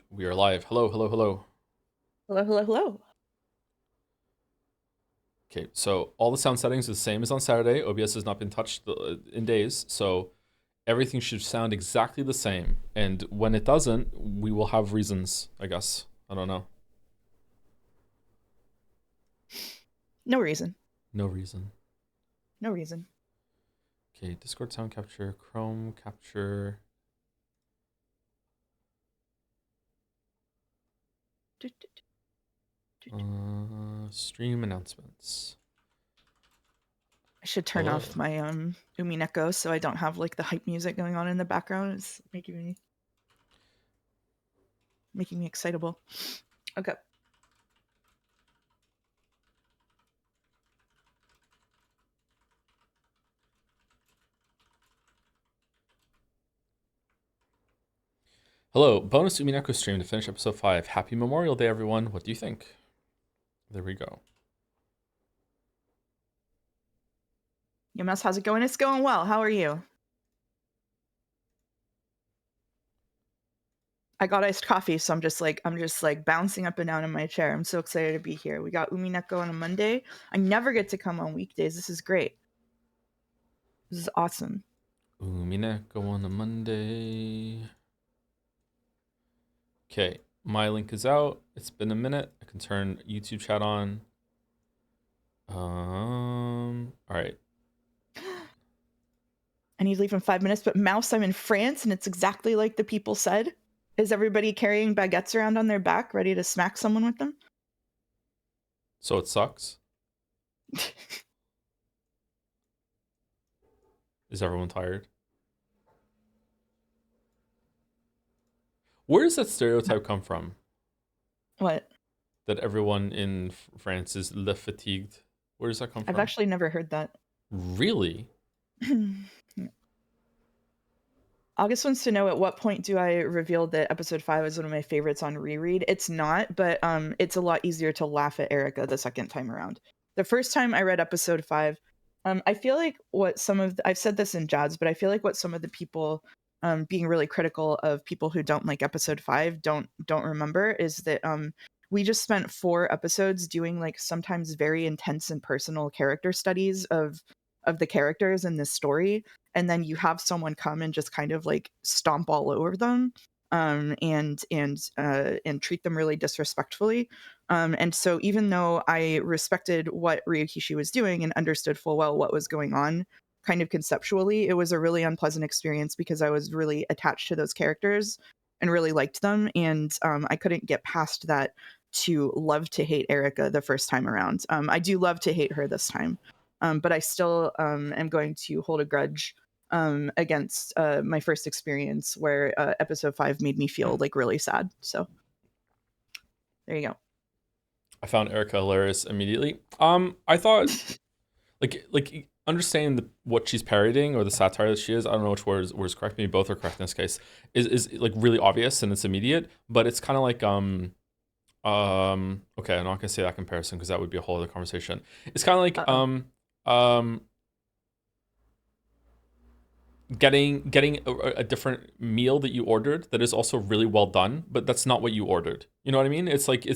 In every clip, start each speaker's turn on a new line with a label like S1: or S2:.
S1: We are live. Hello, hello, hello.
S2: Hello, hello, hello.
S1: Okay, so all the sound settings are the same as on Saturday. OBS has not been touched in days, so everything should sound exactly the same. And when it doesn't, we will have reasons, I guess. I don't know.
S2: No reason.
S1: No reason.
S2: No reason.
S1: Okay, Discord sound capture, Chrome capture. Stream announcements.
S2: I should turn off
S1: Hello.
S2: my Umineko so I don't have like the hype music going on in the background. It's making me excitable. Okay.
S1: Hello, bonus Umineko stream to finish episode 5. Happy Memorial Day, everyone. What do you think? There we go.
S2: Yomas, how's it going? It's going well. How are you? I got iced coffee, so I'm just like bouncing up and down in my chair. I'm so excited to be here. We got Umineko on a Monday. I never get to come on weekdays. This is great. This is awesome.
S1: Umineko on a Monday. Okay, my link is out. It's been a minute. I can turn YouTube chat on. All right.
S2: I need to leave in 5 minutes, but Mouse, I'm in France, and it's exactly like the people said. Is everybody carrying baguettes around on their back, ready to smack someone with them?
S1: So it sucks. Is everyone tired? Where does that stereotype come from?
S2: What?
S1: That everyone in France is le fatigued. Where does that come
S2: I've
S1: from?
S2: actually never heard that.
S1: Really?
S2: August wants to know, at what point do I reveal that episode 5 is one of my favorites on reread? It's not, but it's a lot easier to laugh at Erica the second time around. The first time I read episode 5, I feel like I've said this in Jazz, but I feel like what some of the people being really critical of people who don't like episode 5 don't remember is that we just spent 4 episodes doing like sometimes very intense and personal character studies of the characters in this story, and then you have someone come and just kind of like stomp all over them, and treat them really disrespectfully. And so even though I respected what Ryokishi was doing and understood full well what was going on kind of conceptually, it was a really unpleasant experience because I was really attached to those characters and really liked them, and I couldn't get past that to love to hate Erica the first time around. I do love to hate her this time, but I still am going to hold a grudge against my first experience where episode 5 made me feel like really sad. So there you go.
S1: I found Erica hilarious immediately. I thought like understanding what she's parodying or the satire that she is. I don't know which words correct. Me both are correct in this case. Is like really obvious and it's immediate, but it's kind of like okay, I'm not gonna say that comparison because that would be a whole other conversation. It's kind of like
S2: Uh-oh.
S1: um getting a different meal that you ordered that is also really well done, but that's not what you ordered. You know what I mean? It's like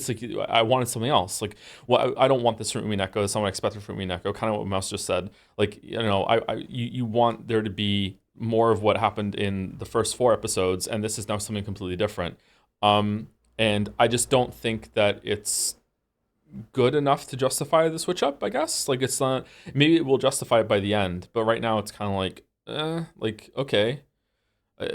S1: I wanted something else. Like, well, I don't want this from Umineko. That's not what I expected from Umineko. Kind of what Mouse just said. Like, you know, you want there to be more of what happened in the first 4 episodes, and this is now something completely different. And I just don't think that it's good enough to justify the switch up, I guess. Like, it's not, maybe it will justify it by the end, but right now it's kind of like okay,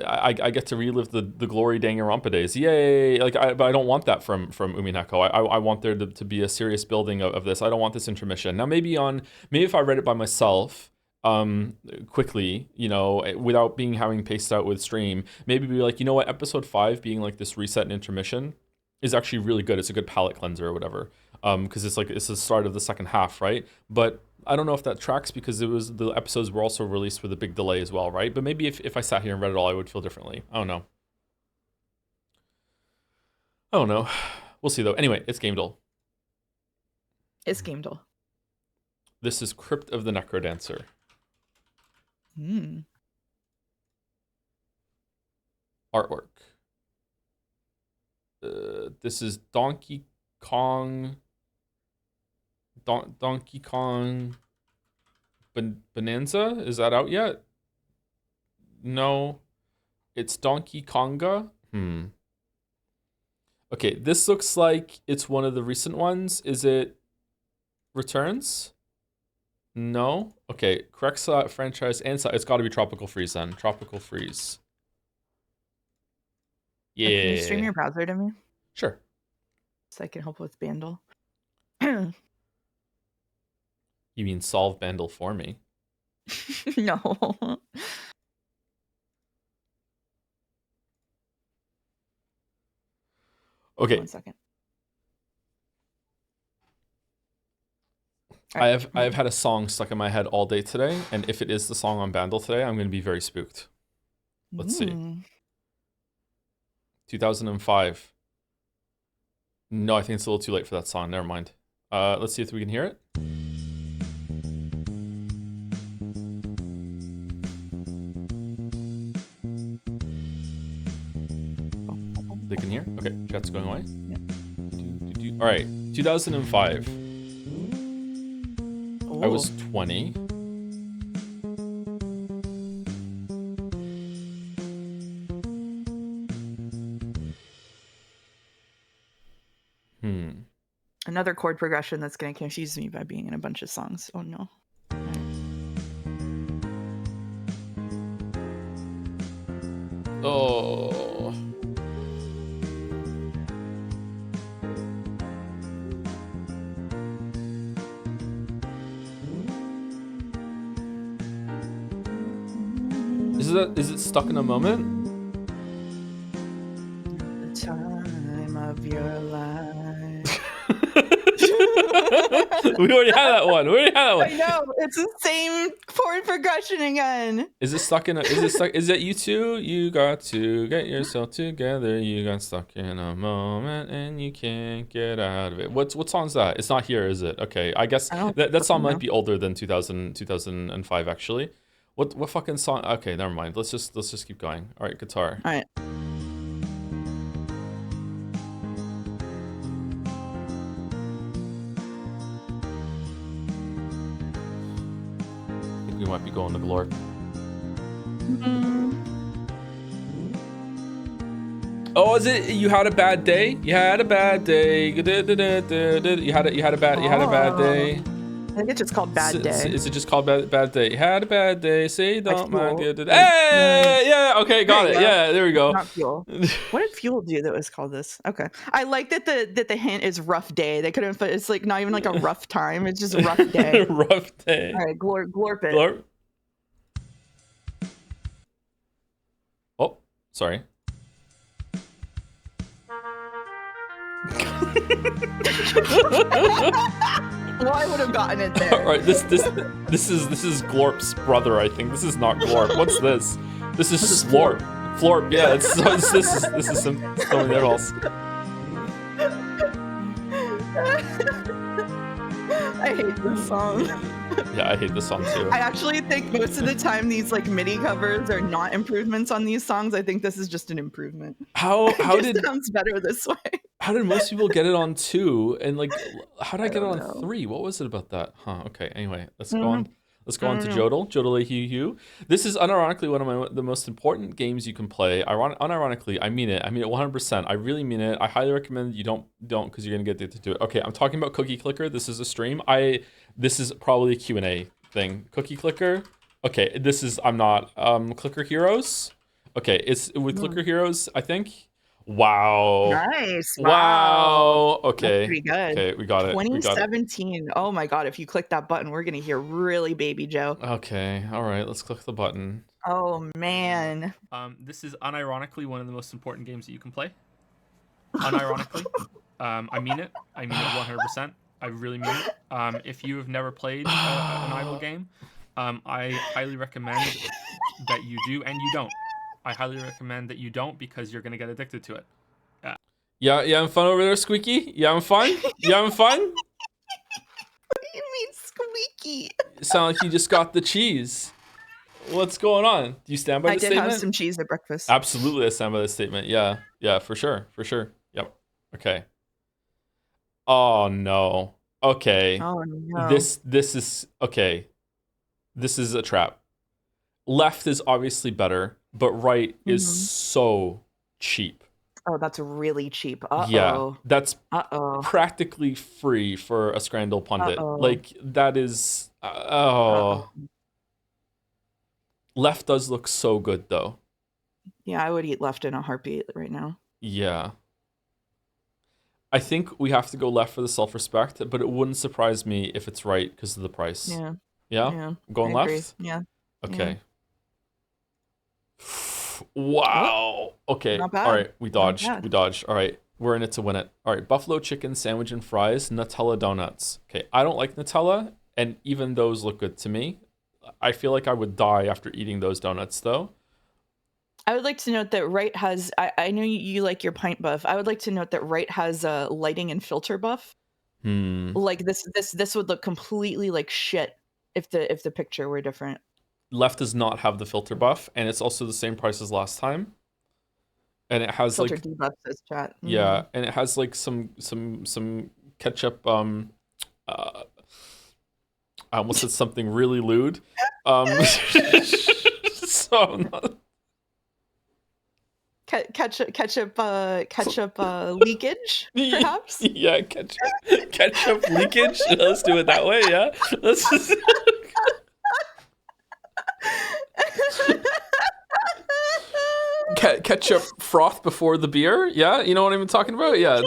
S1: I get to relive the glory Danganronpa days, yay! Like, but I don't want that from Umineko. I want there to be a serious building of this. I don't want this intermission. Now maybe if I read it by myself, quickly, you know, without being having paced out with stream, maybe be like, you know what, episode 5 being like this reset and intermission is actually really good. It's a good palate cleanser or whatever. Because it's like it's the start of the second half, right? But I don't know if that tracks because the episodes were also released with a big delay as well, right? But maybe if I sat here and read it all, I would feel differently. I don't know. I don't know. We'll see though. Anyway, it's Game Duel.
S2: It's Game Duel.
S1: This is Crypt of the Necrodancer.
S2: Mm.
S1: artwork. This is Donkey Kong. Donkey Kong Bonanza. Is that out yet? No, it's Donkey Konga. Okay, this looks like it's one of the recent ones. Is it Returns? No. Okay, correct franchise and it's got to be Tropical Freeze then. Tropical Freeze. Yeah.
S2: Can you stream your browser to me?
S1: Sure.
S2: So I can help with Bandle.
S1: You mean solve Bandle for me?
S2: No.
S1: Okay.
S2: 1 second.
S1: I have had a song stuck in my head all day today, and if it is the song on Bandle today, I'm going to be very spooked. Let's see. 2005. No, I think it's a little too late for that song. Never mind. Let's see if we can hear it. They can hear? Okay, chat's going away.
S2: Yeah.
S1: All right, 2005. I was 20.
S2: Another chord progression that's going to confuse me by being in a bunch of songs. Oh no.
S1: Oh. Is it Stuck in a Moment?
S2: The time of your life.
S1: We already had that one.
S2: I know, it's the same chord progression again.
S1: Is it you two? You got to get yourself together. You got stuck in a moment and you can't get out of it. What song's that? It's not here, is it? Okay, I guess that song might be older than 2005 actually. What fucking song? Okay, never mind. Let's just keep going. All right, guitar.
S2: All right.
S1: I think we might be going to Glorp. Oh, is it You Had a Bad Day? You had a bad day. You had a bad day.
S2: I think it's just called Bad Day.
S1: Is it just called Bad Day? You had a bad day. Say don't mind. Hey, yeah. Okay, got it. Yeah, there we go.
S2: Not Fuel. What did Fuel do that was called this? Okay, I like that the hint is rough day. They couldn't. It's like not even like a rough time. It's just a rough day.
S1: Rough day.
S2: All right, glorp it.
S1: Glorp. Oh, sorry.
S2: Well, I would have gotten it there.
S1: All right, this is Glorp's brother. I think this is not Glorp. What's this? This is Slorp. Florp. Yeah, this is something else.
S2: I hate this song.
S1: Yeah, I hate this song too.
S2: I actually think most of the time these like MIDI covers are not improvements on these songs. I think this is just an improvement.
S1: How
S2: it sounds better this way.
S1: How did most people get it on 2 and like how did I get it on 3? What was it about that? Huh, okay. Anyway, let's go on. Let's go on to Jodel. Jodel. This is unironically one of the most important games you can play. Unironically, I mean it 100%. I really mean it. I highly recommend you don't because you're gonna get addicted to it. Okay, I'm talking about Cookie Clicker. This is a stream. This is probably a Q&A thing. Cookie Clicker. Okay, I'm not. Clicker Heroes. Okay, it's with Clicker Heroes, I think. Wow.
S2: Nice.
S1: Wow. Okay.
S2: That's pretty good.
S1: Okay, we got it.
S2: 2017. Oh my god, if you click that button, we're gonna hear really Baby Joe.
S1: Okay. All right, let's click the button.
S2: Oh man.
S3: This is unironically one of the most important games that you can play. Unironically. I mean it 100%. I really mean it. If you have never played an idle game, I highly recommend that you do, and you don't. I highly recommend that you don't because you're gonna get addicted to it.
S1: Yeah, you having fun over there, Squeaky? You having fun? You having fun?
S2: What do you mean, Squeaky?
S1: You sound like you just got the cheese. What's going on? Do you stand by
S2: I
S1: the
S2: did
S1: statement?
S2: have some cheese at breakfast.
S1: Absolutely, I stand by the statement. Yeah, yeah, for sure, for sure. Yep. Okay. Oh no. Okay.
S2: Oh no.
S1: This is okay. This is a trap. Left is obviously better, but right is
S2: Mhm.
S1: so cheap.
S2: Oh, that's really cheap.
S1: Yeah,
S2: Uh-oh.
S1: that's
S2: Uh-oh.
S1: practically free for a Scrandal pundit.
S2: Uh-oh.
S1: Like that is
S2: Uh-oh.
S1: Left does look so good though.
S2: Yeah, I would eat left in a heartbeat right now.
S1: Yeah. I think we have to go left for the self-respect, but it wouldn't surprise me if it's right because of the price.
S2: Yeah.
S1: Yeah?
S2: Yeah.
S1: Going
S2: I agree.
S1: left?
S2: Yeah.
S1: Okay.
S2: Yeah.
S1: Wow. Okay.
S2: Not bad.
S1: All right. We dodged.
S2: bad.
S1: We dodged. All right. We're in it to win it. All right. Buffalo chicken sandwich and fries, Nutella donuts. Okay. I don't like Nutella, and even those look good to me. I feel like I would die after eating those donuts, though.
S2: I would like to note that Right has. I know you like your pint buff. I would like to note that Right has a lighting and filter buff. Like this would look completely like shit if the picture were different.
S1: Left does not have the filter buff, and it's also the same price as last time. And it has
S2: Filter
S1: like
S2: debuff says chat.
S1: yeah, and it has like some ketchup. I almost said something really lewd. So I'm not...
S2: ketchup leakage, perhaps.
S1: Yeah, ketchup leakage. Let's do it that way. Yeah, let's just... ketchup froth before the beer. Yeah, you know what I'm talking about. Yeah,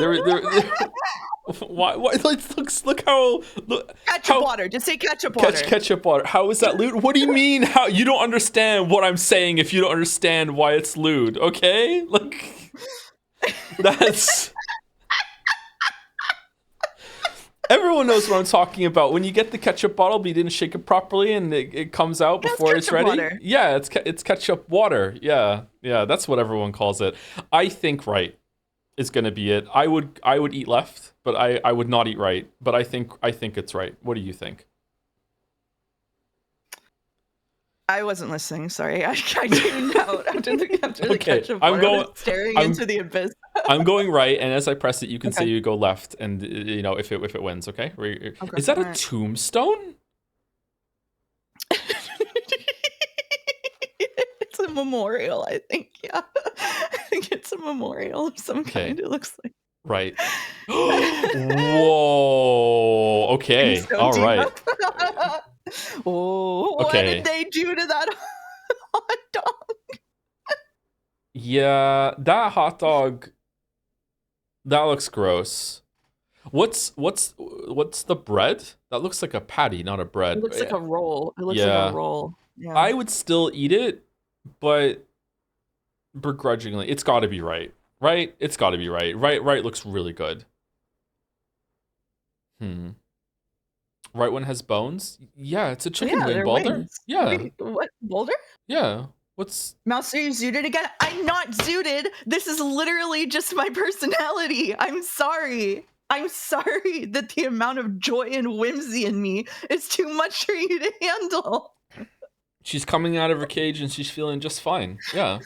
S1: why? Look how
S2: ketchup water. Just say ketchup water.
S1: Ketchup water. How is that lewd? What do you mean? How you don't understand what I'm saying if you don't understand why it's lewd? Okay, like that's. Everyone knows what I'm talking about. When you get the ketchup bottle, but you didn't shake it properly, and it comes out before it's ready.
S2: Water.
S1: Yeah, it's ketchup water. Yeah, that's what everyone calls it. I think right is gonna be it. I would eat left, but I would not eat right. But I think it's right. What do you think?
S2: I wasn't listening. Sorry, I tuned out after the ketchup water.
S1: I'm going
S2: staring into the abyss.
S1: I'm going right, and as I press it, you can say you go left, and you know if it wins. Okay. Is that a tombstone?
S2: It's a memorial, I think. Yeah, I think it's a memorial of some kind. It looks like.
S1: Right. Whoa. Okay. All right.
S2: Oh, what did they do to that hot dog?
S1: Yeah, that hot dog. That looks gross. What's the bread? That looks like a patty, not a bread.
S2: It looks like a roll. Yeah.
S1: I would still eat it, but begrudgingly. It's got to be right. Right? It's got to be right. Right looks really good. Right one has bones? Yeah, it's a chicken wing, Boulder.
S2: Wings.
S1: Yeah.
S2: What? Boulder?
S1: Yeah. What's...
S2: Mouse, are you zooted again? I'm not zooted. This is literally just my personality. I'm sorry. I'm sorry that the amount of joy and whimsy in me is too much for you to handle.
S1: She's coming out of her cage and she's feeling just fine. Yeah.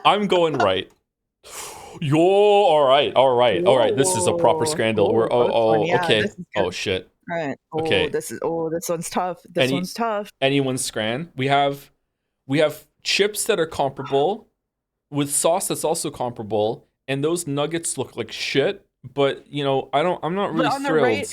S1: I'm going right. Yo, all right. This is a proper scandal. We're okay. Oh shit.
S2: All right.
S1: Okay.
S2: This one's tough. This one's tough.
S1: Anyone's scran. We have chips that are comparable with sauce that's also comparable, and those nuggets look like shit. But you know, I'm not really
S2: but on
S1: thrilled.
S2: The right,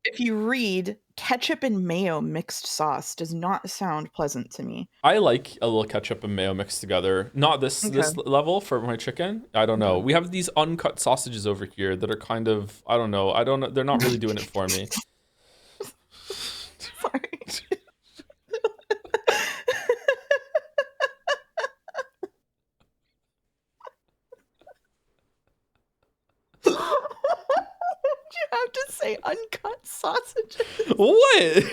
S2: if you read ketchup and mayo mixed sauce does not sound pleasant to me.
S1: I like a little ketchup and mayo mixed together. Not this level for my chicken. I don't know. We have these uncut sausages over here that are kind of I don't know. They're not really doing it for me.
S2: Sorry. You have to say uncut sausages.
S1: What?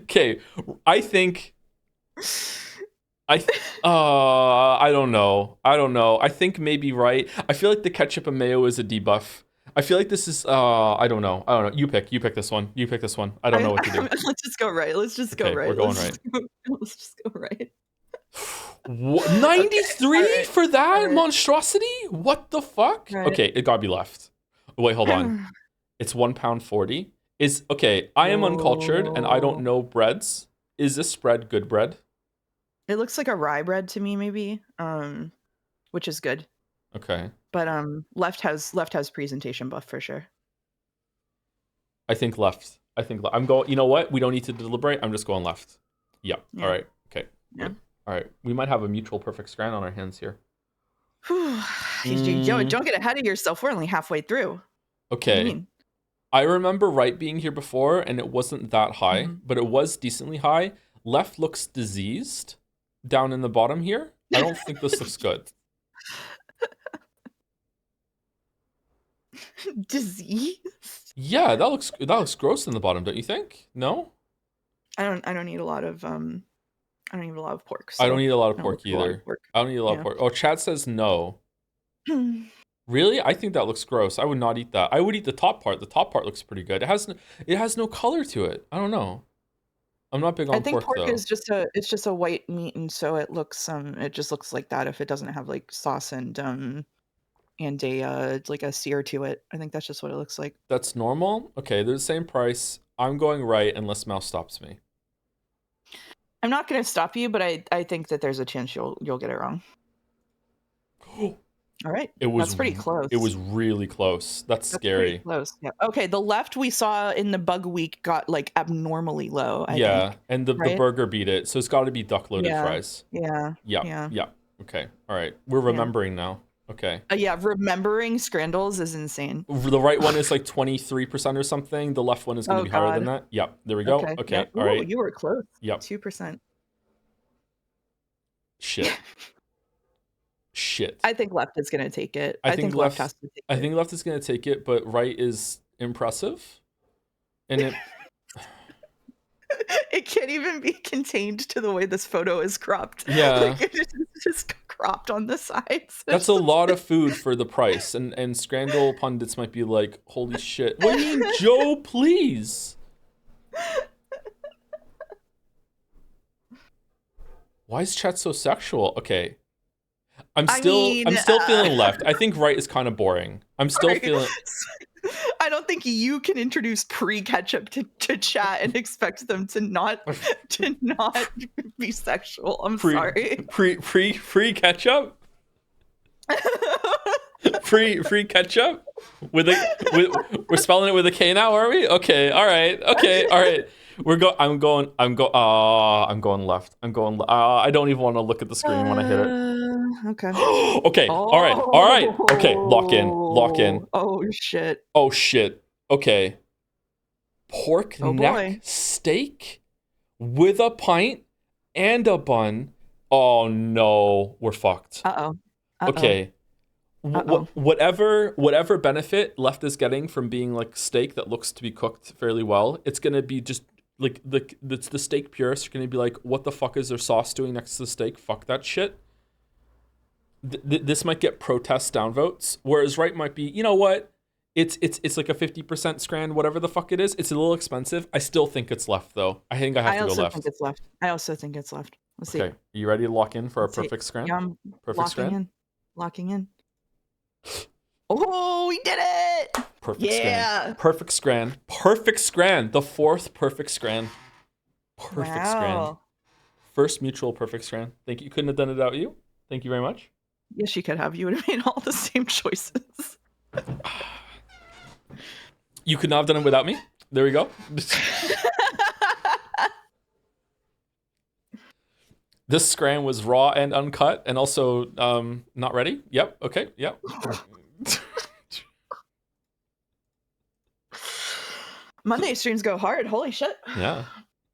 S1: Okay, I don't know. I think maybe right. I feel like the ketchup and mayo is a debuff. I feel like this is I don't know. I don't know. You pick this one. You pick this one. I don't know what to do.
S2: Let's just go right. Let's just go
S1: Okay,
S2: right.
S1: we're going
S2: Let's just go right.
S1: 93
S2: Okay,
S1: for that
S2: alright.
S1: monstrosity? What the fuck?
S2: Right.
S1: Okay, it gotta be left. Wait, hold on. It's £1.40. Is okay, I am uncultured and I don't
S2: Whoa.
S1: know breads. Is this bread good bread?
S2: It looks like a rye bread to me, maybe. Which is good.
S1: Okay.
S2: But left has presentation buff for sure.
S1: I think left. I'm going. You know what? We don't need to deliberate. I'm just going left. Yeah.
S2: Yeah.
S1: All right. Okay.
S2: Yeah.
S1: Good. All right. We might have a mutual perfect scran on our hands here.
S2: Yo, don't get ahead of yourself. We're only halfway through. What do you
S1: Okay.
S2: mean?
S1: I remember right being here before, and it wasn't that high,
S2: Mhm.
S1: but it was decently high. Left looks diseased down in the bottom here. I don't think this looks good.
S2: Disease?
S1: Yeah, that looks gross in the bottom, don't you think? No?
S2: I don't need a lot of I don't need a lot of pork.
S1: I don't
S2: So
S1: need a lot of
S2: that
S1: pork
S2: looks a lot of
S1: either.
S2: pork.
S1: I don't need a lot of
S2: Yeah.
S1: pork. Oh, Chad says no. Really? I think that looks gross. I would not eat that. I would eat the top part. The top part looks pretty good. It has no color to it. I don't know. I'm not big
S2: I
S1: on
S2: think
S1: pork
S2: pork
S1: though.
S2: is just a white meat, and so it just looks like that if it doesn't have like sauce and a like a sear to it. I think that's just what it looks like.
S1: That's normal? Okay, they're the same price. I'm going right unless Mouse stops me.
S2: I'm not going to stop you, but I think that there's a chance you'll get it wrong. All right. That's pretty close.
S1: It was really close. That's
S2: That's
S1: scary.
S2: pretty close. Yeah. Okay, the left we saw in the bug week got like abnormally low, I think.
S1: And the
S2: Right?
S1: burger beat it. So it's got to be duck loaded
S2: Yeah.
S1: fries.
S2: Yeah.
S1: Yeah. Okay. All right. We're remembering now. Okay.
S2: Yeah, remembering Scrandles is insane.
S1: The right one is like 23% or something. The left one is going to be higher than that. Yep. There we go. Okay.
S2: Yep.
S1: All right.
S2: You were close.
S1: Yep.
S2: 2%.
S1: Shit.
S2: I think left is going to take it. I think left has to take it.
S1: I think left is going to take it, but right is impressive. And it
S2: it can't even be contained to the way this photo is cropped.
S1: Yeah.
S2: Like, it's just cropped on the sides.
S1: That's a lot of food for the price. And Scrandle pundits might be like, holy shit. What do you mean, Joe, please? Why is chat so sexual? Okay. I'm still feeling left. I think right is kind of boring. I'm still feeling
S2: I don't think you can introduce pre-ketchup to chat and expect them to not be sexual. I'm sorry.
S1: Free ketchup? Free ketchup? We're spelling it with a K now, are we? Okay, all right. I'm going left. I don't even want to look at the screen when I hit it.
S2: Okay.
S1: Okay. All right. Okay. Lock in.
S2: Oh shit.
S1: Okay. Pork neck steak with a pint and a bun. Oh no, we're fucked. Okay. Whatever benefit left is getting from being like steak that looks to be cooked fairly well, it's gonna be just like the steak purists are gonna be like, what the fuck is their sauce doing next to the steak? Fuck that shit. This might get protest downvotes, whereas right might be, you know what? It's like a 50% scran, whatever the fuck it is. It's a little expensive. I still think it's left though. I think I have to go left.
S2: I also think it's left. Let's see.
S1: Okay, you ready to lock in for our perfect scran?
S2: Yeah, I'm
S1: perfect
S2: locking in. Oh, we did it!
S1: Perfect scran. The fourth perfect scran. Scran. First mutual perfect scran. Thank you. Couldn't have done it without you. Thank you very much.
S2: Yes, you could have. You would have made all the same choices.
S1: You could not have done it without me. There we go. This scran was raw and uncut and also not ready. Yep. Okay. Yep.
S2: Monday streams go hard. Holy shit.
S1: Yeah.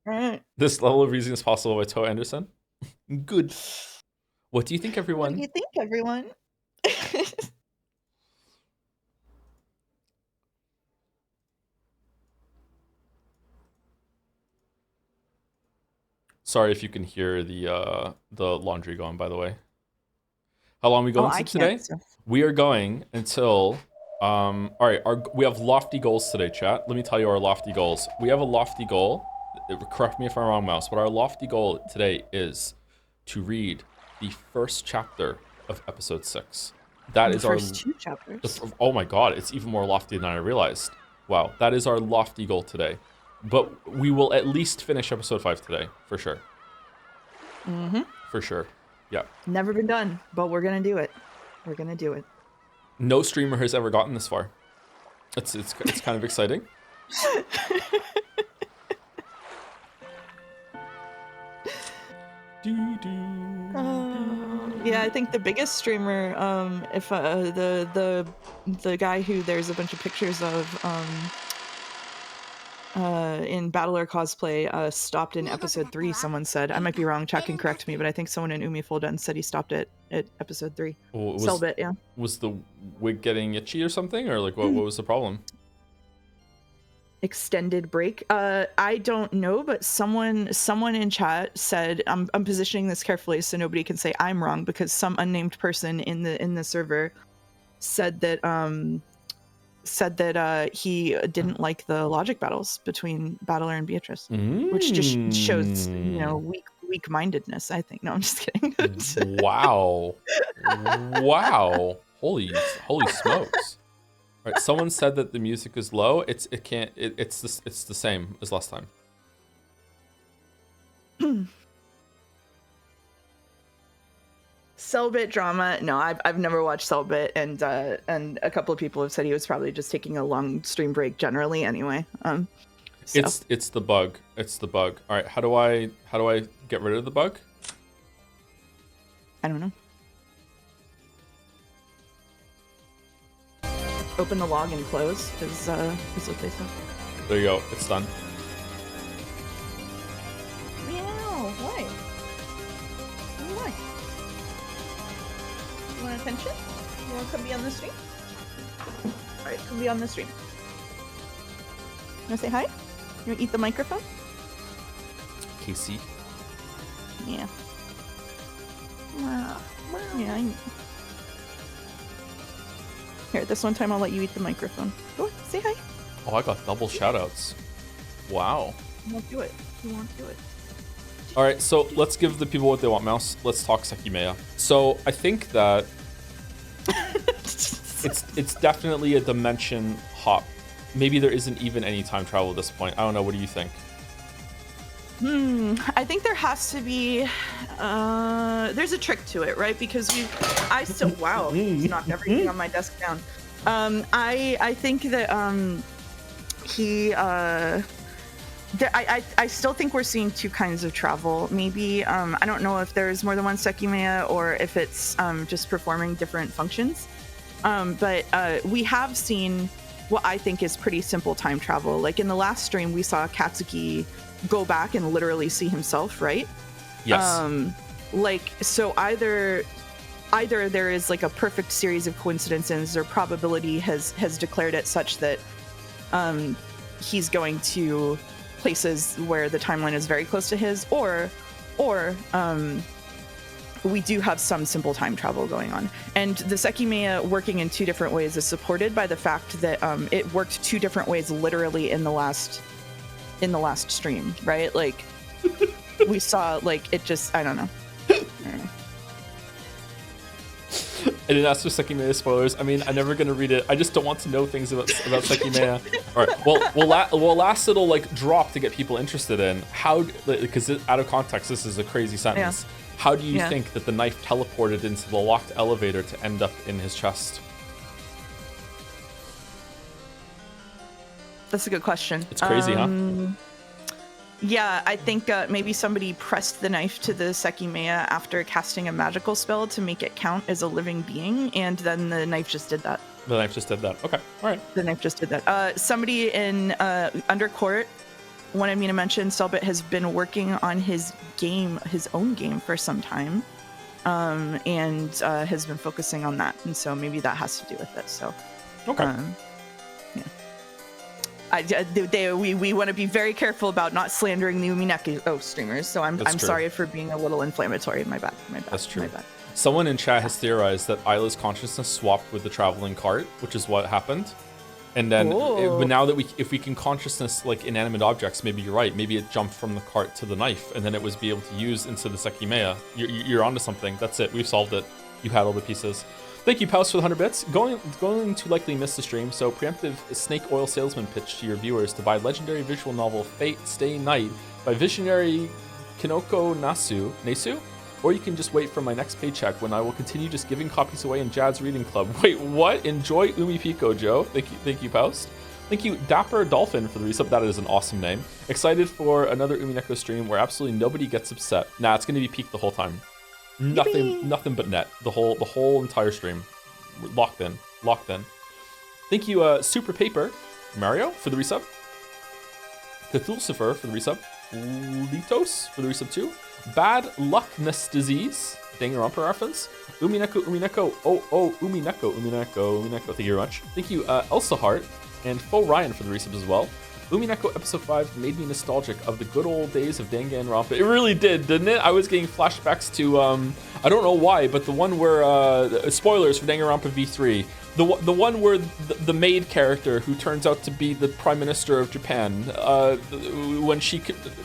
S2: All right.
S1: This level of reasoning is possible by Toe Anderson. Good. What do you think, everyone?
S2: What do you think, everyone?
S1: Sorry if you can hear the laundry going, by the way. How long are we going today? We are going until All right, we have lofty goals today, chat. Let me tell you our lofty goals. We have a lofty goal. Correct me if I'm wrong, Mouse, but our lofty goal today is to read the first chapter of episode 6. That is
S2: our first 2 chapters.
S1: Oh my god, it's even more lofty than I realized. Wow, that is our lofty goal today. But we will at least finish episode 5 today, for sure.
S2: Mm-hmm.
S1: For sure. Yeah.
S2: Never been done, but we're gonna do it. We're gonna do it.
S1: No streamer has ever gotten this far. It's kind of exciting.
S2: Yeah, I think the biggest streamer, if the guy who there's a bunch of pictures of in Battler cosplay stopped in episode 3. Someone said, I might be wrong, chat can correct me, but I think someone in Umifolden said he stopped at episode 3. Selbit, yeah.
S1: Was the wig getting itchy or something, or like what was the problem?
S2: Extended break. I don't know, but someone in chat said, I'm positioning this carefully so nobody can say I'm wrong, because some unnamed person in the server said that he didn't like the logic battles between Battler and Beatrice, which just shows weak-mindedness, I think. No, I'm just kidding.
S1: Wow. Holy smokes. All right, someone said that the music is low. It's the same as last time.
S2: Selbit drama. No, I've never watched Selbit, and a couple of people have said he was probably just taking a long stream break generally anyway. So.
S1: It's the bug. It's the bug. All right, how do I get rid of the bug?
S2: I don't know. Open the log and close is what they said.
S1: There you go. It's done.
S2: Meow. Why? Why? You want attention? You want to come be on the stream? All right, come be on the stream. You want to say hi? You want to eat the microphone?
S1: Casey.
S2: Yeah. Yeah. Here, this one time I'll let you eat the microphone. Go on, say hi.
S1: Oh, I got double shoutouts. Wow.
S2: You won't do it. You won't do it.
S1: All right, so let's give the people what they want, Mouse. Let's talk Sekimeya. So I think that it's definitely a dimension hop. Maybe there isn't even any time travel at this point. I don't know. What do you think?
S2: I think there has to be. There's a trick to it, right? Because wow, he's knocked everything on my desk down. I think that I still think we're seeing 2 kinds of travel. Maybe I don't know if there's more than one Sekimeya or if it's just performing different functions. But we have seen what I think is pretty simple time travel. Like in the last stream, we saw Katsuki go back and literally see himself, right?
S1: Yes.
S2: So either there is like a perfect series of coincidences, or probability has declared it such that he's going to places where the timeline is very close to his, or we do have some simple time travel going on. And the Sekimeya working in 2 different ways is supported by the fact that it worked 2 different ways literally in the last stream, right? Like we saw, like, it just, I don't know.
S1: I didn't ask for Sekimeya spoilers. I mean, I'm never gonna read it. I just don't want to know things about Sekimeya. All right. Well, last it'll like drop to get people interested in how, because out of context, this is a crazy sentence. Yeah. How do you think that the knife teleported into the locked elevator to end up in his chest?
S2: That's a good question.
S1: It's crazy, huh?
S2: Yeah, I think maybe somebody pressed the knife to the Sekimeya after casting a magical spell to make it count as a living being, and then the knife just did that.
S1: The knife just did that. Okay, all right.
S2: The knife just did that. Somebody in Undercourt wanted me to mention Selbit has been working on his own game for some time, and has been focusing on that, and so maybe that has to do with it. So,
S1: okay.
S2: We want to be very careful about not slandering the Umineko streamers. So I'm sorry for being a little inflammatory. My bad.
S1: That's true.
S2: My bad.
S1: Someone in chat has theorized that Isla's consciousness swapped with the traveling cart, which is what happened. And then, but now that if we can consciousness like inanimate objects, maybe you're right. Maybe it jumped from the cart to the knife, and then it was be able to use into the Sekimea. You're onto something. That's it. We've solved it. You had all the pieces. Thank you, Paus, for the 100 bits. Going to likely miss the stream, so preemptive snake oil salesman pitch to your viewers to buy legendary visual novel Fate Stay Night by visionary Kinoko Nesu? Or you can just wait for my next paycheck when I will continue just giving copies away in Jad's Reading Club. Wait, what? Enjoy Umipiko, Joe. Thank you, Paust. Thank you, Dapper Dolphin, for the resub. That is an awesome name. Excited for another Umineko stream where absolutely nobody gets upset. Nah, it's gonna be peak the whole time. Nothing but net. The whole entire stream. We're locked in. Thank you, Super Paper Mario for the resub. Cthulcifer for the resub. Litos for the resub too. Bad Luckness Disease. Danganronpa reference. Umineko. Umineko. Thank you very much. Thank you, Elsa Hart and Faux Ryan for the resubs as well. Umineko episode 5 made me nostalgic of the good old days of Danganronpa. It really did, didn't it? I was getting flashbacks to, I don't know why, but the one where, spoilers for Danganronpa V3, the one where the maid character who turns out to be the Prime Minister of Japan, when she,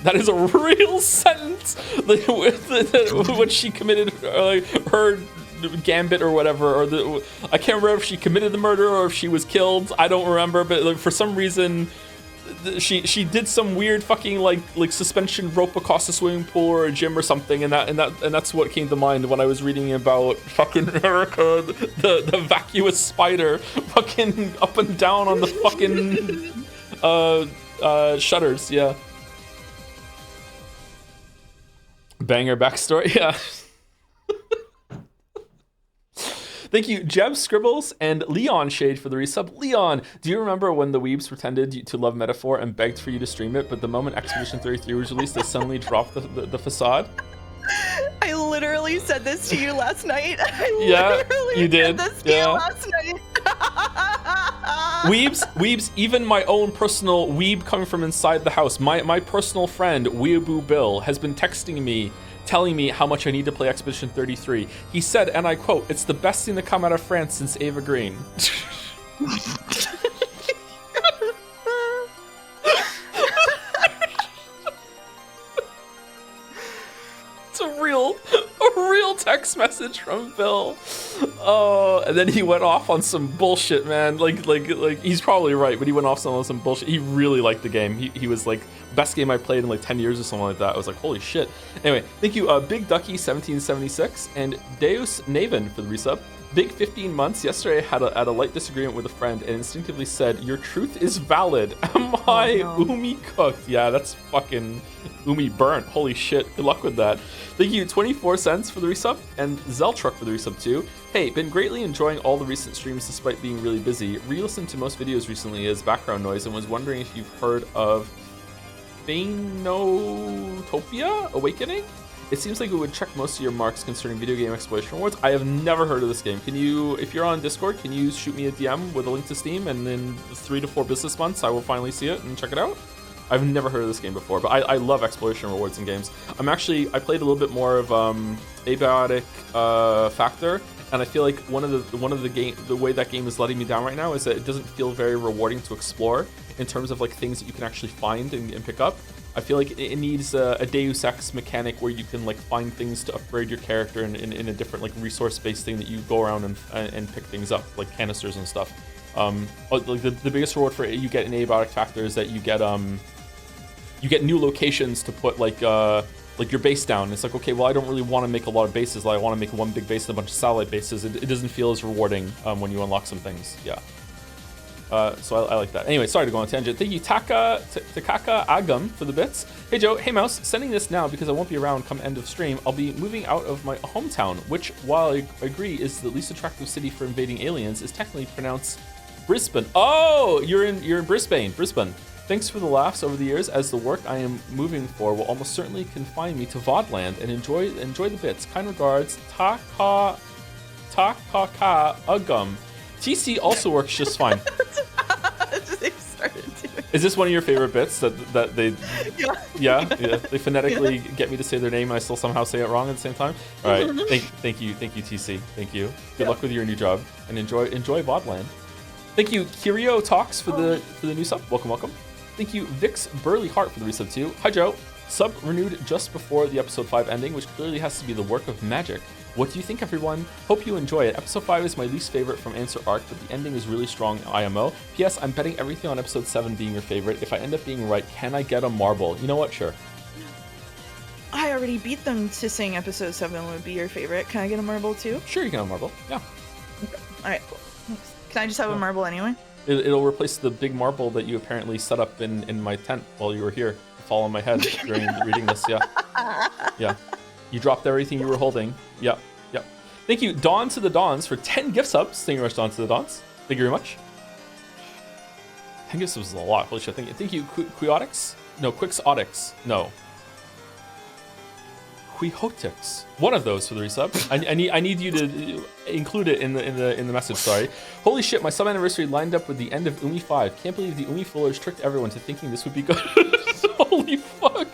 S1: that is a real sentence, when she committed her gambit or whatever, or I can't remember if she committed the murder or if she was killed. I don't remember, but for some reason, she did some weird fucking like suspension rope across a swimming pool or a gym or something, and that's what came to mind when I was reading about fucking Erica, the vacuous spider, fucking up and down on the fucking shutters. Yeah. Banger backstory. Yeah. Thank you, Jeb Scribbles and Leon Shade for the resub. Leon, do you remember when the weebs pretended to love Metaphor and begged for you to stream it, but the moment Expedition 33 was released, they suddenly dropped the facade?
S2: I literally said this to you last night.
S1: You did.
S2: Said this to you last night.
S1: Weebs, even my own personal weeb coming from inside the house, my personal friend, Weeaboo Bill, has been texting me, telling me how much I need to play Expedition 33. He said, and I quote, "It's the best thing to come out of France since Ava Green." It's a real text message from Bill. Oh, and then he went off on some bullshit, man. Like he's probably right, but he went off on some bullshit. He really liked the game. He was like, best game I played in like 10 years or something like that. I was like, holy shit. Anyway, thank you, Big Ducky 1776 and Deus Naven for the resub. Big 15 months. Yesterday I had a light disagreement with a friend and instinctively said, "Your truth is valid." Am I Umi cooked? Yeah, that's fucking Umi burnt. Holy shit. Good luck with that. Thank you, 24 cents for the resub and Zeltruck for the resub too. Hey, been greatly enjoying all the recent streams despite being really busy. Re-listened to most videos recently as background noise and was wondering if you've heard of Phainotopia Awakening? It seems like it would check most of your marks concerning video game exploration awards. I have never heard of this game. Can you, if you're on Discord, can you shoot me a DM with a link to Steam, and in 3 to 4 business months, I will finally see it and check it out? I've never heard of this game before, but I love exploration rewards in games. I played a little bit more of Abiotic Factor, and I feel like the way that game is letting me down right now is that it doesn't feel very rewarding to explore in terms of like things that you can actually find and pick up. I feel like it needs a Deus Ex mechanic where you can like find things to upgrade your character in a different like resource-based thing that you go around and pick things up, like canisters and stuff. Like the biggest reward for you get in Abiotic Factor is that you get new locations to put like your base down. It's like, okay, well, I don't really want to make a lot of bases. I want to make one big base and a bunch of satellite bases. It doesn't feel as rewarding when you unlock some things. Yeah. So I like that. Anyway, sorry to go on a tangent. Thank you, Takaka Agam, for the bits. Hey, Joe. Hey, Mouse. Sending this now because I won't be around come end of stream. I'll be moving out of my hometown, which, while I agree is the least attractive city for invading aliens, is technically pronounced Brisbane. Oh, you're in Brisbane. Thanks for the laughs over the years, as the work I am moving for will almost certainly confine me to VODland, and enjoy the bits. Kind regards, Takaka Agam. TC also works just fine.
S2: They started doing
S1: Is this one of your favorite bits that they?
S2: Yeah.
S1: Yeah. They phonetically get me to say their name, and I still somehow say it wrong at the same time. All right. Thank you, TC. Thank you. Good luck with your new job, and enjoy VODland. Thank you, Kirio Talks for the new sub. Welcome. Thank you, Vix Burley Heart for the resub too. Hi Joe. Sub renewed just before the episode 5 ending, which clearly has to be the work of magic. What do you think, everyone? Hope you enjoy it. Episode 5 is my least favorite from Answer Arc, but the ending is really strong IMO. P.S. I'm betting everything on episode 7 being your favorite. If I end up being right, can I get a marble? You know what? Sure.
S2: I already beat them to saying episode 7 would be your favorite. Can I get a marble too?
S1: Sure, you can have a marble. Yeah.
S2: Okay. All right, cool. Thanks. Can I just have a marble anyway?
S1: It'll replace the big marble that you apparently set up in my tent while you were here. Fall on my head during reading this. Yeah. You dropped everything you were holding. Yep. Thank you, Dawn to the Dawns, for 10 gift subs. Thank you very much, Dawn to the Dawns. Thank you very much. 10 gift subs is a lot. Holy shit. Thank you, Quixotics. No, Quixotics. No. Quixotics. One of those for the resub. I need you to include it in the message. Sorry. Holy shit! My sub anniversary lined up with the end of Umi 5. Can't believe the Umi Fullers tricked everyone to thinking this would be good. Holy fuck!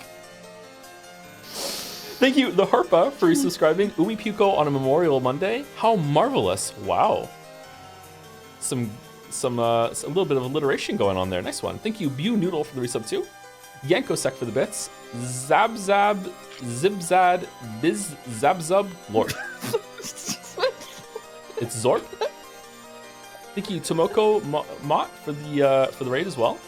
S1: Thank you, the Herpa, for resubscribing. Umi Puko on a Memorial Monday. How marvelous! Wow. A little bit of alliteration going on there. Nice one. Thank you, Bew Noodle, for the resub too. Yankosek for the bits. Zabzab, Zibzad, Biz Zabzub, Lord. It's Zorp. Thank you, Tomoko Mott, for the raid as well.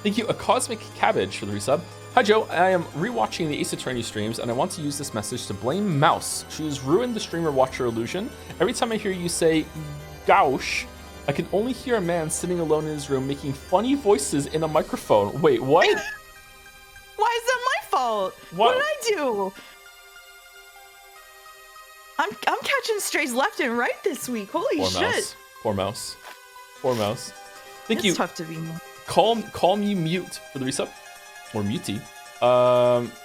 S1: Thank you, A Cosmic Cabbage, for the resub. Hi Joe, I am rewatching the Ace Attorney streams, and I want to use this message to blame Mouse. She has ruined the streamer-watcher illusion. Every time I hear you say "gauche," I can only hear a man sitting alone in his room making funny voices in a microphone. Wait, what?
S2: Why is that my fault? What did I do? I'm catching strays left and right this week. Holy shit.
S1: Poor mouse. Thank you.
S2: It's tough to be me.
S1: Call me mute for the resub. Or mutie.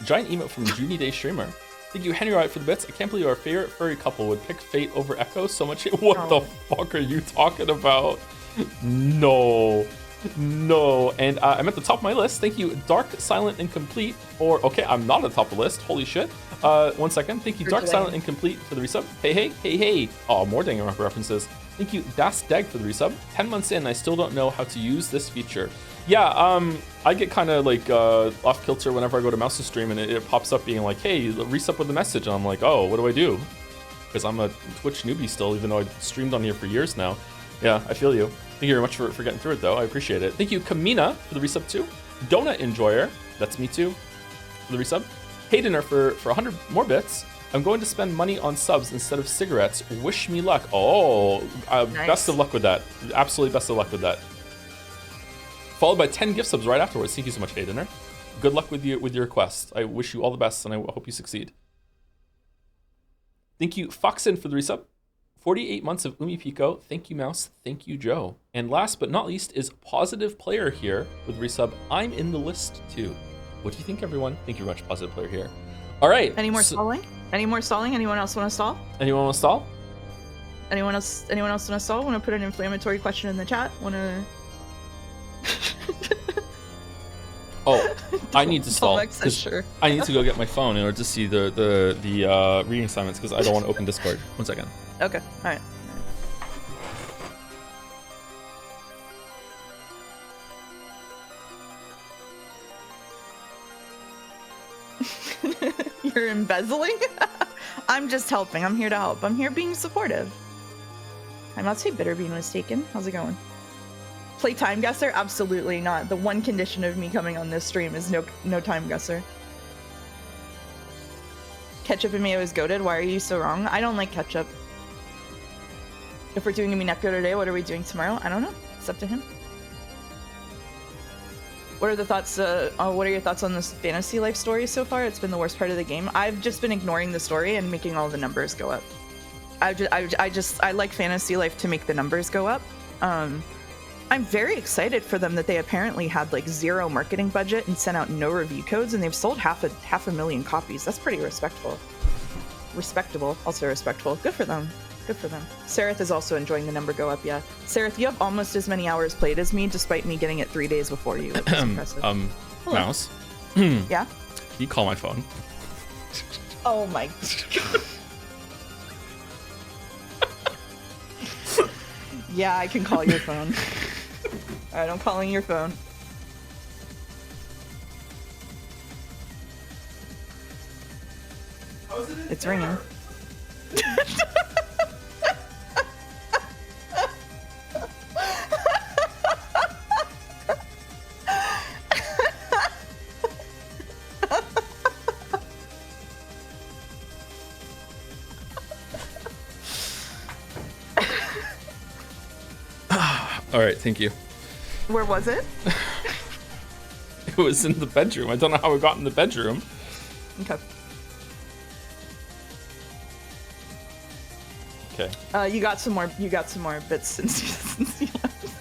S1: Giant emote from Junie Day Streamer. Thank you, Henry Wright, for the bits. I can't believe our favorite furry couple would pick Fate over Echo so much. What the fuck are you talking about? No. And I'm at the top of my list. Thank you, Dark, Silent, and Complete for... Okay, I'm not at the top of the list. Holy shit. 1 second. Thank you, Dark, Silent, and Complete for the resub. Hey. Oh, more Danganronpa references. Thank you, Das Deg, for the resub. 10 months in, I still don't know how to use this feature. Yeah, I get kind of like off kilter whenever I go to Mouse's stream and it pops up being like, hey, resub with a message. And I'm like, oh, what do I do? Because I'm a Twitch newbie still, even though I've streamed on here for years now. Yeah, I feel you. Thank you very much for getting through it, though. I appreciate it. Thank you, Kamina, for the resub, too. Donut Enjoyer, that's me, too, for the resub. Haydener for 100 more bits. I'm going to spend money on subs instead of cigarettes. Wish me luck. Oh, nice. Best of luck with that. Absolutely best of luck with that. Followed by 10 gift subs right afterwards. Thank you so much, Haydener. Good luck with your quest. I wish you all the best, and I hope you succeed. Thank you, Foxen, for the resub. 48 months of Umi Pico. Thank you, Mouse. Thank you, Joe. And last but not least is Positive Player here with resub. I'm in the list too. What do you think, everyone? Thank you very much, Positive Player here. All right.
S2: Any more stalling? Anyone else want to stall?
S1: Anyone want to stall?
S2: Anyone else want to stall? Want to put an inflammatory question in the chat? Want to...
S1: Oh, I need to stall.
S2: Sure.
S1: I need to go get my phone in order to see the reading assignments because I don't want to open Discord. 1 second.
S2: Okay. All right. You're embezzling? I'm just helping. I'm here to help. I'm here being supportive. I'm not say bitter being mistaken. How's it going? Play time guesser? Absolutely not. The one condition of me coming on this stream is no time guesser. Ketchup and mayo is goated. Why are you so wrong? I don't like ketchup. If we're doing Umineko today, what are we doing tomorrow? I don't know. It's up to him. What are the thoughts? What are your thoughts on this fantasy life story so far? It's been the worst part of the game. I've just been ignoring the story and making all the numbers go up. I like fantasy life to make the numbers go up. I'm very excited for them that they apparently had like zero marketing budget and sent out no review codes, and they've sold half a million copies. That's pretty respectable. I'll say respectful. Good for them. Good for them. Sereth is also enjoying the number go up, yeah. Sereth, you have almost as many hours played as me, despite me getting it 3 days before you. Which is impressive. Hello.
S1: Mouse.
S2: Yeah?
S1: Can you call my phone?
S2: Oh my god. Yeah, I can call your phone. Alright, I'm calling your phone. It's ringing.
S1: All right, thank you.
S2: Where was it?
S1: It was in the bedroom. I don't know how it got in the bedroom.
S2: Okay.
S1: Okay.
S2: You got some more bits since you left.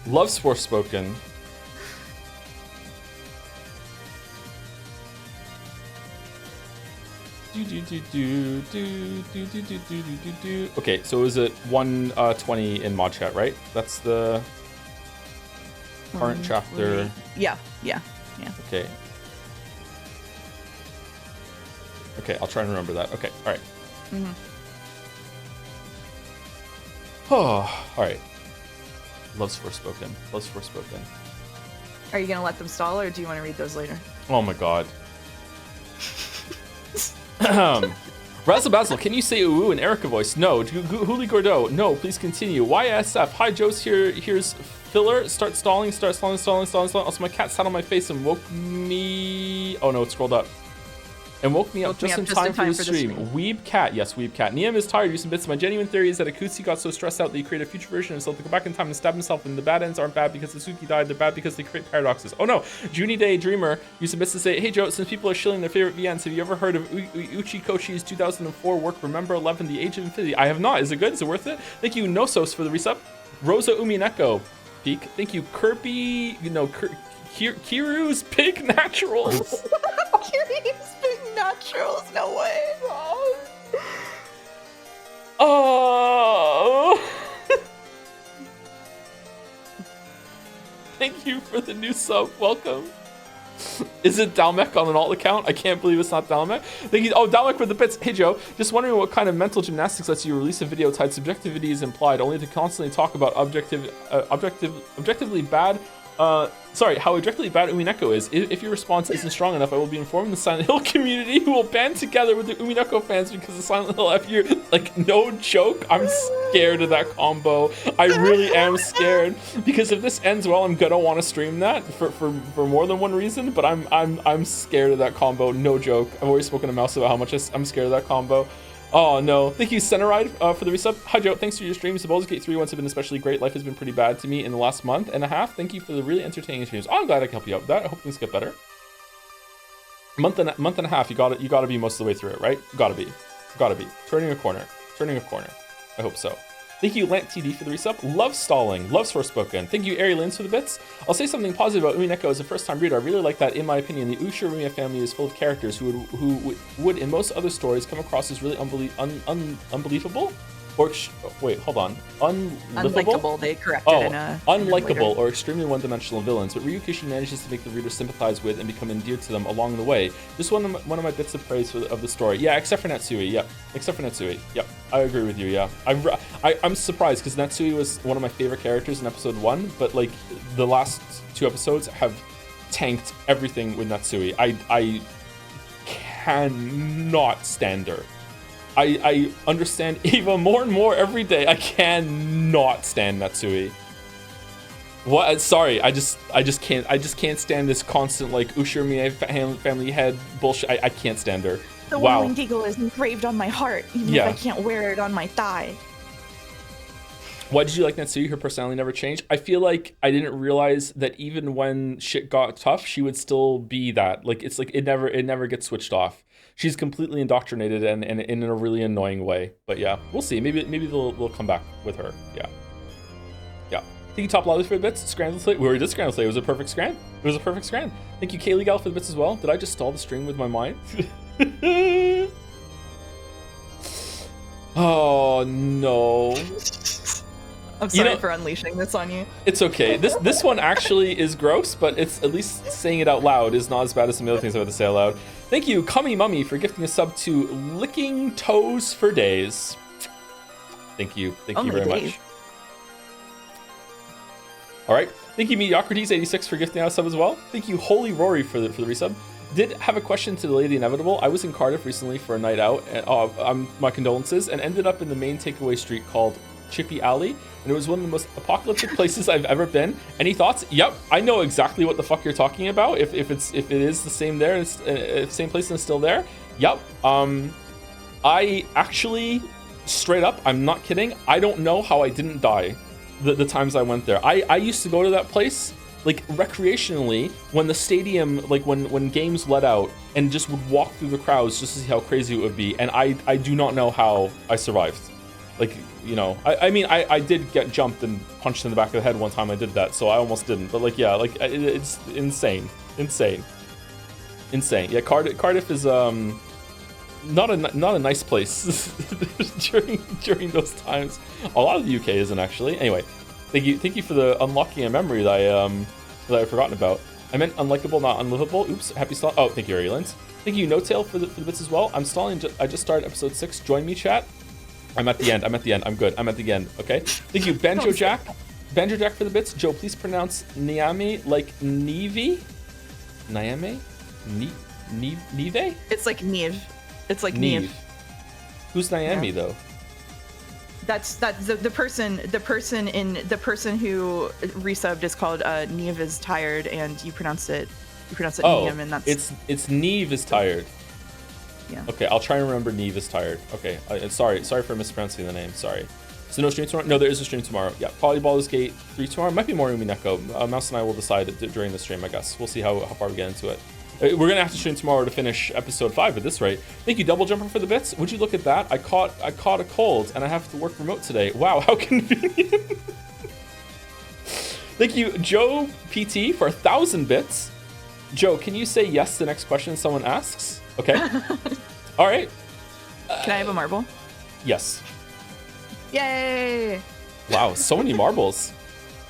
S1: Love's Forspoken. Okay, so is it 120 in mod chat, right? That's the current chapter.
S2: Yeah.
S1: Okay. Okay, I'll try and remember that. Okay, all right. Oh, all right. Love's Forspoken.
S2: Are you gonna let them stall, or do you want to read those later?
S1: Oh my god. Razzle Basil, can you say ooh in Erica voice? No. Huli Gordo, no, please continue. YSF, hi Joe's here. Here's filler. Start stalling. Also, my cat sat on my face and woke me. Oh no, it scrolled up. And woke me up just in time for the stream. Weeb Cat, yes, Weeb Cat. Niam is tired, using bits. My genuine theory is that Akutsu got so stressed out that he created a future version of himself to go back in time and stab himself, and the bad ends aren't bad because Asuki died, they're bad because they create paradoxes. Oh no! Junie Day Dreamer using bits to say, hey Joe, since people are shilling their favorite VNs, have you ever heard of Uchikoshi's 2004 work, Remember 11, The Age of Infinity? I have not. Is it good? Is it worth it? Thank you, Nosos, for the resub. Rosa Umineko, peak. Thank you, Kirby, Kiru's Pig Naturals.
S2: Kiru's Pig Naturals, no way.
S1: Oh. Thank you for the new sub. Welcome. Is it Dalmec on an alt account? I can't believe it's not Dalmec. Thank you. Oh, Dalmec with the bits. Hey Joe, just wondering what kind of mental gymnastics lets you release a video titled "Subjectivity is Implied," only to constantly talk about objectively bad. How objectively bad Umineko is. If your response isn't strong enough, I will be informing the Silent Hill community, who will band together with the Umineko fans because the Silent Hill FU. Like, no joke, I'm scared of that combo. I really am scared, because if this ends well, I'm gonna want to stream that for more than one reason. But I'm scared of that combo. No joke. I've always spoken to Mouse about how much I'm scared of that combo. Oh no. Thank you, Centeride, for the resub. Hi Joe, thanks for your streams. The Baldur's Gate 3 ones have been especially great. Life has been pretty bad to me in the last month and a half. Thank you for the really entertaining streams. Oh, I'm glad I can help you out with that. I hope things get better. Month and a half, you gotta be most of the way through it, right? Gotta be. Turning a corner. I hope so. Thank you, Lant TD, for the resub. Love stalling. Love's Forspoken. Thank you, Ari Lins, for the bits. I'll say something positive about Umineko as a first-time reader. I really like that, in my opinion, the Ushirimiya family is full of characters who would in most other stories, come across as really unbelievable? Or, wait, hold on.
S2: Unlikable, they corrected in a...
S1: unlikable or extremely one-dimensional villains, but Ryukishi manages to make the reader sympathize with and become endeared to them along the way. Just one of my bits of praise of the story. Yeah, except for Natsui. Yep. Yep. I agree with you, yeah. I'm surprised, because Natsui was one of my favorite characters in episode 1, but, like, the last 2 episodes have tanked everything with Natsui. I cannot stand her. I understand Eva more and more every day. I cannot stand Natsui. What? Sorry, I just can't stand this constant, like, Ushirimiya family head bullshit. I can't stand her.
S2: The Wailing Giggle is engraved on my heart, even if I can't wear it on my thigh.
S1: Why did you like Natsui? Her personality never changed. I feel like I didn't realize that even when shit got tough, she would still be that. Like, it's like it never gets switched off. She's completely indoctrinated and in a really annoying way. But yeah, we'll see. Maybe they'll come back with her. Yeah. Thank you, Top Lobby, for the bits. Scramble Slate. We already did Scramble Slate. It was a perfect scram. Thank you, Kaylee Gal, for the bits as well. Did I just stall the stream with my mind? Oh no.
S2: I'm sorry for unleashing this on you.
S1: It's okay. This one actually is gross, but it's at least saying it out loud is not as bad as some of the other things I have to say out loud. Thank you, Cummy Mummy, for gifting a sub to Licking Toes for Days. Thank you. Thank you very much. All right. Thank you, Mediocrities86, for gifting out a sub as well. Thank you, Holy Rory, for the resub. Did have a question to delay the inevitable. I was in Cardiff recently for a night out, and my condolences, and ended up in the main takeaway street called Chippy Alley, and it was one of the most apocalyptic places I've ever been. Any thoughts? Yep, I know exactly what the fuck you're talking about. If it is the same there, it's same place and it's still there. Yep. I actually, straight up, I'm not kidding, I don't know how I didn't die the times I went there. I used to go to that place like recreationally when the stadium, like when games let out, and just would walk through the crowds just to see how crazy it would be. And I do not know how I survived. Like, you know, I mean, I did get jumped and punched in the back of the head one time I did that, so I almost didn't. But like, yeah, like it's insane. Yeah, Cardiff is not a nice place during those times. A lot of the UK isn't actually. Anyway, thank you for the unlocking a memory that I've forgotten about. I meant unlikable, not unlivable. Oops, happy stall. Oh, thank you, Arielens. Thank you, No Tail, for the bits as well. I'm stalling. I just started episode 6. Join me, chat. I'm at the end. I'm good. I'm at the end. Okay. Thank you, Banjo Jack. Banjo Jack for the bits. Joe, please pronounce Niami like Nivi. Niame? Nive?
S2: It's like Neve. It's like Neve.
S1: Who's Niami though?
S2: That's the person who resubbed is called Neve is tired, and you pronounce it Niam, and that's
S1: it's Neve is tired.
S2: Yeah.
S1: Okay, I'll try and remember Neve is tired. Okay, sorry for mispronouncing the name. Sorry. So no stream tomorrow? No, there is a stream tomorrow. Yeah, probably Baldur's Gate 3 tomorrow. Might be more Umineko. Mouse and I will decide during the stream, I guess. We'll see how far we get into it. We're gonna have to stream tomorrow to finish episode 5 at this rate. Thank you, Double Jumper, for the bits. Would you look at that? I caught a cold and I have to work remote today. Wow, how convenient. Thank you, Joe PT, for 1,000 bits. Joe, can you say yes to the next question someone asks? Okay. All right.
S2: Can I have a marble?
S1: Yes.
S2: Yay!
S1: Wow, so many marbles.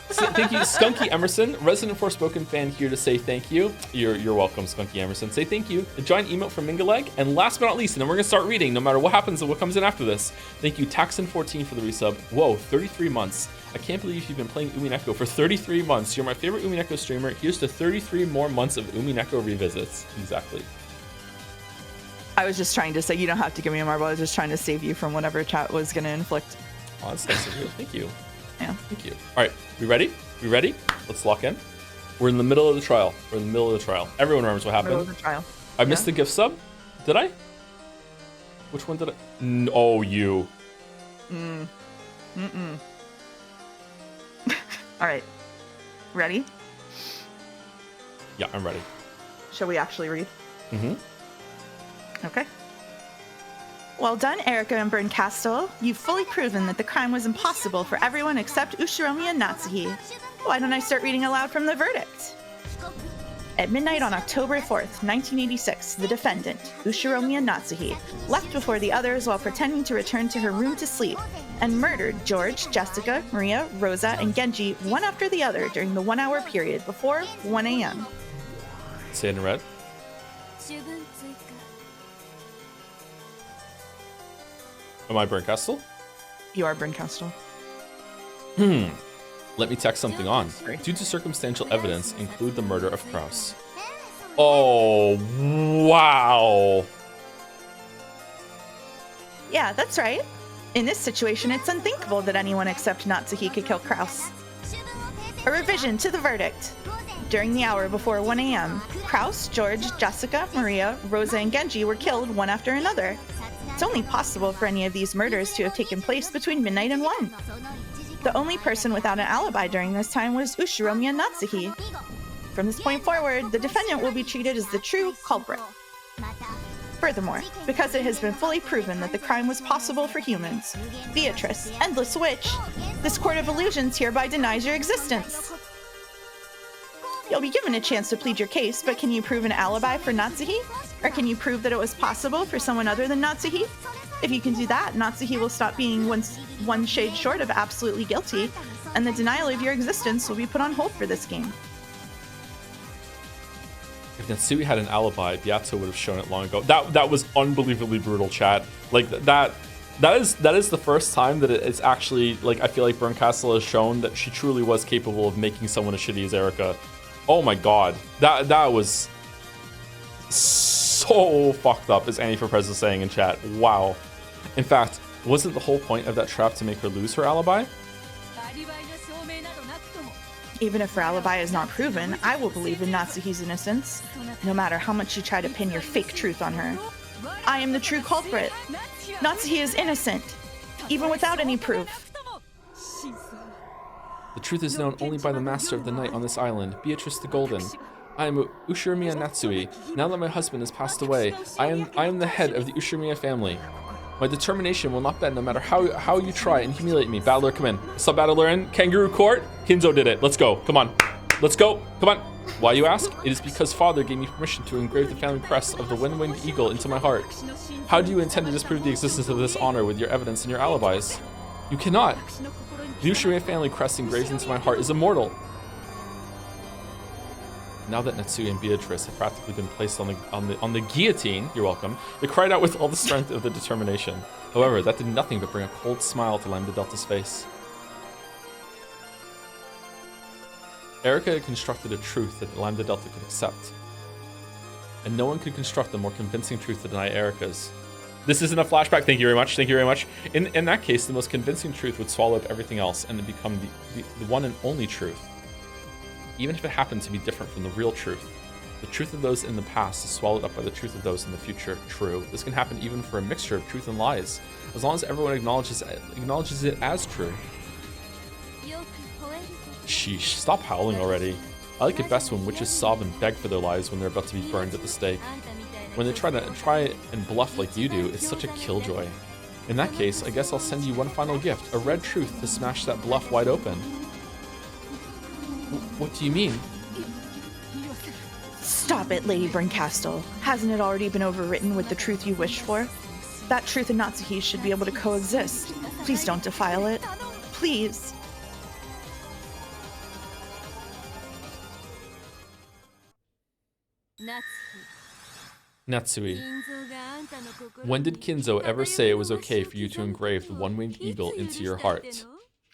S1: Thank you, Skunky Emerson, resident Forspoken fan, here to say thank you. You're welcome, Skunky Emerson. Say thank you. A giant emote from Mingaleg, and last but not least, and then we're gonna start reading no matter what happens and what comes in after this. Thank you, Taxon14, for the resub. Whoa, 33 months. I can't believe you've been playing Umineko for 33 months. You're my favorite Umineko streamer. Here's to 33 more months of Umineko revisits. Exactly.
S2: I was just trying to say you don't have to give me a marble. I was just trying to save you from whatever chat was gonna inflict.
S1: Oh, that's nice of you. Thank you.
S2: Yeah.
S1: Thank you. All right, we ready? We ready? Let's lock in. We're in the middle of the trial. Everyone remembers what happened.
S2: Middle of the trial.
S1: I missed the gift sub. Did I? Which one did I? Oh, you.
S2: All right. Ready?
S1: Yeah, I'm ready.
S2: Shall we actually read?
S1: Mm-hmm.
S2: Okay. Well done, Erica and Berncastle. You've fully proven that the crime was impossible for everyone except Ushiromi and Natsuhi. Why don't I start reading aloud from the verdict? At midnight on October 4th, 1986, the defendant, Ushiromi and Natsuhi, left before the others while pretending to return to her room to sleep, and murdered George, Jessica, Maria, Rosa, and Genji one after the other during the 1 hour period before 1 a.m.
S1: Say it in red. Am I Berncastle?
S2: You are Berncastle.
S1: Let me text something on. Due to circumstantial evidence, include the murder of Kraus. Oh, wow.
S2: Yeah, that's right. In this situation, it's unthinkable that anyone except Natsuhi could kill Kraus. A revision to the verdict. During the hour before 1 a.m., Kraus, George, Jessica, Maria, Rosa, and Genji were killed one after another. It's only possible for any of these murders to have taken place between midnight and 1. The only person without an alibi during this time was Ushiromi and Natsuhi. From this point forward, the defendant will be treated as the true culprit. Furthermore, because it has been fully proven that the crime was possible for humans, Beatrice, Endless Witch, this Court of Illusions hereby denies your existence. You'll be given a chance to plead your case, but can you prove an alibi for Natsuhi? Or can you prove that it was possible for someone other than Natsuhi? If you can do that, Natsuhi will stop being one shade short of absolutely guilty, and the denial of your existence will be put on hold for this game.
S1: If Natsui had an alibi, Byato would have shown it long ago. That was unbelievably brutal, chat. Like that is the first time that it's actually, like, I feel like Burncastle has shown that she truly was capable of making someone as shitty as Erica. Oh my god. That was so fucked up, as Annie for Prez is saying in chat. Wow. In fact, wasn't the whole point of that trap to make her lose her alibi?
S2: Even if her alibi is not proven, I will believe in Natsuhi's innocence, no matter how much you try to pin your fake truth on her. I am the true culprit. Natsuhi is innocent, even without any proof.
S1: The truth is known only by the master of the night on this island, Beatrice the Golden. I am Ushirimiya Natsui. Now that my husband has passed away, I am the head of the Ushirimiya family. My determination will not bend no matter how you try and humiliate me. Battler, come in. Sub Battler in. Kangaroo Court. Kinzo did it. Let's go. Come on. Let's go. Come on. Why, you ask? It is because Father gave me permission to engrave the family crest of the wind-winged eagle into my heart. How do you intend to disprove the existence of this honor with your evidence and your alibis? You cannot. The Ushirimiya family crest engraved into my heart is immortal. Now that Natsui and Beatrice have practically been placed on the guillotine, you're welcome, they cried out with all the strength of their determination. However, that did nothing but bring a cold smile to Lambda Delta's face. Erica had constructed a truth that Lambda Delta could accept. And no one could construct a more convincing truth to deny Erica's. This isn't a flashback, thank you very much, thank you very much. In that case, the most convincing truth would swallow up everything else and then become the one and only truth. Even if it happened to be different from the real truth. The truth of those in the past is swallowed up by the truth of those in the future. True. This can happen even for a mixture of truth and lies, as long as everyone acknowledges it as true. Sheesh, stop howling already. I like it best when witches sob and beg for their lives when they're about to be burned at the stake. When they try and bluff like you do, it's such a killjoy. In that case, I guess I'll send you one final gift, a red truth to smash that bluff wide open. What do you mean?
S2: Stop it, Lady Burncastle. Hasn't it already been overwritten with the truth you wished for? That truth and Natsuhi should be able to coexist. Please don't defile it. Please.
S1: Natsui. When did Kinzo ever say it was okay for you to engrave the one-winged eagle into your heart?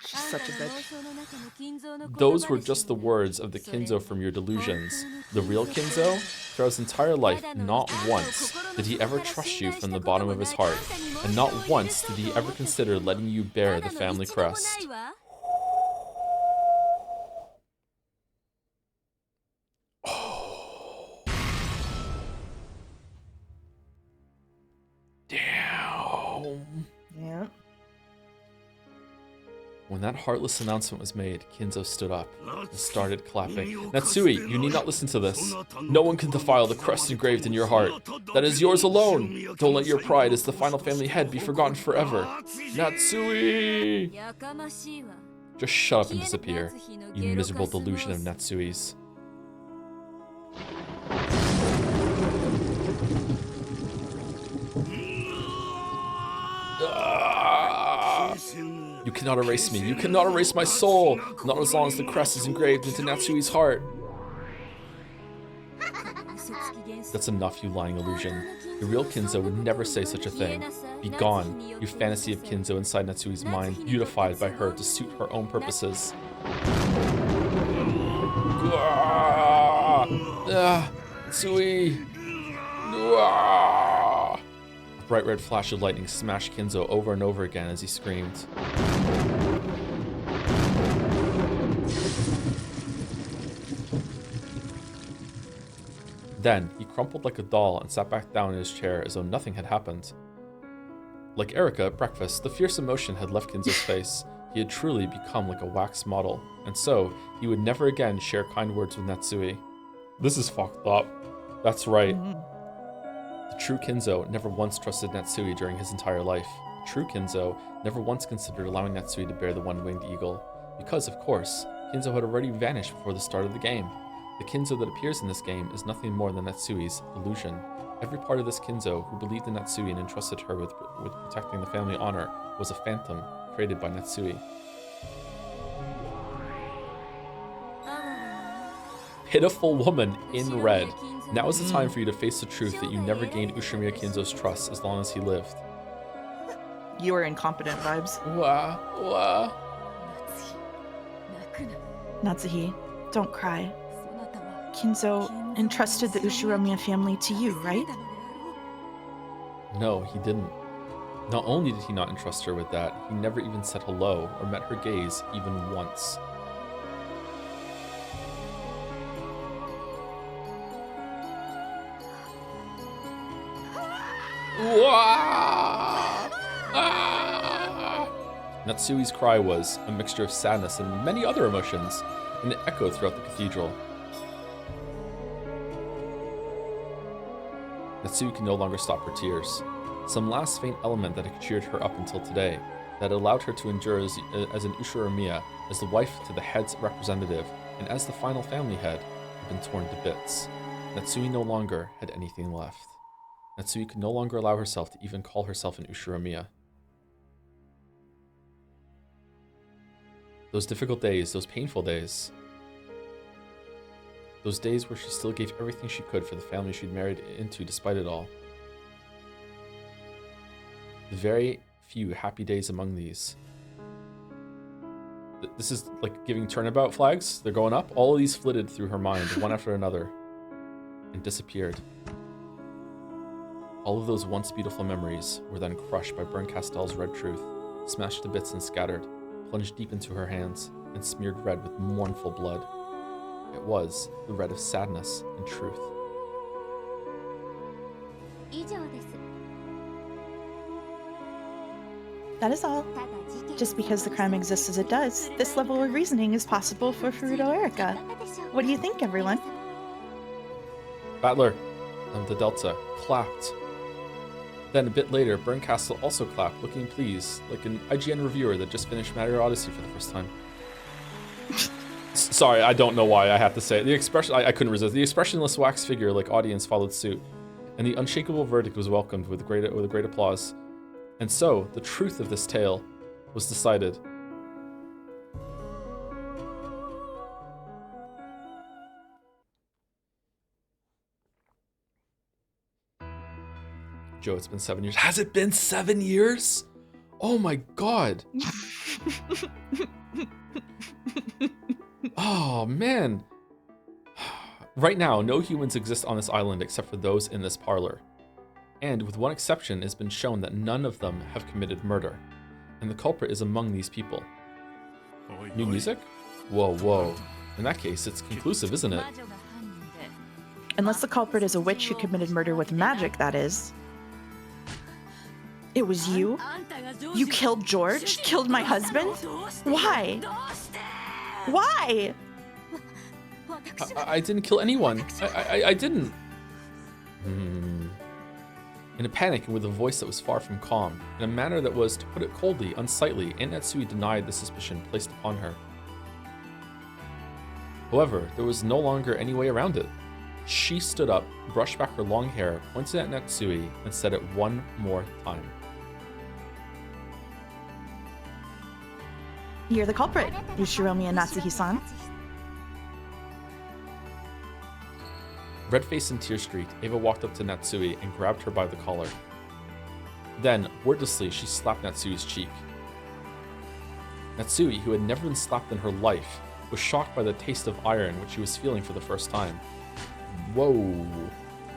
S2: She's such a bitch.
S1: Those were just the words of the Kinzo from your delusions. The real Kinzo, throughout his entire life, not once did he ever trust you from the bottom of his heart, and not once did he ever consider letting you bear the family crest. Oh. Damn.
S2: Yeah.
S1: When that heartless announcement was made, Kinzo stood up and started clapping. Natsui, you need not listen to this. No one can defile the crest engraved in your heart. That is yours alone. Don't let your pride as the final family head be forgotten forever. Natsui! Just shut up and disappear, you miserable delusion of Natsui's. You cannot erase me. You cannot erase my soul. Not as long as the crest is engraved into Natsui's heart. That's enough, you lying illusion. The real Kinzo would never say such a thing. Be gone, you fantasy of Kinzo inside Natsui's mind, beautified by her to suit her own purposes. Natsui! A bright red flash of lightning smashed Kinzo over and over again as he screamed. Then, he crumpled like a doll and sat back down in his chair as though nothing had happened. Like Erica at breakfast, the fierce emotion had left Kinzo's face. He had truly become like a wax model, and so, he would never again share kind words with Natsui. This is fucked up. That's right. The true Kinzo never once trusted Natsui during his entire life. The true Kinzo never once considered allowing Natsui to bear the one-winged eagle, because, of course, Kinzo had already vanished before the start of the game. The Kinzo that appears in this game is nothing more than Natsui's illusion. Every part of this Kinzo who believed in Natsui and entrusted her with protecting the family honor was a phantom created by Natsui. Pitiful woman in red. Now is the time for you to face the truth that you never gained Ushiromiya Kinzo's trust as long as he lived.
S2: You are incompetent vibes.
S1: Wah.
S2: Natsuhi, don't cry. Kinzo entrusted the Ushiromiya family to you, right?
S1: No, he didn't. Not only did he not entrust her with that, he never even said hello or met her gaze even once. Natsui's cry was a mixture of sadness and many other emotions, and it echoed throughout the cathedral. Natsui could no longer stop her tears. Some last faint element that had cheered her up until today, that allowed her to endure as an Ushiromiya, as the wife to the head's representative, and as the final family head, had been torn to bits. Natsui no longer had anything left. Natsui could no longer allow herself to even call herself an Ushiromiya. Those difficult days, those painful days, those days where she still gave everything she could for the family she'd married into despite it all. The very few happy days among these. This is like giving turnabout flags. They're going up. All of these flitted through her mind, one after another, and disappeared. All of those once beautiful memories were then crushed by Berncastell's red truth, smashed to bits and scattered, plunged deep into her hands, and smeared red with mournful blood. It was the red of sadness and truth.
S2: That is all. Just because the crime exists as it does, this level of reasoning is possible for Furuto Erika. What do you think, everyone?
S1: Battler, the Delta, clapped. Then a bit later, Berncastle also clapped, looking pleased, like an IGN reviewer that just finished Mario Odyssey for the first time. Sorry, I don't know why I have to say it. The expression, I couldn't resist. The expressionless wax figure like audience followed suit, and the unshakable verdict was welcomed with great applause. And so, the truth of this tale was decided. Joe, it's been 7 years. Has it been 7 years? Oh my god. Oh man. Right now, no humans exist on this island except for those in this parlor. And with one exception, it's been shown that none of them have committed murder. And the culprit is among these people. New music? Whoa. In that case, it's conclusive, isn't it?
S2: Unless the culprit is a witch who committed murder with magic, that is. It was you? You killed George? Killed my husband? Why? Why?
S1: I didn't kill anyone. I didn't. In a panic and with a voice that was far from calm, in a manner that was, to put it coldly, unsightly, Aunt Natsui denied the suspicion placed upon her. However, there was no longer any way around it. She stood up, brushed back her long hair, pointed at Natsui, and said it one more time.
S2: You're the culprit, Ushiromiya Natsuhi-san.
S1: Red-faced and tear-streaked, Eva walked up to Natsui and grabbed her by the collar. Then, wordlessly, she slapped Natsui's cheek. Natsui, who had never been slapped in her life, was shocked by the taste of iron which she was feeling for the first time. Whoa!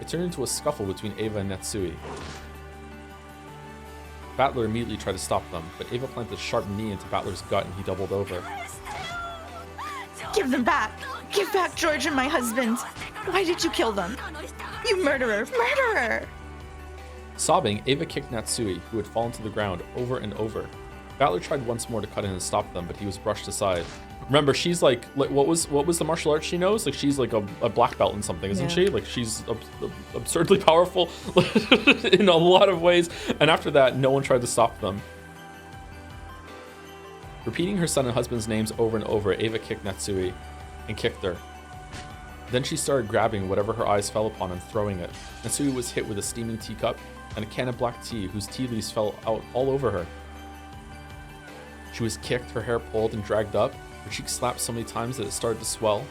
S1: It turned into a scuffle between Eva and Natsui. Battler immediately tried to stop them, but Eva planted a sharp knee into Battler's gut and he doubled over.
S2: Give them back! Give back George and my husband! Why did you kill them? You murderer! Murderer!
S1: Sobbing, Eva kicked Natsui, who had fallen to the ground, over and over. Battler tried once more to cut in and stop them, but he was brushed aside. Remember, she's like what was the martial arts she knows? Like she's like a black belt in something, isn't she? Like she's absurdly powerful in a lot of ways. And after that, no one tried to stop them. Repeating her son and husband's names over and over, Eva kicked Natsui and kicked her. Then she started grabbing whatever her eyes fell upon and throwing it. Natsui was hit with a steaming teacup and a can of black tea whose tea leaves fell out all over her. She was kicked, her hair pulled and dragged up, her cheeks slapped so many times that it started to swell.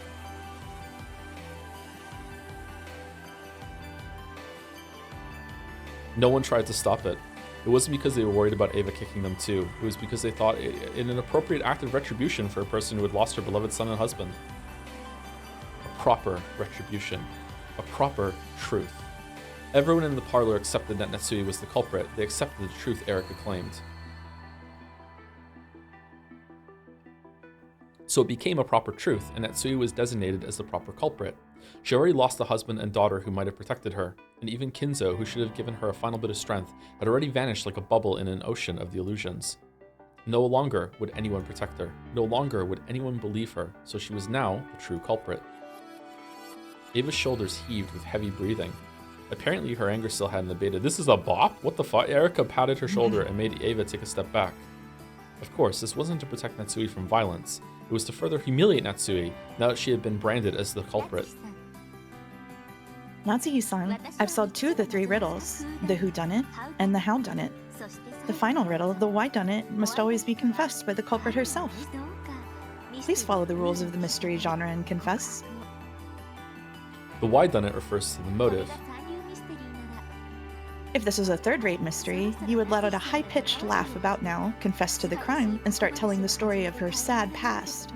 S1: No one tried to stop it. It wasn't because they were worried about Ava kicking them too. It was because they thought it an appropriate act of retribution for a person who had lost her beloved son and husband. A proper retribution. A proper truth. Everyone in the parlor accepted that Natsui was the culprit. They accepted the truth Erika claimed. So it became a proper truth, and Natsui was designated as the proper culprit. She already lost a husband and daughter who might have protected her, and even Kinzo, who should have given her a final bit of strength, had already vanished like a bubble in an ocean of the illusions. No longer would anyone protect her. No longer would anyone believe her, so she was now the true culprit. Ava's shoulders heaved with heavy breathing. Apparently her anger still hadn't abated. This is a bop? What the fuck? Erika patted her shoulder and made Ava take a step back. Of course, this wasn't to protect Natsui from violence. It was to further humiliate Natsui now that she had been branded as the culprit.
S2: Natsuhi-san, I've solved 2 of the 3 riddles, the whodunit and the howdunit. The final riddle, the whydunit, must always be confessed by the culprit herself. Please follow the rules of the mystery genre and confess.
S1: The whydunit refers to the motive.
S2: If this was a third-rate mystery, you would let out a high-pitched laugh about now, confess to the crime, and start telling the story of her sad past.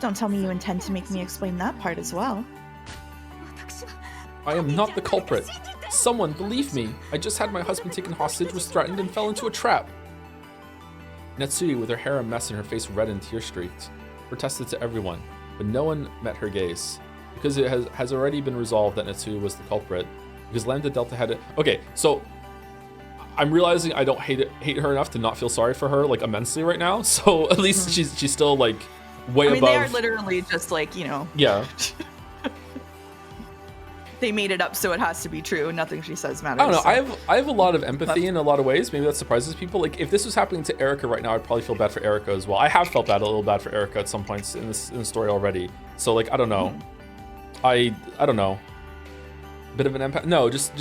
S2: Don't tell me you intend to make me explain that part as well.
S1: I am not the culprit. Someone believe me. I just had my husband taken hostage, was threatened, and fell into a trap. Natsui, with her hair a mess and her face red and tear-streaked, protested to everyone, but no one met her gaze. Because it has already been resolved that Natsui was the culprit. Because Lambda Delta had it. Okay, so I'm realizing I don't hate her enough to not feel sorry for her like immensely right now. So at least she's still like way above.
S2: They are literally just like, you know.
S1: Yeah.
S2: They made it up, so it has to be true. Nothing she says matters.
S1: I don't know.
S2: So.
S1: I have a lot of empathy in a lot of ways. Maybe that surprises people. Like if this was happening to Erika right now, I'd probably feel bad for Erika as well. I have felt a little bad for Erika at some points in the story already. So like I don't know. I don't know. Bit of an empath? No, just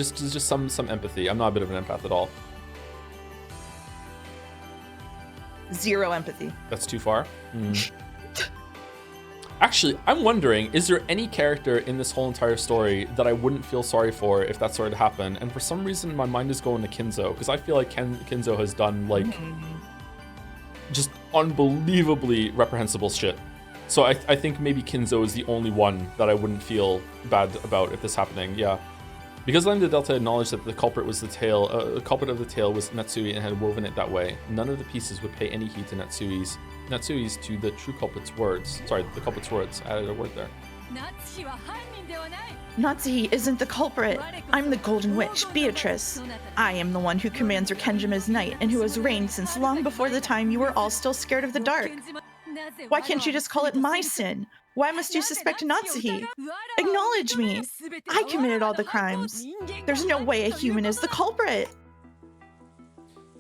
S1: some empathy. I'm not a bit of an empath at all.
S2: 0 empathy.
S1: That's too far. Actually, I'm wondering, is there any character in this whole entire story that I wouldn't feel sorry for if that started to happen? And for some reason, my mind is going to Kinzo, because I feel like Kinzo has done, like, just unbelievably reprehensible shit. So I think maybe Kinzo is the only one that I wouldn't feel bad about if this happening, yeah. Because Lambda Delta acknowledged that the culprit was the culprit of the tale was Natsui and had woven it that way, none of the pieces would pay any heed to Natsui's to the true culprit's words. Sorry, the culprit's words. I added a word there.
S2: Natsuhi isn't the culprit. I'm the Golden Witch, Beatrice. I am the one who commands Rikenjima's night and who has reigned since long before the time you were all still scared of the dark. Why can't you just call it my sin? Why must you suspect Natsuhi? Acknowledge me. I committed all the crimes. There's no way a human is the culprit.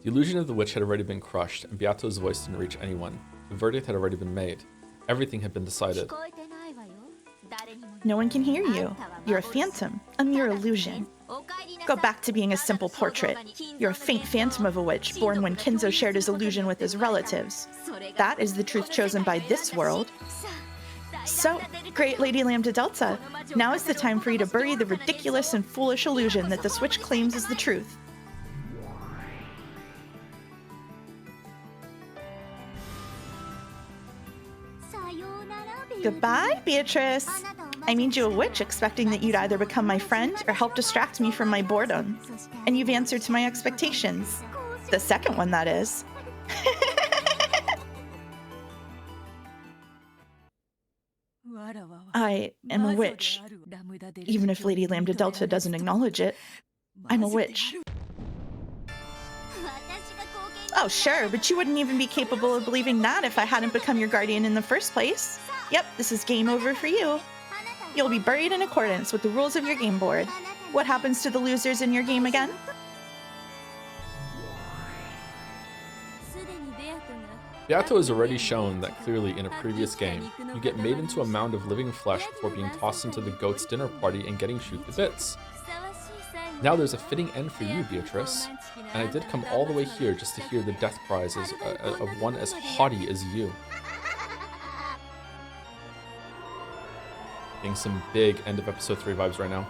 S1: The illusion of the witch had already been crushed, and Beato's voice didn't reach anyone. The verdict had already been made. Everything had been decided.
S2: No one can hear you. You're a phantom, a mere illusion. Go back to being a simple portrait. You're a faint phantom of a witch born when Kinzo shared his illusion with his relatives. That is the truth chosen by this world. So, great Lady Lambda Delta, now is the time for you to bury the ridiculous and foolish illusion that the Switch claims is the truth. Goodbye, Beatrice. I made you a witch expecting that you'd either become my friend or help distract me from my boredom. And you've answered to my expectations. The second one, that is. I am a witch. Even if Lady Lambda Delta doesn't acknowledge it, I'm a witch. Oh, sure, but you wouldn't even be capable of believing that if I hadn't become your guardian in the first place. Yep, this is game over for you. You'll be buried in accordance with the rules of your game board. What happens to the losers in your game again?
S1: Beato has already shown that clearly in a previous game. You get made into a mound of living flesh before being tossed into the goat's dinner party and getting chewed to bits. Now there's a fitting end for you, Beatrice, and I did come all the way here just to hear the death cries of one as haughty as you. Getting some big end of episode 3 vibes right now.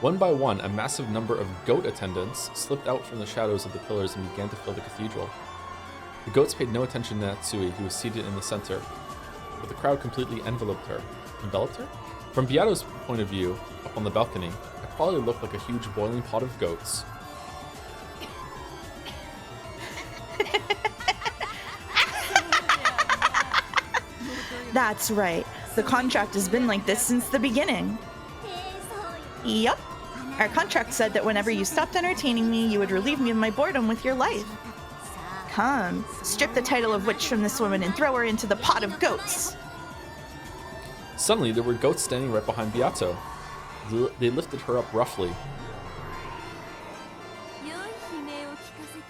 S1: One by one, a massive number of goat attendants slipped out from the shadows of the pillars and began to fill the cathedral. The goats paid no attention to Natsui, who was seated in the center, but the crowd completely enveloped her. Enveloped her? From Beato's point of view, up on the balcony, it probably looked like a huge boiling pot of goats.
S2: That's right. The contract has been like this since the beginning. Yup. Our contract said that whenever you stopped entertaining me, you would relieve me of my boredom with your life. Come, strip the title of witch from this woman and throw her into the pot of goats.
S1: Suddenly, there were goats standing right behind Beato. They lifted her up roughly.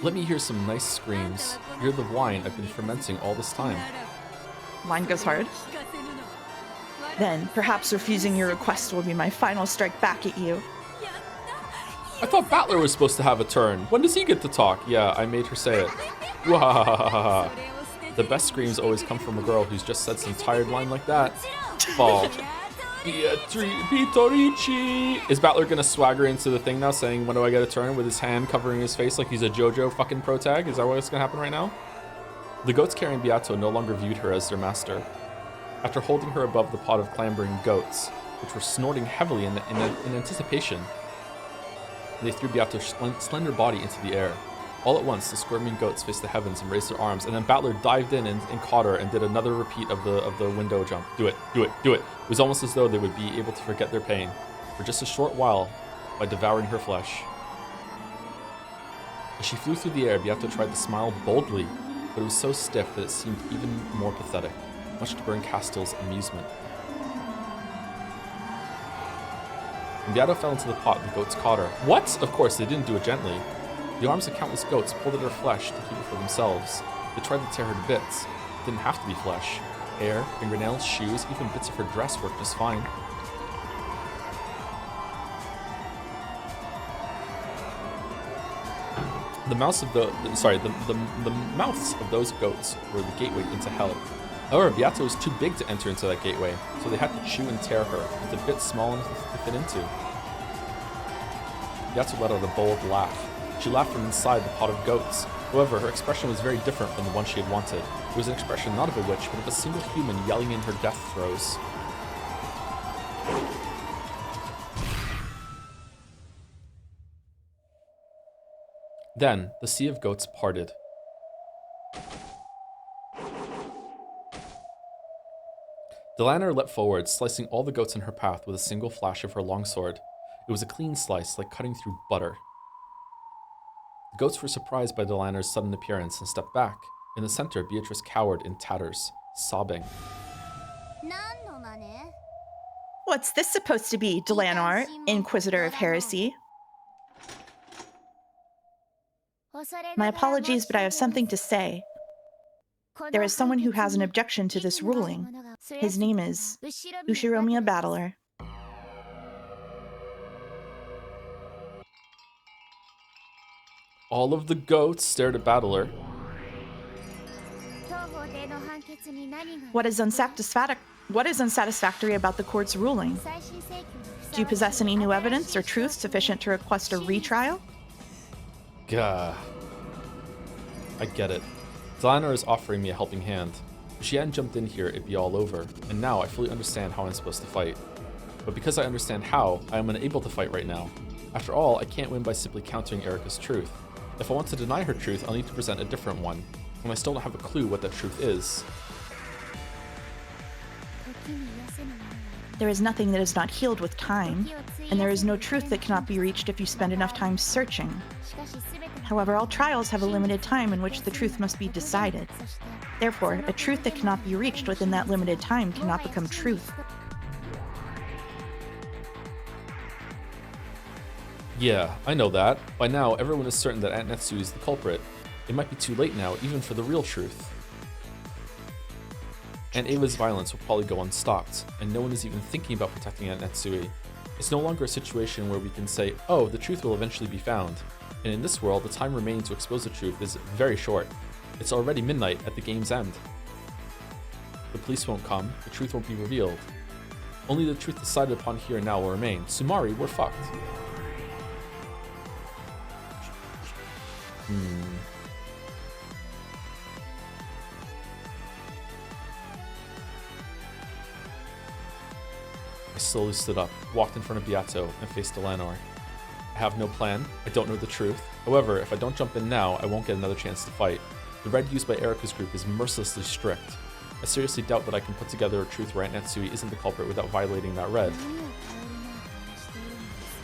S1: Let me hear some nice screams. You're the wine I've been fermenting all this time.
S2: Line goes hard. Then, perhaps refusing your request will be my final strike back at you.
S1: I thought Battler was supposed to have a turn. When does he get to talk? Yeah, I made her say it. Wahahaha. The best screams always come from a girl who's just said some tired line like that. Fall. Pitorici. Is Battler gonna swagger into the thing now saying, when do I get a turn, with his hand covering his face like he's a JoJo fucking pro tag? Is that what's gonna happen right now? The goats carrying Beato no longer viewed her as their master. After holding her above the pot of clambering goats, which were snorting heavily in anticipation, they threw Beato's slender body into the air. All at once, the squirming goats faced the heavens and raised their arms, and then Battler dived in and caught her and did another repeat of the window jump. Do it, do it, do it. It was almost as though they would be able to forget their pain for just a short while by devouring her flesh. As she flew through the air, Beato tried to smile boldly, but it was so stiff that it seemed even more pathetic, much to Burn Castle's amusement. When Beato fell into the pot, the goats caught her. What? Of course, they didn't do it gently. The arms of countless goats pulled at her flesh to keep it for themselves. They tried to tear her to bits. It didn't have to be flesh. Hair, fingernails, shoes, even bits of her dress worked just fine. The mouths of the mouths of those goats were the gateway into hell. However, Beato was too big to enter into that gateway, so they had to chew and tear her into bits small enough to fit into. Beato let out a bold laugh. She laughed from inside the pot of goats. However, her expression was very different from the one she had wanted. It was an expression not of a witch, but of a single human yelling in her death throes. Then, the sea of goats parted. Delanar leapt forward, slicing all the goats in her path with a single flash of her longsword. It was a clean slice, like cutting through butter. The goats were surprised by Delanar's sudden appearance and stepped back. In the center, Beatrice cowered in tatters, sobbing.
S2: What's this supposed to be, Delanar, Inquisitor of Heresy? My apologies, but I have something to say. There is someone who has an objection to this ruling. His name is Ushiromiya Battler.
S1: All of the goats stared at Battler.
S2: What is unsatisfactory about the court's ruling? Do you possess any new evidence or truth sufficient to request a retrial?
S1: Gah. I get it. Delanar is offering me a helping hand. If she hadn't jumped in here, it'd be all over. And now I fully understand how I'm supposed to fight. But because I understand how, I am unable to fight right now. After all, I can't win by simply countering Erika's truth. If I want to deny her truth, I'll need to present a different one. And I still don't have a clue what that truth is.
S2: There is nothing that is not healed with time, and there is no truth that cannot be reached if you spend enough time searching. However, all trials have a limited time in which the truth must be decided. Therefore, a truth that cannot be reached within that limited time cannot become truth.
S1: Yeah, I know that. By now, everyone is certain that Aunt Netsu is the culprit. It might be too late now, even for the real truth. And Ava's violence will probably go unstopped, and no one is even thinking about protecting Aunt Netsui. It's no longer a situation where we can say, oh, the truth will eventually be found. And in this world, the time remaining to expose the truth is very short. It's already midnight at the game's end. The police won't come, the truth won't be revealed. Only the truth decided upon here and now will remain. Sumari, we're fucked. I slowly stood up, walked in front of Beato, and faced Delanor. I have no plan, I don't know the truth. However, if I don't jump in now, I won't get another chance to fight. The red used by Erika's group is mercilessly strict. I seriously doubt that I can put together a truth where Aunt Netsui isn't the culprit without violating that red.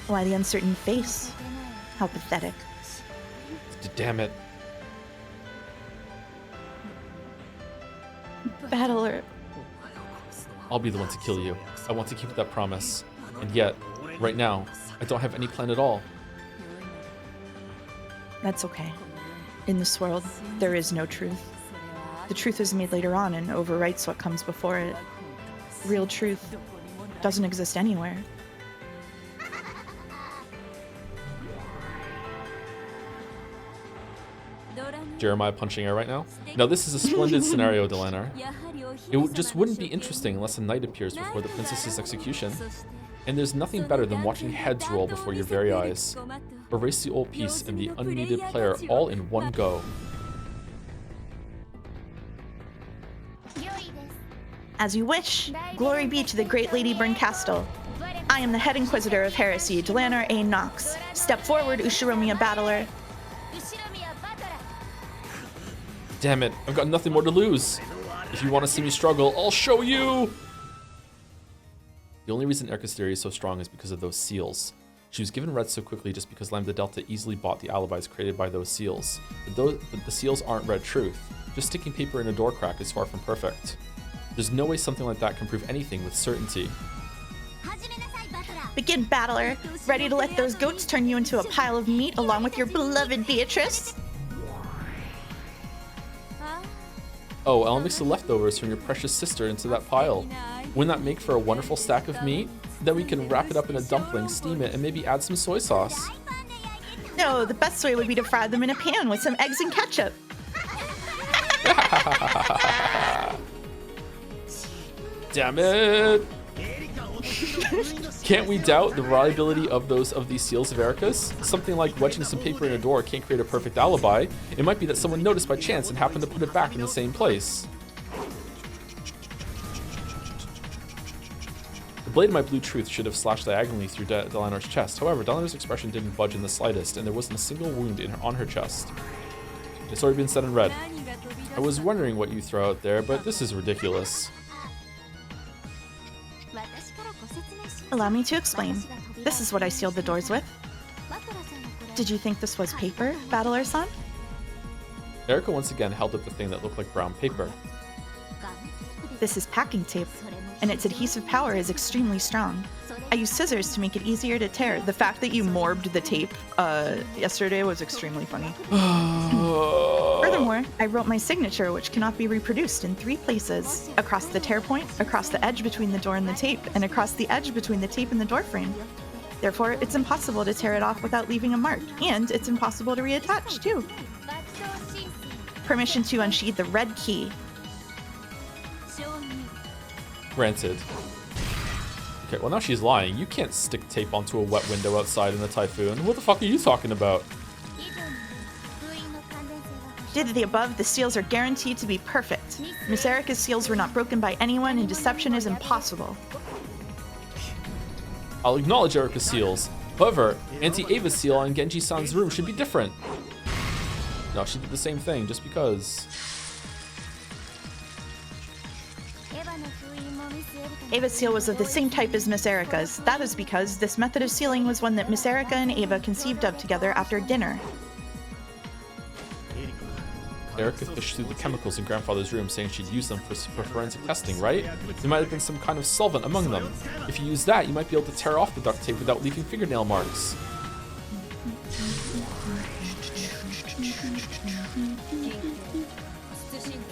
S2: Why the uncertain face? How pathetic.
S1: Damn it.
S2: Battler.
S1: I'll be the one to kill you. I want to keep that promise. And yet, right now, I don't have any plan at all.
S2: That's okay. In this world, there is no truth. The truth is made later on and overwrites what comes before it. Real truth doesn't exist anywhere.
S1: Jeremiah punching air right now? Now this is a splendid scenario, Delanor. It just wouldn't be interesting unless a knight appears before the princess's execution. And there's nothing better than watching heads roll before your very eyes. Erase the old piece and the unneeded player all in one go.
S2: As you wish. Glory be to the great Lady Berncastle. I am the head inquisitor of heresy, Delanor A. Knox. Step forward, Ushiromiya Battler.
S1: Damn it, I've got nothing more to lose. If you want to see me struggle, I'll show you! The only reason Erika's theory is so strong is because of those seals. She was given red so quickly just because Lambda Delta easily bought the alibis created by those seals. But the seals aren't red truth. Just sticking paper in a door crack is far from perfect. There's no way something like that can prove anything with certainty.
S2: Begin, Battler. Ready to let those goats turn you into a pile of meat along with your beloved Beatrice?
S1: Oh, I'll mix the leftovers from your precious sister into that pile. Wouldn't that make for a wonderful stack of meat? Then we can wrap it up in a dumpling, steam it, and maybe add some soy sauce.
S2: No, the best way would be to fry them in a pan with some eggs and ketchup.
S1: Damn it! Can't we doubt the reliability of these seals of Erika's? Something like wedging some paper in a door can't create a perfect alibi. It might be that someone noticed by chance and happened to put it back in the same place. The blade of my blue truth should have slashed diagonally through Delanor's chest. However, Delanor's expression didn't budge in the slightest, and there wasn't a single wound on her chest. It's already been said in red. I was wondering what you throw out there, but this is ridiculous.
S2: Allow me to explain. This is what I sealed the doors with. Did you think this was paper, Battler-san?
S1: Erika once again held up the thing that looked like brown paper.
S2: This is packing tape, and its adhesive power is extremely strong. I used scissors to make it easier to tear. The fact that you morbed the tape yesterday was extremely funny. Furthermore, I wrote my signature, which cannot be reproduced, in 3 places. Across the tear point, across the edge between the door and the tape, and across the edge between the tape and the door frame. Therefore, it's impossible to tear it off without leaving a mark, and it's impossible to reattach, too. Permission to unsheathe the red key.
S1: Granted. Okay, well now she's lying. You can't stick tape onto a wet window outside in a typhoon. What the fuck are you talking about?
S2: Due to the above, the seals are guaranteed to be perfect. Miss Erika's seals were not broken by anyone, and deception is impossible.
S1: I'll acknowledge Erika's seals. However, Auntie Ava's seal on Genji-san's room should be different. No, she did the same thing, just because.
S2: Ava's seal was of the same type as Miss Erika's. That is because this method of sealing was one that Miss Erika and Ava conceived of together after dinner.
S1: Erika fished through the chemicals in Grandfather's room saying she'd use them for forensic testing, right? There might have been some kind of solvent among them. If you use that, you might be able to tear off the duct tape without leaving fingernail marks.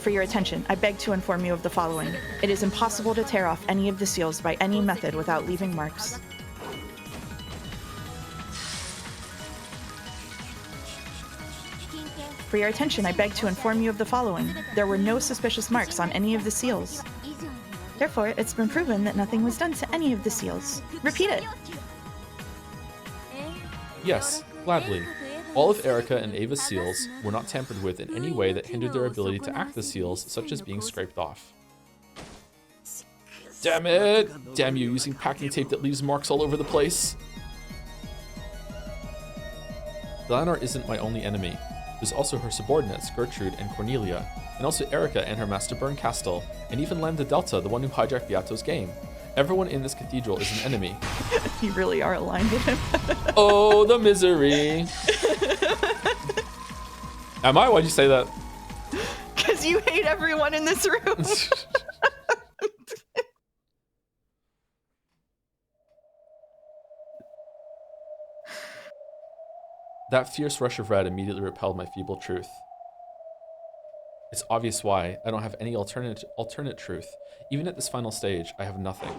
S2: For your attention, I beg to inform you of the following. It is impossible to tear off any of the seals by any method without leaving marks. For your attention, I beg to inform you of the following. There were no suspicious marks on any of the seals. Therefore, it's been proven that nothing was done to any of the seals. Repeat it.
S1: Yes, gladly. All of Erica and Ava's seals were not tampered with in any way that hindered their ability to act as seals, such as being scraped off. Damn it! Damn you using packing tape that leaves marks all over the place. Eleanor isn't my only enemy. There's also her subordinates, Gertrude and Cornelia, and also Erica and her master Berncastel, and even Lambda Delta, the one who hijacked Beato's game. Everyone in this cathedral is an enemy.
S2: You really are aligned with him.
S1: Oh, the misery. Am I? Why'd you say that?
S2: Because you hate everyone in this room.
S1: That fierce rush of red immediately repelled my feeble truth. It's obvious why. I don't have any alternate truth. Even at this final stage, I have nothing.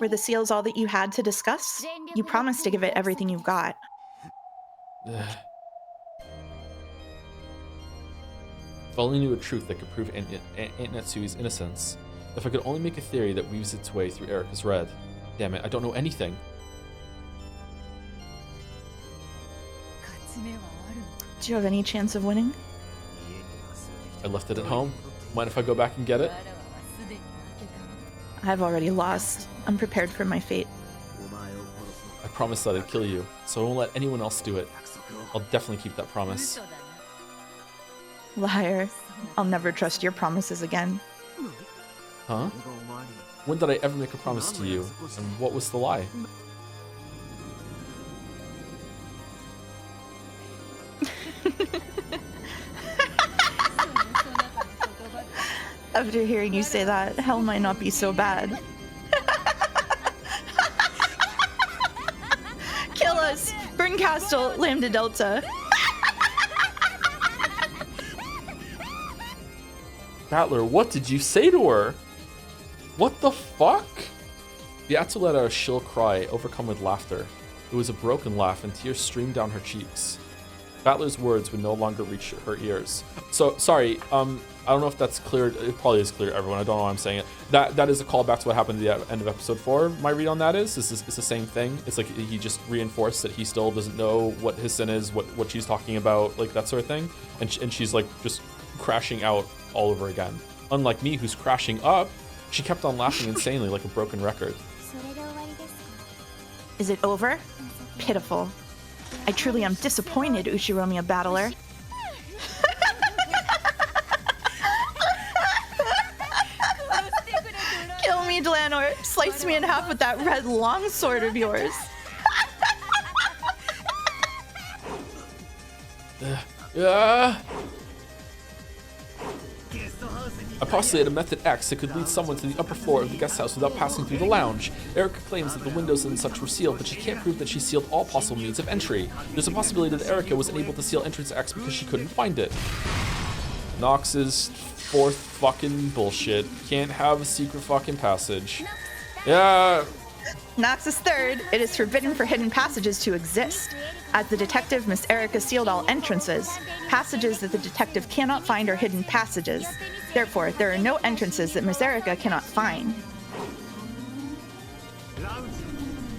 S2: Were the seals all that you had to discuss? You promised to give it everything you've got.
S1: If I only knew a truth that could prove Aunt Natsui's innocence. If I could only make a theory that weaves its way through Erica's red. Damn it, I don't know anything.
S2: Do you have any chance of winning?
S1: I left it at home. Mind if I go back and get it?
S2: I've already lost. I'm prepared for my fate.
S1: I promised that I'd kill you, so I won't let anyone else do it. I'll definitely keep that promise.
S2: Liar. I'll never trust your promises again.
S1: Huh? When did I ever make a promise to you? And what was the lie?
S2: After hearing you say that, hell might not be so bad. Kill us! Berncastel, Lambda Delta.
S1: Battler, what did you say to her? What the fuck? Beato let out a shrill cry, overcome with laughter. It was a broken laugh, and tears streamed down her cheeks. Battler's words would no longer reach her ears. So, sorry, I don't know if that's clear. It probably is clear to everyone. I don't know why I'm saying it. That is a callback to what happened at the end of episode 4. My read on that is it's the same thing. It's like he just reinforced that he still doesn't know what his sin is, what she's talking about, like that sort of thing. And she's like just crashing out all over again. Unlike me, who's crashing up, she kept on laughing insanely like a broken record.
S2: Is it over? Pitiful. I truly am disappointed, Ushiromiya Battler. Kill me, Delanor. Slice me in half with that red longsword of yours.
S1: I postulated a method X that could lead someone to the upper floor of the guest house without passing through the lounge. Erica claims that the windows and such were sealed, but she can't prove that she sealed all possible means of entry. There's a possibility that Erica was unable to seal entrance X because she couldn't find it. Nox's fourth fucking bullshit. Can't have a secret fucking passage. Yeah.
S2: Nox's third. It is forbidden for hidden passages to exist. As the detective, Miss Erica sealed all entrances. Passages that the detective cannot find are hidden passages. Therefore, there are no entrances that Miss Erica cannot find.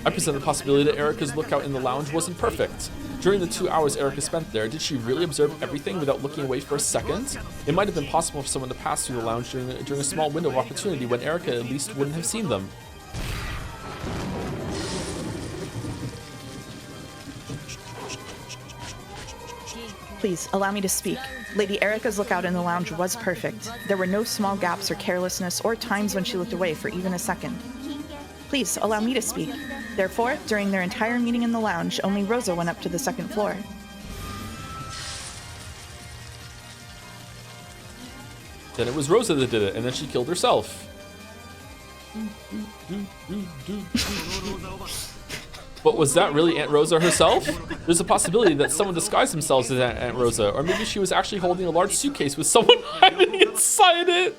S1: I present the possibility that Erica's lookout in the lounge wasn't perfect. During the 2 hours Erica spent there, did she really observe everything without looking away for a second? It might have been possible for someone to pass through the lounge during a small window of opportunity when Erica at least wouldn't have seen them.
S2: Please, allow me to speak. Lady Erica's lookout in the lounge was perfect. There were no small gaps or carelessness or times when she looked away for even a second. Please, allow me to speak. Therefore, during their entire meeting in the lounge, only Rosa went up to the second floor.
S1: Then it was Rosa that did it, and then she killed herself. But was that really Aunt Rosa herself? There's a possibility that someone disguised themselves as Aunt Rosa, or maybe she was actually holding a large suitcase with someone hiding inside it.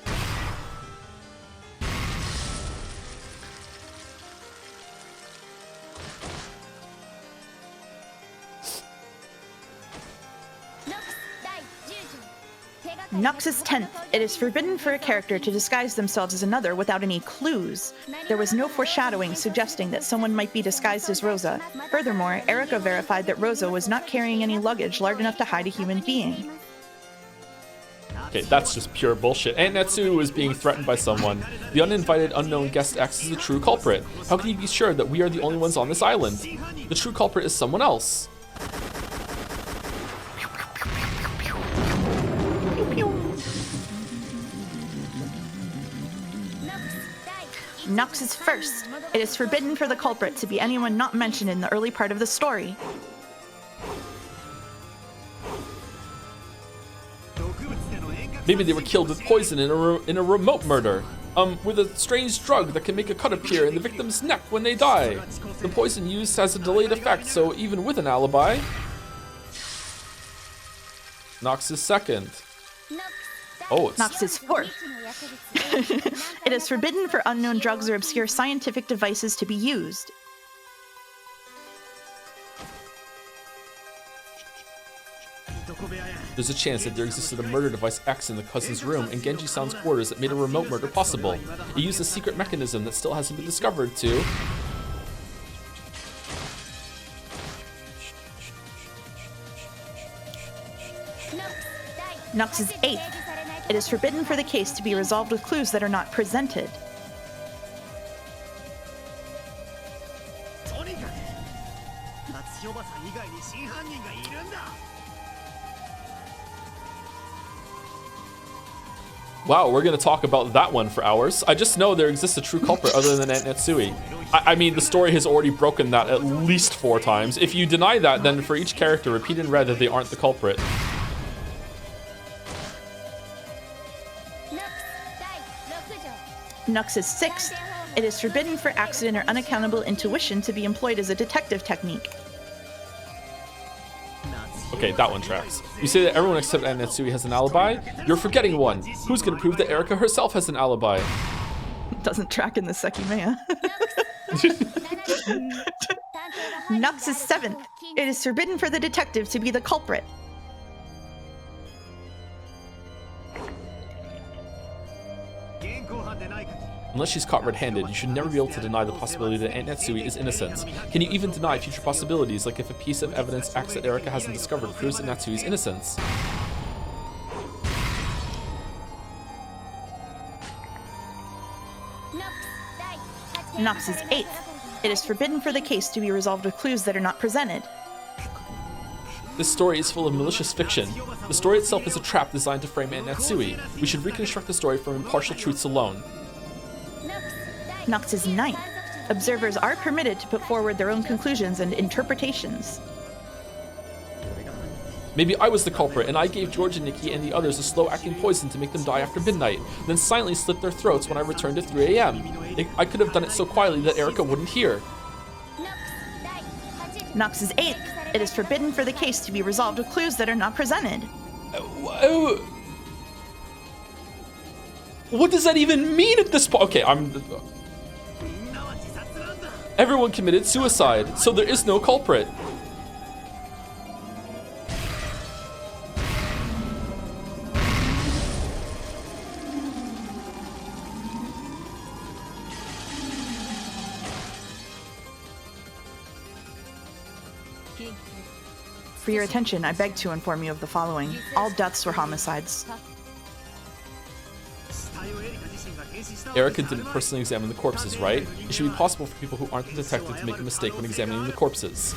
S2: Nox's 10th. It is forbidden for a character to disguise themselves as another without any clues. There was no foreshadowing suggesting that someone might be disguised as Rosa. Furthermore, Erica verified that Rosa was not carrying any luggage large enough to hide a human being.
S1: Okay, that's just pure bullshit. Aunt Natsu is being threatened by someone. The uninvited unknown guest X is the true culprit. How can you be sure that we are the only ones on this island? The true culprit is someone else.
S2: Nox's first. It is forbidden for the culprit to be anyone not mentioned in the early part of the story.
S1: Maybe they were killed with poison in a remote murder. With a strange drug that can make a cut appear in the victim's neck when they die. The poison used has a delayed effect, so even with an alibi... Nox's second. Oh, it's...
S2: Nox's fourth. It is forbidden for unknown drugs or obscure scientific devices to be used.
S1: There's a chance that there existed a murder device X in the cousin's room in Genji-san's quarters that made a remote murder possible. It used a secret mechanism that still hasn't been discovered to...
S2: Nox's 8th. It is forbidden for the case to be resolved with clues that are not presented.
S1: Wow, we're gonna talk about that one for hours. I just know there exists a true culprit other than Aunt Natsui. I mean, the story has already broken that at least 4 times. If you deny that, then for each character, repeat in red that they aren't the culprit.
S2: Nox's 6th. It is forbidden for accident or unaccountable intuition to be employed as a detective technique.
S1: Okay, that one tracks. You say that everyone except Aunt Natsui has an alibi? You're forgetting one. Who's gonna prove that Erica herself has an alibi?
S2: Doesn't track in the Sekimea. Nox's 7th. It is forbidden for the detective to be the culprit.
S1: Unless she's caught red-handed, you should never be able to deny the possibility that Aunt Natsui is innocent. Can you even deny future possibilities, like if a piece of evidence X that Erica hasn't discovered proves that Natsui's innocence?
S2: Nox's 8th. It is forbidden for the case to be resolved with clues that are not presented.
S1: This story is full of malicious fiction. The story itself is a trap designed to frame Aunt Natsui. We should reconstruct the story from impartial truths alone.
S2: Nox's 9th. Observers are permitted to put forward their own conclusions and interpretations.
S1: Maybe I was the culprit, and I gave George and Nikki and the others a slow-acting poison to make them die after midnight, then silently slit their throats when I returned at 3 a.m. I could have done it so quietly that Erica wouldn't hear.
S2: Nox's 8th. It is forbidden for the case to be resolved with clues that are not presented.
S1: What does that even mean at this point? Okay, Everyone committed suicide, so there is no culprit.
S2: For your attention, I beg to inform you of the following. All deaths were homicides.
S1: Erica didn't personally examine the corpses, right? It should be possible for people who aren't the detective to make a mistake when examining the corpses.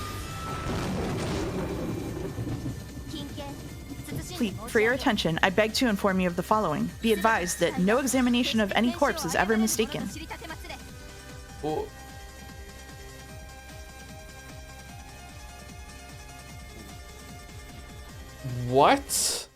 S2: Please, for your attention, I beg to inform you of the following. Be advised that no examination of any corpse is ever mistaken.
S1: Oh. What?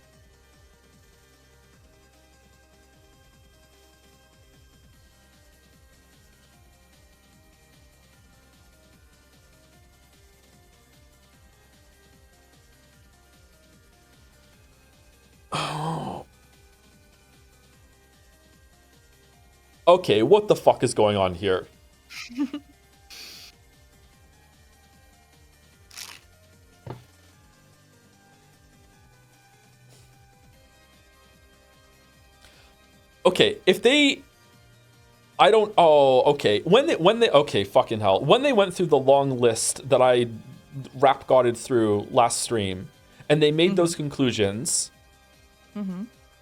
S1: Okay, what the fuck is going on here? Okay, if they... I don't... Oh, okay. When they... Okay, fucking hell. When they went through the long list that I rap-godded through last stream, and they made those conclusions,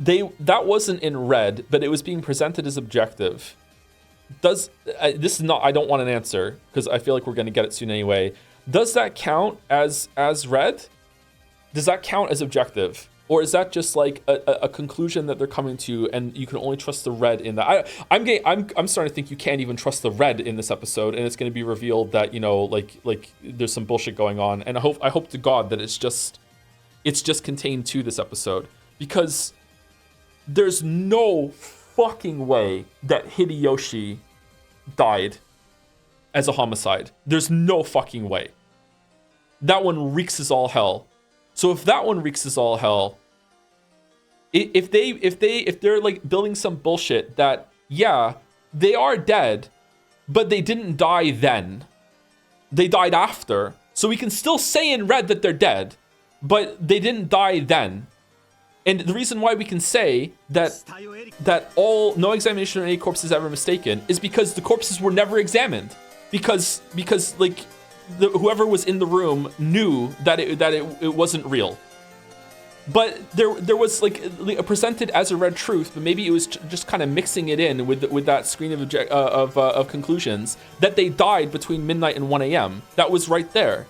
S1: that wasn't in red, but it was being presented as objective. This is not... I don't want an answer, because I feel like we're going to get it soon anyway. Does that count as red? Does that count as objective? Or is that just like a conclusion that they're coming to, and you can only trust the red in that? I'm starting to think you can't even trust the red in this episode, and it's going to be revealed that, you know, like there's some bullshit going on. And I hope to God that it's just contained to this episode, because there's no fucking way that Hideyoshi died as a homicide. There's no fucking way. That one reeks as all hell. So if that one reeks as all hell, if they're like building some bullshit that, yeah, they are dead, but they didn't die then. They died after. So we can still say in red that they're dead, but they didn't die then. And the reason why we can say that no examination of any corpse is ever mistaken is because the corpses were never examined. Because like whoever was in the room knew that it wasn't real. But there was like presented as a red truth, but maybe it was just kind of mixing it in with that screen of conclusions that they died between midnight and 1 a.m. That was right there.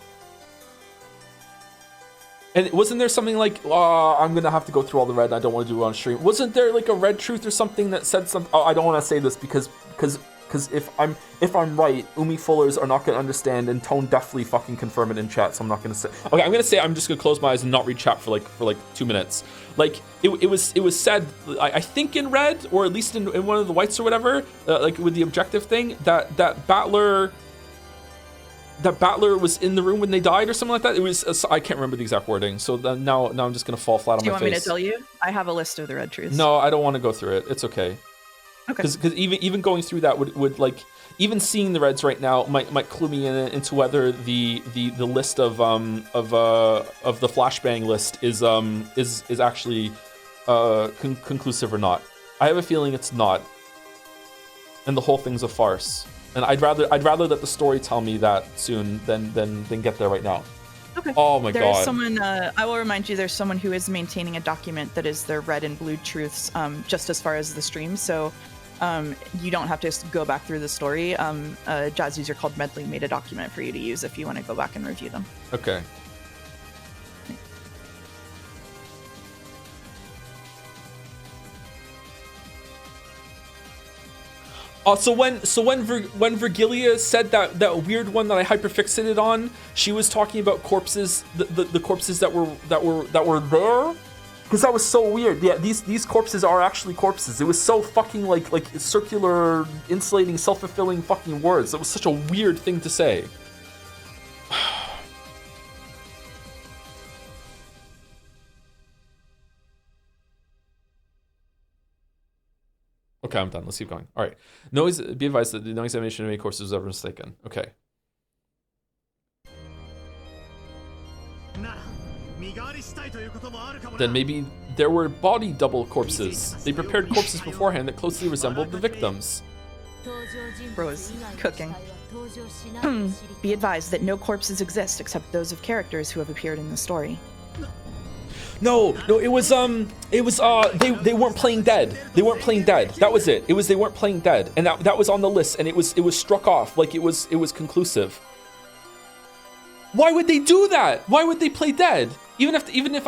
S1: And wasn't there something like, I'm gonna have to go through all the red, I don't want to do it on stream. Wasn't there like a red truth or something that said something? Oh, I don't want to say this because if I'm right, Umi Fullers are not gonna understand, and Tone definitely fucking confirm it in chat, so I'm not gonna say. Okay, I'm just gonna close my eyes and not read chat for like 2 minutes. Like it was said, I think in red, or at least in one of the whites or whatever, like with the objective thing, that Battler was in the room when they died or something like that. It was I can't remember the exact wording. So now I'm just gonna fall flat on my face.
S2: Do you want me to tell you? I have a list of the red truths.
S1: No, I don't want to go through it. It's okay.
S2: Okay.
S1: Because even going through that would like, even seeing the reds right now might clue me into whether the list of the flashbang list is actually conclusive or not. I have a feeling it's not, and the whole thing's a farce. And I'd rather let the story tell me that soon than get there right now.
S2: Okay.
S1: Oh my God.
S2: There's someone, I will remind you, there's someone who is maintaining a document that is their red and blue truths, just as far as the stream. So you don't have to go back through the story. A Jazz user called Medley made a document for you to use if you want to go back and review them.
S1: Okay. So when Virgilia said that weird one that I hyperfixated on, she was talking about corpses, the corpses that were there, because that was so weird. Yeah, these corpses are actually corpses. It was so fucking like circular, insulating, self-fulfilling fucking words. It was such a weird thing to say. Okay, I'm done. Let's keep going. All right. Be advised that no examination of any courses was ever mistaken. Okay. Then maybe there were body double corpses. They prepared corpses beforehand that closely resembled the victims.
S2: Rose, cooking. Be advised that no corpses exist except those of characters who have appeared in the story.
S1: No, it was they weren't playing dead. They weren't playing dead. That was it. It was they weren't playing dead, and that was on the list, and it was struck off like it was conclusive. Why would they do that? Why would they play dead? Even if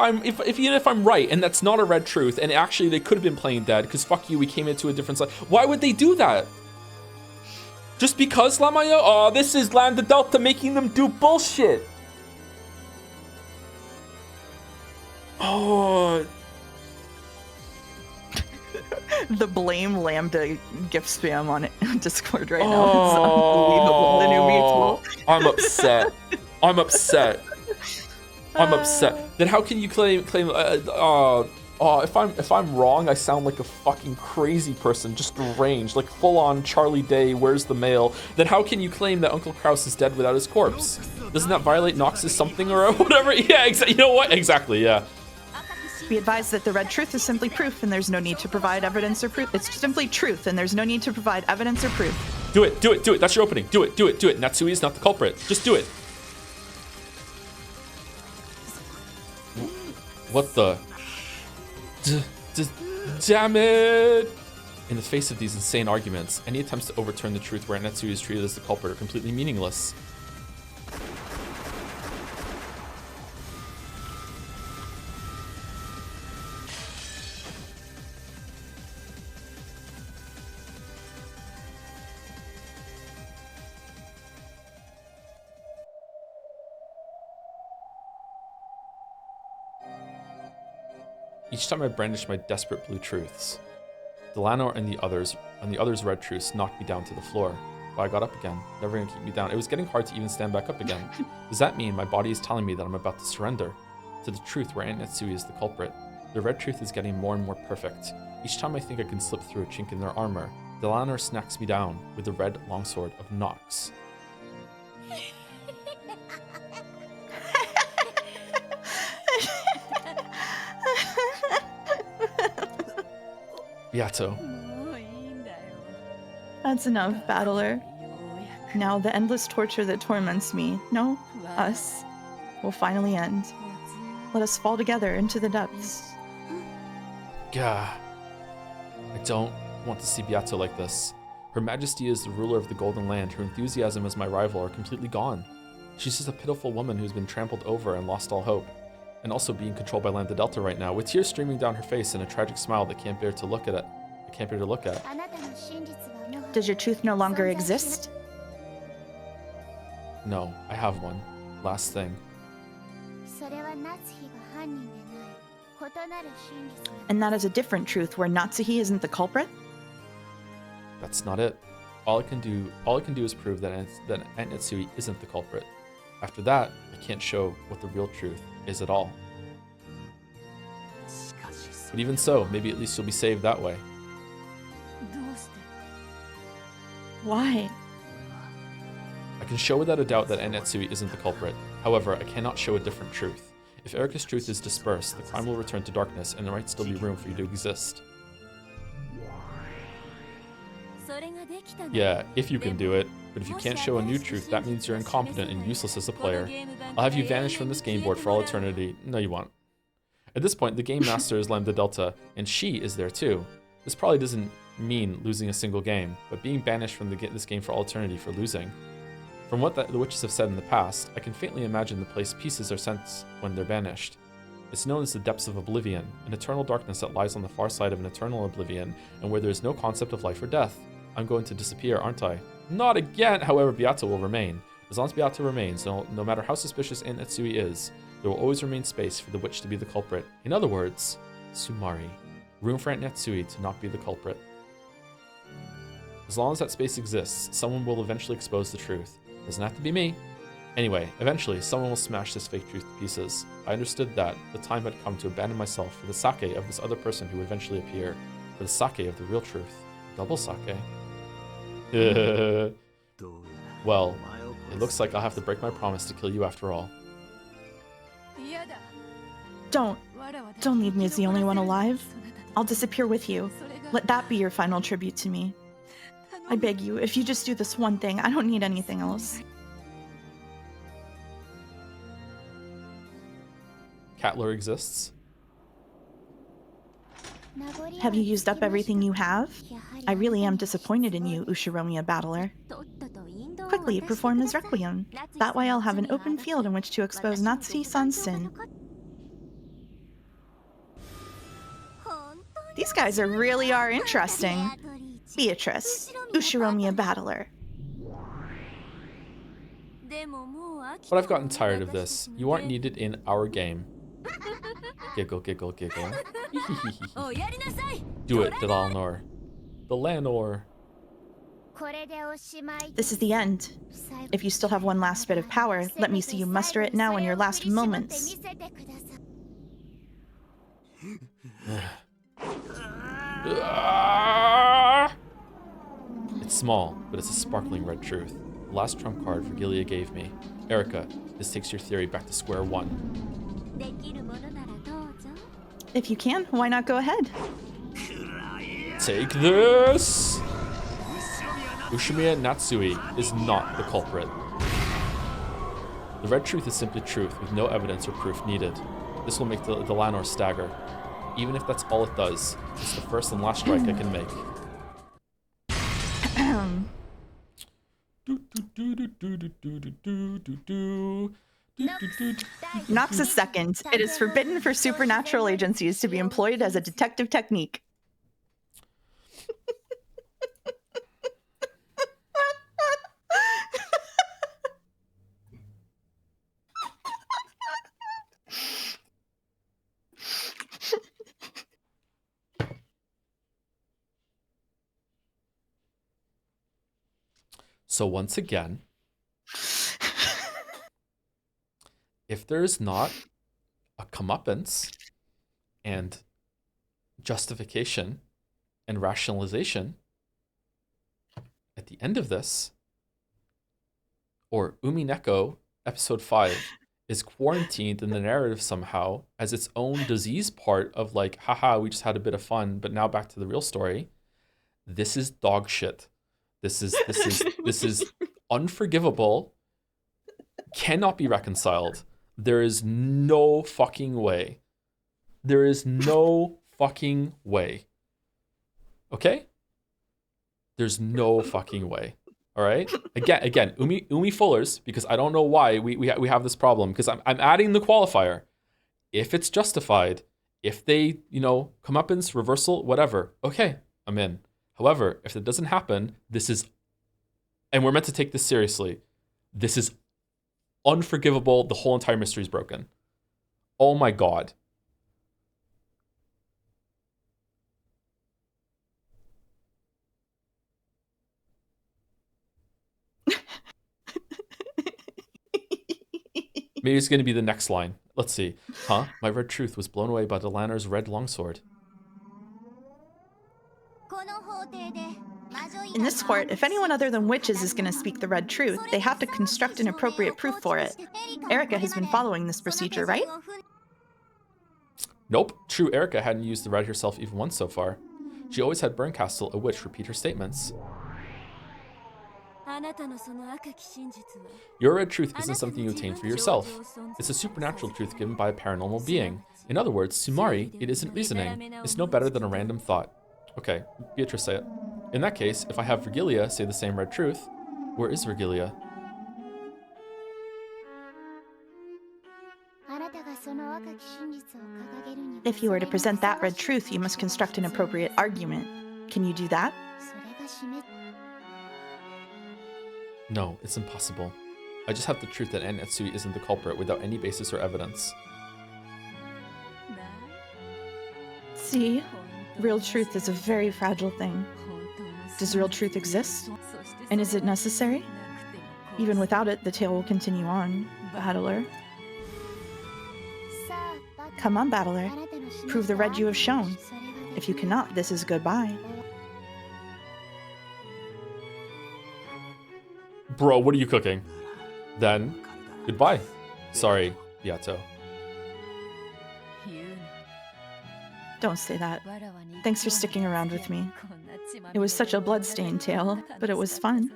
S1: I'm right, and that's not a red truth, and actually they could have been playing dead, because fuck you, we came into a different side. Why would they do that? Just because, Lamayo? Oh, this is Lambda Delta making them do bullshit. Oh.
S2: The blame Lambda gift spam on Discord right now is unbelievable. The new mutual.
S1: I'm upset. I'm upset. Then how can you claim Oh, if I'm wrong, I sound like a fucking crazy person, just deranged, like full on Charlie Day, where's the mail? Then how can you claim that Uncle Kraus is dead without his corpse? Doesn't that violate Nox's something or whatever? Yeah, you know what? Exactly, yeah.
S2: Be advised that the red truth is simply proof, and there's no need to provide evidence or proof. It's simply truth, and there's no need to provide evidence or proof.
S1: Do it, do it, do it. That's your opening. Do it, do it, do it. Natsui is not the culprit. Just do it. What the? Damn it! In the face of these insane arguments, any attempts to overturn the truth where Natsui is treated as the culprit are completely meaningless. Each time I brandished my desperate blue truths, Delano and the others red truths knocked me down to the floor. But I got up again, never gonna keep me down. It was getting hard to even stand back up again. Does that mean my body is telling me that I'm about to surrender to the truth where Aunt Natsui is the culprit? The red truth is getting more and more perfect. Each time I think I can slip through a chink in their armor, Delano snacks me down with the red longsword of Nox. Beato.
S2: That's enough, battler. Now the endless torture that torments me, no, us, will finally end. Let us fall together into the depths.
S1: Gah. I don't want to see Beato like this. Her Majesty is the ruler of the Golden Land. Her enthusiasm as my rival are completely gone. She's just a pitiful woman who's been trampled over and lost all hope. And also being controlled by Lambda Delta right now, with tears streaming down her face and a tragic smile that can't bear to look at.
S2: Does your truth no longer exist?
S1: No, I have one. Last thing.
S2: And that is a different truth where Natsuhi isn't the culprit?
S1: That's not it. All I can do is prove that Aunt Natsui isn't the culprit. After that, I can't show what the real truth is at all. But even so, maybe at least you'll be saved that way.
S2: Why?
S1: I can show without a doubt that Aunt Natsui isn't the culprit. However, I cannot show a different truth. If Erika's truth is dispersed, the crime will return to darkness and there might still be room for you to exist. Yeah, if you can do it. But if you can't show a new truth, that means you're incompetent and useless as a player. I'll have you vanish from this game board for all eternity. No, you won't. At this point, the game master is Lambda Delta, and she is there too. This probably doesn't mean losing a single game, but being banished from this game for all eternity for losing. From what the witches have said in the past, I can faintly imagine the place pieces are sent when they're banished. It's known as the depths of oblivion, an eternal darkness that lies on the far side of an eternal oblivion, and where there is no concept of life or death. I'm going to disappear, aren't I? Not again! However, Beato will remain. As long as Beato remains, no matter how suspicious Aunt Natsui is, there will always remain space for the witch to be the culprit. In other words, Sumari. Room for Aunt Natsui to not be the culprit. As long as that space exists, someone will eventually expose the truth. Doesn't have to be me. Anyway, eventually, someone will smash this fake truth to pieces. I understood that the time had come to abandon myself for the sake of this other person who would eventually appear. For the sake of the real truth. Double sake. Well, it looks like I'll have to break my promise to kill you after all.
S2: Don't leave me as the only one alive. I'll disappear with you. Let that be your final tribute to me. I beg you, if you just do this one thing, I don't need anything else.
S1: Catler exists.
S2: Have you used up everything you have? I really am disappointed in you, Ushiromiya battler. Quickly, perform his requiem. That way I'll have an open field in which to expose Natsuhi-san's sin. These guys really are interesting. Beatrice, Ushiromiya battler.
S1: But I've gotten tired of this. You aren't needed in our game. Giggle, giggle, giggle. Do it, Delanor. Delanor.
S2: This is the end. If you still have one last bit of power, let me see you muster it now in your last moments.
S1: It's small, but it's a sparkling red truth. The last trump card Virgilia gave me. Erica, this takes your theory back to square one.
S2: If you can, why not go ahead?
S1: Take this! Ushumiya Natsui is not the culprit. The red truth is simply truth with no evidence or proof needed. This will make the Lanor stagger. Even if that's all it does, it's the first and last strike I can make.
S2: Nox a second. It is forbidden for supernatural agencies to be employed as a detective technique.
S1: So once again, if there's not a comeuppance and justification and rationalization at the end of this, or Umineko episode 5 is quarantined in the narrative somehow as its own disease part of like, haha, we just had a bit of fun, but now back to the real story. This is dog shit. This is unforgivable. Cannot be reconciled. There is no fucking way. There is no fucking way. Okay? There's no fucking way. All right? Again, Umi Fullers, because I don't know why we have this problem, because I'm adding the qualifier. If it's justified, if they, comeuppance, reversal, whatever, okay, I'm in. However, if it doesn't happen, this is, and we're meant to take this seriously, this is unforgivable. The whole entire mystery is broken. Oh my God. Maybe it's going to be the next line. Let's see. Huh? My red truth was blown away by Delanor's red longsword.
S2: In this court, if anyone other than witches is going to speak the red truth, they have to construct an appropriate proof for it. Erica has been following this procedure, right?
S1: Nope. True, Erica hadn't used the red herself even once so far. She always had Burncastle, a witch, repeat her statements. Your red truth isn't something you attain for yourself. It's a supernatural truth given by a paranormal being. In other words, Sumari, it isn't reasoning. It's no better than a random thought. Okay, Beatrice, say it. In that case, if I have Virgilia say the same red truth, where is Virgilia?
S2: If you were to present that red truth, you must construct an appropriate argument. Can you do that?
S1: No, it's impossible. I just have the truth that Aunt Etsui isn't the culprit without any basis or evidence.
S2: See? Real truth is a very fragile thing. Does real truth exist? And is it necessary? Even without it, the tale will continue on, Battler. Come on, Battler. Prove the red you have shown. If you cannot, this is goodbye.
S1: Bro, what are you cooking? Then, goodbye. Sorry, Yato.
S2: Don't say that. Thanks for sticking around with me. It was such a bloodstained tale, but it was fun.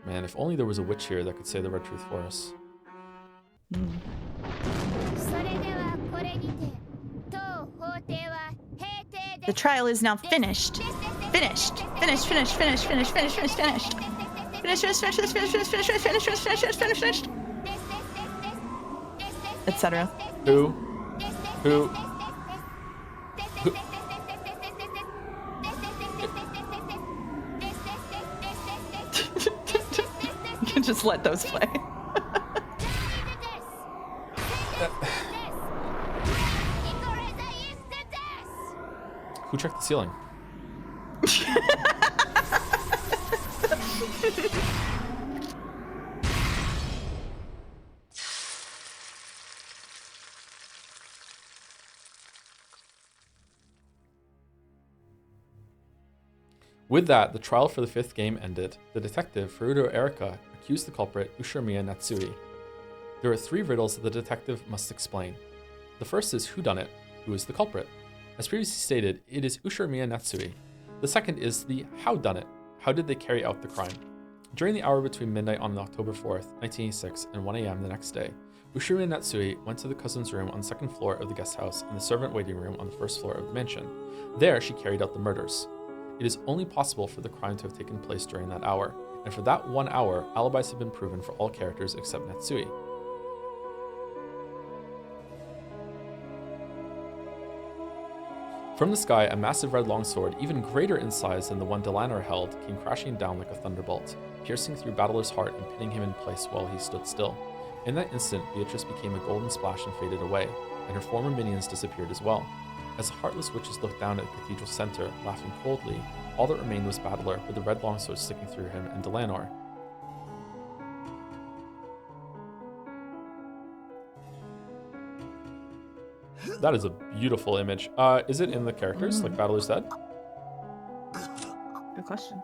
S1: Man, if only there was a witch here that could say the red truth for us.
S2: The trial is now finished. Finished. Finished, finished, finished, finished, finished, finished, finished. Finished, finished, finished, finished, finished, finished, finished, finished, finished, finished, finished, etc.
S1: Who? You
S2: can just let those play.
S1: Who checked the ceiling? With that, the trial for the 5th game ended. The detective, Furuto Erika, accused the culprit, Ushiramiya Natsui. There are 3 riddles that the detective must explain. The first is whodunit, who is the culprit? As previously stated, it is Ushiramiya Natsui. The second is the howdunit, how did they carry out the crime? During the hour between midnight on October 4th, 1986 and 1 a.m. the next day, Ushiramiya Natsui went to the cousin's room on the 2nd floor of the guest house and the servant waiting room on the 1st floor of the mansion. There, she carried out the murders. It is only possible for the crime to have taken place during that hour, and for that 1 hour, alibis have been proven for all characters except Natsui. From the sky, a massive red longsword, even greater in size than the one Delanor held, came crashing down like a thunderbolt, piercing through Battler's heart and pinning him in place while he stood still. In that instant, Beatrice became a golden splash and faded away, and her former minions disappeared as well. As the heartless witches looked down at the cathedral center, laughing coldly, all that remained was Battler, with the red longsword sticking through him, and Delanor. That is a beautiful image. Is it in the characters, like Battler's dead?
S2: Good question.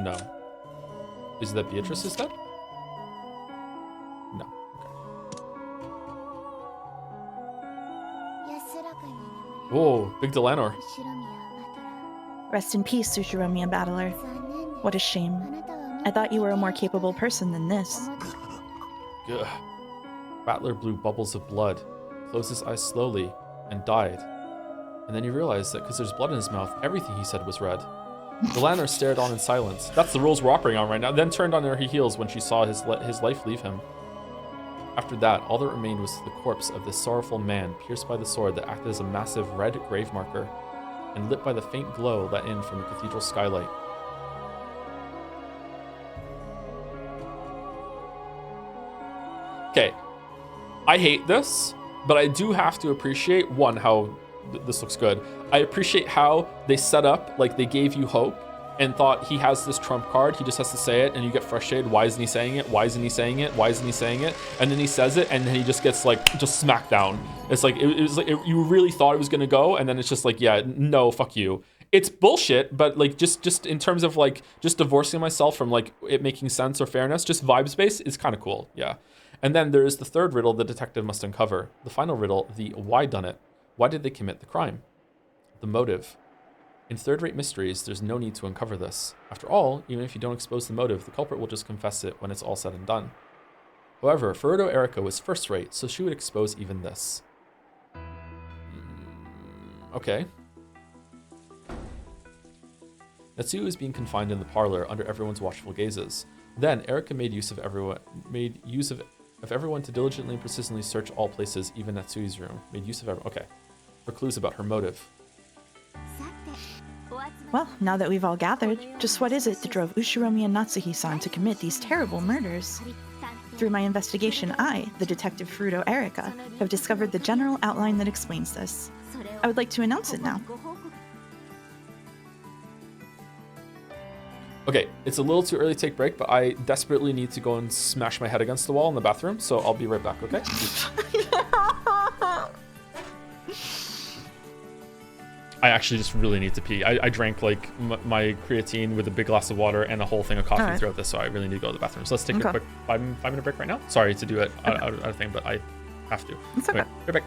S1: No. Is that Beatrice is dead? No. Okay. Whoa, big Delanor.
S2: Rest in peace, Ushiramiya Battler. What a shame. I thought you were a more capable person than this.
S1: Ugh. Battler blew bubbles of blood, closed his eyes slowly, and died. And then he realized that because there's blood in his mouth, everything he said was red. Delanor stared on in silence. That's the rules we're operating on right now. Then turned on her heels when she saw his life leave him. After that, all that remained was the corpse of this sorrowful man, pierced by the sword that acted as a massive red grave marker, and lit by the faint glow let in from the cathedral skylight. Okay. I hate this, but I do have to appreciate, one, how this looks good. I appreciate how they set up, like they gave you hope and thought he has this trump card, he just has to say it, and you get frustrated. Why isn't he saying it? Why isn't he saying it? Why isn't he saying it? And then he says it, and then he just gets like, just smacked down. It's like, it was like, you really thought it was gonna go, and then it's just like, yeah, no, fuck you. It's bullshit, but like, just in terms of like, just divorcing myself from like it making sense or fairness, just vibes based is kind of cool, yeah. And then there is the third riddle the detective must uncover. The final riddle, the why done it. Why did they commit the crime? The motive. In third-rate mysteries, there's no need to uncover this. After all, even if you don't expose the motive, the culprit will just confess it when it's all said and done. However, Furuto Erika was first-rate, so she would expose even this. Okay. Natsui was being confined in the parlor under everyone's watchful gazes. Then Erika made use of everyone to diligently and persistently search all places, even Natsui's room. Made use of everyone. Okay. For clues about her motive.
S2: Well, now that we've all gathered, just what is it that drove Ushiramiya Natsuhi-san to commit these terrible murders? Through my investigation, I, the detective Furuto Erika, have discovered the general outline that explains this. I would like to announce it now.
S1: Okay, it's a little too early to take a break, but I desperately need to go and smash my head against the wall in the bathroom, so I'll be right back, okay? I actually just really need to pee. I drank like my creatine with a big glass of water and a whole thing of coffee throughout this, so I really need to go to the bathroom. So let's take a quick 5-minute break right now. Sorry to do it out of thing, but I have to.
S2: It's okay.
S1: Right back.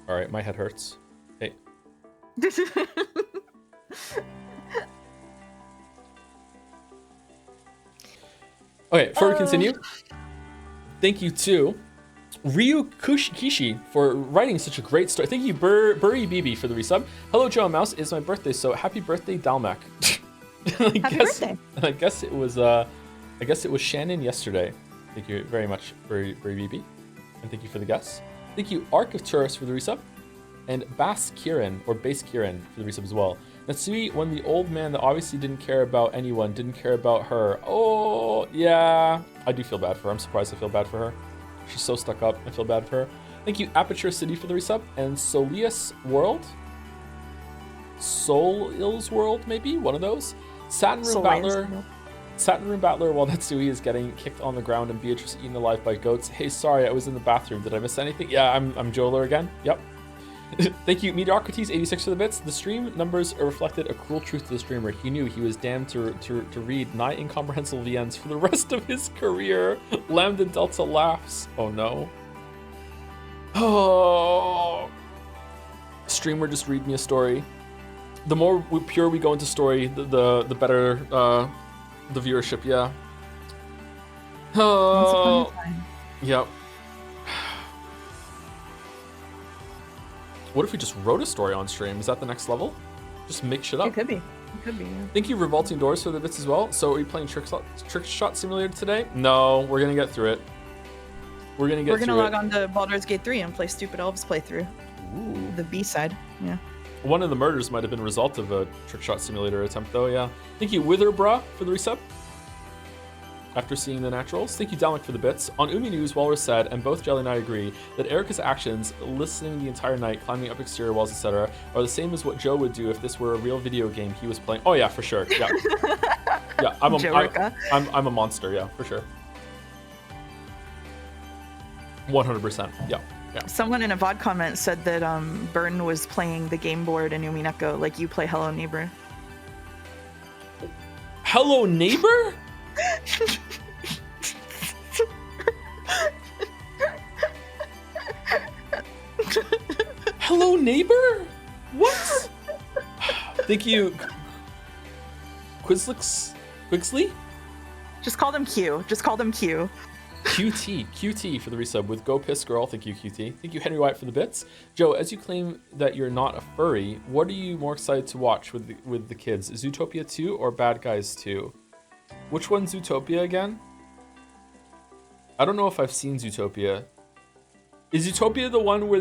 S1: All right, my head hurts. Hey. Okay, before we continue, thank you to Ryu Kishi for writing such a great story. Thank you, Burry BB, for the resub. Hello, Joe and Mouse. It's my birthday, so happy birthday, Dalmac.
S2: Happy birthday.
S1: I guess it was Shannon yesterday. Thank you very much, Burry BB, and thank you for the guess. Thank you, Arc of Tourists, for the resub, and Base Kieran for the resub as well. Natsui, when the old man that obviously didn't care about anyone, didn't care about her. Oh, yeah. I do feel bad for her. I'm surprised I feel bad for her. She's so stuck up. I feel bad for her. Thank you, Aperture City, for the resub. And Solius World? Soul's World, maybe? One of those? Satin Room Battler while Natsui is getting kicked on the ground and Beatrice eaten alive by goats. Hey, sorry, I was in the bathroom. Did I miss anything? Yeah, I'm Joeler again. Yep. Thank you, Mediocrities86 for the bits. The stream numbers reflected a cruel truth to the streamer. He knew he was damned to read 9 incomprehensible VNs for the rest of his career. Lambda Delta laughs. Oh no. Oh. Streamer, just read me a story. The more pure we go into story, the better the viewership. Yeah. Oh. Yep. What if we just wrote a story on stream? Is that the next level? Just make shit up.
S2: It could be. Yeah.
S1: Thank you, Revolting Doors, for the bits as well. So are you playing Trick Shot Simulator today? No, we're gonna get through it. We're gonna
S2: log on to Baldur's Gate 3 and play Stupid Elves playthrough.
S1: Ooh.
S2: The B-side. Yeah.
S1: One of the murders might have been a result of a Trick Shot Simulator attempt, though. Yeah. Thank you, Witherbra, for the resub. After seeing the naturals, thank you, Dalek, for the bits. On Umi News, Walrus said, and both Jelly and I agree, that Erica's actions, listening the entire night, climbing up exterior walls, etc., are the same as what Joe would do if this were a real video game he was playing. Oh yeah, for sure. Yeah, yeah. I'm a monster. Yeah, for sure. 100%. Yeah. Yeah.
S2: Someone in a VOD comment said that Burn was playing the game board in Umineko like you play Hello Neighbor.
S1: Hello Neighbor? Hello Neighbor? What? Thank you, Quixley?
S2: Just call them Q.
S1: QT for the resub with Go Piss Girl. Thank you, QT. Thank you, Henry White, for the bits. Joe, as you claim that you're not a furry, what are you more excited to watch with the kids? Zootopia 2 or Bad Guys 2? Which one's Zootopia again? I don't know if I've seen Zootopia. Is Zootopia the one where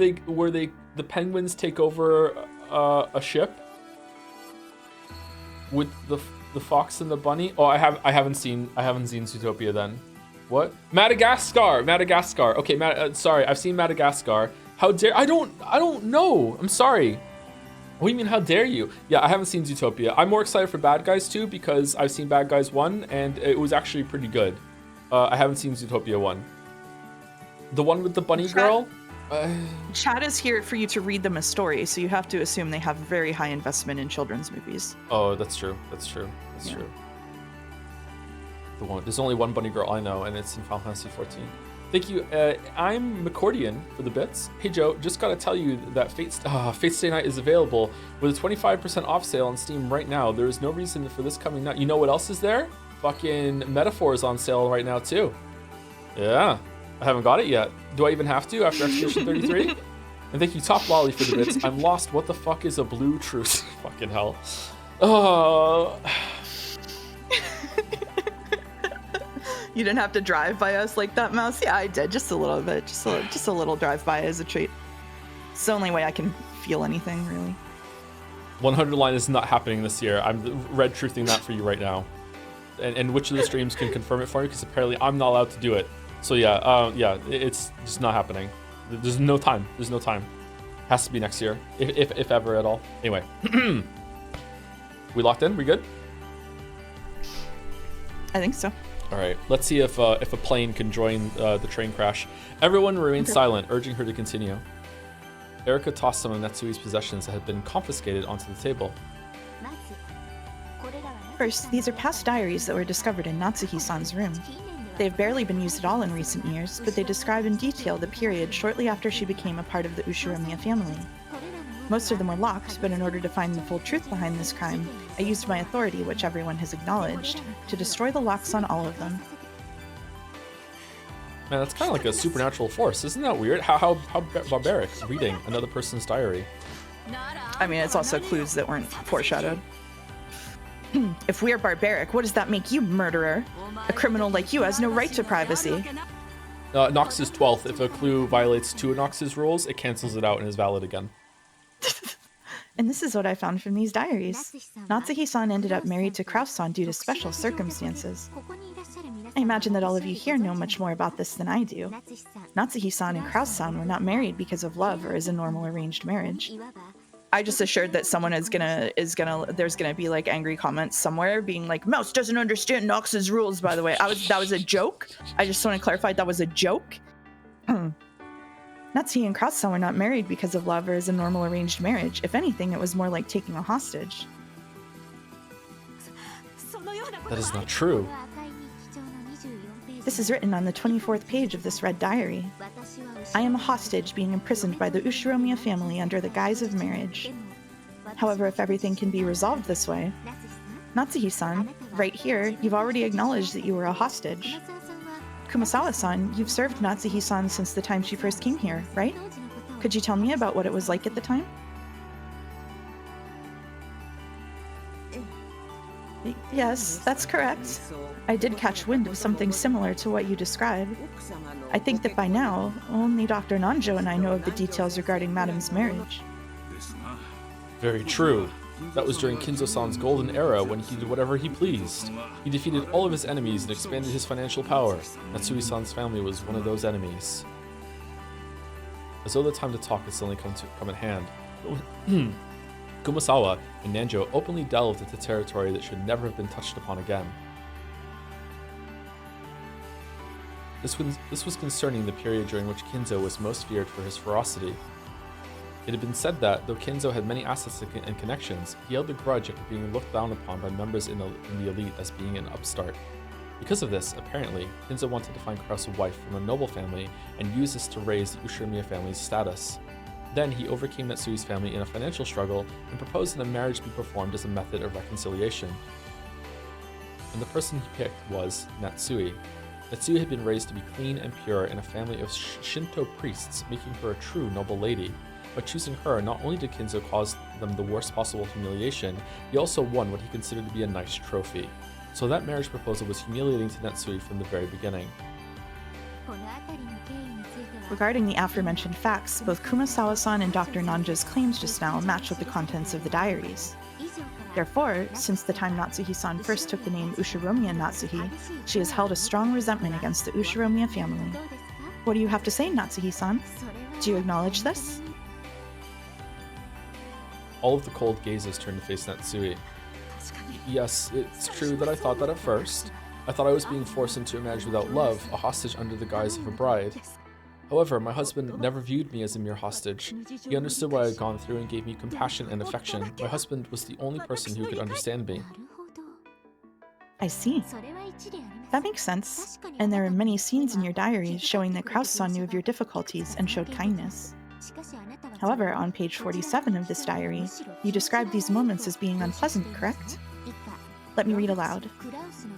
S1: the penguins take over a ship with the fox and the bunny? Oh, I haven't seen Zootopia then. What? Madagascar. Okay, sorry, I've seen Madagascar. How dare I don't know. I'm sorry. What do you mean, how dare you? Yeah, I haven't seen Zootopia. I'm more excited for Bad Guys 2 because I've seen Bad Guys 1 and it was actually pretty good. I haven't seen Zootopia 1. The one with the bunny girl?
S2: Chad is here for you to read them a story, so you have to assume they have very high investment in children's movies.
S1: Oh, that's true. That's true. There's only one bunny girl I know, and it's in Final Fantasy 14. Thank you. I'm McCordian for the bits. Hey Joe, just gotta tell you that Fate Stay Night is available with a 25% off sale on Steam right now. There is no reason for this coming out. You know what else is there? Fucking Metaphor is on sale right now too. Yeah, I haven't got it yet. Do I even have to after Expedition 33? And thank you, Top Lolly, for the bits. I'm lost. What the fuck is a blue truce? Fucking hell. Oh.
S2: You didn't have to drive by us like that, Mouse? Yeah, I did. Just a little bit. Just a little drive by as a treat. It's the only way I can feel anything, really.
S1: 100 line is not happening this year. I'm red truthing that for you right now. And which of the streams can confirm it for me? Because apparently I'm not allowed to do it. So yeah, it's just not happening. There's no time. Has to be next year, if ever at all. Anyway, we locked in. We good?
S2: I think so.
S1: All right. Let's see if a plane can join the train crash. Everyone remained silent, urging her to continue. Erika tossed some of Natsui's possessions that had been confiscated onto the table.
S2: First, these are past diaries that were discovered in Natsuhi-san's room. They've barely been used at all in recent years, but they describe in detail the period shortly after she became a part of the Ushiromiya family. Most of them were locked, but in order to find the full truth behind this crime, I used my authority, which everyone has acknowledged, to destroy the locks on all of them.
S1: Man, that's kind of like a supernatural force. Isn't that weird? How barbaric, reading another person's diary.
S2: I mean, it's also clues that weren't foreshadowed. If we're barbaric, what does that make you, murderer? A criminal like you has no right to privacy.
S1: Nox's 12th. If a clue violates 2 of Nox's rules, it cancels it out and is valid again.
S2: And this is what I found from these diaries. Natsuhi-san ended up married to Kraus-san due to special circumstances. I imagine that all of you here know much more about this than I do. Natsuhi-san and Kraus-san were not married because of love or as a normal arranged marriage. I just assured that someone there's gonna be like angry comments somewhere being like, Mouse doesn't understand Nox's rules, by the way. That was a joke. I just want to clarify that was a joke. Natsuhi and Kraus-san were not married because of love or as a normal arranged marriage. If anything, it was more like taking a hostage.
S1: That is not true.
S2: This is written on the 24th page of this red diary. I am a hostage being imprisoned by the Ushiromiya family under the guise of marriage. However, if everything can be resolved this way, Natsuhi-san, right here, you've already acknowledged that you were a hostage. Kumasawa-san, you've served Natsuhi-san since the time she first came here, right? Could you tell me about what it was like at the time? Yes, that's correct. I did catch wind of something similar to what you described. I think that by now, only Dr. Nanjo and I know of the details regarding Madame's marriage.
S1: Very true. That was during Kinzo-san's golden era when he did whatever he pleased. He defeated all of his enemies and expanded his financial power. Natsui-san's family was one of those enemies. As though the time to talk has suddenly come in hand, Kumasawa and Nanjo openly delved into territory that should never have been touched upon again. This was concerning the period during which Kinzo was most feared for his ferocity. It had been said that, though Kinzo had many assets and connections, he held a grudge at being looked down upon by members in the elite as being an upstart. Because of this, apparently, Kinzo wanted to find Kraus a wife from a noble family and use this to raise the Ushiromiya family's status. Then he overcame Natsui's family in a financial struggle and proposed that a marriage be performed as a method of reconciliation. And the person he picked was Natsui. Natsui had been raised to be clean and pure in a family of Shinto priests, making her a true noble lady. By choosing her, not only did Kinzo cause them the worst possible humiliation, he also won what he considered to be a nice trophy. So that marriage proposal was humiliating to Natsui from the very beginning.
S2: Regarding the aforementioned facts, both Kumasawa-san and Dr. Nanjo's claims just now match with the contents of the diaries. Therefore, since the time Natsuhi-san first took the name Ushiromiya Natsuhi, she has held a strong resentment against the Ushiromiya family. What do you have to say, Natsuhi-san? Do you acknowledge this?
S1: All of the cold gazes turned to face Natsui. Yes, it's true that I thought that at first. I thought I was being forced into a marriage without love, a hostage under the guise of a bride. However, my husband never viewed me as a mere hostage. He understood what I had gone through and gave me compassion and affection. My husband was the only person who could understand me.
S2: I see. That makes sense. And there are many scenes in your diaries showing that Kraus-san knew of your difficulties and showed kindness. However, on page 47 of this diary, you describe these moments as being unpleasant, correct? Let me read aloud.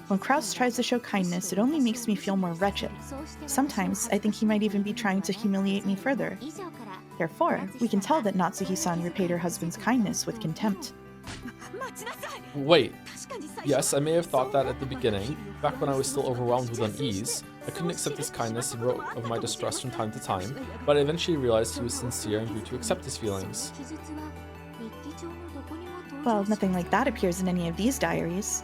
S2: When Kraus tries to show kindness, it only makes me feel more wretched. Sometimes, I think he might even be trying to humiliate me further. Therefore, we can tell that Natsuhi-san repaid her husband's kindness with contempt.
S1: Wait. Yes, I may have thought that at the beginning, back when I was still overwhelmed with unease. I couldn't accept his kindness and wrote of my distress from time to time, but I eventually realized he was sincere and grew to accept his feelings.
S2: Well, nothing like that appears in any of these diaries.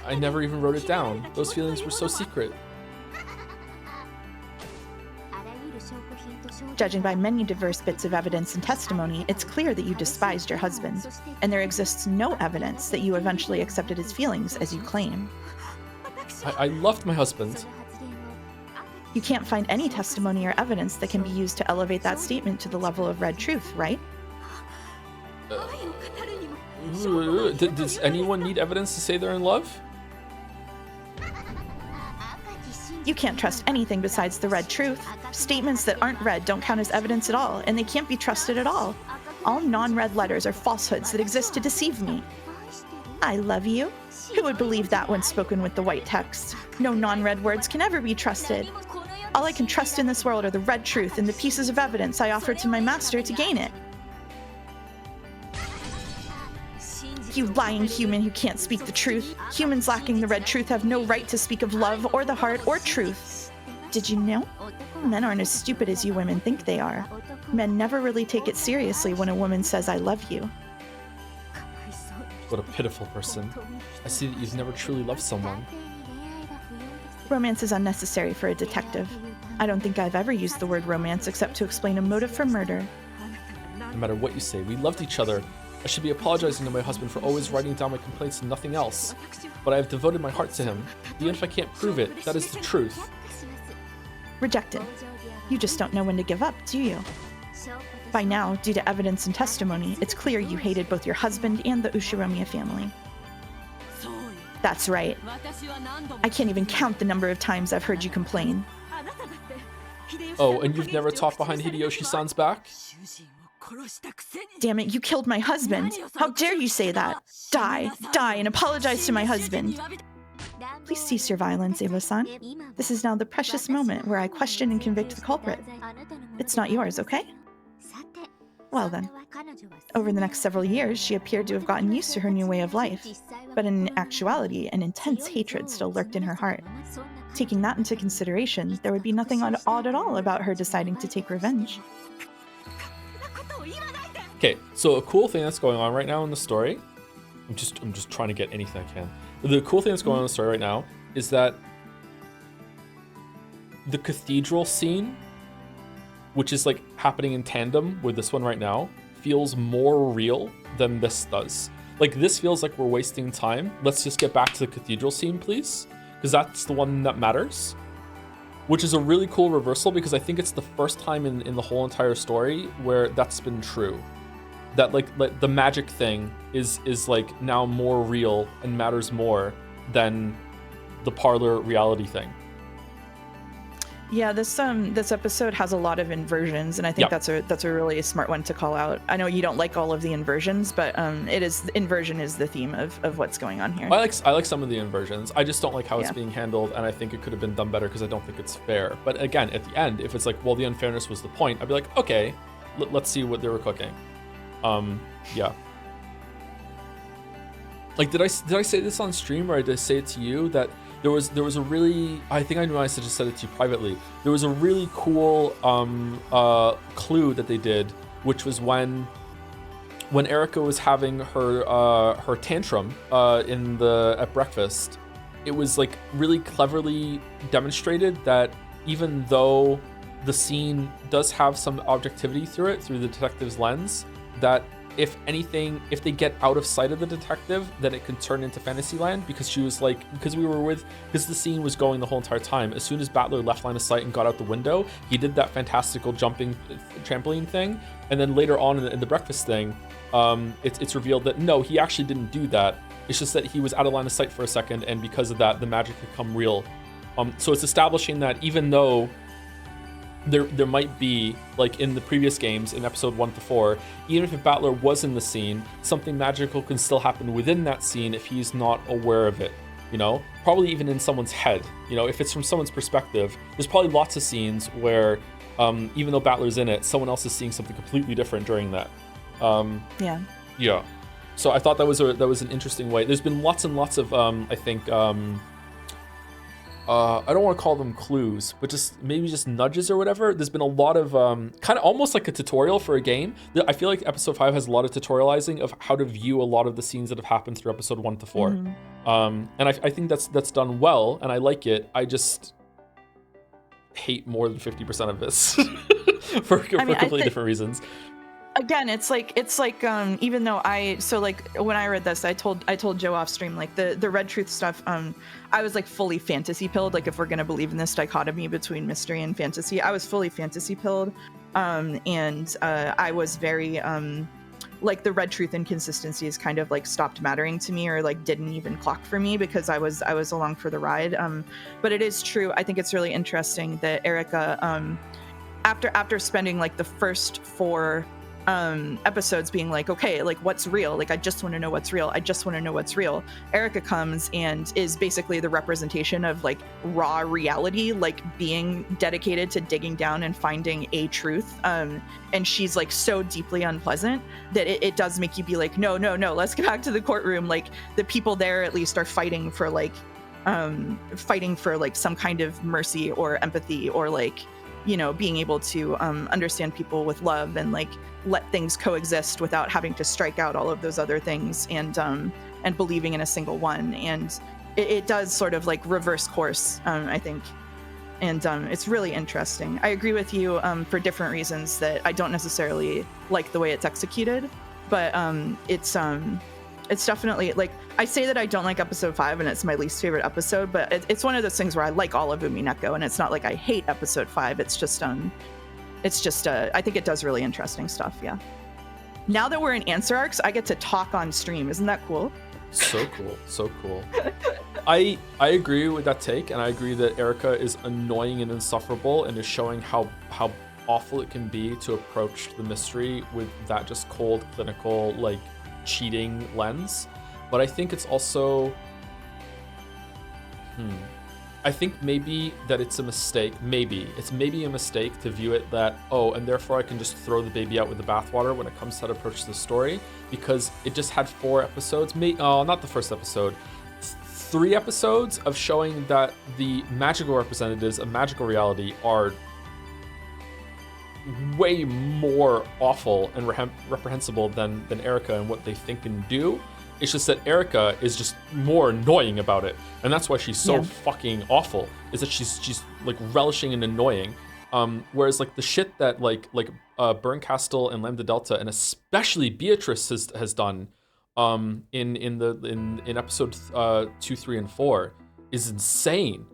S1: I never even wrote it down. Those feelings were so secret.
S2: Judging by many diverse bits of evidence and testimony, it's clear that you despised your husband, and there exists no evidence that you eventually accepted his feelings as you claim.
S1: I loved my husband.
S2: You can't find any testimony or evidence that can be used to elevate that statement to the level of red truth, right?
S1: Does anyone need evidence to say they're in love?
S2: You can't trust anything besides the red truth. Statements that aren't red don't count as evidence at all, and they can't be trusted at all. All non-red letters are falsehoods that exist to deceive me. I love you. Who would believe that when spoken with the white text? No non-red words can ever be trusted. All I can trust in this world are the red truth and the pieces of evidence I offered to my master to gain it. You lying human who can't speak the truth. Humans lacking the red truth have no right to speak of love or the heart or truth. Did you know? Men aren't as stupid as you women think they are. Men never really take it seriously when a woman says, I love you.
S1: What a pitiful person. I see that you've never truly loved someone.
S2: Romance is unnecessary for a detective. I don't think I've ever used the word romance except to explain a motive for murder.
S1: No matter what you say, we loved each other. I should be apologizing to my husband for always writing down my complaints and nothing else. But I have devoted my heart to him. Even if I can't prove it, that is the truth.
S2: Rejected. You just don't know when to give up, do you? By now, due to evidence and testimony, it's clear you hated both your husband and the Ushiromiya family. That's right. I can't even count the number of times I've heard you complain.
S1: Oh, and you've never talked behind Hideyoshi-san's back?
S2: Damn it, you killed my husband! How dare you say that? Die, and apologize to my husband! Please cease your violence, Evo-san. This is now the precious moment where I question and convict the culprit. It's not yours, okay? Well then. Over the next several years, she appeared to have gotten used to her new way of life, but in actuality, an intense hatred still lurked in her heart. Taking that into consideration, there would be nothing odd at all about her deciding to take revenge.
S1: Okay, so a cool thing that's going on right now in the story, I'm just trying to get anything I can. The cool thing that's going on in the story right now is that the cathedral scene, which is like happening in tandem with this one right now, feels more real than this does. Like, this feels like we're wasting time. Let's just get back to the cathedral scene, please, because that's the one that matters. Which is a really cool reversal, because I think it's the first time in the whole entire story where that's been true. That like the magic thing is like now more real and matters more than the parlor reality thing.
S2: Yeah, this episode has a lot of inversions, and I think that's a really smart one to call out. I know you don't like all of the inversions, but inversion is the theme of what's going on here.
S1: I like some of the inversions. I just don't like how it's being handled, and I think it could have been done better because I don't think it's fair. But again, at the end, if it's like, well, the unfairness was the point, I'd be like, okay, let's see what they were cooking. Yeah. Like, did I say this on stream, or did I say it to you that there was a really, I think I knew I just said it to you privately. There was a really cool clue that they did, which was when Erika was having her tantrum at breakfast. It was like really cleverly demonstrated that even though the scene does have some objectivity through it, through the detective's lens, that if anything, if they get out of sight of the detective, then it can turn into Fantasyland, because she was like, because the scene was going the whole entire time. As soon as Battler left line of sight and got out the window, he did that fantastical jumping trampoline thing. And then later on in the breakfast thing, it's revealed that no, he actually didn't do that. It's just that he was out of line of sight for a second, and because of that, the magic had become real. So it's establishing that even though there might be, like in the previous games in episode 1 to 4, even if Battler was in the scene, something magical can still happen within that scene if he's not aware of it, you know? Probably even in someone's head, you know? If it's from someone's perspective, there's probably lots of scenes where even though Battler's in it, someone else is seeing something completely different during that. Yeah. So I thought that was an interesting way. There's been lots and lots of I think I don't want to call them clues, but maybe just nudges or whatever. There's been a lot of kind of almost like a tutorial for a game. I feel like episode 5 has a lot of tutorializing of how to view a lot of the scenes that have happened through episode 1 to 4. And I think that's done well, and I like it. I just hate more than 50% of this for completely different reasons.
S2: Again, it's like even though when I read this, I told Joe off stream, like the Red Truth stuff, I was like fully fantasy pilled. Like, if we're gonna believe in this dichotomy between mystery and fantasy, I was fully fantasy pilled, and I was very like the red truth inconsistencies kind of like stopped mattering to me, or like didn't even clock for me because I was along for the ride. But it is true. I think it's really interesting that Erica, after spending like the first 4 episodes being like, okay, like what's real? Like I just want to know what's real. I just want to know what's real. Erica comes and is basically the representation of like raw reality, like being dedicated to digging down and finding a truth. And she's like so deeply unpleasant that it does make you be like, no, let's get back to the courtroom. Like the people there at least are fighting for like some kind of mercy or empathy, or like, you know, being able to understand people with love and like let things coexist without having to strike out all of those other things, and believing in a single one. And it does sort of like reverse course, I think. And it's really interesting. I agree with you for different reasons that I don't necessarily like the way it's executed, but it's definitely like, I say that I don't like episode 5 and it's my least favorite episode, but it's one of those things where I like all of Umineko, and it's not like I hate episode 5. It's just I think it does really interesting stuff. Yeah. Now that we're in answer arcs, I get to talk on stream. Isn't that cool?
S1: So cool. I agree with that take, and I agree that Erica is annoying and insufferable, and is showing how awful it can be to approach the mystery with that just cold, clinical, like cheating lens. But I think it's also I think maybe that it's a mistake. It's maybe a mistake to view it that, oh, and therefore I can just throw the baby out with the bathwater when it comes to how to approach the story, because it just had 4 episodes, not the first episode, 3 episodes of showing that the magical representatives of magical reality are way more awful and reprehensible than Erica and what they think and do. It's just that Erica is just more annoying about it, and that's why she's so fucking awful. Is that she's like relishing and annoying, whereas like the shit that like Burncastle and Lambda Delta and especially Beatrice has done, in episode 2, 3, and 4 is insane.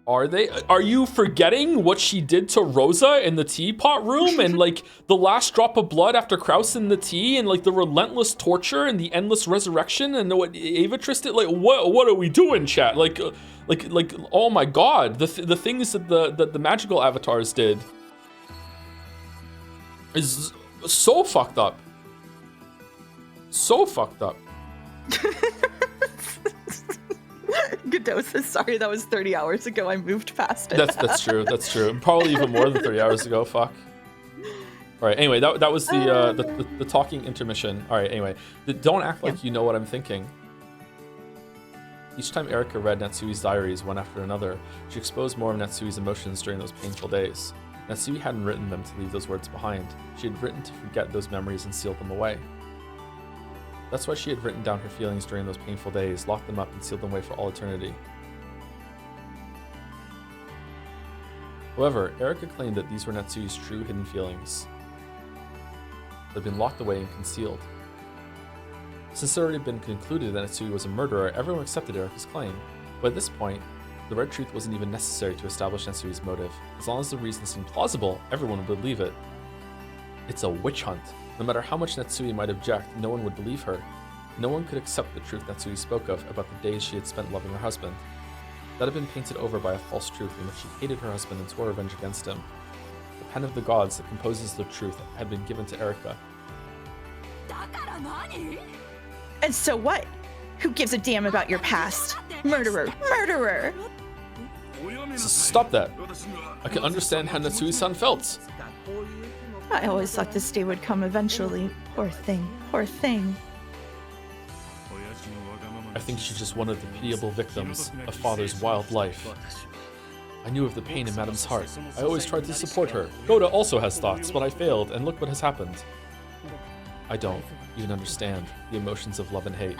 S1: Are you forgetting what she did to Rosa in the teapot room, and like the last drop of blood after Krauss in the tea, and like the relentless torture and the endless resurrection, and what Ava Tristan, like what are we doing, chat? Like oh my god, the things that the magical avatars did is so fucked up.
S2: Godot, sorry, that was 30 hours ago. I moved past it.
S1: That's true. Probably even more than 30 hours ago. Fuck. All right. Anyway, that was the talking intermission. All right. Anyway, don't act like you know what I'm thinking. Each time Erica read Natsui's diaries one after another, she exposed more of Natsui's emotions during those painful days. Natsui hadn't written them to leave those words behind. She had written to forget those memories and seal them away. That's why she had written down her feelings during those painful days, locked them up, and sealed them away for all eternity. However, Erica claimed that these were Natsui's true hidden feelings. They'd been locked away and concealed. Since it had already been concluded that Natsui was a murderer, everyone accepted Erica's claim. But at this point, the red truth wasn't even necessary to establish Natsui's motive. As long as the reason seemed plausible, everyone would believe it. It's a witch hunt. No matter how much Natsui might object, no one would believe her. No one could accept the truth Natsui spoke of about the days she had spent loving her husband. That had been painted over by a false truth in which she hated her husband and swore revenge against him. The pen of the gods that composes the truth had been given to Erica.
S2: And so what? Who gives a damn about your past? Murderer!
S1: Stop that! I can understand how Natsui's-san felt.
S2: I always thought this day would come eventually. Poor thing.
S1: I think she's just one of the pitiable victims of father's wild life. I knew of the pain in Madame's heart. I always tried to support her. Goda also has thoughts, but I failed, and look what has happened. I don't even understand the emotions of love and hate.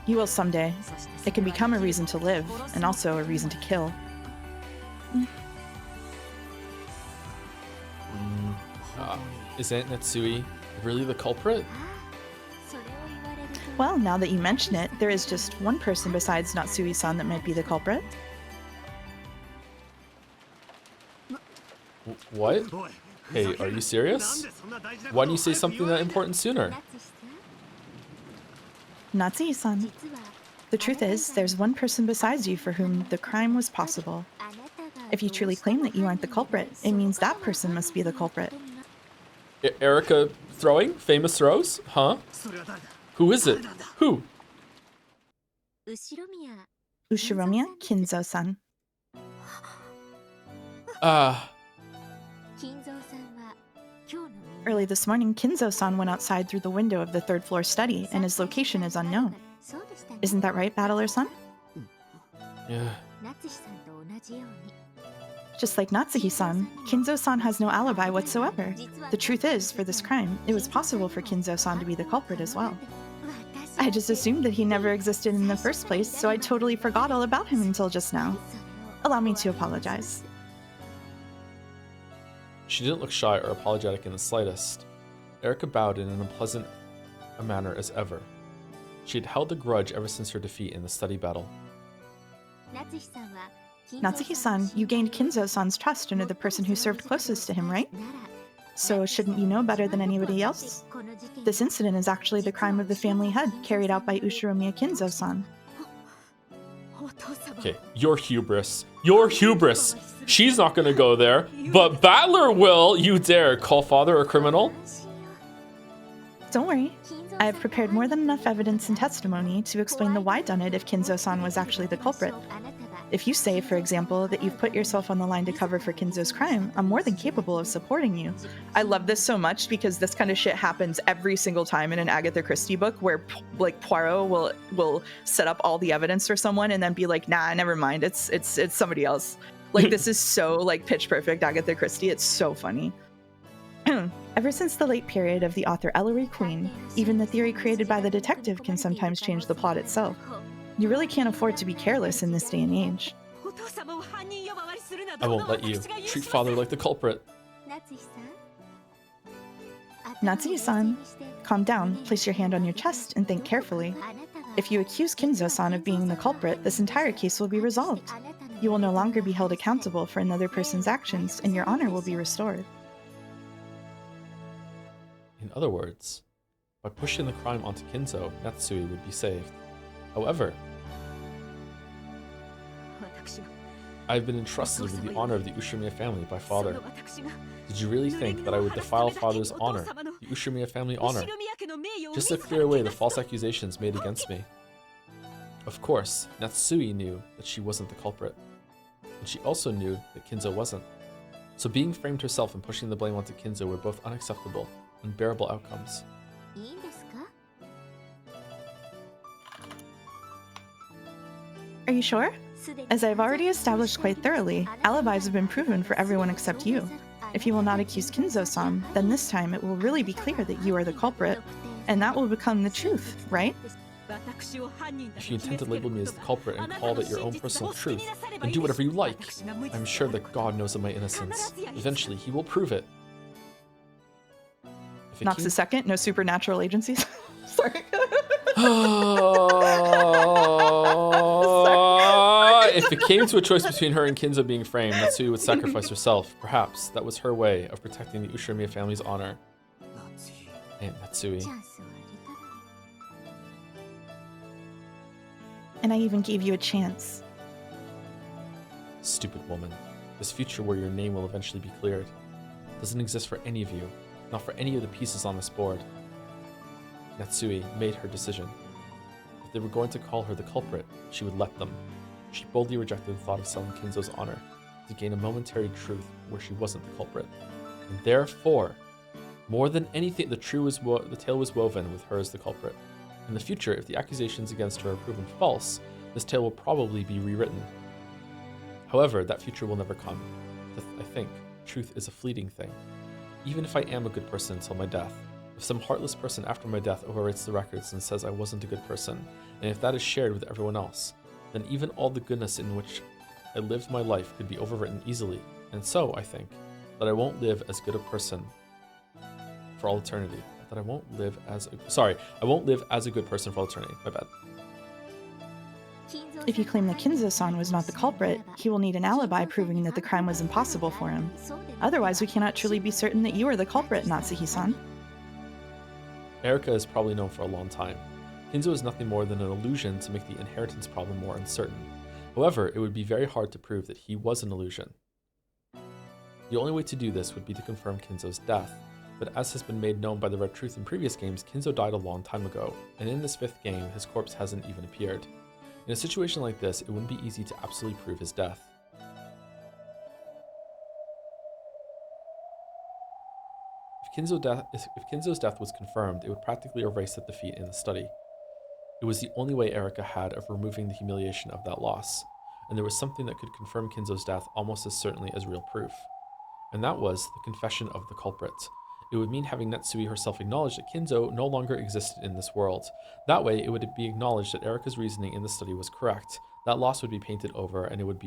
S2: You will someday. It can become a reason to live, and also a reason to kill.
S1: Is Aunt Natsui really the culprit?
S2: Well, now that you mention it, there is just one person besides Natsui-san that might be the culprit.
S1: What? Hey, are you serious? Why didn't you say something that important sooner?
S2: Natsuhi-san, the truth is, there's one person besides you for whom the crime was possible. If you truly claim that you aren't the culprit, it means that person must be the culprit.
S1: Erica throwing? Famous throws? Huh? Who is it? Who?
S2: Ushiromiya Kinzo-san. Early this morning, Kinzo-san went outside through the window of the third-floor study, and his location is unknown. Isn't that right, Battler-san?
S1: Yeah.
S2: Just like Natsuhi-san, Kinzo-san has no alibi whatsoever. The truth is, for this crime, it was possible for Kinzo-san to be the culprit as well. I just assumed that he never existed in the first place, so I totally forgot all about him until just now. Allow me to apologize.
S1: She didn't look shy or apologetic in the slightest. Erica bowed in an unpleasant a manner as ever. She had held a grudge ever since her defeat in the study battle.
S2: Natsuhi-san, you gained Kinzo-san's trust and are the person who served closest to him, right? So shouldn't you know better than anybody else? This incident is actually the crime of the family head, carried out by Ushiromiya Kinzo-san.
S1: Okay, your hubris. Your hubris! She's not gonna go there, but Battler will! You dare call father a criminal?
S2: Don't worry. I have prepared more than enough evidence and testimony to explain the why done it if Kinzo-san was actually the culprit. If you say, for example, that you've put yourself on the line to cover for Kinzo's crime, I'm more than capable of supporting you. I love this so much because this kind of shit happens every single time in an Agatha Christie book where like Poirot will set up all the evidence for someone and then be like, nah, never mind, it's somebody else. Like this is so like pitch perfect Agatha Christie. It's so funny. Ever since the late period of the author Ellery Queen, even the theory created by the detective can sometimes change the plot itself. You really can't afford to be careless in this day and age.
S1: I won't let you. Treat father like the culprit.
S2: Natsuhi-san, calm down, place your hand on your chest, and think carefully. If you accuse Kinzo-san of being the culprit, this entire case will be resolved. You will no longer be held accountable for another person's actions, and your honor will be restored.
S1: In other words, by pushing the crime onto Kinzo, Natsui would be saved. However, I have been entrusted with the honor of the Ushiromiya family by father. Did you really think that I would defile father's honor, the Ushiromiya family honor, just to clear away the false accusations made against me? Of course, Natsui knew that she wasn't the culprit, and she also knew that Kinzo wasn't. So being framed herself and pushing the blame onto Kinzo were both unacceptable, unbearable outcomes.
S2: Are you sure? As I've already established quite thoroughly, alibis have been proven for everyone except you. If you will not accuse Kinzo-san, then this time it will really be clear that you are the culprit, and that will become the truth, right?
S1: If you intend to label me as the culprit and call it your own personal truth, then do whatever you like. I'm sure that God knows of my innocence. Eventually, he will prove it.
S2: Knox a second, no supernatural agencies. Sorry.
S1: If it came to a choice between her and Kinzo being framed, Natsui would sacrifice herself. Perhaps that was her way of protecting the Ushiromiya family's honor. And Natsui.
S2: And I even gave you a chance.
S1: Stupid woman. This future where your name will eventually be cleared doesn't exist for any of you, not for any of the pieces on this board. Natsui made her decision. If they were going to call her the culprit, she would let them. She boldly rejected the thought of selling Kinzo's honor to gain a momentary truth where she wasn't the culprit. And therefore, more than anything, the tale was woven with her as the culprit. In the future, if the accusations against her are proven false, this tale will probably be rewritten. However, that future will never come. I think truth is a fleeting thing. Even if I am a good person until my death, if some heartless person after my death overwrites the records and says I wasn't a good person, and if that is shared with everyone else, then even all the goodness in which I lived my life could be overwritten easily. And so, I think, that I won't live as good a person for all eternity. That I won't live as a... Sorry, I won't live as a good person for all eternity. My bad.
S2: If you claim that Kinzo-san was not the culprit, he will need an alibi proving that the crime was impossible for him. Otherwise, we cannot truly be certain that you are the culprit, Natsuhi-san.
S1: Erika is probably known for a long time. Kinzo is nothing more than an illusion to make the inheritance problem more uncertain. However, it would be very hard to prove that he was an illusion. The only way to do this would be to confirm Kinzo's death, but as has been made known by the Red Truth in previous games, Kinzo died a long time ago, and in this 5th game, his corpse hasn't even appeared. In a situation like this, it wouldn't be easy to absolutely prove his death. If Kinzo's death was confirmed, it would practically erase the defeat in the study. It was the only way Erika had of removing the humiliation of that loss, and there was something that could confirm Kinzo's death almost as certainly as real proof. And that was the confession of the culprit. It would mean having Natsui herself acknowledge that Kinzo no longer existed in this world. That way, it would be acknowledged that Erika's reasoning in the study was correct. That loss would be painted over, and it would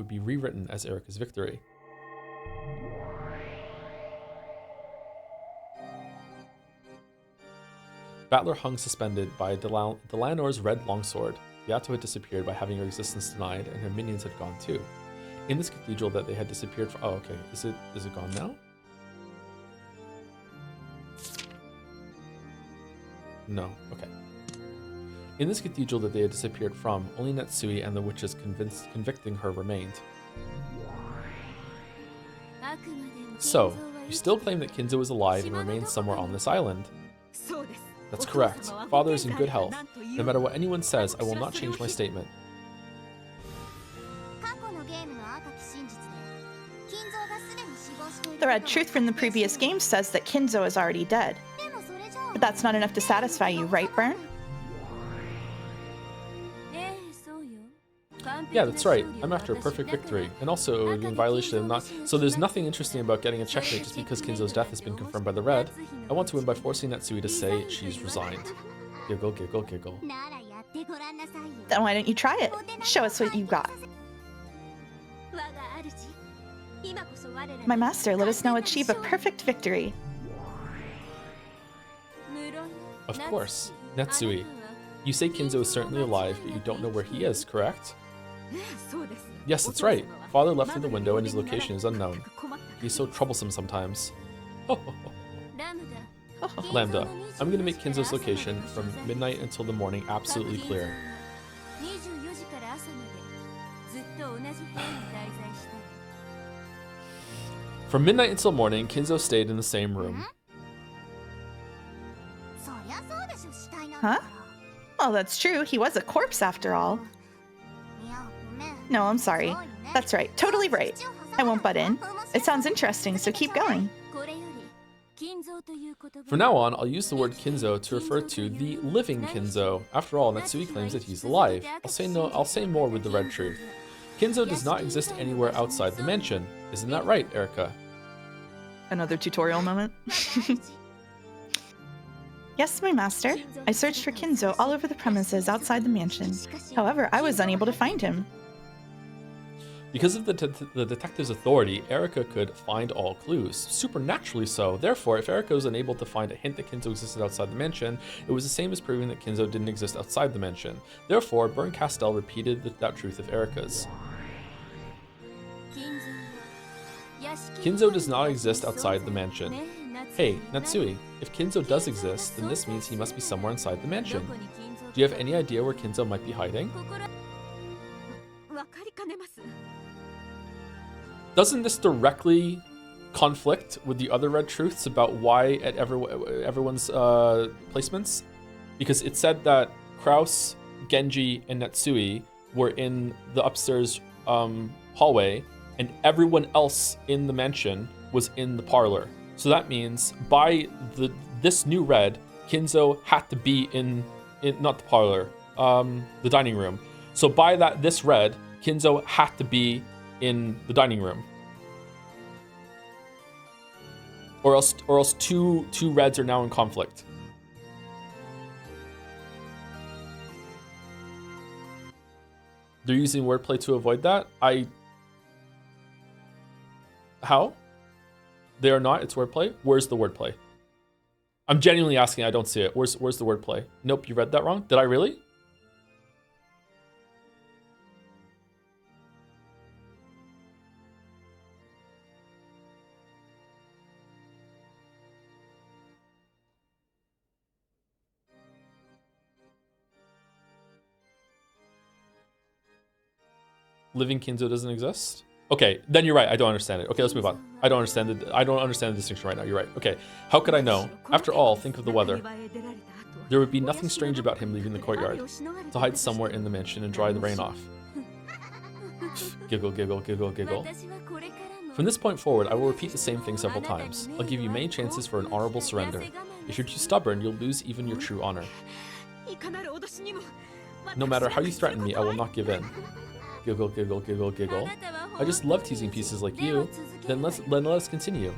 S1: be rewritten as Erika's victory. Battler hung suspended by Delanor's red longsword. Yato had disappeared by having her existence denied, and her minions had gone too. In this cathedral that they had disappeared from... Oh, okay. Is it gone now? No. Okay. In this cathedral that they had disappeared from, only Natsui and the witches convicting her remained. So, you still claim that Kinzo is alive and remains somewhere on this island? That's correct. Father is in good health. No matter what anyone says, I will not change my statement.
S2: The Red Truth from the previous game says that Kinzo is already dead. But that's not enough to satisfy you, right, Bern?
S1: Yeah, that's right. I'm after a perfect victory. And also, it would be in violation of not... So there's nothing interesting about getting a checkmate just because Kinzo's death has been confirmed by the Red. I want to win by forcing Natsui to say she's resigned. Giggle, giggle, giggle.
S2: Then why don't you try it? Show us what you've got. My master, let us now achieve a perfect victory.
S1: Of course. Natsui, you say Kinzo is certainly alive, but you don't know where he is, correct? Yes, that's right. Father left through the window and his location is unknown. He's so troublesome sometimes. Lambda, I'm gonna make Kinzo's location from midnight until the morning absolutely clear. From midnight until morning, Kinzo stayed in the same room.
S2: Huh? Well, that's true. He was a corpse after all. No, I'm sorry. That's right. Totally right. I won't butt in. It sounds interesting, so keep going.
S1: From now on, I'll use the word Kinzo to refer to the living Kinzo. After all, Natsui claims that he's alive. I'll say more with the Red Truth. Kinzo does not exist anywhere outside the mansion. Isn't that right, Erika?
S2: Another tutorial moment. Yes, my master. I searched for Kinzo all over the premises outside the mansion. However, I was unable to find him.
S1: Because of the detective's authority, Erika could find all clues, supernaturally so. Therefore, if Erika was unable to find a hint that Kinzo existed outside the mansion, it was the same as proving that Kinzo didn't exist outside the mansion. Therefore, Bern Castell repeated that truth of Erika's. Kinzo does not exist outside the mansion. Hey, Natsui, if Kinzo does exist, then this means he must be somewhere inside the mansion. Do you have any idea where Kinzo might be hiding? Doesn't this directly conflict with the other Red Truths about why at everyone's placements? Because it said that Kraus, Genji, and Natsui were in the upstairs hallway, and everyone else in the mansion was in the parlor. So that means by this new red, Kinzo had to be in not the parlor, the dining room. So by this red, Kinzo had to be in the dining room. Or else two reds are now in conflict. They're using wordplay to avoid that? How? They are not, it's wordplay? Where's the wordplay? I'm genuinely asking, I don't see it. Where's the wordplay? Nope, you read that wrong? Did I really? living Kinzo doesn't exist? Okay, then you're right. I don't understand it. Okay, let's move on. I don't understand the distinction right now. You're right. Okay, how could I know? After all, think of the weather. There would be nothing strange about him leaving the courtyard to hide somewhere in the mansion and dry the rain off. Giggle, giggle, giggle, giggle. From this point forward, I will repeat the same thing several times. I'll give you many chances for an honorable surrender. If you're too stubborn, you'll lose even your true honor. No matter how you threaten me, I will not give in. Giggle, giggle, giggle, giggle. I just love teasing pieces like you. Then let us continue.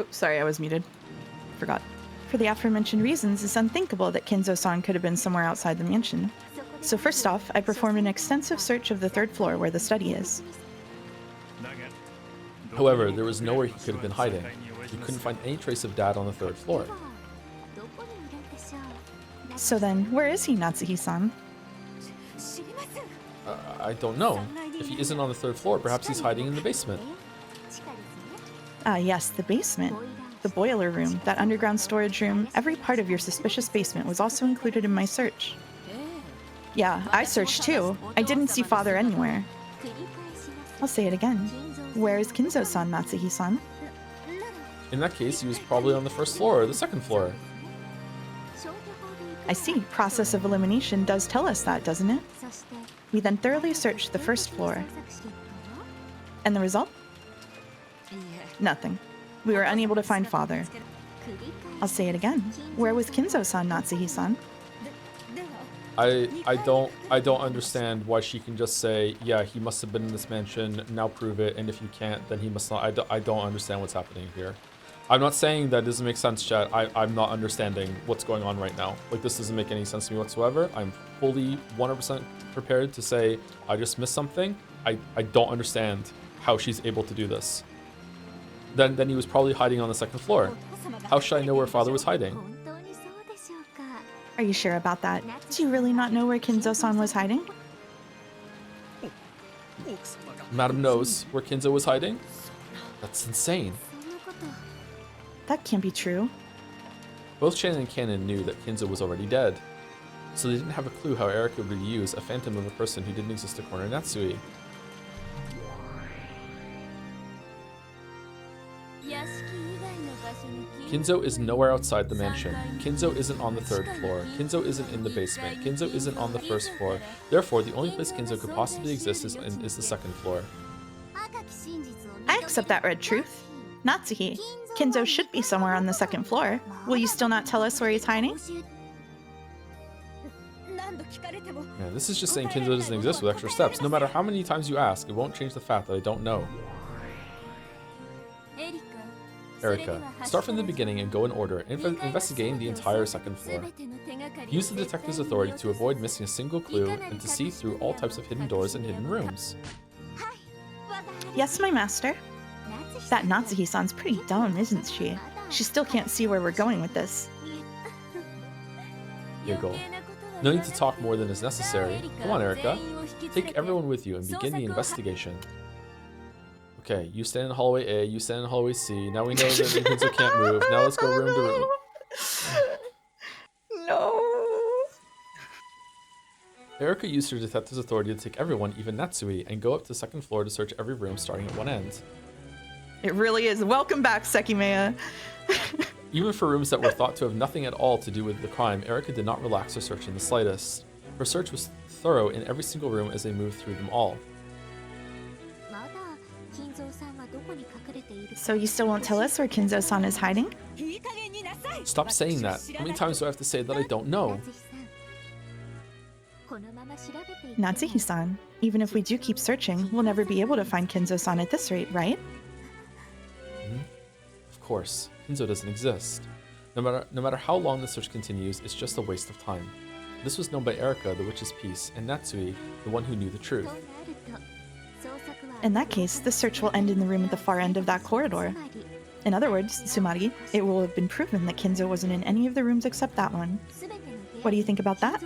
S2: Oops, sorry, I was muted. Forgot. For the aforementioned reasons, it's unthinkable that Kinzo-san could have been somewhere outside the mansion. So first off, I performed an extensive search of the 3rd floor where the study is.
S1: However, there was nowhere he could have been hiding. You couldn't find any trace of Dad on the 3rd floor.
S2: So then, where is he, Natsuhi-san?
S1: I don't know. If he isn't on the 3rd floor, perhaps he's hiding in the basement.
S2: Ah, yes, the basement. The boiler room, that underground storage room, every part of your suspicious basement was also included in my search. Yeah, I searched too. I didn't see Father anywhere. I'll say it again. Where is Kinzo-san, Natsuhi-san?
S1: In that case, he was probably on the 1st floor or the 2nd floor.
S2: I see. Process of elimination does tell us that, doesn't it? We then thoroughly searched the 1st floor. And the result? Nothing. We were unable to find Father. I'll say it again. Where was Kinzo-san, Natsuhi-san?
S1: I don't understand why she can just say, yeah, he must have been in this mansion, now prove it, and if you can't, then he must not. I don't understand what's happening here. I'm not saying that doesn't make sense, chat. I'm not understanding what's going on right now. Like, this doesn't make any sense to me whatsoever. I'm fully 100% prepared to say I just missed something. I don't understand how she's able to do this. Then he was probably hiding on the 2nd floor. How should I know where Father was hiding?
S2: Are you sure about that? Do you really not know where Kinzo-san was hiding?
S1: Madam knows where Kinzo was hiding? That's insane.
S2: That can't be true.
S1: Both Shannon and Cannon knew that Kinzo was already dead, so they didn't have a clue how Erika would use a phantom of a person who didn't exist to corner Natsui. Kinzo is nowhere outside the mansion. Kinzo isn't on the 3rd floor. Kinzo isn't in the basement. Kinzo isn't on the 1st floor. Therefore, the only place Kinzo could possibly exist is the 2nd floor.
S2: I accept that red truth. Natsuhi, Kinzo should be somewhere on the 2nd floor. Will you still not tell us where he's hiding?
S1: Yeah, this is just saying Kinzo doesn't exist with extra steps. No matter how many times you ask, it won't change the fact that I don't know. Erika, start from the beginning and go in order, investigating the entire 2nd floor. Use the detective's authority to avoid missing a single clue and to see through all types of hidden doors and hidden rooms.
S2: Yes, my master. That Natsuhi-san's pretty dumb, isn't she? She still can't see where we're going with this.
S1: Giggle. No need to talk more than is necessary. Come on, Erika. Take everyone with you and begin the investigation. Okay, you stand in hallway A, you stand in hallway C. Now we know that Kinzo can't move. Now let's go room to room.
S2: No.
S1: Erika used her detective's authority to take everyone, even Natsui, and go up to the 2nd floor to search every room starting at one end.
S2: It really is. Welcome back, Sekimeya.
S1: Even for rooms that were thought to have nothing at all to do with the crime, Erika did not relax her search in the slightest. Her search was thorough in every single room as they moved through them all.
S2: So you still won't tell us where Kinzo-san is hiding?
S1: Stop saying that. How many times do I have to say that I don't know?
S2: Natsuhi-san, even if we do keep searching, we'll never be able to find Kinzo-san at this rate, right?
S1: Of course, Kinzo doesn't exist. No matter how long the search continues, it's just a waste of time. This was known by Erika, the witch's piece, and Natsui, the one who knew the truth.
S2: In that case, the search will end in the room at the far end of that corridor. In other words, Sumari, it will have been proven that Kinzo wasn't in any of the rooms except that one. What do you think about that?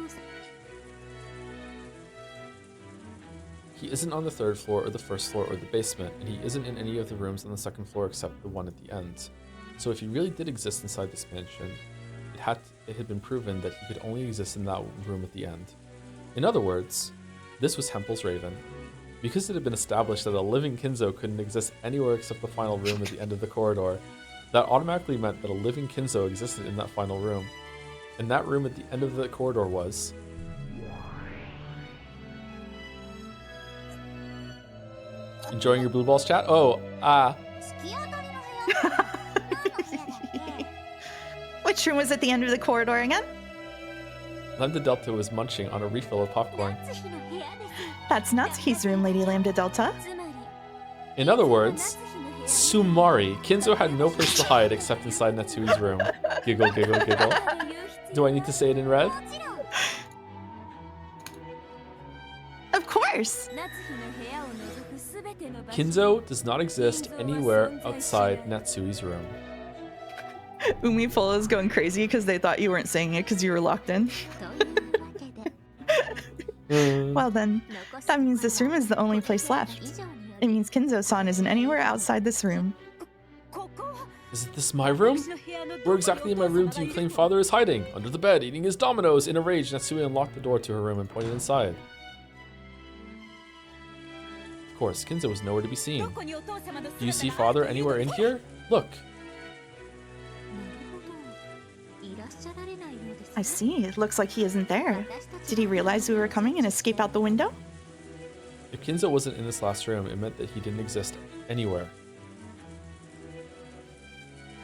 S1: He isn't on the 3rd floor or the 1st floor or the basement, and he isn't in any of the rooms on the 2nd floor except the one at the end. So if he really did exist inside this mansion, it had been proven that he could only exist in that room at the end. In other words, this was Hempel's Raven. Because it had been established that a living Kinzo couldn't exist anywhere except the final room at the end of the corridor, that automatically meant that a living Kinzo existed in that final room. And that room at the end of the corridor was... Enjoying your blue balls, chat? Oh,
S2: Which room was at the end of the corridor again?
S1: Lambda Delta was munching on a refill of popcorn.
S2: That's Natsuki's room, Lady Lambda Delta.
S1: In other words, Sumari. Kinzo had no place to hide except inside Natsui's room. Giggle, giggle, giggle. Do I need to say it in red?
S2: Of course!
S1: Kinzo does not exist anywhere outside Natsui's room.
S2: Umiful is going crazy because they thought you weren't saying it because you were locked in. Well then, that means this room is the only place left. It means Kinzo-san isn't anywhere outside this room.
S1: Isn't this my room? Where exactly in my room do you claim father is hiding? Under the bed, eating his dominoes. In a rage, Natsui unlocked the door to her room and pointed inside. Of course, Kinzo was nowhere to be seen. Do you see father anywhere in here? Look.
S2: I see. It looks like he isn't there. Did he realize we were coming and escape out the window?
S1: If Kinzo wasn't in this last room, it meant that he didn't exist anywhere.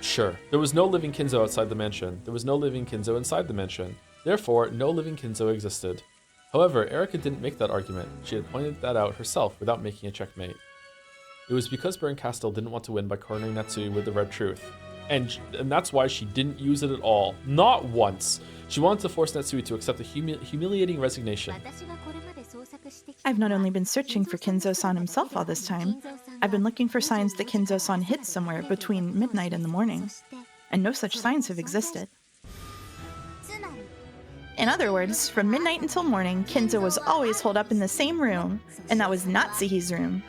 S1: Sure, there was no living Kinzo outside the mansion. There was no living Kinzo inside the mansion. Therefore, no living Kinzo existed. However, Erika didn't make that argument. She had pointed that out herself without making a checkmate. It was because Baron Castell didn't want to win by cornering Natsui with the red truth. And that's why she didn't use it at all. Not once. She wanted to force Natsui to accept a humiliating resignation.
S2: I've not only been searching for Kinzo-san himself all this time, I've been looking for signs that Kinzo-san hid somewhere between midnight and the morning. And no such signs have existed. In other words, from midnight until morning, Kinzo was always holed up in the same room, and that was Natsuhi's room.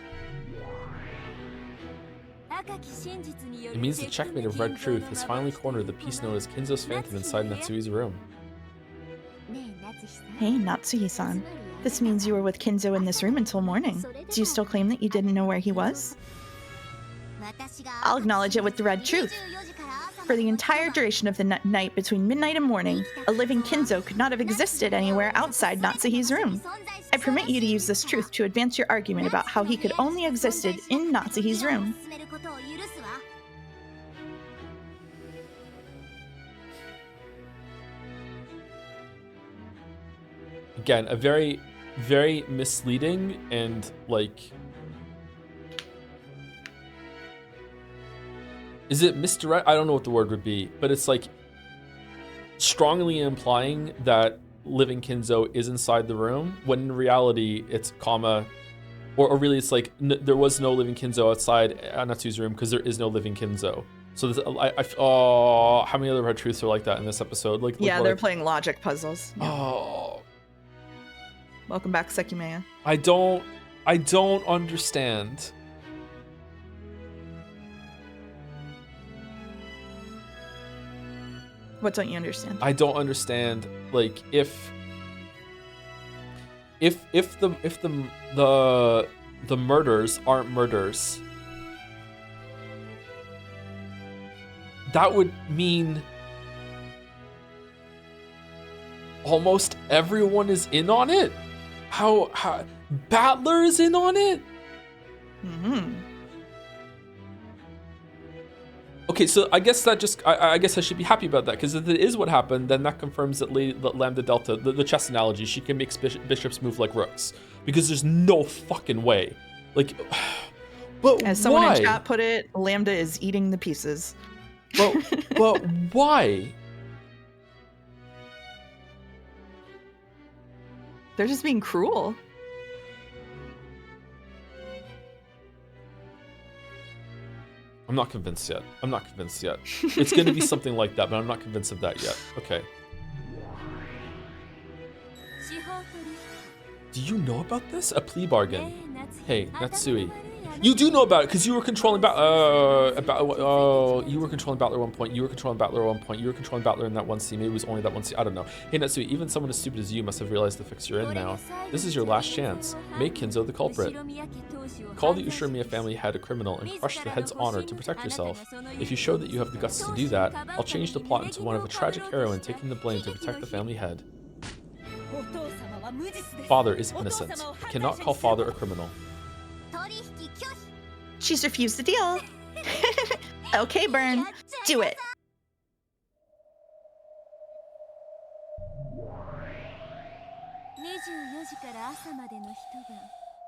S1: It means the checkmate of Red Truth has finally cornered the piece known as Kinzo's Phantom inside Natsui's room.
S2: Hey, Natsuhi-san. This means you were with Kinzo in this room until morning. Do you still claim that you didn't know where he was? I'll acknowledge it with the red truth. For the entire duration of the night between midnight and morning, a living Kinzo could not have existed anywhere outside Natsuhi's room. I permit you to use this truth to advance your argument about how he could only existed in Natsuhi's room.
S1: Again, a very, very misleading and, like... Is it misdirect? I don't know what the word would be, but it's like strongly implying that living Kinzo is inside the room, when in reality it's comma, or really it's like there was no living Kinzo outside Natsu's room because there is no living Kinzo. So this, oh, how many other red truths are like that in this episode? Like
S2: yeah, they're playing logic puzzles. Yeah.
S1: Oh,
S2: welcome back, Sekimeya.
S1: I don't understand.
S2: What don't you understand?
S1: I don't understand. Like if the murders aren't murders, that would mean almost everyone is in on it. How Battler is in on it?
S2: Mm-hmm.
S1: Okay, so I guess that just I guess I should be happy about that, because if it is what happened, then that confirms that Lambda Delta, the chess analogy, she can make bishops move like rooks, because there's no fucking way. Like, but
S2: as someone
S1: why?
S2: in chat put it, Lambda is eating the pieces.
S1: But why?
S2: They're just being cruel.
S1: I'm not convinced yet. It's going to be something like that, but I'm not convinced of that yet. Okay. Do you know about this? A plea bargain. Hey, Natsui. You do know about it because you were controlling you were controlling Battler at one point. You were controlling Battler at one point. You were controlling Battler in that one scene. Maybe it was only that one scene. I don't know. Hey, Natsui, even someone as stupid as you must have realized the fix you're in now. This is your last chance. Make Kinzo the culprit. Call the Ushirimiya family head a criminal and crush the head's honor to protect yourself. If you show that you have the guts to do that, I'll change the plot into one of a tragic heroine taking the blame to protect the family head. Father is innocent. Cannot call father a criminal.
S2: She's refused the deal. Okay, Burn. Do it.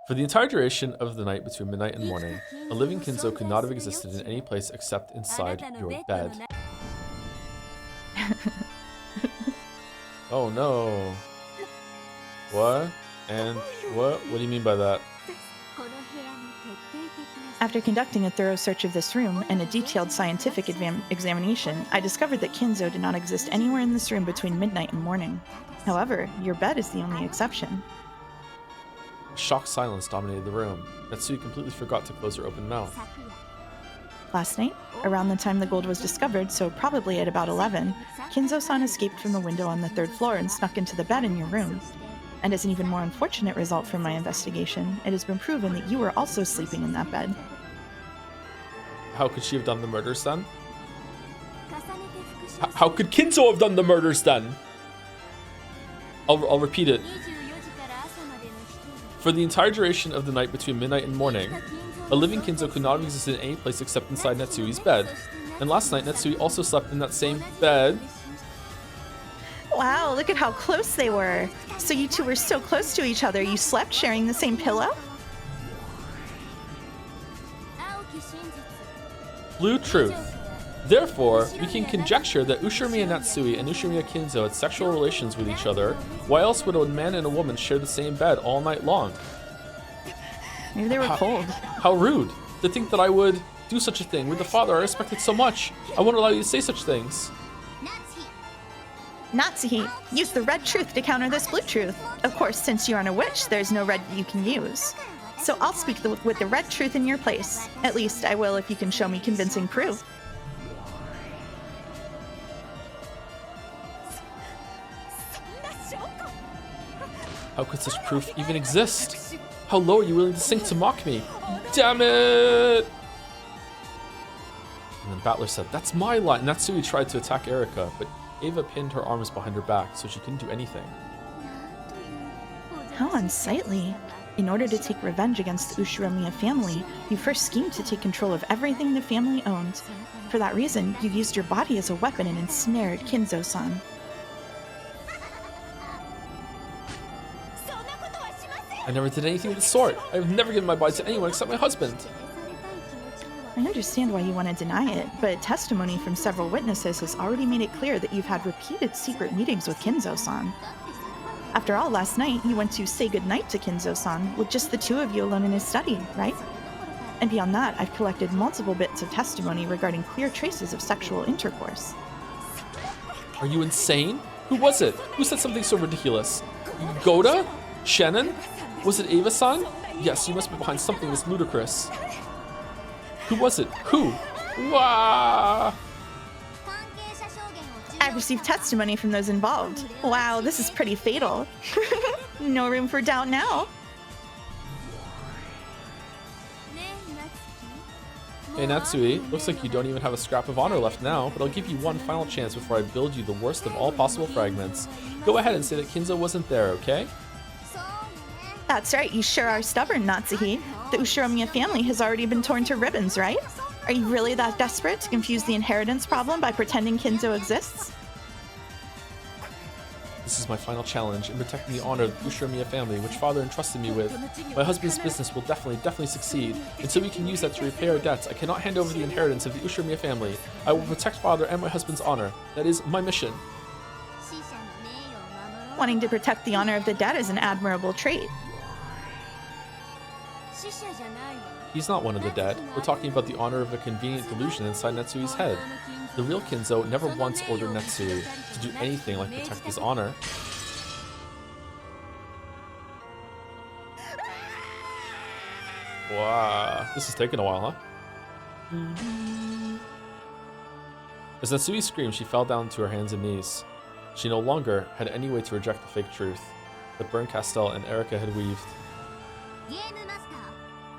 S1: For the entire duration of the night between midnight and morning, a living Kinzo could not have existed in any place except inside your bed. Oh no. What? And what? What do you mean by that?
S2: After conducting a thorough search of this room and a detailed scientific examination, I discovered that Kinzo did not exist anywhere in this room between midnight and morning. However, your bed is the only exception.
S1: Shocked silence dominated the room. Natsui completely forgot to close her open mouth.
S2: Last night, around the time the gold was discovered, so probably at about 11, Kinzo-san escaped from the window on the 3rd floor and snuck into the bed in your room. And as an even more unfortunate result from my investigation, it has been proven that you were also sleeping in that bed.
S1: How could she have done the murders then? How could Kinzo have done the murders then? I'll repeat it. For the entire duration of the night between midnight and morning, a living Kinzo could not have existed in any place except inside Natsui's bed. And last night, Natsui also slept in that same bed.
S2: Wow, look at how close they were. So you two were so close to each other, you slept sharing the same pillow?
S1: Blue truth. Therefore, we can conjecture that Ushirimiya Natsui and Ushirimiya Kinzo had sexual relations with each other. Why else would a man and a woman share the same bed all night long?
S2: Maybe they were cold.
S1: How rude. To think that I would do such a thing with the father I respected so much. I won't allow you to say such things.
S2: Natsuhi, use the red truth to counter this blue truth. Of course, since you aren't a witch, there's no red you can use. So I'll speak with the red truth in your place. At least I will if you can show me convincing proof.
S1: How could such proof even exist? How low are you willing to sink to mock me? Damn it! And then Battler said, that's my line. Natsui tried to attack Erika, but Ava pinned her arms behind her back, so she couldn't do anything.
S2: How unsightly. In order to take revenge against the Ushirimiya family, you first schemed to take control of everything the family owned. For that reason, you used your body as a weapon and ensnared Kinzo-san.
S1: I never did anything of the sort. I have never given my body to anyone except my husband.
S2: I understand why you want to deny it, but testimony from several witnesses has already made it clear that you've had repeated secret meetings with Kinzo-san. After all, last night, you went to say goodnight to Kinzo-san with just the two of you alone in his study, right? And beyond that, I've collected multiple bits of testimony regarding clear traces of sexual intercourse.
S1: Are you insane? Who was it? Who said something so ridiculous? Goda? Shannon? Was it Ava-san? Yes, you must be behind something this ludicrous. Who was it? Who? Wah!
S2: I've received testimony from those involved. Wow, this is pretty fatal. No room for doubt now.
S1: Hey Natsui, looks like you don't even have a scrap of honor left now, but I'll give you one final chance before I build you the worst of all possible fragments. Go ahead and say that Kinzo wasn't there, okay?
S2: That's right, you sure are stubborn, Natsuhi. The Ushirimiya family has already been torn to ribbons, right? Are you really that desperate to confuse the inheritance problem by pretending Kinzo exists?
S1: This is my final challenge in protecting the honor of the Ushirimiya family, which father entrusted me with. My husband's business will definitely succeed. Until we can use that to repay our debts, I cannot hand over the inheritance of the Ushirimiya family. I will protect father and my husband's honor. That is my mission.
S2: Wanting to protect the honor of the dead is an admirable trait.
S1: He's not one of the dead. We're talking about the honor of a convenient delusion inside Natsui's head. The real Kinzo never once ordered Natsui to do anything like protect his honor. Wow. This is taking a while, huh? As Natsui screamed, she fell down to her hands and knees. She no longer had any way to reject the fake truth that Berncastel and Erica had weaved.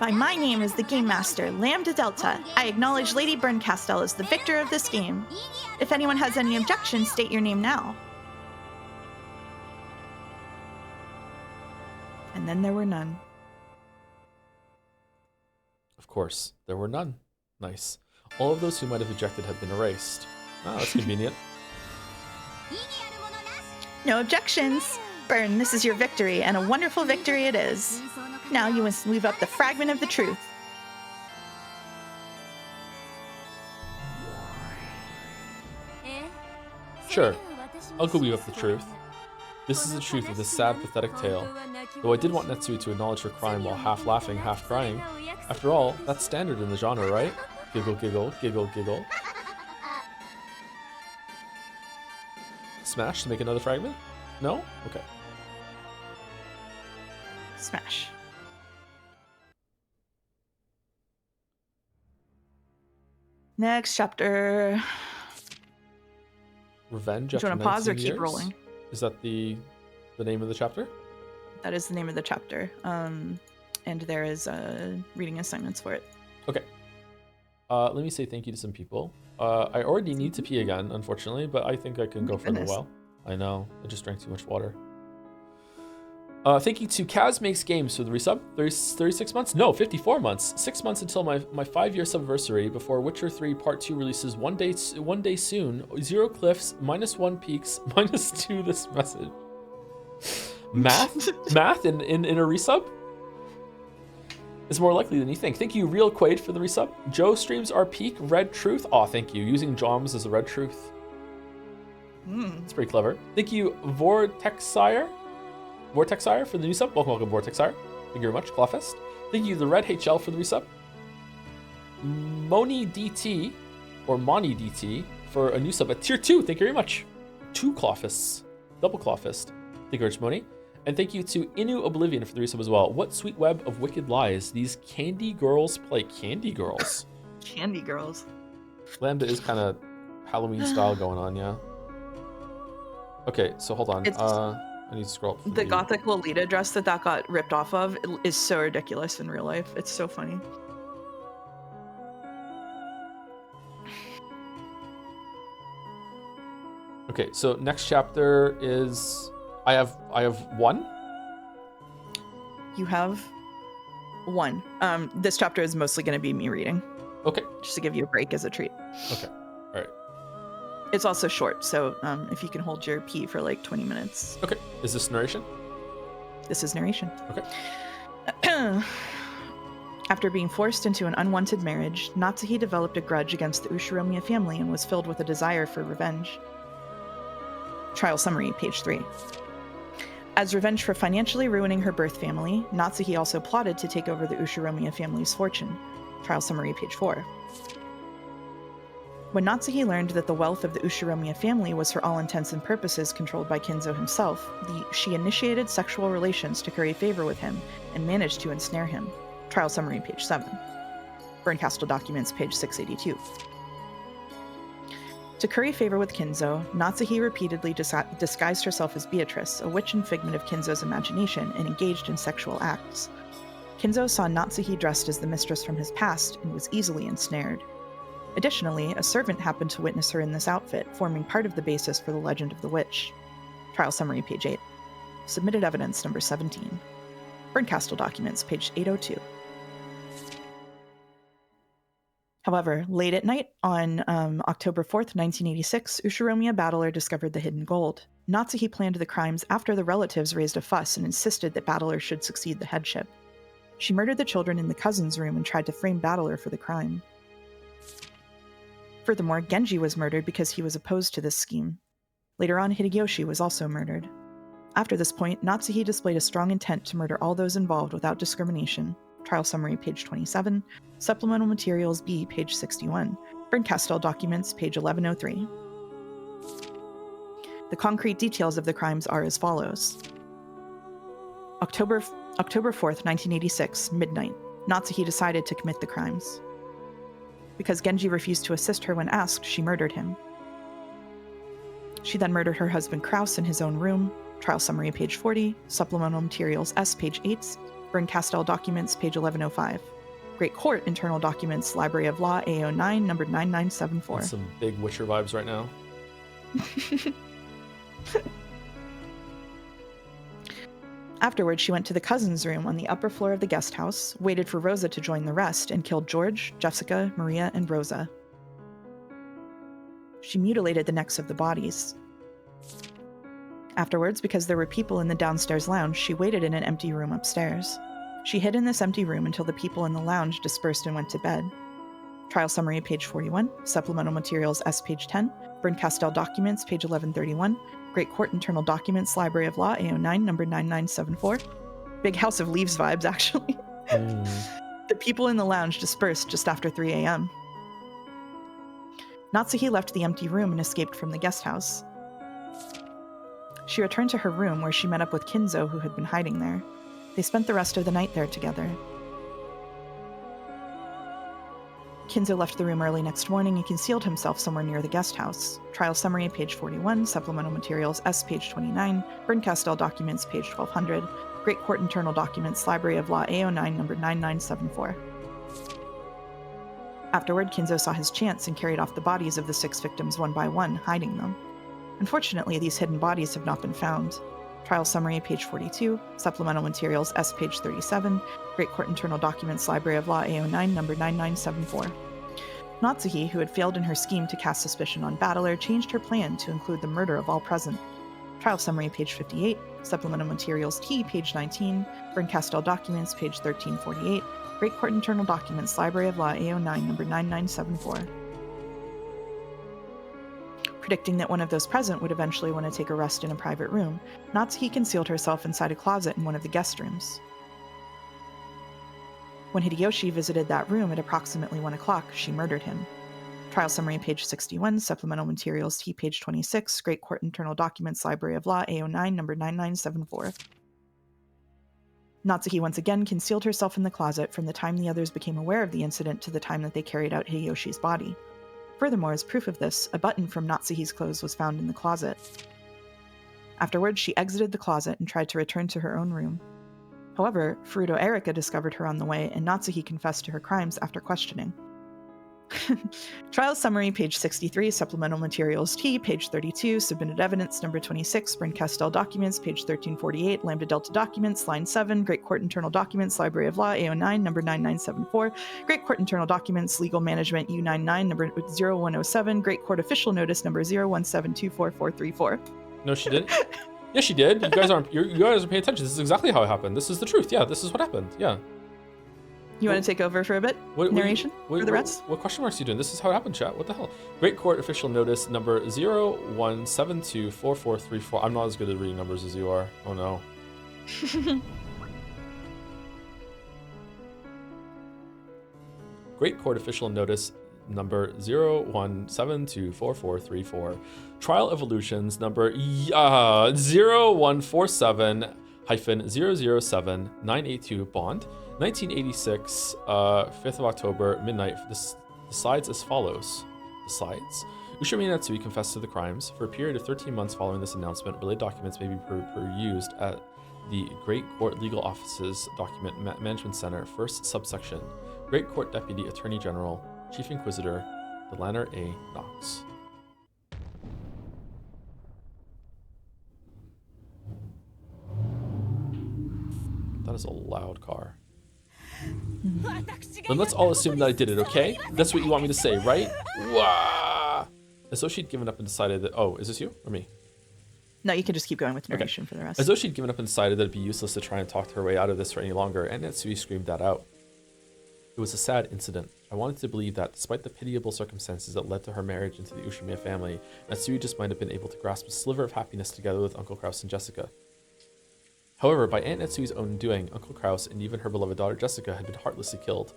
S4: By my name is the Game Master, Lambda Delta. I acknowledge Lady Berncastel as the victor of this game. If anyone has any objections, state your name now.
S2: And then there were none.
S1: Of course, there were none. Nice. All of those who might have objected had been erased. Ah, that's convenient.
S4: No objections. Bern, this is your victory, and a wonderful victory it is. Now you must weave up the fragment of the truth.
S1: Sure, I'll go weave up the truth. This is the truth of this sad, pathetic tale. Though I did want Natsui to acknowledge her crime while half laughing, half crying. After all, that's standard in the genre, right? Giggle, giggle, giggle, giggle. Smash to make another fragment? No? Okay.
S2: Smash. Next chapter.
S1: Revenge
S2: Do you
S1: after
S2: want to pause or
S1: 19
S2: keep
S1: years?
S2: rolling?
S1: Is that the name of the chapter?
S2: That is the name of the chapter. And there is reading assignments for it.
S1: Okay. Let me say thank you to some people. I already need to pee again, unfortunately, but I think I can go for a little while. I know. I just drank too much water. Thank you to Kaz Makes Games for the resub. 36 months? No, 54 months. 6 months until my 5-year subversary before Witcher 3 Part 2 releases one day soon. 0 cliffs, -1 peaks, -2 this message. Math in a resub? Is more likely than you think. Thank you, Real Quaid, for the resub. Joe streams our peak Red Truth. Aw, thank you. Using Joms as a Red Truth. It's pretty clever. Thank you, Vortexire for the new sub. Welcome, Vortexire. Thank you very much, Clawfest. Thank you, the Red HL, for the resub. Moni DT, or Moni DT, for a new sub at tier 2. Thank you very much. 2 Clawfists. Double Clawfist. Thank you very much, Moni. And thank you to Inu Oblivion for the resub as well. What sweet web of wicked lies these candy girls play. Candy girls?
S2: Candy girls.
S1: Lambda is kind of Halloween style going on, yeah. Okay, so hold on. I need to scroll up.
S2: The gothic Lolita dress that got ripped off of is so ridiculous in real life. It's so funny.
S1: Okay, so next chapter is I have 1.
S2: You have 1. This chapter is mostly going to be me reading.
S1: Okay.
S2: Just to give you a break as a treat.
S1: Okay. All right.
S2: It's also short, so if you can hold your pee for like 20 minutes.
S1: Okay. Is this narration?
S2: This is narration.
S1: Okay.
S2: After being forced into an unwanted marriage, Natsuhi developed a grudge against the Ushiromiya family and was filled with a desire for revenge. Trial summary, page 3. As revenge for financially ruining her birth family, Natsuhi also plotted to take over the Ushiromiya family's fortune. Trial summary, page 4. When Natsuhi learned that the wealth of the Ushiromiya family was for all intents and purposes controlled by Kinzo himself, she initiated sexual relations to curry favor with him and managed to ensnare him. Trial summary, page 7. Berncastel documents, page 682. To curry favor with Kinzo, Natsuhi repeatedly disguised herself as Beatrice, a witch and figment of Kinzo's imagination, and engaged in sexual acts. Kinzo saw Natsuhi dressed as the mistress from his past and was easily ensnared. Additionally, a servant happened to witness her in this outfit, forming part of the basis for the legend of the witch. Trial summary, page 8. Submitted evidence number 17. Berncastel documents, page 802. However, late at night on October 4th, 1986, Ushiromiya Battler discovered the hidden gold. Natsuhi planned the crimes after the relatives raised a fuss and insisted that Battler should succeed the headship. She murdered the children in the cousin's room and tried to frame Battler for the crime. Furthermore, Genji was murdered because he was opposed to this scheme. Later on, Hideyoshi was also murdered. After this point, Natsuhi displayed a strong intent to murder all those involved without discrimination. Trial summary, page 27. Supplemental materials B, page 61. Berncastel documents, page 1103. The concrete details of the crimes are as follows. October 4th, 1986, midnight. Natsuki decided to commit the crimes. Because Genji refused to assist her when asked, she murdered him. She then murdered her husband Kraus in his own room. Trial summary, page 40. Supplemental materials S, page 8. Bernkastel documents, page 1105. Great Court internal documents, Library of Law, A09, number 9974.
S1: That's some big Witcher vibes right now.
S2: Afterwards, she went to the cousin's room on the upper floor of the guest house, waited for Rosa to join the rest, and killed George, Jessica, Maria, and Rosa. She mutilated the necks of the bodies. Afterwards, because there were people in the downstairs lounge, she waited in an empty room upstairs. She hid in this empty room until the people in the lounge dispersed and went to bed. Trial summary, page 41. Supplemental materials S, page 10. Bernkastel documents, page 1131. Great Court internal documents, Library of Law, A09, number 9974. Big House of Leaves vibes, actually. The people in the lounge dispersed just after 3 a.m. Natsuki left the empty room and escaped from the guest house. She returned to her room where she met up with Kinzo, who had been hiding there. They spent the rest of the night there together. Kinzo left the room early next morning and concealed himself somewhere near the guest house. Trial summary, page 41. Supplemental materials S, page 29. Bernkastel documents, page 1200. Great Court internal documents, Library of Law, A09, number 9974. Afterward, Kinzo saw his chance and carried off the bodies of the 6 victims one by one, hiding them. Unfortunately, these hidden bodies have not been found. Trial summary, page 42. Supplemental materials S, page 37. Great Court internal documents, Library of Law, A09, number 9974. Natsuki, who had failed in her scheme to cast suspicion on Battler, changed her plan to include the murder of all present. Trial summary, page 58. Supplemental materials T, page 19. Bernkastel documents, page 1348. Great Court internal documents, Library of Law, A09, number 9974. Predicting that one of those present would eventually want to take a rest in a private room, Natsuki concealed herself inside a closet in one of the guest rooms. When Hideyoshi visited that room at approximately 1 o'clock, she murdered him. Trial summary, page 61. Supplemental materials T, page 26. Great Court internal documents, Library of Law, A09, number 9974. Natsuki once again concealed herself in the closet from the time the others became aware of the incident to the time that they carried out Hideyoshi's body. Furthermore, as proof of this, a button from Natsuki's clothes was found in the closet. Afterwards, she exited the closet and tried to return to her own room. However, Furuto Erika discovered her on the way, and Natsuki confessed to her crimes after questioning. Trial summary, page 63. Supplemental materials T, page 32. Submitted evidence, number 26. Bernkastel documents, page 1348. Lambda Delta documents, line 7. Great Court internal documents, Library of Law, A09, number 9974. Great Court internal documents, Legal Management, U99, number 0107. Great Court official notice, number 01724434.
S1: No, she didn't. Yeah, she did. You guys aren't paying attention. This is exactly how it happened. This is the truth. Yeah, this is what happened. Yeah.
S2: You want to take over for a bit? Narration for the rest?
S1: What question marks are you doing? This is how it happened, chat. What the hell? Great Court official notice number 01724434. I'm not as good at reading numbers as you are. Oh no. Great Court official notice number 01724434. Trial evolutions number 0147-007982 bond. 1986, 5th of October, midnight. The slides as follows. The slides. Ushimi Natsui confessed to the crimes. For a period of 13 months following this announcement, related documents may be perused at the Great Court Legal Office's Document Management Center, first subsection. Great Court Deputy Attorney General, Chief Inquisitor, Delaner A. Knox. That is a loud car. Then let's all assume that I did it, okay? That's what you want me to say, right? Wah! As though she'd given up and decided that... Oh, is this you or me?
S2: No, you can just keep going with narration for the rest.
S1: As though she'd given up and decided that it'd be useless to try and talk her way out of this for any longer, and Natsui screamed that out. It was a sad incident. I wanted to believe that, despite the pitiable circumstances that led to her marriage into the Ushimiya family, Natsui just might have been able to grasp a sliver of happiness together with Uncle Kraus and Jessica. However, by Aunt Natsui's own doing, Uncle Kraus and even her beloved daughter Jessica had been heartlessly killed.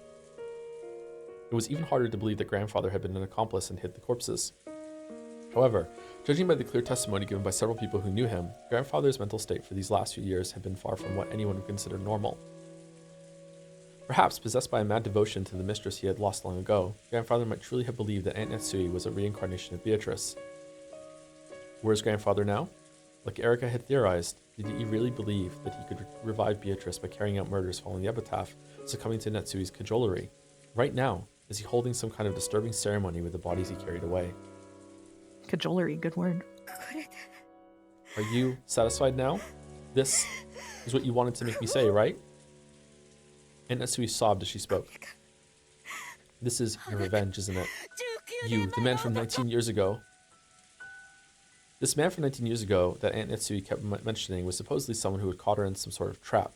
S1: It was even harder to believe that grandfather had been an accomplice and hid the corpses. However, judging by the clear testimony given by several people who knew him, grandfather's mental state for these last few years had been far from what anyone would consider normal. Perhaps possessed by a mad devotion to the mistress he had lost long ago, Grandfather might truly have believed that Aunt Natsui was a reincarnation of Beatrice. Where is Grandfather now? Like Erika had theorized, did he really believe that he could revive Beatrice by carrying out murders following the epitaph, succumbing to Natsui's cajolery? Right now, is he holding some kind of disturbing ceremony with the bodies he carried away?
S2: Cajolery, good word.
S1: Are you satisfied now? This is what you wanted to make me say, right? Aunt Natsui sobbed as she spoke. This is your revenge, isn't it? You, the man from 19 years ago. This man from 19 years ago that Aunt Natsui kept mentioning was supposedly someone who had caught her in some sort of trap.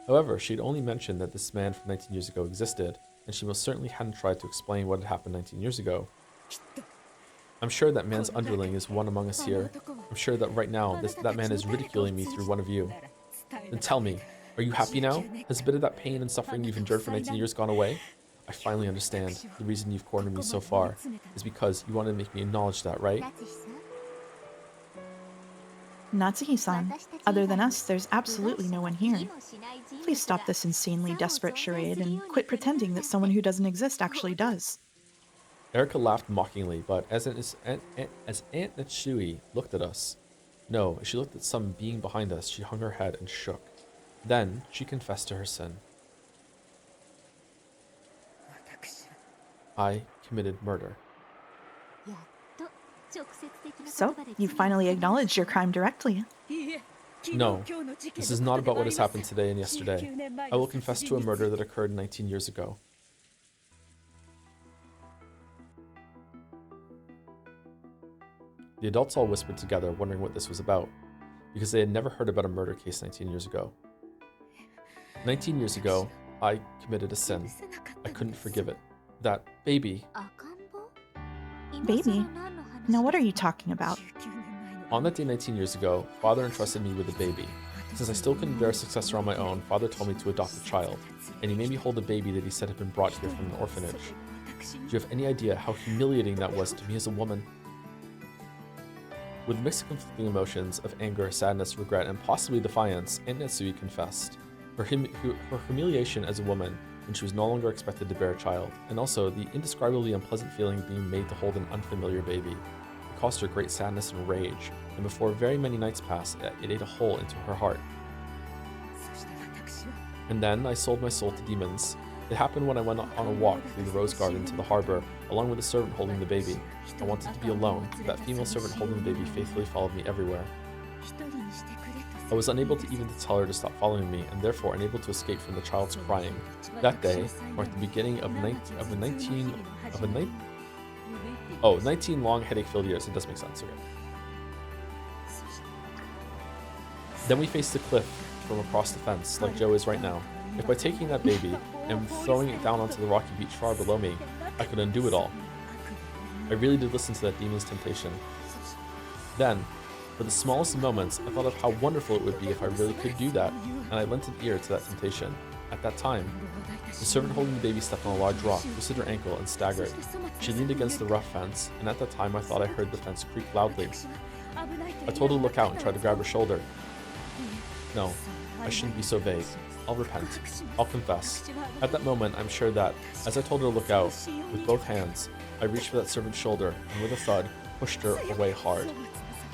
S1: However, she'd only mentioned that this man from 19 years ago existed, and she most certainly hadn't tried to explain what had happened 19 years ago. I'm sure that man's underling is one among us here. I'm sure that right now, that man is ridiculing me through one of you. Then tell me, are you happy now? Has a bit of that pain and suffering you've endured for 19 years gone away? I finally understand. The reason you've cornered me so far is because you wanted to make me acknowledge that, right?
S4: Natsuki-san, other than us, there's absolutely no one here. Please stop this insanely desperate charade and quit pretending that someone who doesn't exist actually does.
S1: Erika laughed mockingly, but as Aunt Natsui looked at us, no, as she looked at some being behind us, she hung her head and shook. Then she confessed to her sin. I committed murder.
S4: So, you finally acknowledged your crime directly.
S1: No, this is not about what has happened today and yesterday. I will confess to a murder that occurred 19 years ago. The adults all whispered together, wondering what this was about, because they had never heard about a murder case 19 years ago. 19 years ago, I committed a sin. I couldn't forgive it. That baby.
S4: Baby? Now what are you talking about?
S1: On that day 19 years ago, Father entrusted me with a baby. Since I still couldn't bear a successor on my own, Father told me to adopt a child, and he made me hold a baby that he said had been brought here from an orphanage. Do you have any idea how humiliating that was to me as a woman? With mixed conflicting emotions of anger, sadness, regret, and possibly defiance, Aunt Natsui confessed. Her humiliation as a woman when she was no longer expected to bear a child, and also the indescribably unpleasant feeling of being made to hold an unfamiliar baby. It caused her great sadness and rage, and before very many nights passed, it ate a hole into her heart. And then I sold my soul to demons. It happened when I went on a walk through the rose garden to the harbor, along with a servant holding the baby. I wanted to be alone, but that female servant holding the baby faithfully followed me everywhere. I was unable to even tell her to stop following me, and therefore unable to escape from the child's crying. That day marked the beginning of 19 long headache-filled years. It does make sense, okay. Then we faced the cliff from across the fence, like Joe is right now. If by taking that baby and throwing it down onto the rocky beach far below me, I could undo it all. I really did listen to that demon's temptation. Then, for the smallest of moments, I thought of how wonderful it would be if I really could do that, and I lent an ear to that temptation. At that time, the servant holding the baby stepped on a large rock, twisted her ankle, and staggered. She leaned against the rough fence, and at that time I thought I heard the fence creak loudly. I told her to look out and tried to grab her shoulder. No, I shouldn't be so vague. I'll repent. I'll confess. At that moment, I'm sure that, as I told her to look out, with both hands, I reached for that servant's shoulder, and with a thud, pushed her away hard.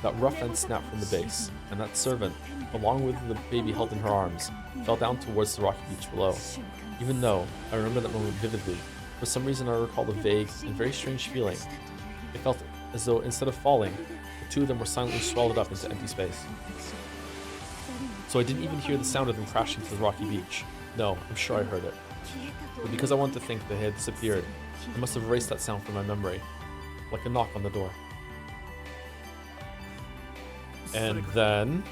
S1: That rough end snapped from the base, and that servant, along with the baby held in her arms, fell down towards the rocky beach below. Even though I remember that moment vividly, for some reason I recalled a vague and very strange feeling. It felt as though instead of falling, the two of them were silently swallowed up into empty space. So I didn't even hear the sound of them crashing to the rocky beach. No, I'm sure I heard it. But because I wanted to think that they had disappeared, I must have erased that sound from my memory, like a knock on the door. And then,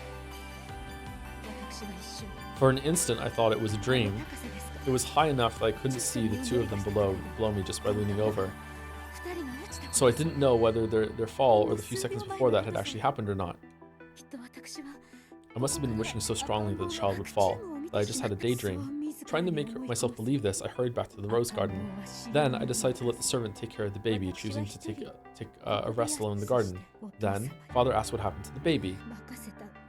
S1: for an instant I thought it was a dream. It was high enough that I couldn't see the two of them below me just by leaning over. So I didn't know whether their fall or the few seconds before that had actually happened or not. I must have been wishing so strongly that the child would fall, that I just had a daydream. Trying to make myself believe this, I hurried back to the rose garden. Then I decided to let the servant take care of the baby, choosing to take a rest alone in the garden. Then, Father asked what happened to the baby.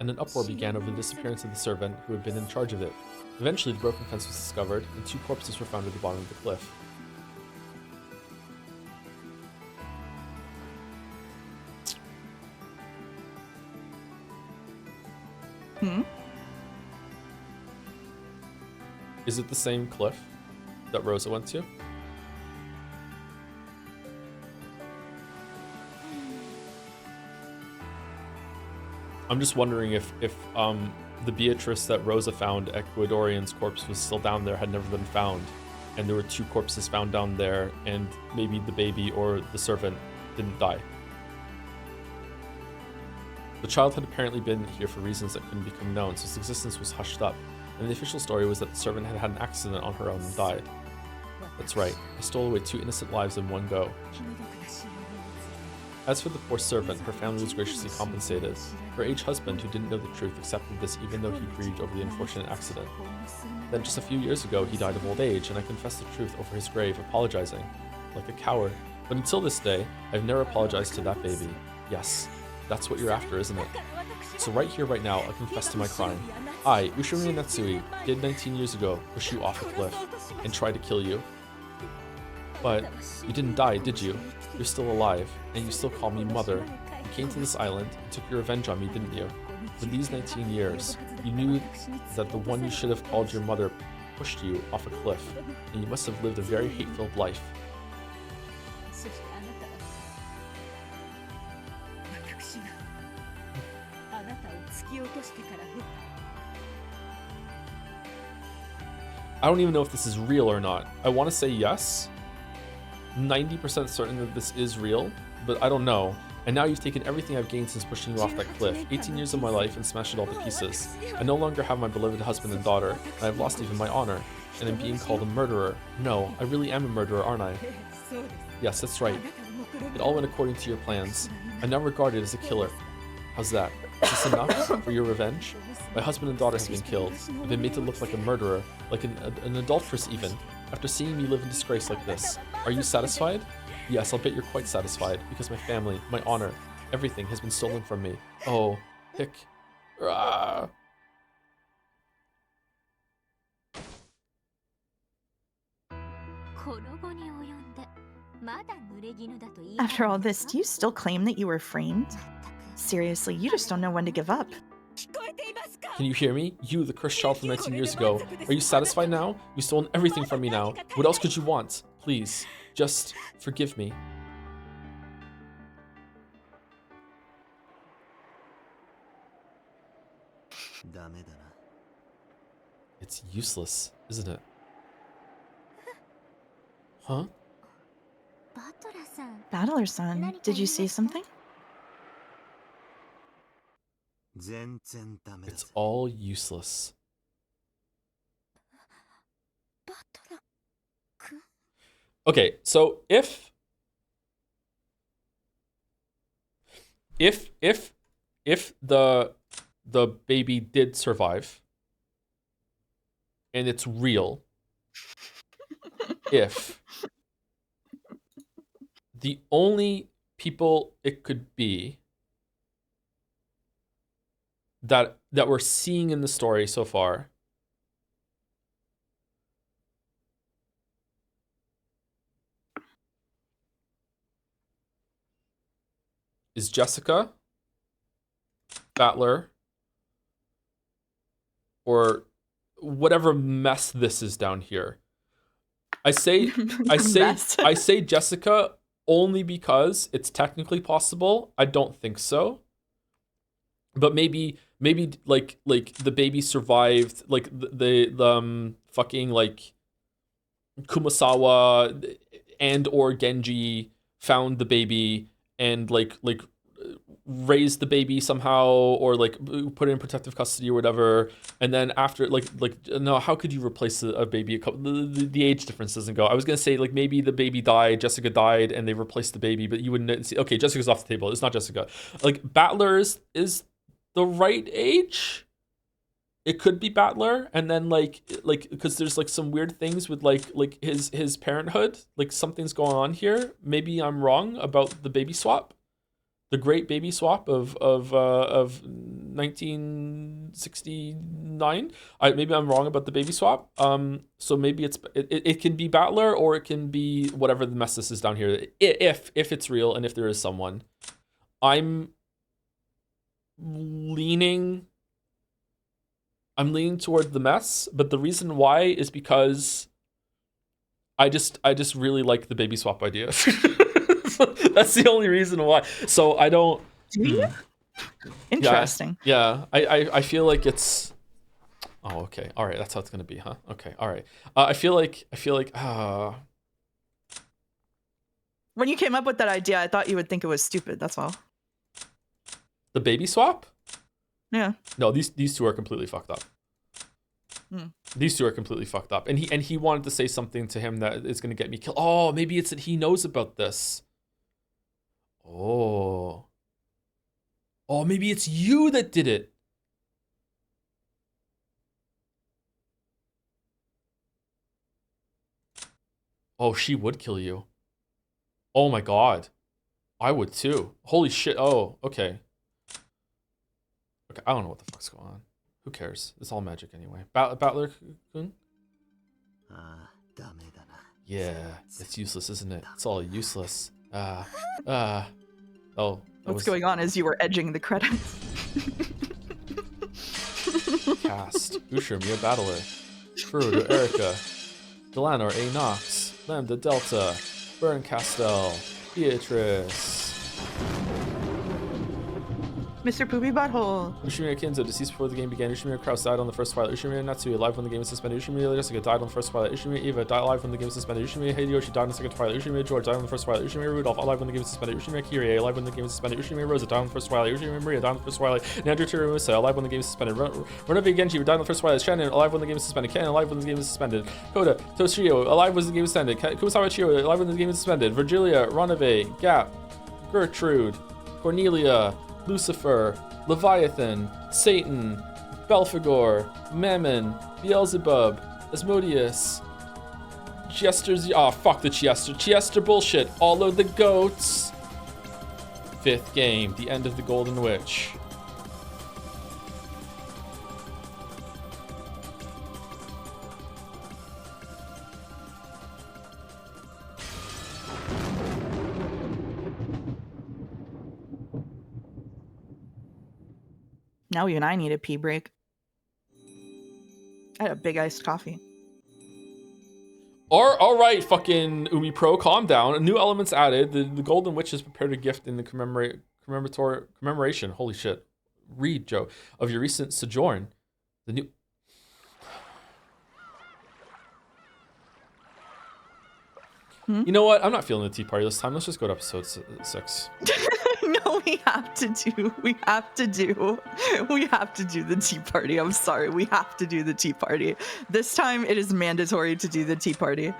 S1: and an uproar began over the disappearance of the servant who had been in charge of it. Eventually, the broken fence was discovered, and 2 corpses were found at the bottom of the cliff. Is it the same cliff that Rosa went to? I'm just wondering if the Beatrice that Rosa found, Ecuadorian's corpse, was still down there, had never been found, and there were 2 corpses found down there, and maybe the baby or the servant didn't die. The child had apparently been here for reasons that couldn't become known, so its existence was hushed up, and the official story was that the servant had had an accident on her own and died. That's right, I stole away 2 innocent lives in one go. As for the poor servant, her family was graciously compensated. Her aged husband, who didn't know the truth, accepted this even though he grieved over the unfortunate accident. Then just a few years ago, he died of old age, and I confessed the truth over his grave, apologizing. Like a coward. But until this day, I've never apologized to that baby. Yes, that's what you're after, isn't it? So right here, right now, I confess to my crime. I, Ushimi Natsui, did 19 years ago push you off a cliff and try to kill you. But you didn't die, did you? You're still alive, and you still call me mother. You came to this island and took your revenge on me, didn't you? For these 19 years, you knew that the one you should have called your mother pushed you off a cliff, and you must have lived a very hate-filled life. I don't even know if this is real or not. I want to say yes. 90% certain that this is real, but I don't know. And now you've taken everything I've gained since pushing you off that cliff, 18 years of my life, and smashed it all to pieces. I no longer have my beloved husband and daughter, and I've lost even my honor. And I'm being called a murderer. No, I really am a murderer, aren't I? Yes, that's right. It all went according to your plans. I'm now regarded as a killer. How's that? Is this enough for your revenge? My husband and daughter have been killed. I've been made to look like a murderer, like an adulteress even, after seeing me live in disgrace like this. Are you satisfied? Yes, I'll bet you're quite satisfied, because my family, my honor, everything has been stolen from me. Oh, hick. Rah.
S4: After all this, do you still claim that you were framed? Seriously, you just don't know when to give up.
S1: Can you hear me? You, the cursed child from 19 years ago. Are you satisfied now? You've stolen everything from me now. What else could you want? Please, just forgive me. It's useless, isn't it? Huh?
S4: Battler-san, did you see something?
S1: It's all useless. Okay, so if the baby did survive and it's real, if the only people it could be that we're seeing in the story so far is Jessica, Battler, or whatever mess this is down here. I say Jessica only because it's technically possible. I don't think so. But maybe like the baby survived, like the fucking like Kumasawa and or Genji found the baby and like raised the baby somehow, or like put it in protective custody or whatever, and then after like no, how could you replace a baby? The age difference doesn't go. I was gonna say like maybe the baby died, Jessica died, and they replaced the baby, but you wouldn't see. Okay, Jessica's off the table. It's not Jessica. Like Battler is the right age. It could be Battler, and then like because there's like some weird things with like his parenthood, like something's going on here. Maybe I'm wrong about the baby swap. the great baby swap of 1969. Maybe I'm wrong about the baby swap. So maybe it can be Battler, or it can be whatever the mess this is down here. If it's real, and if there is someone, I'm leaning toward the mess, but the reason why is because I just really like the baby swap idea. That's the only reason why. So I don't.
S2: Do you? Interesting.
S1: Yeah. I feel like it's. Oh, okay. All right. That's how it's gonna be, huh? Okay. All right. I feel like.
S2: When you came up with that idea, I thought you would think it was stupid. That's all.
S1: The baby swap?
S2: Yeah.
S1: No, these two are completely fucked up. These two are completely fucked up. And he wanted to say something to him that is gonna get me killed. Oh, maybe it's that he knows about this. Oh, maybe it's you that did it. Oh, she would kill you. Oh my god. I would too. Holy shit. Oh, okay. Okay, I don't know what the fuck's going on. Who cares? It's all magic anyway. Battler-kun? Yeah, it's useless, isn't it? It's all useless. Oh,
S2: What's going on is you were edging the credits.
S1: Cast. Ushir, Battler. Frodo, Erica. Delanor, A. Nox. Lambda, Delta. Burn Castell. Beatrice.
S2: Mr. Poopy Butthole.
S1: Ushimura Kinzo, deceased before the game began. Ushimura Kraus died on the first twilight. Ushimura Natsuya, alive when the game was suspended. Ushimura Jessica died on the first twilight. Ushimura Eva died alive when the game was suspended. Ushimura Hideyoshi died on the second twilight. Ushimura George died on the first twilight. Ushimura Rudolph alive when the game was suspended. Ushimura Kirie alive when the game was suspended. Ushimura Rosa died on the first twilight. Ushimura Maria died on the first twilight. Nandra Tiramusa alive when the game was suspended. Runovi Genji died on the first twilight. Shannon alive when the game was suspended. Ken alive when the game was suspended. Koda Toshio alive when the game was suspended. Kumasawa Chio alive when the game was suspended. Virgilia, Runovi, Gap, Gertrude, Cornelia, Lucifer, Leviathan, Satan, Belphegor, Mammon, Beelzebub, Asmodeus, Chester's. Oh, fuck the Chester. Chester bullshit. All of the goats. Fifth game, the end of the Golden Witch.
S2: Now even I need a pee break. I had a big iced coffee.
S1: All right, fucking Umi Pro, calm down. New elements added. The Golden Witch has prepared a gift in the commemoration. Holy shit. Read, Joe, of your recent sojourn. The new. You know what? I'm not feeling the tea party this time. Let's just go to episode 6.
S2: No, we have to do the tea party. I'm sorry. We have to do the tea party. This time it is mandatory to do the tea party.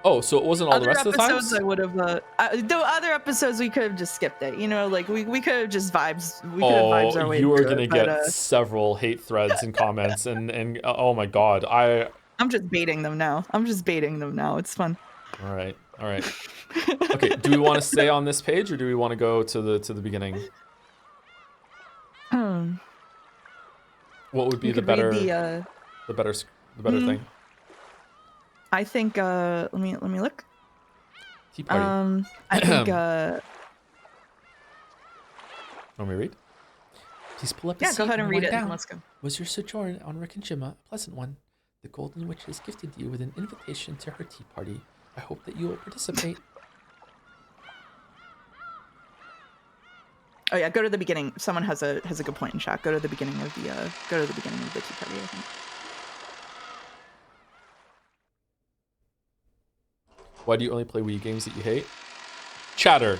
S1: Oh, so it wasn't all the rest of the times?
S2: I would have, the other episodes we could have just skipped it. You know, like we could have just vibes. We could have vibes our way.
S1: You are going to get several hate threads and comments and oh my God.
S2: I'm just baiting them now. It's fun.
S1: All right. Okay, do we want to stay on this page or do we want to go to the beginning? What would be the better thing?
S2: I think let me look.
S1: Tea party.
S2: I think
S1: Want me to read? Please pull up a
S2: yeah,
S1: seat
S2: go ahead and read it
S1: down.
S2: and let's go.
S1: Was your sojourn on Rikenshima a pleasant one? The Golden Witch has gifted you with an invitation to her tea party. I hope that you will participate.
S2: Oh yeah, go to the beginning. Someone has a good point in chat. Go to the beginning of the tea party, I think.
S1: Why do you only play Wii games that you hate? Chatter,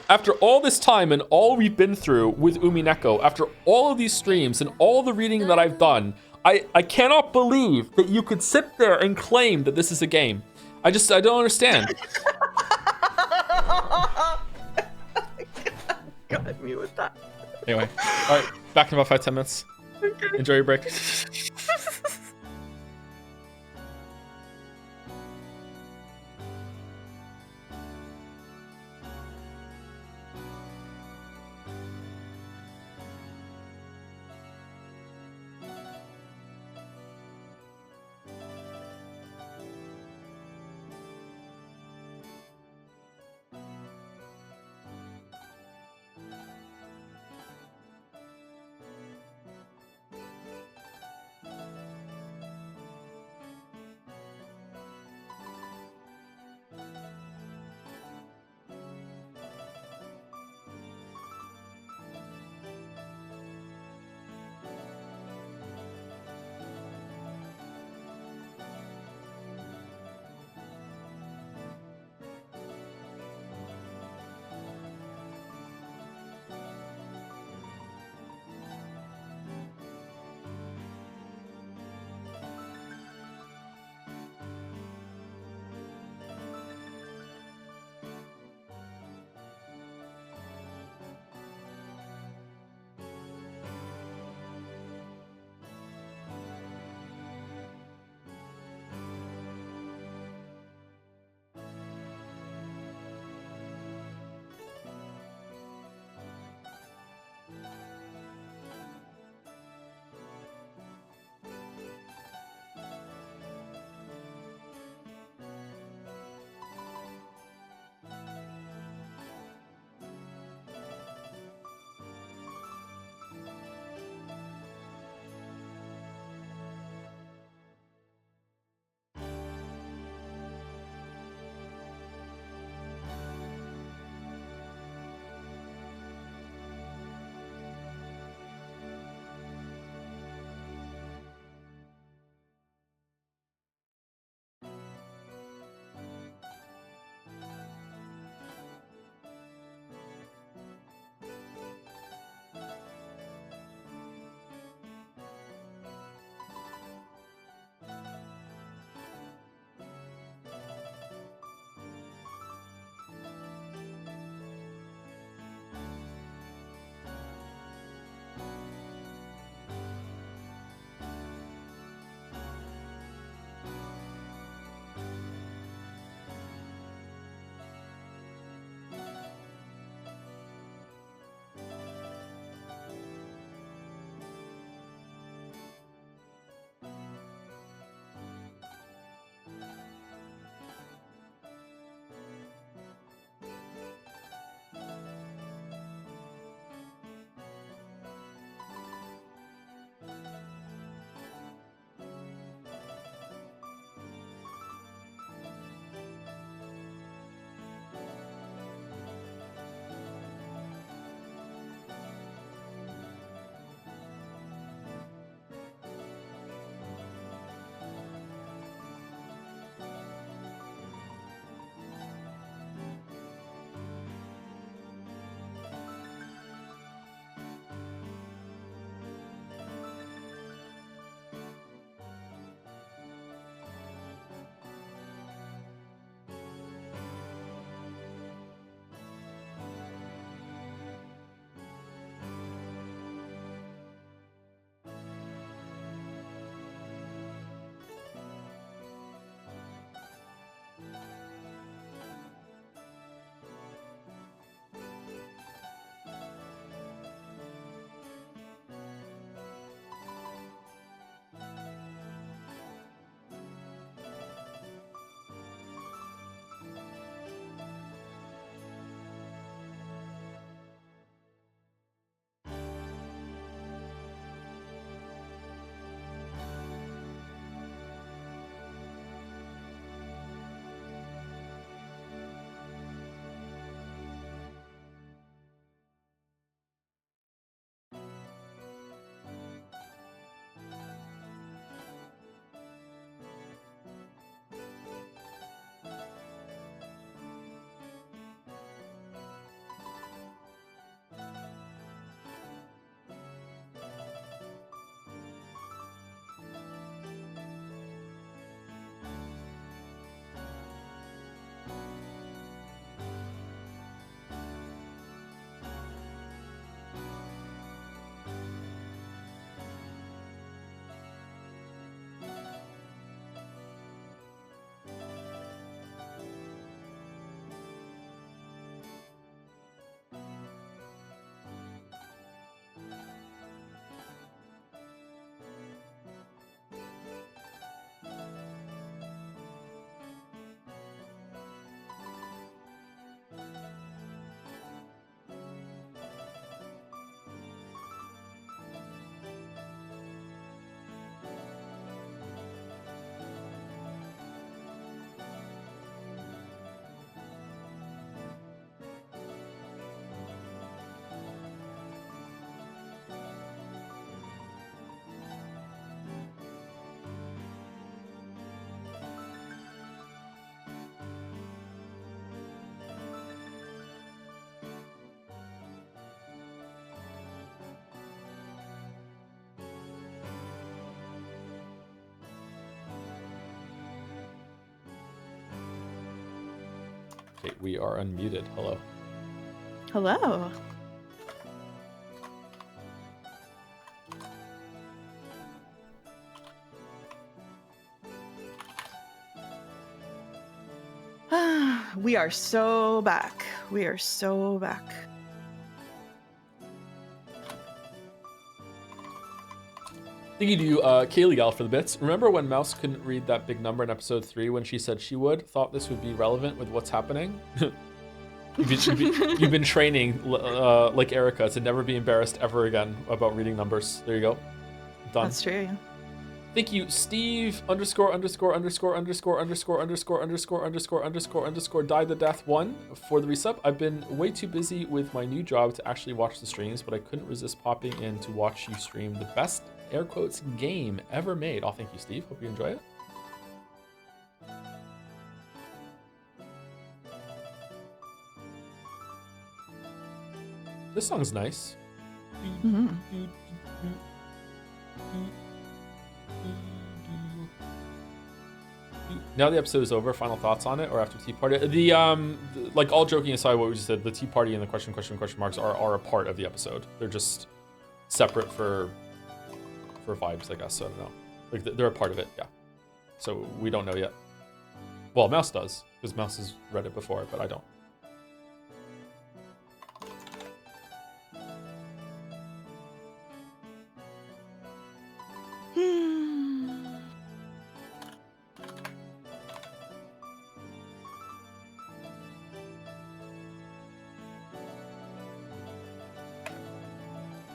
S1: after all this time and all we've been through with Umineko, after all of these streams and all the reading that I've done, I cannot believe that you could sit there and claim that this is a game. I don't understand.
S2: Got me with that.
S1: Anyway, all right, back in about 5-10 minutes.
S2: Okay.
S1: Enjoy your break. Okay, we are unmuted. Hello.
S2: Hello. We are so back. We are so back.
S1: Thank you to Kaylee Gal for the bits. Remember when Mouse couldn't read that big number in episode 3 when she said she would? Thought this would be relevant with what's happening? You've been training like Erica to never be embarrassed ever again about reading numbers. There you go. Done.
S2: That's true. Yeah.
S1: Thank you, Steve ________ died the death 1 for the resub. I've been way too busy with my new job to actually watch the streams, but I couldn't resist popping in to watch you stream the best air quotes game ever made. Oh, thank you, Steve. Hope you enjoy it. This song's nice.
S2: Mm-hmm.
S1: Now the episode is over, final thoughts on it, or after tea party? Like, all joking aside, what we just said, the tea party and the question marks are a part of the episode. They're just separate for vibes, I guess. So I don't know. Like, they're a part of it, yeah. So we don't know yet. Well, Mouse does, because Mouse has read it before, but I don't.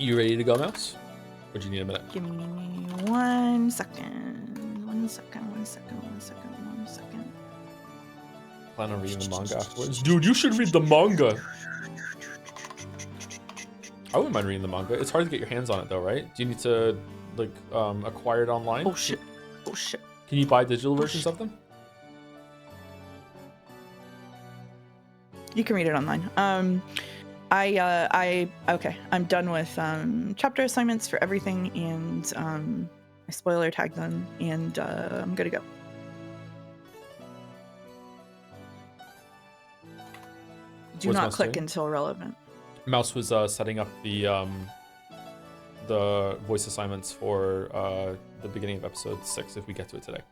S1: You ready to go, Mouse? Or do you need a minute?
S2: Give me 1 second. 1 second.
S1: Plan on reading the manga afterwards? Dude, you should read the manga! I wouldn't mind reading the manga. It's hard to get your hands on it though, right? Do you need to, like, acquire it online?
S2: Oh shit. Oh shit.
S1: Can you buy digital versions of them?
S2: You can read it online. Okay. I'm done with chapter assignments for everything, and I spoiler tagged them, and I'm good to go. Do
S1: What's
S2: not
S1: Mouse
S2: click
S1: doing?
S2: until relevant.
S1: Mouse was setting up the voice assignments for the beginning of episode 6 if we get to it today.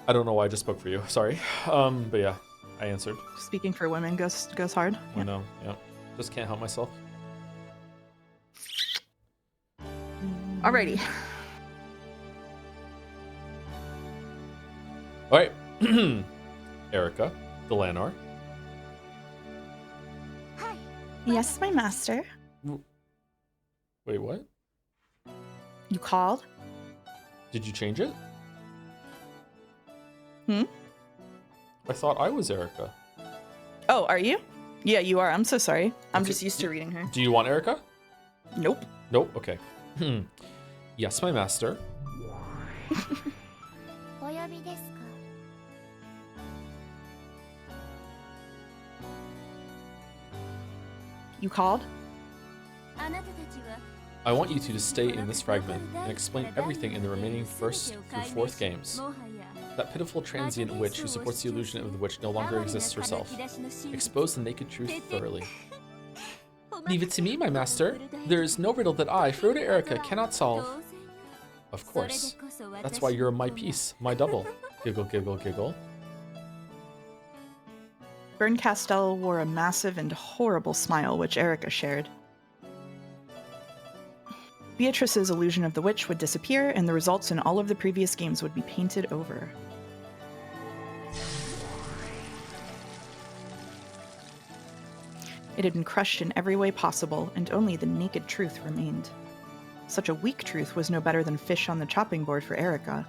S1: I don't know why I just spoke for you. Sorry. But yeah, I answered.
S2: Speaking for women goes hard.
S1: I know, yeah. Just can't help myself.
S2: Alrighty.
S1: All right. Erica, Delanar.
S4: Yes, my master.
S1: Wait, what?
S2: You called?
S1: Did you change it?
S2: Hmm?
S1: I thought I was Erica.
S2: Oh, are you? Yeah, you are. I'm so sorry. I'm
S1: Okay.
S2: just used to reading her.
S1: Do you want Erica?
S2: Nope.
S1: Nope. Okay. Yes, my master.
S2: You called?
S1: I want you two to stay in this fragment and explain everything in the remaining 1st through 4th games. That pitiful transient witch who supports the illusion of the witch no longer exists herself. Expose the naked truth thoroughly. Leave it to me, my master. There is no riddle that I, Froda Erica, cannot solve. Of course. That's why you're my piece, my double. Giggle, giggle, giggle.
S2: Bern Castell wore a massive and horrible smile, which Erica shared. Beatrice's illusion of the witch would disappear, and the results in all of the previous games would be painted over. It had been crushed in every way possible, and only the naked truth remained. Such a weak truth was no better than fish on the chopping board for Erica.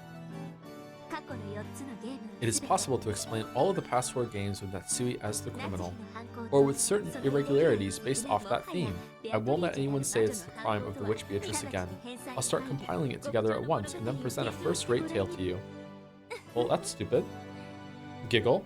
S1: It is possible to explain all of the past 4 games with Natsui as the criminal, or with certain irregularities based off that theme. I won't let anyone say it's the crime of the witch Beatrice again. I'll start compiling it together at once and then present a first-rate tale to you. Well, that's stupid. Giggle.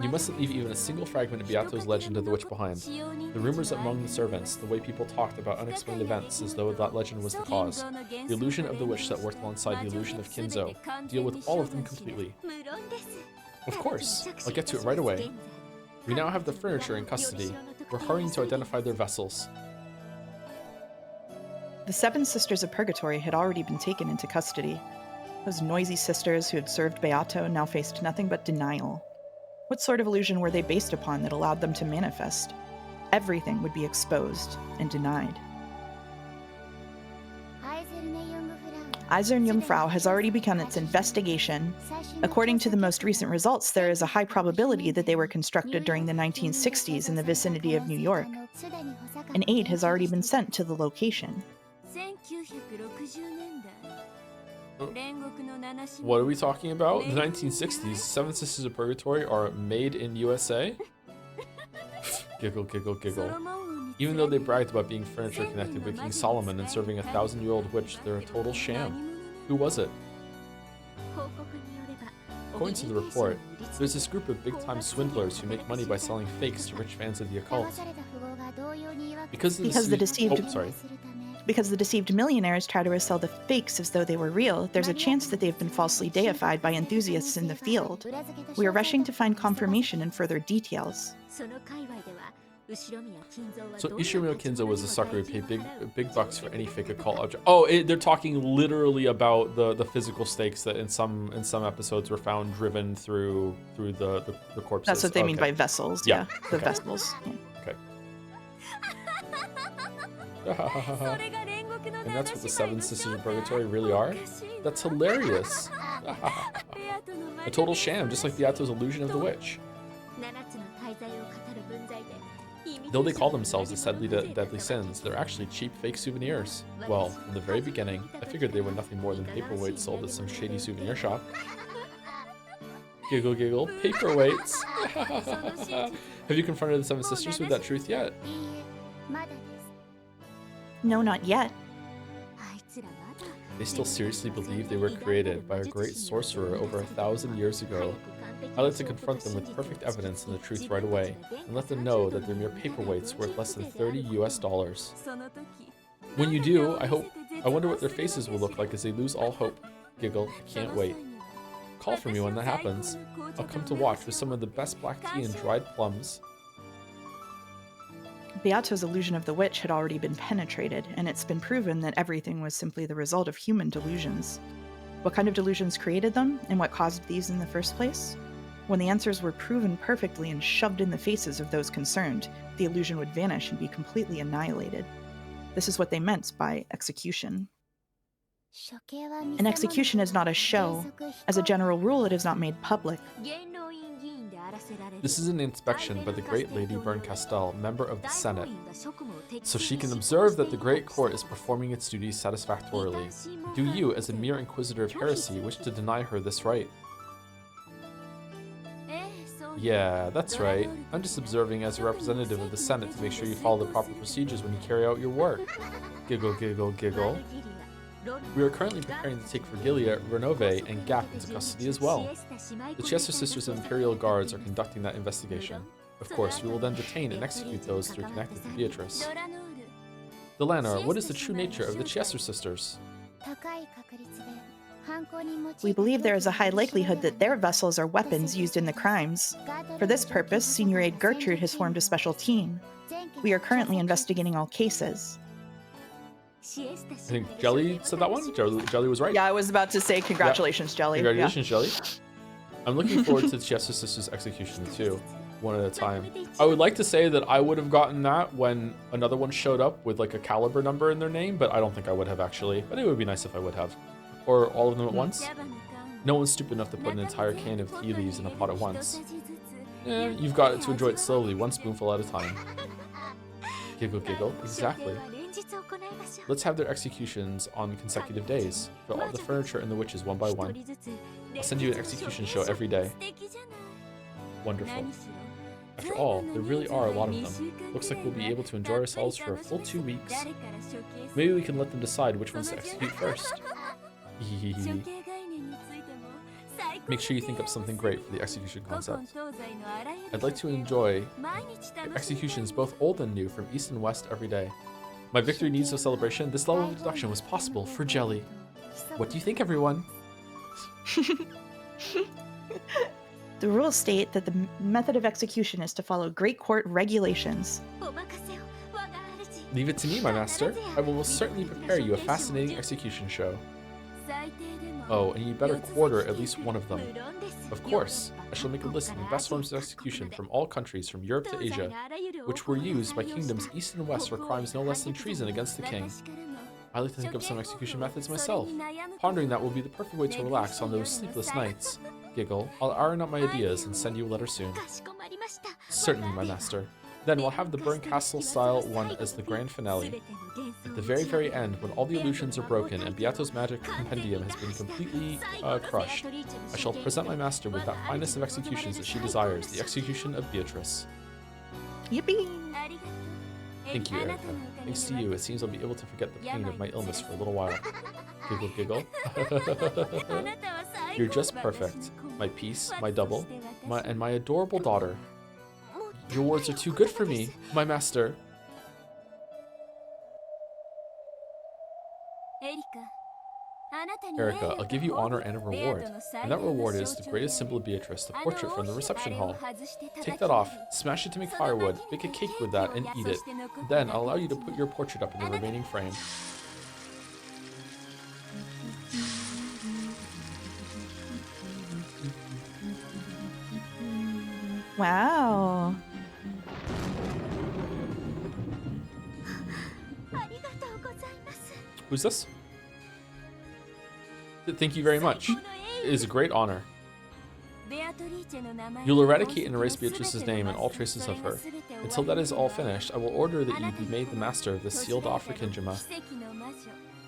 S1: You mustn't leave even a single fragment of Beato's legend of the witch behind. The rumors among the servants, the way people talked about unexplained events as though that legend was the cause. The illusion of the witch that worked alongside the illusion of Kinzo. Deal with all of them completely. Of course, I'll get to it right away. We now have the furniture in custody. We're hurrying to identify their vessels.
S4: The 7 Sisters of Purgatory had already been taken into custody. Those noisy sisters who had served Beato now faced nothing but denial. What sort of illusion were they based upon that allowed them to manifest? Everything would be exposed and denied. Eisern Jungfrau has already begun its investigation. According to the most recent results, there is a high probability that they were constructed during the 1960s in the vicinity of New York. An aide has already been sent to the location.
S1: What are we talking about? The 1960s, 7 Sisters of Purgatory are made in USA? Giggle, giggle, giggle. Even though they bragged about being furniture connected with King Solomon and serving a 1,000-year-old witch, they're a total sham. Who was it? According to the report, there's this group of big-time swindlers who make money by selling fakes to rich fans of the occult. Because the
S4: deceived millionaires try to resell the fakes as though they were real, there's a chance that they've been falsely deified by enthusiasts in the field. We are rushing to find confirmation and further details.
S1: So Ishinomiya Kinzo was a sucker who paid big bucks for any fake occult object. Oh, they're talking literally about the physical stakes that in some episodes were found driven through the corpses.
S4: That's what they mean by vessels. Yeah, the
S1: okay.
S4: vessels. Yeah.
S1: Okay. And that's what the 7 Sisters of Purgatory really are? That's hilarious. A total sham, just like Beato's illusion of the witch. Though they call themselves the deadly sins, they're actually cheap fake souvenirs. Well, from the very beginning, I figured they were nothing more than paperweights sold at some shady souvenir shop. Giggle, giggle, paperweights. Have you confronted the 7 Sisters with that truth yet?
S4: No, not yet.
S1: They still seriously believe they were created by a great sorcerer over 1,000 years ago. I like to confront them with perfect evidence and the truth right away, and let them know that they're mere paperweights worth less than $30 US. When you do, I wonder what their faces will look like as they lose all hope. Giggle, I can't wait. Call for me when that happens. I'll come to watch with some of the best black tea and dried plums.
S4: Beato's illusion of the witch had already been penetrated, and it's been proven that everything was simply the result of human delusions. What kind of delusions created them, and what caused these in the first place? When the answers were proven perfectly and shoved in the faces of those concerned, the illusion would vanish and be completely annihilated. This is what they meant by execution. An execution is not a show. As a general rule, it is not made public.
S1: This is an inspection by the great Lady Bern-Castell, member of the Senate, so she can observe that the great court is performing its duties satisfactorily. Do you, as a mere inquisitor of heresy, wish to deny her this right? Yeah, that's right. I'm just observing as a representative of the Senate to make sure you follow the proper procedures when you carry out your work. Giggle, giggle, giggle. We are currently preparing to take Vergilia, Renove, and Gap into custody as well. The Chiesa Sisters of Imperial Guards are conducting that investigation. Of course, we will then detain and execute those three connected to Beatrice. Delanar, what is the true nature of the Chiesa Sisters?
S4: We believe there is a high likelihood that their vessels are weapons used in the crimes. For this purpose, Senior Aide Gertrude has formed a special team. We are currently investigating all cases.
S1: I think Jelly said that one. Jelly was right.
S2: Yeah, I was about to say congratulations, Jelly.
S1: Congratulations, Jelly. I'm looking forward to the Chiesa Sisters execution too, one at a time. I would like to say that I would have gotten that when another one showed up with like a caliber number in their name, but I don't think I would have actually. But it would be nice if I would have. Or all of them at once. No one's stupid enough to put an entire can of tea leaves in a pot at once. You've got to enjoy it slowly, one spoonful at a time. Giggle, giggle. Exactly. Let's have their executions on consecutive days. Fill all the furniture and the witches one by one. I'll send you an execution show every day. Wonderful. After all, there really are a lot of them. Looks like we'll be able to enjoy ourselves for a full 2 weeks. Maybe we can let them decide which ones to execute first. Make sure you think up something great for the execution concept. I'd like to enjoy executions both old and new from east and west every day. My victory needs no celebration. This level of deduction was possible for Jelly. What do you think, everyone?
S4: The rules state that the method of execution is to follow great court regulations.
S1: Leave it to me, my master. I will most certainly prepare you a fascinating execution show. Oh, and you better quarter at least one of them. Of course, I shall make a list of the best forms of execution from all countries from Europe to Asia, which were used by kingdoms east and west for crimes no less than treason against the king. I like to think of some execution methods myself. Pondering that will be the perfect way to relax on those sleepless nights. Giggle, I'll iron out my ideas and send you a letter soon. Certainly, my master. Then we'll have the Burn Castle style one as the grand finale. At the very, very end, when all the illusions are broken and Beato's magic compendium has been completely crushed, I shall present my master with that finest of executions that she desires, the execution of Beatrice.
S4: Yippee!
S1: Thank you, Erica. Thanks to you, it seems I'll be able to forget the pain of my illness for a little while. Giggle, giggle. You're just perfect. My piece, my double, and my adorable daughter. Your words are too good for me, my master. Erica, I'll give you honor and a reward. And that reward is the greatest symbol of Beatrice, the portrait from the reception hall. Take that off, smash it to make firewood, bake a cake with that, and eat it. Then I'll allow you to put your portrait up in the remaining frame.
S4: Wow.
S1: Who's this? Thank you very much. It is a great honor. You'll eradicate and erase Beatrice's name and all traces of her. Until that is all finished, I will order that you be made the master of this sealed-off Rikingema.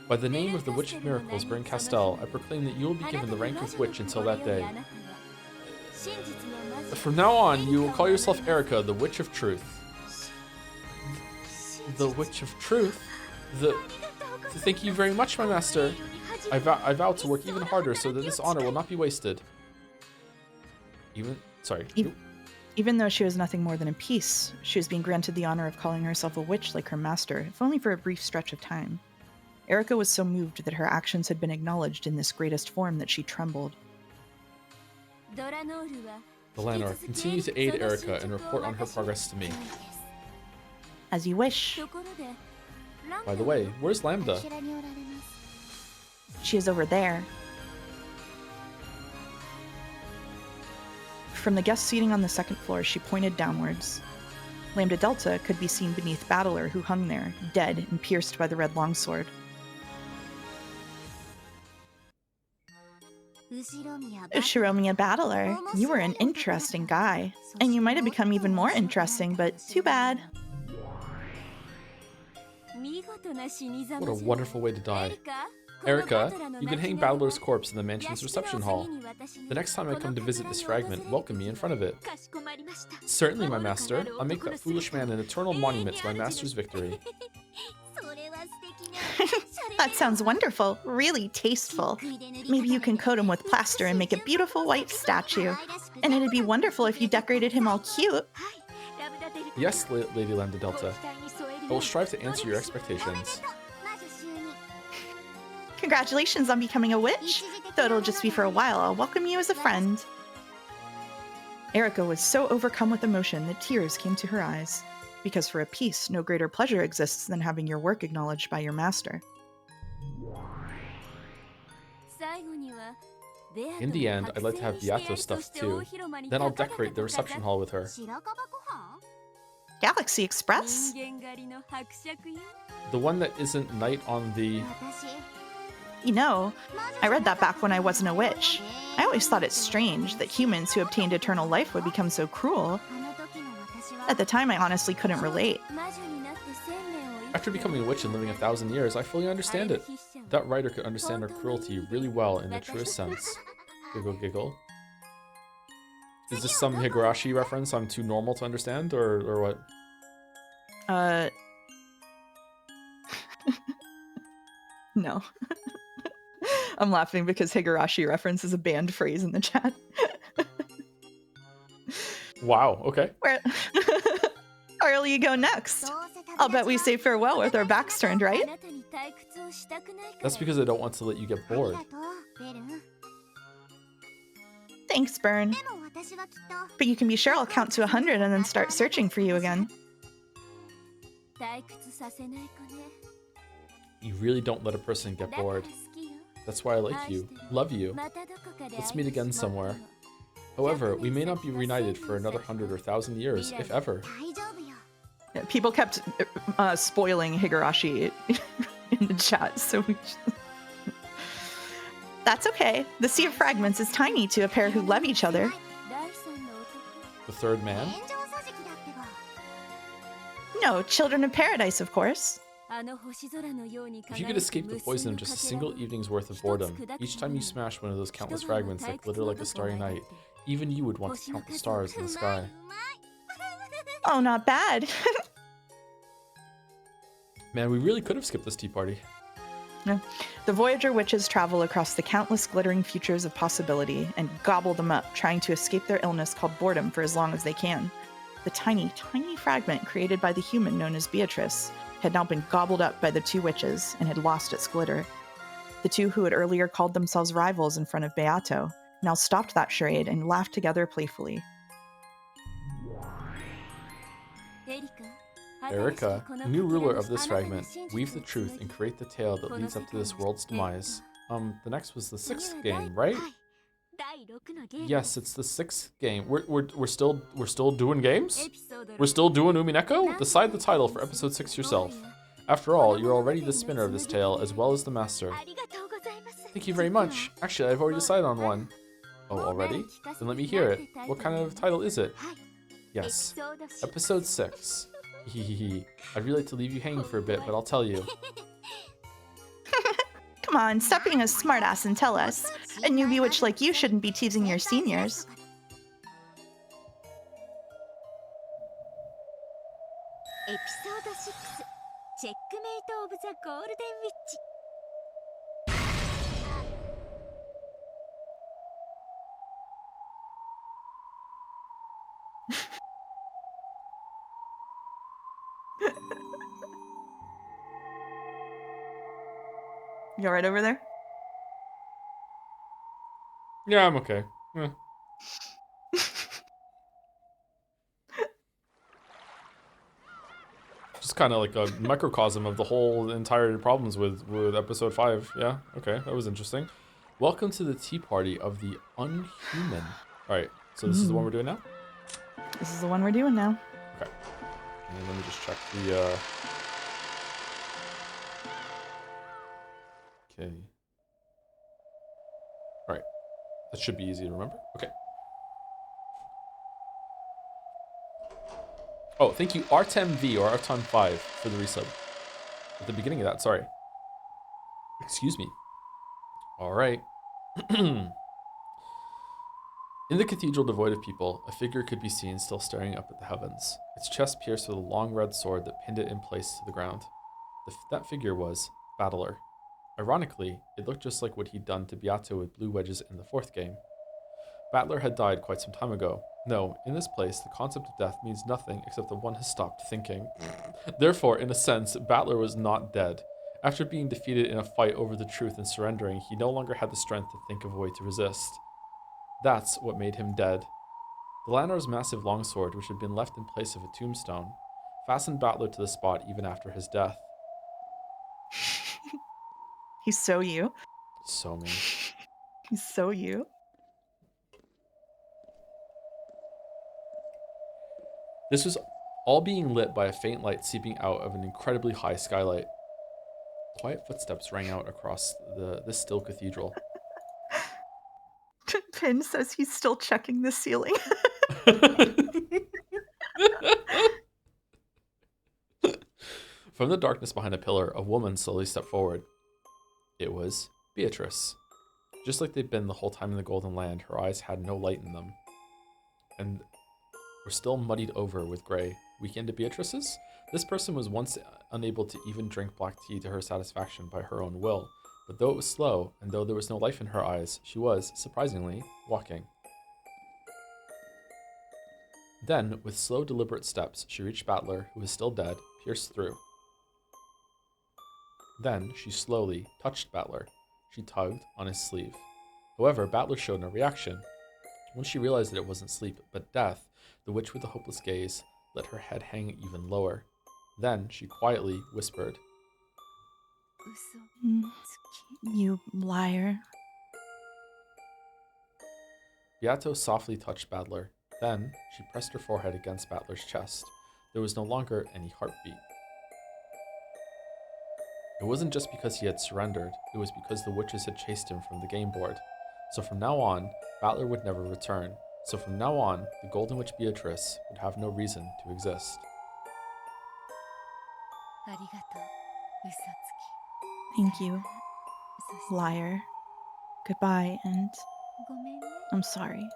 S1: By the name of the Witch of Miracles, Bryn Castell, I proclaim that you will be given the rank of witch until that day. From now on, you will call yourself Erica, the Witch of Truth. The Witch of Truth? Thank you very much, my master. I vow to work even harder so that this honor will not be wasted.
S4: Even though she was nothing more than a piece, she was being granted the honor of calling herself a witch like her master, if only for a brief stretch of time. Erica was so moved that her actions had been acknowledged in this greatest form that she trembled.
S1: Valanor, continue to aid Erica and report on her progress to me.
S4: As you wish.
S1: By the way, where's Lambda?
S4: She is over there. From the guest seating on the second floor, she pointed downwards. Lambda Delta could be seen beneath Battler, who hung there, dead and pierced by the red longsword. Shiromia Battler, you were an interesting guy. And you might have become even more interesting, but too bad.
S1: What a wonderful way to die. Erica, you can hang Battler's corpse in the mansion's reception hall. The next time I come to visit this fragment, welcome me in front of it. Certainly, my master. I'll make that foolish man an eternal monument to my master's victory.
S4: That sounds wonderful. Really tasteful. Maybe you can coat him with plaster and make a beautiful white statue. And it'd be wonderful if you decorated him all cute.
S1: Yes, Lady Lambda Delta. I will strive to answer your expectations.
S4: Congratulations on becoming a witch. Though it'll just be for a while, I'll welcome you as a friend. Erica was so overcome with emotion that tears came to her eyes. Because for a piece, no greater pleasure exists than having your work acknowledged by your master.
S1: In the end, I'd like to have Beato stuff too. Then I'll decorate the reception hall with her.
S4: Galaxy Express?
S1: The one that isn't Night on the...
S4: You know, I read that back when I wasn't a witch. I always thought it strange that humans who obtained eternal life would become so cruel. At the time, I honestly couldn't relate.
S1: After becoming a witch and living 1,000 years, I fully understand it. That writer could understand her cruelty really well in the truest sense. Giggle, giggle. Is this some Higurashi reference I'm too normal to understand, or what?
S4: No. I'm laughing because Higurashi reference is a banned phrase in the chat.
S1: Wow, okay.
S4: Where will you go next? I'll bet we say farewell with our backs turned, right?
S1: That's because I don't want to let you get bored.
S4: Thanks, Bern. But you can be sure I'll count to 100 and then start searching for you again.
S1: You really don't let a person get bored. That's why I like you. Love you. Let's meet again somewhere. However, we may not be reunited for another 100 or 1,000 years, if ever.
S4: Yeah, people kept spoiling Higurashi in the chat, so we That's okay. The Sea of Fragments is tiny to a pair who love each other.
S1: The third man?
S4: No, Children of Paradise, of course.
S1: If you could escape the poison of just a single evening's worth of boredom, each time you smash one of those countless fragments that glitter like a starry night, even you would want to count the stars in the sky.
S4: Oh, not bad.
S1: Man, we really could have skipped this tea party.
S4: No. The Voyager witches travel across the countless glittering futures of possibility and gobble them up, trying to escape their illness called boredom for as long as they can. The tiny, tiny fragment created by the human known as Beatrice had now been gobbled up by the two witches and had lost its glitter. The two who had earlier called themselves rivals in front of Beato now stopped that charade and laughed together playfully.
S1: Erika, new ruler of this fragment, weave the truth and create the tale that leads up to this world's demise. The next was the 6th game, right? Yes, it's the 6th game. We're still doing games? We're still doing Umineko? Decide the title for episode 6 yourself. After all, you're already the spinner of this tale as well as the master. Thank you very much. Actually, I've already decided on one. Oh, already? Then let me hear it. What kind of title is it? Yes, episode 6. Hehehe. I'd really like to leave you hanging for a bit, but I'll tell you.
S4: Come on, stop being a smartass and tell us. A newbie witch like you shouldn't be teasing your seniors.
S5: Episode 6 Checkmate of the Golden Witch.
S4: You alright over there?
S1: Yeah, I'm okay. Yeah. Just kind of like a microcosm of the whole entire problems with episode 5. Yeah, okay, that was interesting. Welcome to the tea party of the unhuman. Alright, so this is the one we're doing now?
S4: This is the one we're doing now.
S1: Okay. And let me just check the, Okay. Alright. That should be easy to remember. Okay. Oh, thank you, Artem-V or Artem5 for the resub. At the beginning of that, sorry. Excuse me. Alright. In the cathedral devoid of people, a figure could be seen still staring up at the heavens, its chest pierced with a long red sword that pinned it in place to the ground. That figure was Battler. Ironically, it looked just like what he'd done to Beato with blue wedges in the 4th game. Battler had died quite some time ago. No, in this place, the concept of death means nothing except that one has stopped thinking. Therefore, in a sense, Battler was not dead. After being defeated in a fight over the truth and surrendering, he no longer had the strength to think of a way to resist. That's what made him dead. The Lanar's massive longsword, which had been left in place of a tombstone, fastened Battler to the spot even after his death.
S4: He's so you.
S1: So me.
S4: He's so you.
S1: This was all being lit by a faint light seeping out of an incredibly high skylight. Quiet footsteps rang out across this still cathedral.
S4: Pin says he's still checking the ceiling.
S1: From the darkness behind a pillar, a woman slowly stepped forward. It was Beatrice. Just like they'd been the whole time in the Golden Land, her eyes had no light in them, and were still muddied over with gray. Weakened to Beatrice's? This person was once unable to even drink black tea to her satisfaction by her own will, but though it was slow, and though there was no life in her eyes, she was, surprisingly, walking. Then, with slow, deliberate steps, she reached Battler, who was still dead, pierced through. Then, she slowly touched Battler. She tugged on his sleeve. However, Battler showed no reaction. When she realized that it wasn't sleep, but death, the witch with the hopeless gaze let her head hang even lower. Then she quietly whispered,
S5: 嘘
S4: Mm, You liar.
S1: Beato softly touched Battler. Then she pressed her forehead against Battler's chest. There was no longer any heartbeat. It wasn't just because he had surrendered, it was because the witches had chased him from the game board. So from now on, Battler would never return. So from now on, the Golden Witch Beatrice would have no reason to exist.
S5: ありがとう嘘つ
S4: Thank
S5: き
S4: you,
S5: そして
S4: liar. Goodbye, and
S5: ごめんね
S4: I'm sorry.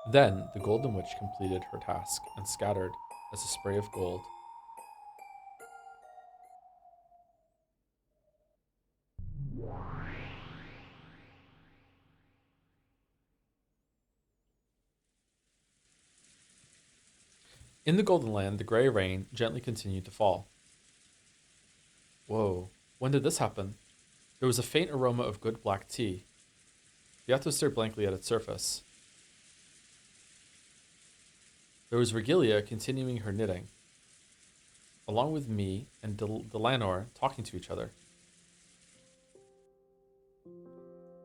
S1: Then the Golden Witch completed her task and scattered as a spray of gold. In the Golden Land, the gray rain gently continued to fall. Whoa, when did this happen? There was a faint aroma of good black tea. Beato stared blankly at its surface. There was Virgilia continuing her knitting, along with me and Delanor talking to each other.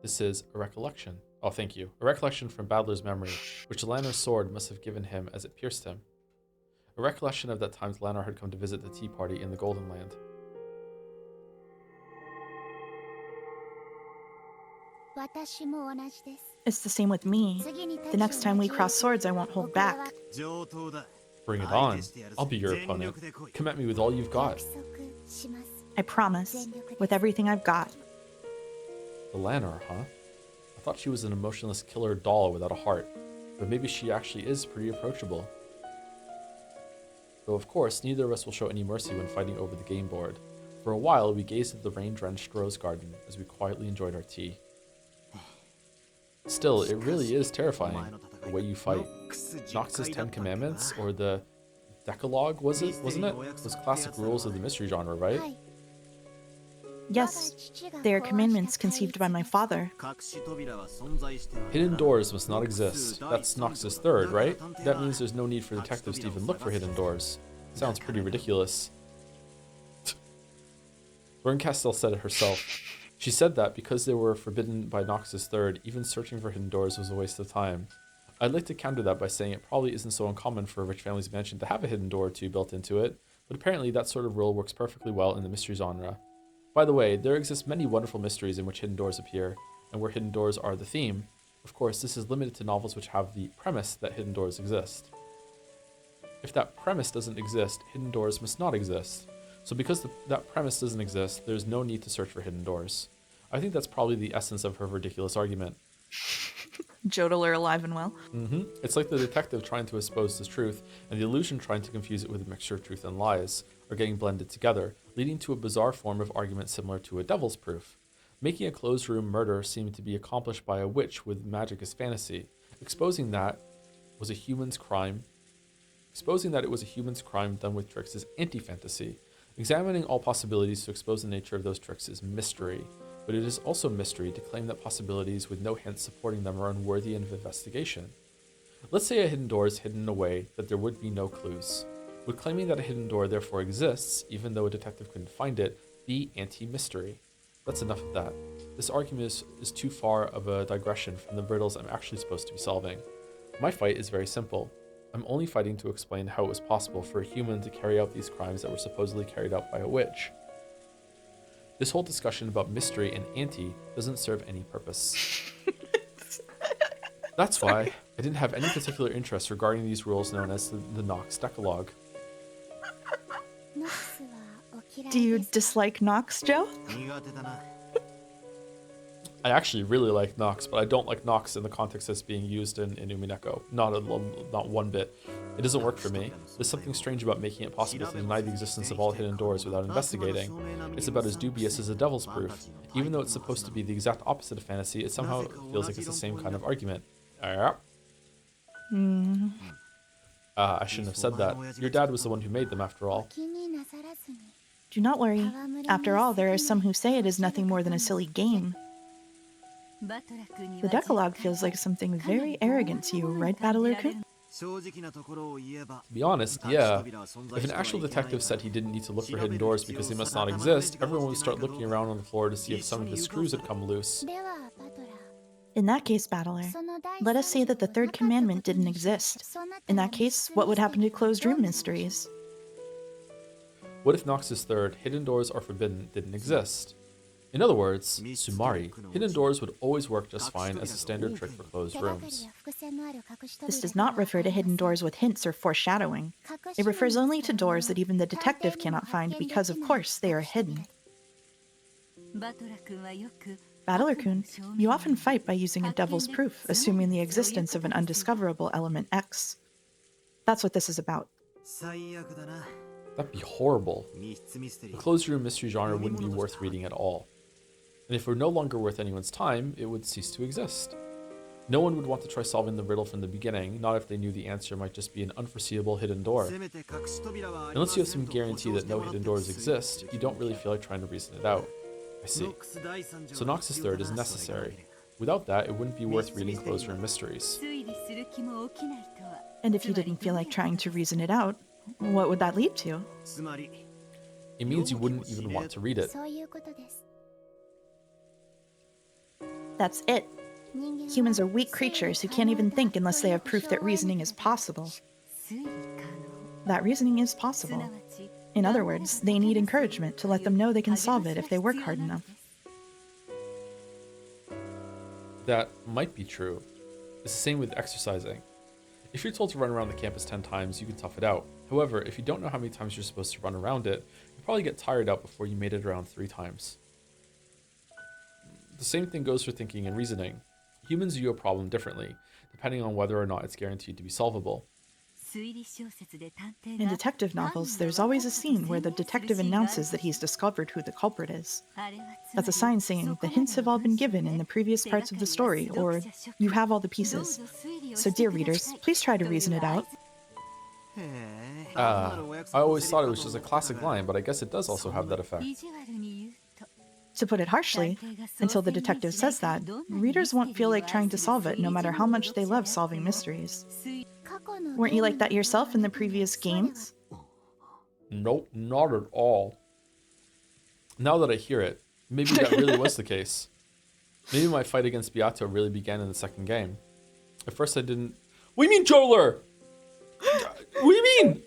S1: This is a recollection. Oh, thank you. A recollection from Battler's memory, which Delanor's sword must have given him as it pierced him. A recollection of that time Delanor had come to visit the tea party in the Golden Land.
S5: 私も同じです
S4: It's the same with me.
S5: 次に
S4: The next time we cross swords, I won't hold back.
S1: Bring it on. I'll be your opponent. Come at me with all you've
S5: 約
S1: got.
S5: 束します
S4: I promise. With everything I've got.
S1: Delanor, huh? I thought she was an emotionless killer doll without a heart, but maybe she actually is pretty approachable. Though of course, neither of us will show any mercy when fighting over the game board. For a while, we gazed at the rain-drenched rose garden as we quietly enjoyed our tea. Still, it really is terrifying, the way you fight. Nox's 10 Commandments, or the Decalogue, wasn't it? Those classic rules of the mystery genre, right?
S5: はい
S4: Yes, they are commandments conceived by my father.
S1: Hidden doors must not exist. That's Nox's third, right? That means there's no need for detectives to even look for hidden doors. Sounds pretty ridiculous. Berncastel said it herself. She said that because they were forbidden by Nox's third, even searching for hidden doors was a waste of time. I'd like to counter that by saying it probably isn't so uncommon for a rich family's mansion to have a hidden door or two built into it, but apparently that sort of rule works perfectly well in the mystery genre. By the way, there exist many wonderful mysteries in which hidden doors appear, and where hidden doors are the theme. Of course, this is limited to novels which have the premise that hidden doors exist. If that premise doesn't exist, hidden doors must not exist. So because that premise doesn't exist, there's no need to search for hidden doors. I think that's probably the essence of her ridiculous argument.
S4: Jodler alive and well.
S1: It's like the detective trying to expose the truth and the illusion trying to confuse it with a mixture of truth and lies are getting blended together, leading to a bizarre form of argument similar to a devil's proof. Making a closed room murder seem to be accomplished by a witch with magic as fantasy. Exposing that it was a human's crime done with tricks is anti-fantasy. Examining all possibilities to expose the nature of those tricks is mystery. But it is also mystery to claim that possibilities with no hints supporting them are unworthy of investigation. Let's say a hidden door is hidden in a way that there would be no clues. Would claiming that a hidden door therefore exists, even though a detective couldn't find it, be anti-mystery? That's enough of that. This argument is too far of a digression from the riddles I'm actually supposed to be solving. My fight is very simple. I'm only fighting to explain how it was possible for a human to carry out these crimes that were supposedly carried out by a witch. This whole discussion about mystery and anti doesn't serve any purpose. That's why I didn't have any particular interest regarding these rules known as the Nox Decalogue.
S5: ノックスはお嫌い
S4: Do you
S5: です
S4: dislike Nox, Joe?
S1: I actually really like Nox, but I don't like Nox in the context that's being used in Umineko. Not one bit. It doesn't work for me. There's something strange about making it possible to deny the existence of all hidden doors without investigating. It's about as dubious as a devil's proof. Even though it's supposed to be the exact opposite of fantasy, it somehow feels like it's the same kind of argument. I shouldn't have said that. Your dad was the one who made them, after all.
S5: 気になさらずに
S4: Do not worry. After all, there are some who say it is nothing more than a silly game. The Decalogue feels like something very arrogant to you, right, Battler-kun?
S1: To be honest, yeah. If an actual detective said he didn't need to look for hidden doors because they must not exist, everyone would start looking around on the floor to see if some of the screws had come loose.
S5: ではバトラー
S4: In that case, Battler,
S5: その第
S4: let us say that the third commandment didn't exist.
S5: そなた
S4: In
S5: が
S4: that case, what would happen to closed room mysteries?
S1: What if Nox's third, hidden doors are forbidden, didn't exist? In other words, Sumari, hidden doors would always work just fine as a standard trick for closed
S5: 手がかり
S1: rooms.
S5: や伏線のある隠し
S4: This
S5: 扉
S4: does not refer to hidden doors with hints or foreshadowing.
S5: 隠し
S4: It refers
S5: 物
S4: only to doors that even the detective cannot find because, of course, they are hidden.
S6: バトラ君はよく
S4: Battler-kun, you often fight by using a devil's proof, assuming the existence of an undiscoverable element X. That's what this is about.
S1: That'd be horrible. The closed room mystery genre wouldn't be worth reading at all. And if it were no longer worth anyone's time, it would cease to exist. No one would want to try solving the riddle from the beginning, not if they knew the answer might just be an unforeseeable hidden door. Unless you have some guarantee that no hidden doors exist, you don't really feel like trying to reason it out. I see. So Nox's third is necessary. Without that, it wouldn't be worth reading closed room mysteries.
S6: 推理する気も起きないとは
S4: And if you didn't feel like trying to reason it out, what would that lead to?
S1: It means you wouldn't even want to read it.
S5: そういうことです
S4: That's it.
S5: 人間は
S4: Humans are weak creatures who can't even think unless they have proof that reasoning is possible.
S6: 推理可能
S4: That reasoning is
S6: す
S4: possible.
S6: なわち
S4: In other words, they need encouragement to let them know they can solve it if they work hard enough.
S1: That might be true. It's the same with exercising. If you're told to run around the campus 10 times, you can tough it out. However, if you don't know how many times you're supposed to run around it, you'll probably get tired out before you made it around 3 times. The same thing goes for thinking and reasoning. Humans view a problem differently, depending on whether or not it's guaranteed to be solvable.
S6: 推理小説で探偵
S4: In
S6: が
S4: detective novels, there's always a scene where the detective announces that he's discovered who the culprit is.
S6: あれはつま
S4: That's a
S6: り
S4: sign saying the hints have all been given in the previous parts of the story, or you have all the pieces. So, dear readers, please try to reason it out.
S1: I always thought it was just a classic line, but I guess it does also have that effect.
S6: 意地悪に言うと
S4: To put it harshly, until the detective says that, readers won't feel like trying to solve it no matter how much they love solving mysteries.
S5: 過去の
S4: Weren't you like that yourself in the previous games?
S1: Nope, not at all. Now that I hear it, maybe that really was the case. Maybe my fight against Beato really began in the second game. At first I didn't... What do you mean, Joler? What do you mean?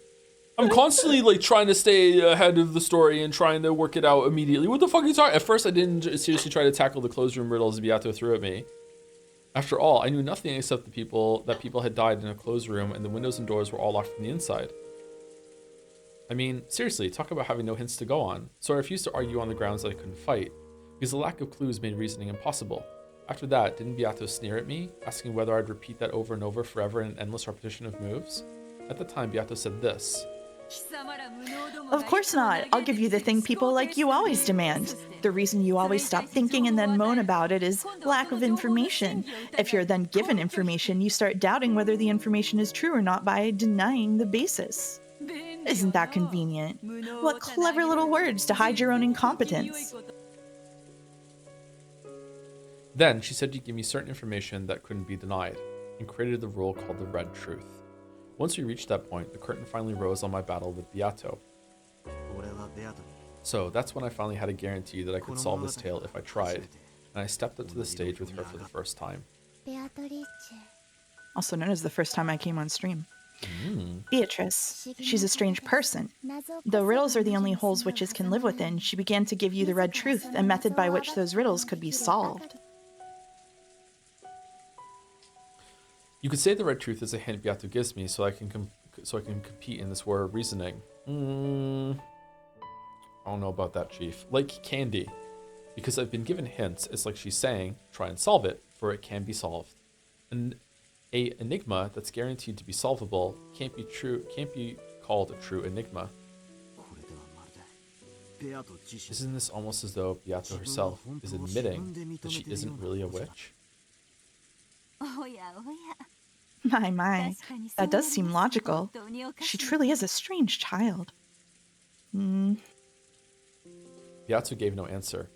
S1: I'm constantly like trying to stay ahead of the story and trying to work it out immediately. What the fuck are you talking? At first I didn't seriously try to tackle the closed room riddles Beato threw at me. After all, I knew nothing except that people had died in a closed room and the windows and doors were all locked from the inside. I mean, seriously, talk about having no hints to go on. So I refused to argue on the grounds that I couldn't fight, because the lack of clues made reasoning impossible. After that, didn't Beato sneer at me, asking whether I'd repeat that over and over forever in an endless repetition of moves? At the time, Beato said this.
S4: Of course not. I'll give you the thing people like you always demand. The reason you always stop thinking and then moan about it is lack of information. If you're then given information, you start doubting whether the information is true or not by denying the basis. Isn't that convenient? What clever little words to hide your own incompetence.
S1: Then she said she'd give me certain information that couldn't be denied, and created the rule called the Red Truth. Once we reached that point, the curtain finally rose on my battle with Beato. So that's when I finally had a guarantee that I could solve this tale if I tried, and I stepped up to the stage with her for the first time.
S5: ベアトリッチェ
S4: Also known as the first time I came on stream. Beatrice. She's a strange person.
S5: 謎を
S4: Though riddles are the only holes witches can live within, she began to give you the red truth, a method by which those riddles could be solved.
S1: You could say the Red Truth is a hint Beato gives me so I can compete in this war of reasoning. I don't know about that, Chief. Like candy. Because I've been given hints, it's like she's saying, try and solve it, for it can be solved. And a enigma that's guaranteed to be solvable can't be called a true enigma. Isn't this almost as though Beato herself is admitting that she isn't really a witch?
S4: My, that does seem logical. She truly is a strange child.
S1: Beato gave no answer.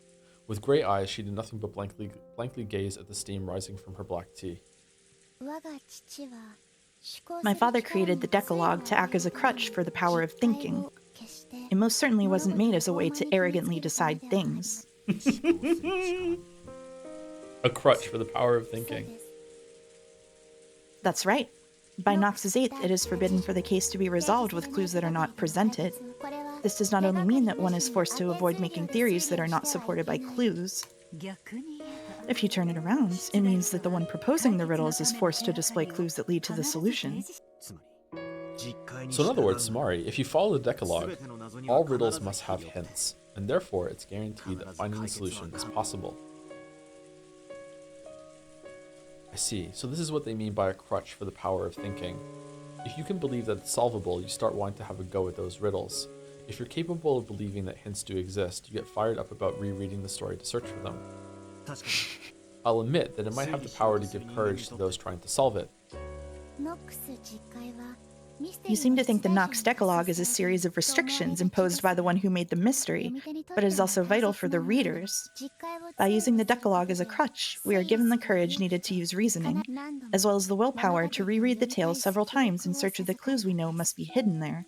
S1: With grey eyes, she did nothing but blankly gaze at the steam rising from her black tea.
S4: My father created the Decalogue to act as a crutch for the power of thinking. It most certainly wasn't made as a way to arrogantly decide things.
S1: A crutch for the power of thinking.
S4: That's right. By Nox's 8th, it is forbidden for the case to be resolved with clues that are not presented. This does not only mean that one is forced to avoid making theories that are not supported by clues. If you turn it around, it means that the one proposing the riddles is forced to display clues that lead to the solution.
S1: So in other words, Samari, if you follow the Decalogue, all riddles must have hints, and therefore it's guaranteed that finding the solution is possible. I see. So this is what they mean by a crutch for the power of thinking. If you can believe that it's solvable, you start wanting to have a go at those riddles. If you're capable of believing that hints do exist, you get fired up about rereading the story to search for them. I'll admit that it might have the power to give courage to those trying to solve it.
S4: You seem to think the Nox Decalogue is a series of restrictions imposed by the one who made the mystery, but it is also vital for the readers. By using the Decalogue as a crutch, we are given the courage needed to use reasoning, as well as the willpower to reread the tale several times in search of the clues we know must be hidden there.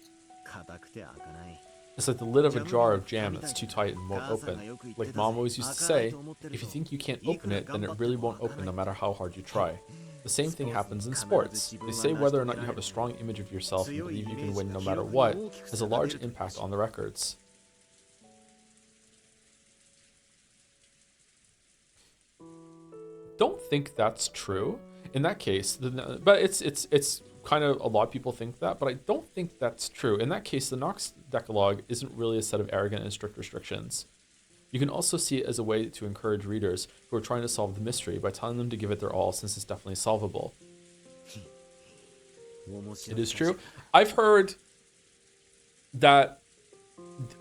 S1: It's like the lid of a jar of jam that's too tight and won't open. Like Mom always used to say, if you think you can't open it, then it really won't open no matter how hard you try. The same thing happens in sports. They say whether or not you have a strong image of yourself and believe you can win no matter what has a large impact on the records. Don't think that's true. In that case, but it's kind of a lot of people think that, but I don't think that's true. In that case, the Nox Decalogue isn't really a set of arrogant and strict restrictions. You can also see it as a way to encourage readers who are trying to solve the mystery by telling them to give it their all since it's definitely solvable. It is true. I've heard that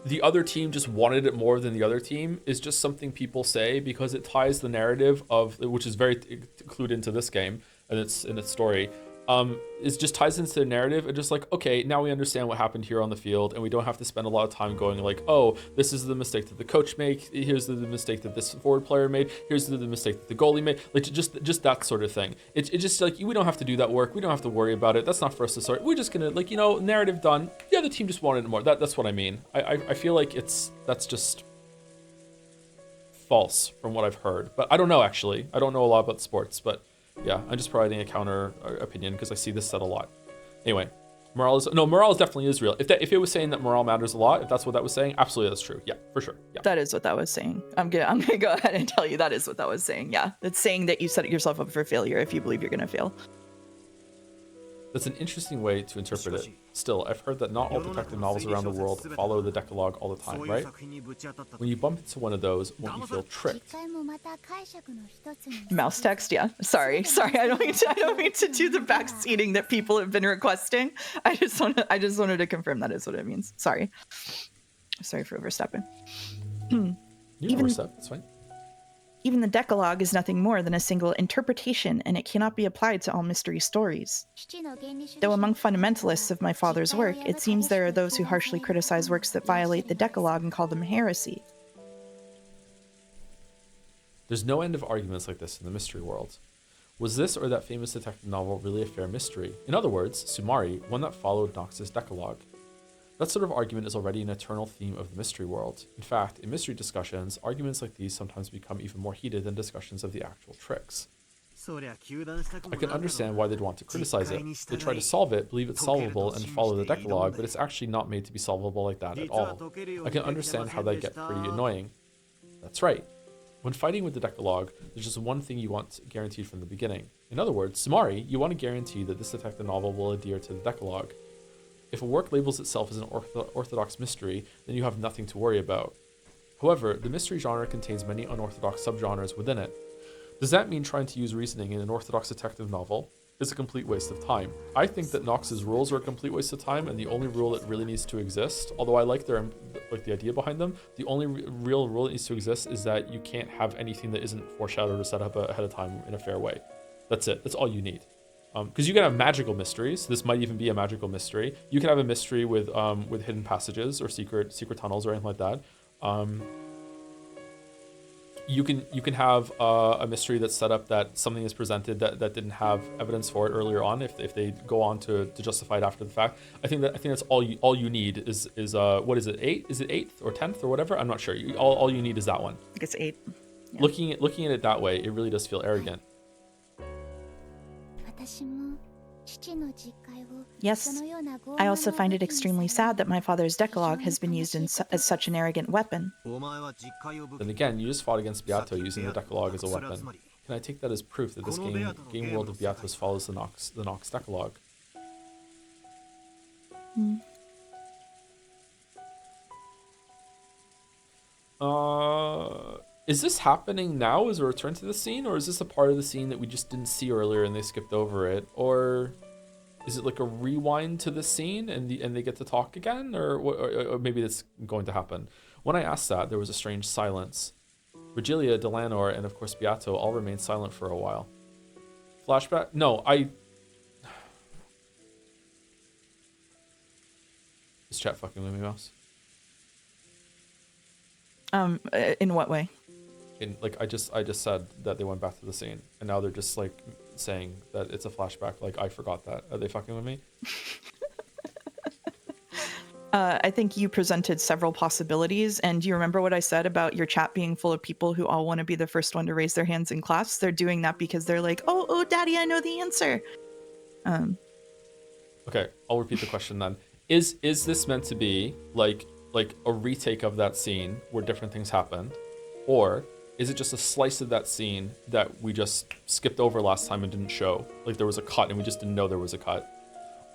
S1: the other team just wanted it more than the other team is just something people say because it ties the narrative of, which is very clued into this game and its story. It just ties into the narrative and just like, okay, now we understand what happened here on the field and we don't have to spend a lot of time going like, oh, this is the mistake that the coach made, here's the mistake that this forward player made, here's the mistake that the goalie made, like just that sort of thing. It just like, we don't have to do that work, we don't have to worry about it, that's not for us to sort, we're just gonna like, narrative done, the other team just wanted it more. That's what I mean. I feel like that's just false from what I've heard, but I don't know actually. I don't know a lot about sports, but yeah, I'm just providing a counter opinion because I see this said a lot. Anyway, morale definitely is real. If it was saying that morale matters a lot, if that's what that was saying, absolutely that's true. Yeah, for sure. Yeah.
S2: That is what that was saying. I'm gonna go ahead and tell you that is what that was saying. Yeah, it's saying that you set yourself up for failure if you believe you're gonna fail.
S1: That's an interesting way to interpret it. Still, I've heard that not all detective novels around the world follow the Decalogue all the time, right? When you bump into one of those, won't you feel tricked?
S2: Mouse text, yeah. Sorry. I don't mean to do the backseating that people have been requesting. I just wanted to confirm that is what it means. Sorry for overstepping.
S1: You overstep, that's fine.
S4: Even the Decalogue is nothing more than a single interpretation, and it cannot be applied to all mystery stories. Though among fundamentalists of my father's work, it seems there are those who harshly criticize works that violate the Decalogue and call them heresy.
S1: There's no end of arguments like this in the mystery world. Was this or that famous detective novel really a fair mystery? In other words, Sumari, one that followed Nox's Decalogue. That sort of argument is already an eternal theme of the mystery world. In fact, in mystery discussions, arguments like these sometimes become even more heated than discussions of the actual tricks. I can understand why they'd want to criticize it. They try to solve it, believe it's solvable, and follow the Decalogue, but it's actually not made to be solvable like that at all. I can understand how that get pretty annoying. That's right. When fighting with the Decalogue, there's just one thing you want guaranteed from the beginning. In other words, Sumari, you want to guarantee that this detective novel will adhere to the Decalogue. If a work labels itself as an orthodox mystery, then you have nothing to worry about. However, the mystery genre contains many unorthodox subgenres within it. Does that mean trying to use reasoning in an orthodox detective novel is a complete waste of time? I think that Knox's rules are a complete waste of time, and the only rule that really needs to exist, although I like the idea behind them, the only real rule that needs to exist is that you can't have anything that isn't foreshadowed or set up ahead of time in a fair way. That's it. That's all you need. Because you can have magical mysteries. This might even be a magical mystery. You can have a mystery with hidden passages or secret tunnels or anything like that. You can have a mystery that's set up that something is presented that didn't have evidence for it earlier on. If they go on to justify it after the fact, I think that's all you need is what is it, 8? Is it 8th or 10th or whatever? I'm not sure. All you need is that one.
S2: I think it's 8. Yeah.
S1: Looking at it that way, it really does feel arrogant.
S4: Yes, I also find it extremely sad that my father's Decalogue has been used as such an arrogant weapon.
S1: Then again, you just fought against Beato using the Decalogue as a weapon. Can I take that as proof that this game world of Beatos follows the Nox Decalogue? Is this happening now as a return to the scene, or is this a part of the scene that we just didn't see earlier and they skipped over it, or is it like a rewind to the scene and they get to talk again, or maybe that's going to happen? When I asked that, there was a strange silence. Virgilia, Delanor, and of course Beato all remained silent for a while. Flashback? No, Is chat fucking with me, Mouse?
S2: In what way?
S1: I just said that they went back to the scene, and now they're just like saying that it's a flashback. Like, I forgot that. Are they fucking with me?
S2: I think you presented several possibilities, and do you remember what I said about your chat being full of people who all want to be the first one to raise their hands in class? They're doing that because they're like, oh, daddy, I know the answer.
S1: Okay, I'll repeat the question then. Is this meant to be like a retake of that scene where different things happened, or is it just a slice of that scene that we just skipped over last time and didn't show? Like there was a cut and we just didn't know there was a cut.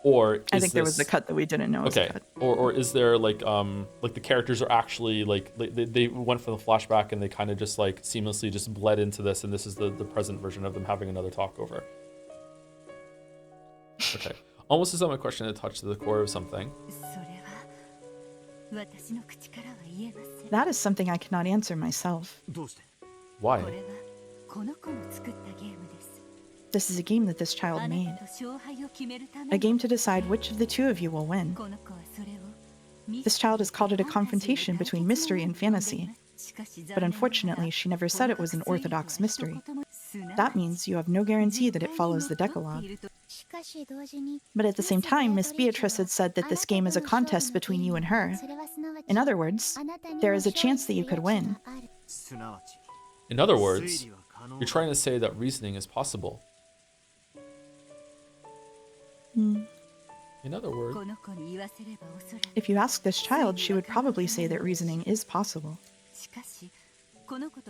S1: Or
S2: I think there was a cut that we didn't know was a cut.
S1: Or is there like the characters are actually like they went from the flashback and they kind of just like seamlessly just bled into this, and this is the present version of them having another talk over. Okay. Almost as though my question had touched the core of something.
S4: That is something I cannot answer myself.
S1: Why?
S4: This is a game that this child made. A game to decide which of the two of you will win. This child has called it a confrontation between mystery and fantasy. But unfortunately, she never said it was an orthodox mystery. That means you have no guarantee that it follows the Decalogue. But at the same time, Miss Beatrice had said that this game is a contest between you and her. In other words, there is a chance that you could win.
S1: In other words, you're trying to say that reasoning is possible. In other words,
S4: if you ask this child, she would probably say that reasoning is possible.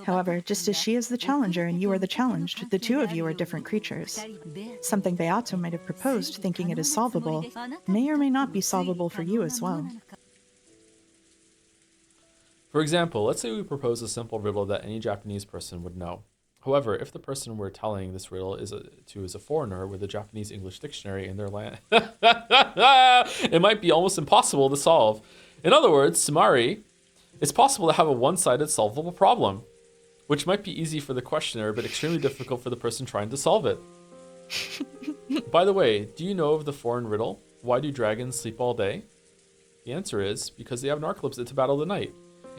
S4: However, just as she is the challenger and you are the challenged, the two of you are different creatures. Something Beato might have proposed thinking it is solvable may or may not be solvable for you as well.
S1: For example, let's say we propose a simple riddle that any Japanese person would know. However, if the person we're telling this riddle is a foreigner with a Japanese-English dictionary in their land, it might be almost impossible to solve. In other words, Sumari, it's possible to have a one-sided solvable problem, which might be easy for the questioner, but extremely difficult for the person trying to solve it. By the way, do you know of the foreign riddle, why do dragons sleep all day? The answer is, because they have narcolepsy to battle the night.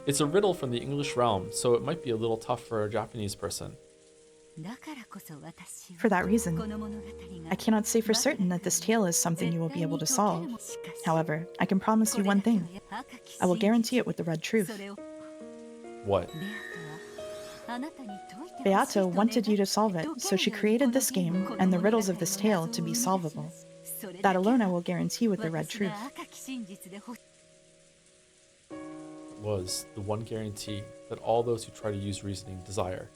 S1: It's a riddle from the English realm, so it might be a little tough for a Japanese person.
S4: For that reason, I cannot say for certain that this tale is something you will be able to solve. However, I can promise you one thing. I will guarantee it with the red truth.
S1: What?
S4: Beato wanted you to solve it, so she created this game and the riddles of this tale to be solvable. That alone I will guarantee with the red truth.
S1: Was the one guarantee that all those who try to use reasoning desire.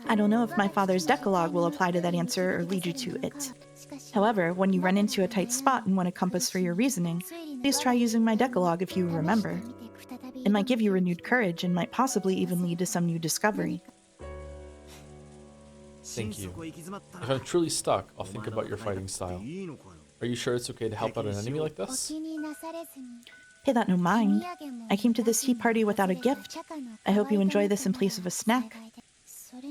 S4: I don't know if my father's Decalogue will apply to that answer or lead you to it. However, when you run into a tight spot and want a compass for your reasoning, please try using my Decalogue if you remember. It might give you renewed courage and might possibly even lead to some new discovery.
S1: Thank you. If I'm truly stuck, I'll think about your fighting style. Are you sure it's okay to help out an enemy like this?
S4: Pay that no mind. I came to this tea party without a gift. I hope you enjoy this in place of a snack.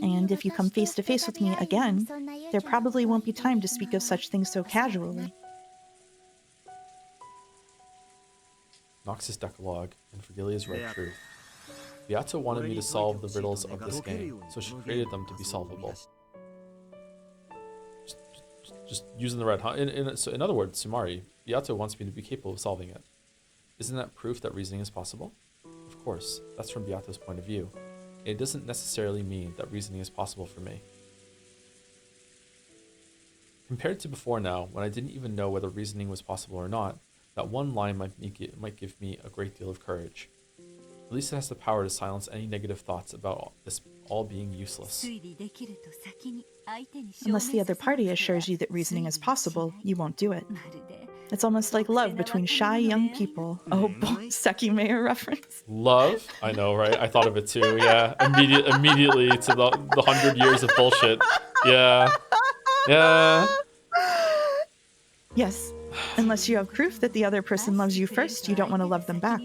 S4: And if you come face to face with me again, there probably won't be time to speak of such things so casually.
S1: Nox's Decalogue and Vergilia's Red Truth. Beato wanted me to solve the riddles of this game, so she created them to be solvable. Just using the red, huh? So in other words, Sumari, Beato wants me to be capable of solving it. Isn't that proof that reasoning is possible? Of course, that's from Beato's point of view. It doesn't necessarily mean that reasoning is possible for me. Compared to before now, when I didn't even know whether reasoning was possible or not, that one line might give me a great deal of courage. At least it has the power to silence any negative thoughts about this all being useless.
S4: Unless the other party assures you that reasoning is possible, you won't do it. It's almost like love between shy young people. Oh, Seki Mayor reference.
S1: Love? I know, right? I thought of it too, yeah. Immediately to the 100 years of bullshit. Yeah. Yeah.
S4: Yes. Unless you have proof that the other person loves you first, you don't want to love them back.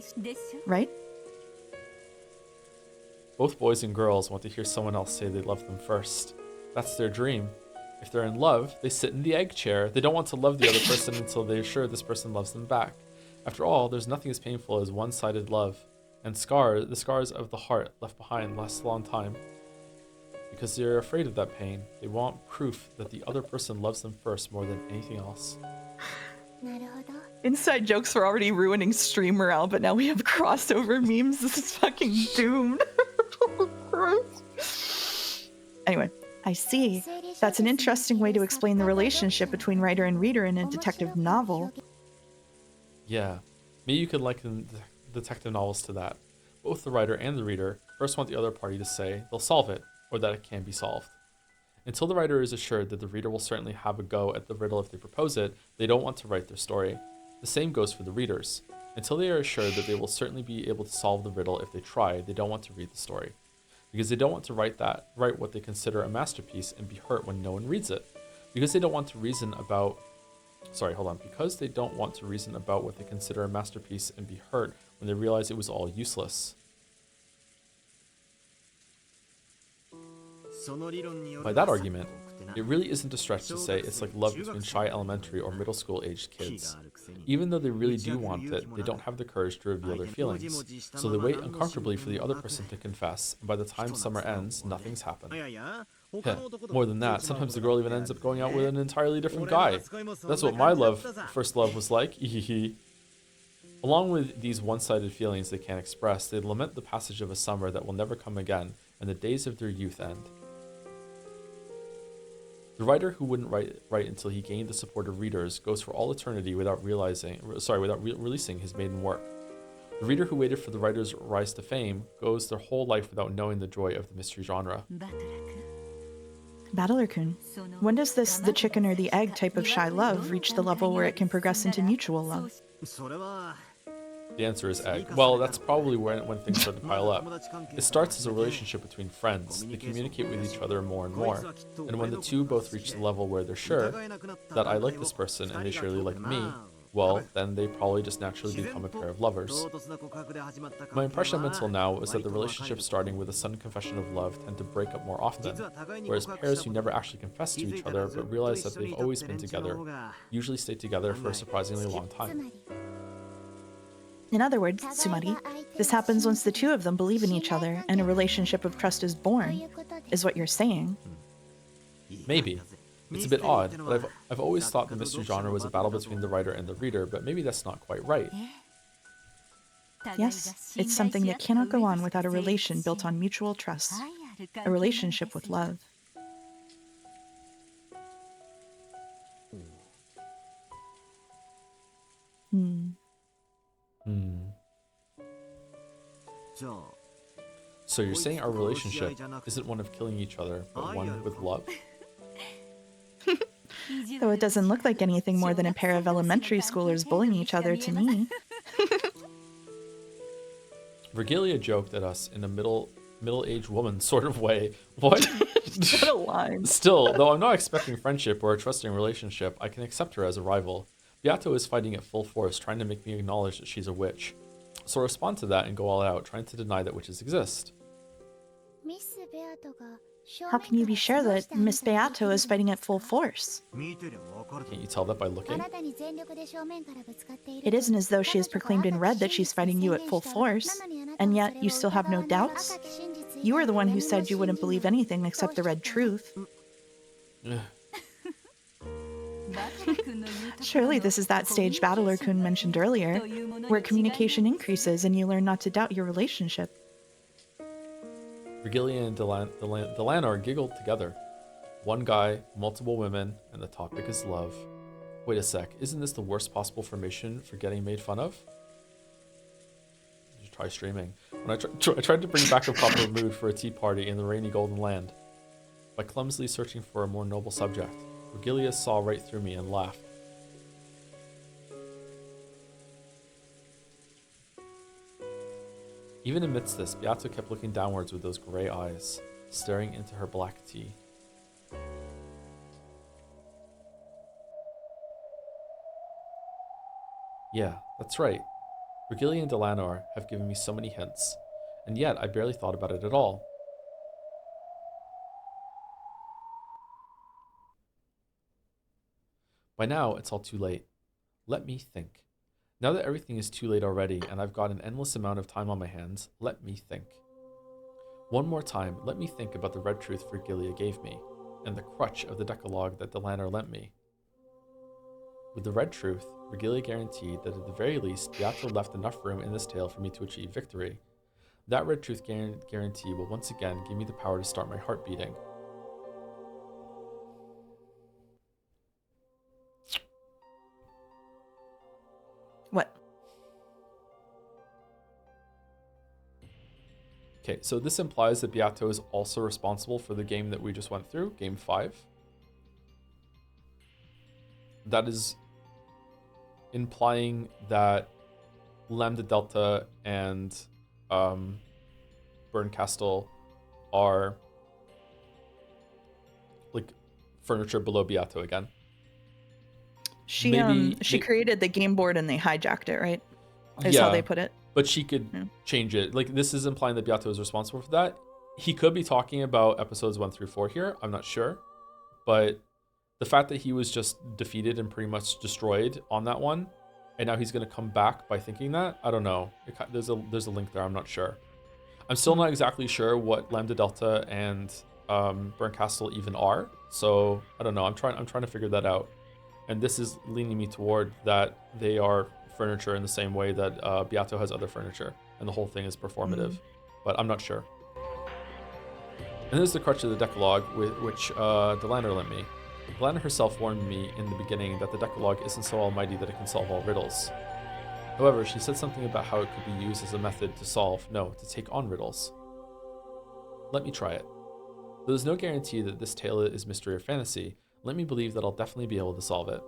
S4: Right?
S1: Both boys and girls want to hear someone else say they love them first. That's their dream. If they're in love, they sit in the egg chair. They don't want to love the other person until they're sure this person loves them back. After all, there's nothing as painful as one-sided love. And the scars of the heart left behind last a long time. Because they're afraid of that pain, they want proof that the other person loves them first more than anything else.
S4: Inside jokes were already ruining stream morale, but now we have crossover memes. This is fucking doomed. Anyway, I see. That's an interesting way to explain the relationship between writer and reader in a detective novel.
S1: Yeah, maybe you could liken detective novels to that. Both the writer and the reader first want the other party to say they'll solve it, or that it can be solved. Until the writer is assured that the reader will certainly have a go at the riddle if they propose it, they don't want to write their story. The same goes for the readers. Until they are assured that they will certainly be able to solve the riddle if they try, they don't want to read the story. Because they don't want to write what they consider a masterpiece and be hurt when no one reads it. Because they don't want to reason about Because they don't want to reason about what they consider a masterpiece and be hurt when they realize it was all useless. By that argument, it really isn't a stretch to say it's like love between shy elementary or middle school aged kids. Even though they really do want it, they don't have the courage to reveal their feelings, so they wait uncomfortably for the other person to confess, and by the time summer ends, nothing's happened. Yeah, more than that, sometimes the girl even ends up going out with an entirely different guy. That's what my first love was like, Along with these one-sided feelings they can't express, they lament the passage of a summer that will never come again, and the days of their youth end. The writer who wouldn't write until he gained the support of readers goes for all eternity without releasing his maiden work. The reader who waited for the writer's rise to fame goes their whole life without knowing the joy of the mystery genre.
S4: Battler-kun, when does the chicken or the egg type of shy love reach the level where it can progress into mutual love?
S1: The answer is egg. Well, that's probably when things start to pile up. It starts as a relationship between friends. They communicate with each other more and more. And when the two both reach the level where they're sure that I like this person and they surely like me, well, then they probably just naturally become a pair of lovers. My impression up until now was that the relationships starting with a sudden confession of love tend to break up more often, whereas pairs who never actually confess to each other but realize that they've always been together usually stay together for a surprisingly long time.
S4: In other words, Sumari, this happens once the two of them believe in each other and a relationship of trust is born, is what you're saying.
S1: Maybe. It's a bit odd, but I've always thought the mystery genre was a battle between the writer and the reader, but maybe that's not quite right.
S4: Yes, it's something that cannot go on without a relation built on mutual trust, a relationship with love.
S1: So you're saying our relationship isn't one of killing each other, but one with love?
S4: Though it doesn't look like anything more than a pair of elementary schoolers bullying each other to me.
S1: Virgilia joked at us in a middle-aged woman sort of way. What?
S2: What a line.
S1: Still, though I'm not expecting friendship or a trusting relationship, I can accept her as a rival. Beato is fighting at full force, trying to make me acknowledge that she's a witch. So I respond to that and go all out, trying to deny that witches exist.
S4: How can you be sure that Miss Beato is fighting at full force?
S1: Can't you tell that by looking?
S4: It isn't as though she has proclaimed in red that she's fighting you at full force, and yet you still have no doubts? You were the one who said you wouldn't believe anything except the red truth. Surely this is that stage battler Kun mentioned earlier, where communication increases and you learn not to doubt your relationship.
S1: Virgilia and Delanar giggled together. One guy, multiple women, and the topic is love. Wait a sec, isn't this the worst possible formation for getting made fun of? You should try streaming. When I tried to bring back a proper mood for a tea party in the rainy golden land by clumsily searching for a more noble subject, Virgilia saw right through me and laughed. Even amidst this, Beato kept looking downwards with those gray eyes, staring into her black tea. Yeah, that's right. Virgilia and Delanar have given me so many hints, and yet I barely thought about it at all. By now, it's all too late. Let me think. Now that everything is too late already and I've got an endless amount of time on my hands, let me think. One more time, let me think about the red truth Virgilia gave me, and the crutch of the Decalogue that Delanar lent me. With the red truth, Virgilia guaranteed that at the very least, Beato left enough room in this tale for me to achieve victory. That red truth guarantee will once again give me the power to start my heart beating.
S2: What?
S1: Okay, so this implies that Beato is also responsible for the game that we just went through, Game 5. That is implying that Lambda Delta and Burncastle are like furniture below Beato again.
S2: She created the game board and they hijacked it, right? Is how they put it.
S1: But she could change it. Like, this is implying that Beato is responsible for that. He could be talking about episodes 1 through 4 here. I'm not sure. But the fact that he was just defeated and pretty much destroyed on that one, and now he's going to come back by thinking that, I don't know. There's a link there. I'm not sure. I'm still not exactly sure what Lambda Delta and Burncastle even are. So I don't know. I'm trying to figure that out. And this is leaning me toward that they are furniture in the same way that Beato has other furniture, and the whole thing is performative. But I'm not sure. And there's the crutch of the Decalogue, which Delanar lent me. Delanar herself warned me in the beginning that the Decalogue isn't so almighty that it can solve all riddles. However, she said something about how it could be used as a method to take on riddles. Let me try it. Though there's no guarantee that this tale is mystery or fantasy, let me believe that I'll definitely be able to solve it.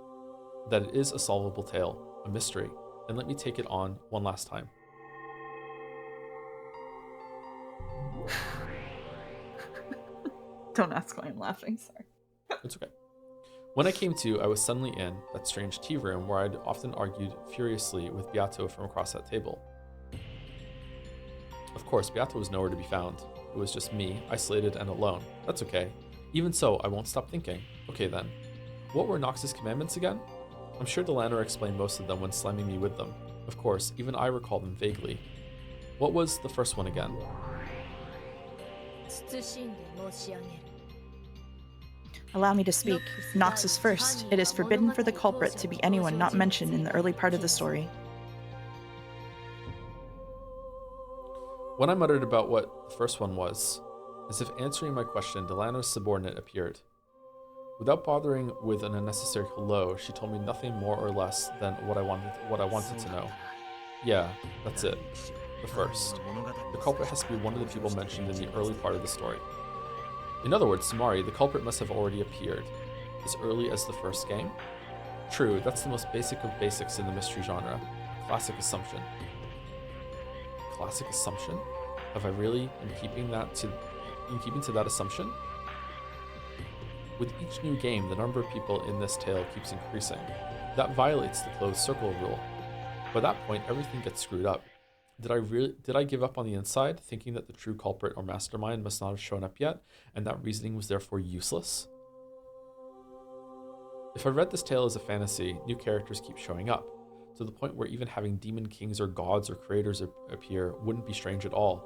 S1: That it is a solvable tale, a mystery, and let me take it on one last time.
S2: Don't ask why I'm laughing, sorry.
S1: It's okay. When I came to, I was suddenly in that strange tea room where I'd often argued furiously with Beato from across that table. Of course, Beato was nowhere to be found. It was just me, isolated and alone. That's okay. Even so, I won't stop thinking. Okay then. What were Nox's commandments again? I'm sure Delanar explained most of them when slamming me with them. Of course, even I recall them vaguely. What was the first one again?
S4: Allow me to speak. Nox is first. It is forbidden for the culprit to be anyone not mentioned in the early part of the story.
S1: When I muttered about what the first one was, as if answering my question, Delanar's subordinate appeared. Without bothering with an unnecessary hello, she told me nothing more or less than what I wanted to know. Yeah, that's it. The first. The culprit has to be one of the people mentioned in the early part of the story. In other words, Samari, the culprit must have already appeared. As early as the first game? True, that's the most basic of basics in the mystery genre. A classic assumption. classic assumption? Have I really been keeping to that assumption? With each new game, the number of people in this tale keeps increasing. That violates the closed circle rule. By that point, everything gets screwed up. Did I give up on the inside, thinking that the true culprit or mastermind must not have shown up yet, and that reasoning was therefore useless? If I read this tale as a fantasy, new characters keep showing up, to the point where even having demon kings or gods or creators appear wouldn't be strange at all.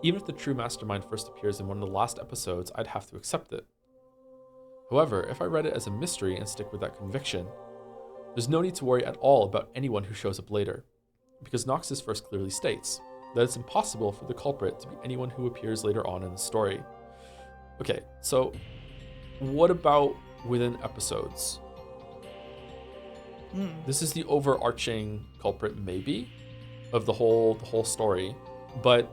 S1: Even if the true mastermind first appears in one of the last episodes, I'd have to accept it. However, if I read it as a mystery and stick with that conviction, there's no need to worry at all about anyone who shows up later, because Noxus first clearly states that it's impossible for the culprit to be anyone who appears later on in the story. Okay, so what about within episodes? This is the overarching culprit, maybe, of the whole story. But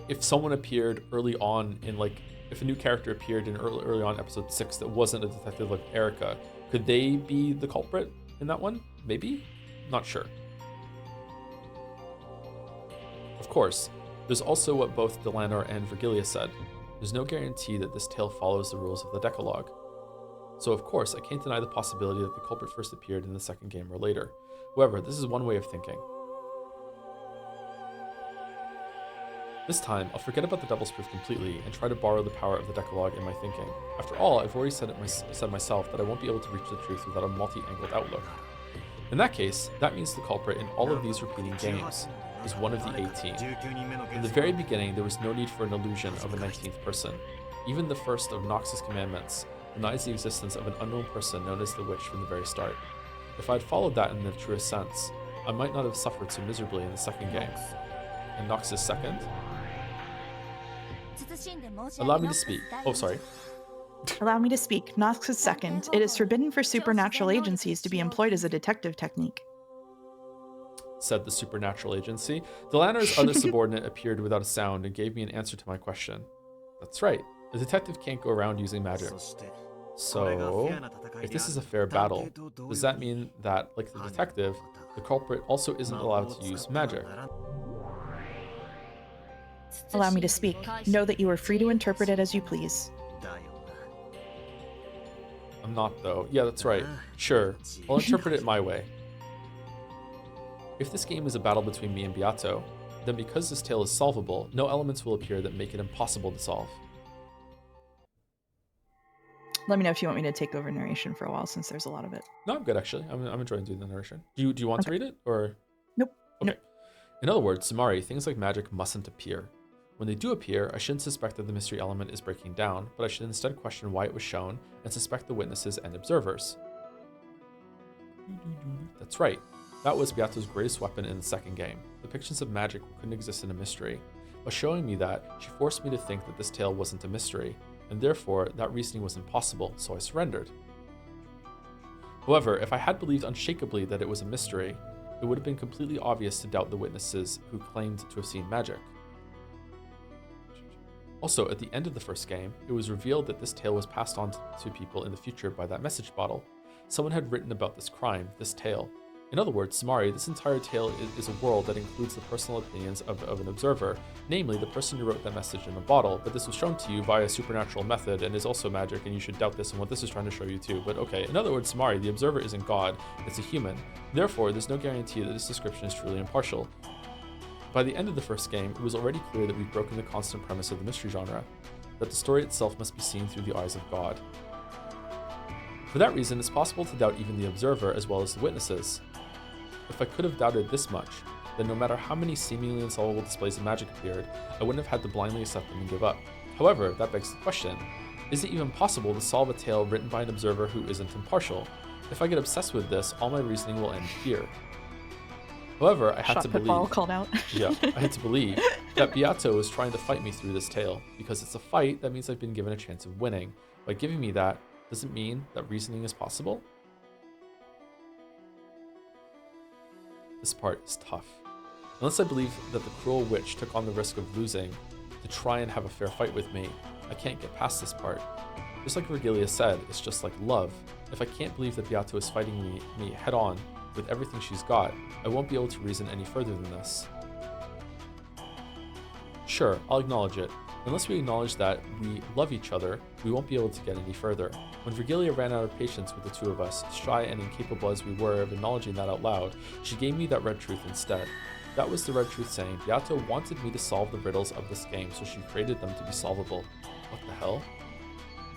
S1: if someone appeared early on in, like, if a new character appeared in early on episode 6 that wasn't a detective like Erica, could they be the culprit in that one? Maybe? Not sure. Of course, there's also what both Delanor and Virgilia said. There's no guarantee that this tale follows the rules of the Decalogue. So of course, I can't deny the possibility that the culprit first appeared in the second game or later. However, this is one way of thinking. This time, I'll forget about the Devil's Proof completely and try to borrow the power of the Decalogue in my thinking. After all, I've already said myself that I won't be able to reach the truth without a multi-angled outlook. In that case, that means the culprit in all of these repeating games is one of the 18. In the very beginning, there was no need for an illusion of a 19th person. Even the first of Nox's commandments denies the existence of an unknown person known as the Witch from the very start. If I had followed that in the truest sense, I might not have suffered so miserably in the second game. And Nox's second? Allow me to speak. Oh, sorry.
S4: Allow me to speak. Nox's second. It is forbidden for supernatural agencies to be employed as a detective technique,
S1: said the supernatural agency. Delanor's other subordinate appeared without a sound and gave me an answer to my question. That's right. A detective can't go around using magic. So, if this is a fair battle, does that mean that, like the detective, the culprit also isn't allowed to use magic?
S4: Allow me to speak. Know that you are free to interpret it as you please.
S1: I'm not, though. Yeah, that's right. Sure. I'll interpret it my way. If this game is a battle between me and Beato, then because this tale is solvable, no elements will appear that make it impossible to solve.
S4: Let me know if you want me to take over narration for a while, since there's a lot of it.
S1: No, I'm good, actually. I'm enjoying doing the narration. Do you want to read it, or?
S4: Nope.
S1: Okay.
S4: Nope.
S1: In other words, Samari, things like magic mustn't appear. When they do appear, I shouldn't suspect that the mystery element is breaking down, but I should instead question why it was shown and suspect the witnesses and observers. That's right. That was Beato's greatest weapon in the second game. Depictions of magic couldn't exist in a mystery. By showing me that, she forced me to think that this tale wasn't a mystery, and therefore that reasoning was impossible, so I surrendered. However, if I had believed unshakably that it was a mystery, it would have been completely obvious to doubt the witnesses who claimed to have seen magic. Also, at the end of the first game, it was revealed that this tale was passed on to people in the future by that message bottle. Someone had written about this crime, this tale. In other words, Samari, this entire tale is a world that includes the personal opinions of an observer, namely the person who wrote that message in the bottle, but this was shown to you via a supernatural method and is also magic, and you should doubt this and what this is trying to show you too. But okay, in other words, Samari, the observer isn't God, it's a human. Therefore, there's no guarantee that this description is truly impartial. By the end of the first game, it was already clear that we'd broken the constant premise of the mystery genre, that the story itself must be seen through the eyes of God. For that reason, it's possible to doubt even the observer as well as the witnesses. If I could have doubted this much, then no matter how many seemingly unsolvable displays of magic appeared, I wouldn't have had to blindly accept them and give up. However, that begs the question, is it even possible to solve a tale written by an observer who isn't impartial? If I get obsessed with this, all my reasoning will end here. However, I had to believe
S4: called out.
S1: Yeah, I had to believe that Beato is trying to fight me through this tale. Because it's a fight, that means I've been given a chance of winning. By giving me that, does it mean that reasoning is possible? This part is tough. Unless I believe that the cruel witch took on the risk of losing to try and have a fair fight with me, I can't get past this part. Just like Virgilia said, it's just like love. If I can't believe that Beato is fighting me head on, with everything she's got, I won't be able to reason any further than this. Sure, I'll acknowledge it. Unless we acknowledge that we love each other, we won't be able to get any further. When Virgilia ran out of patience with the two of us, shy and incapable as we were of acknowledging that out loud, she gave me that red truth instead. That was the red truth saying, Beato wanted me to solve the riddles of this game, so she created them to be solvable. What the hell?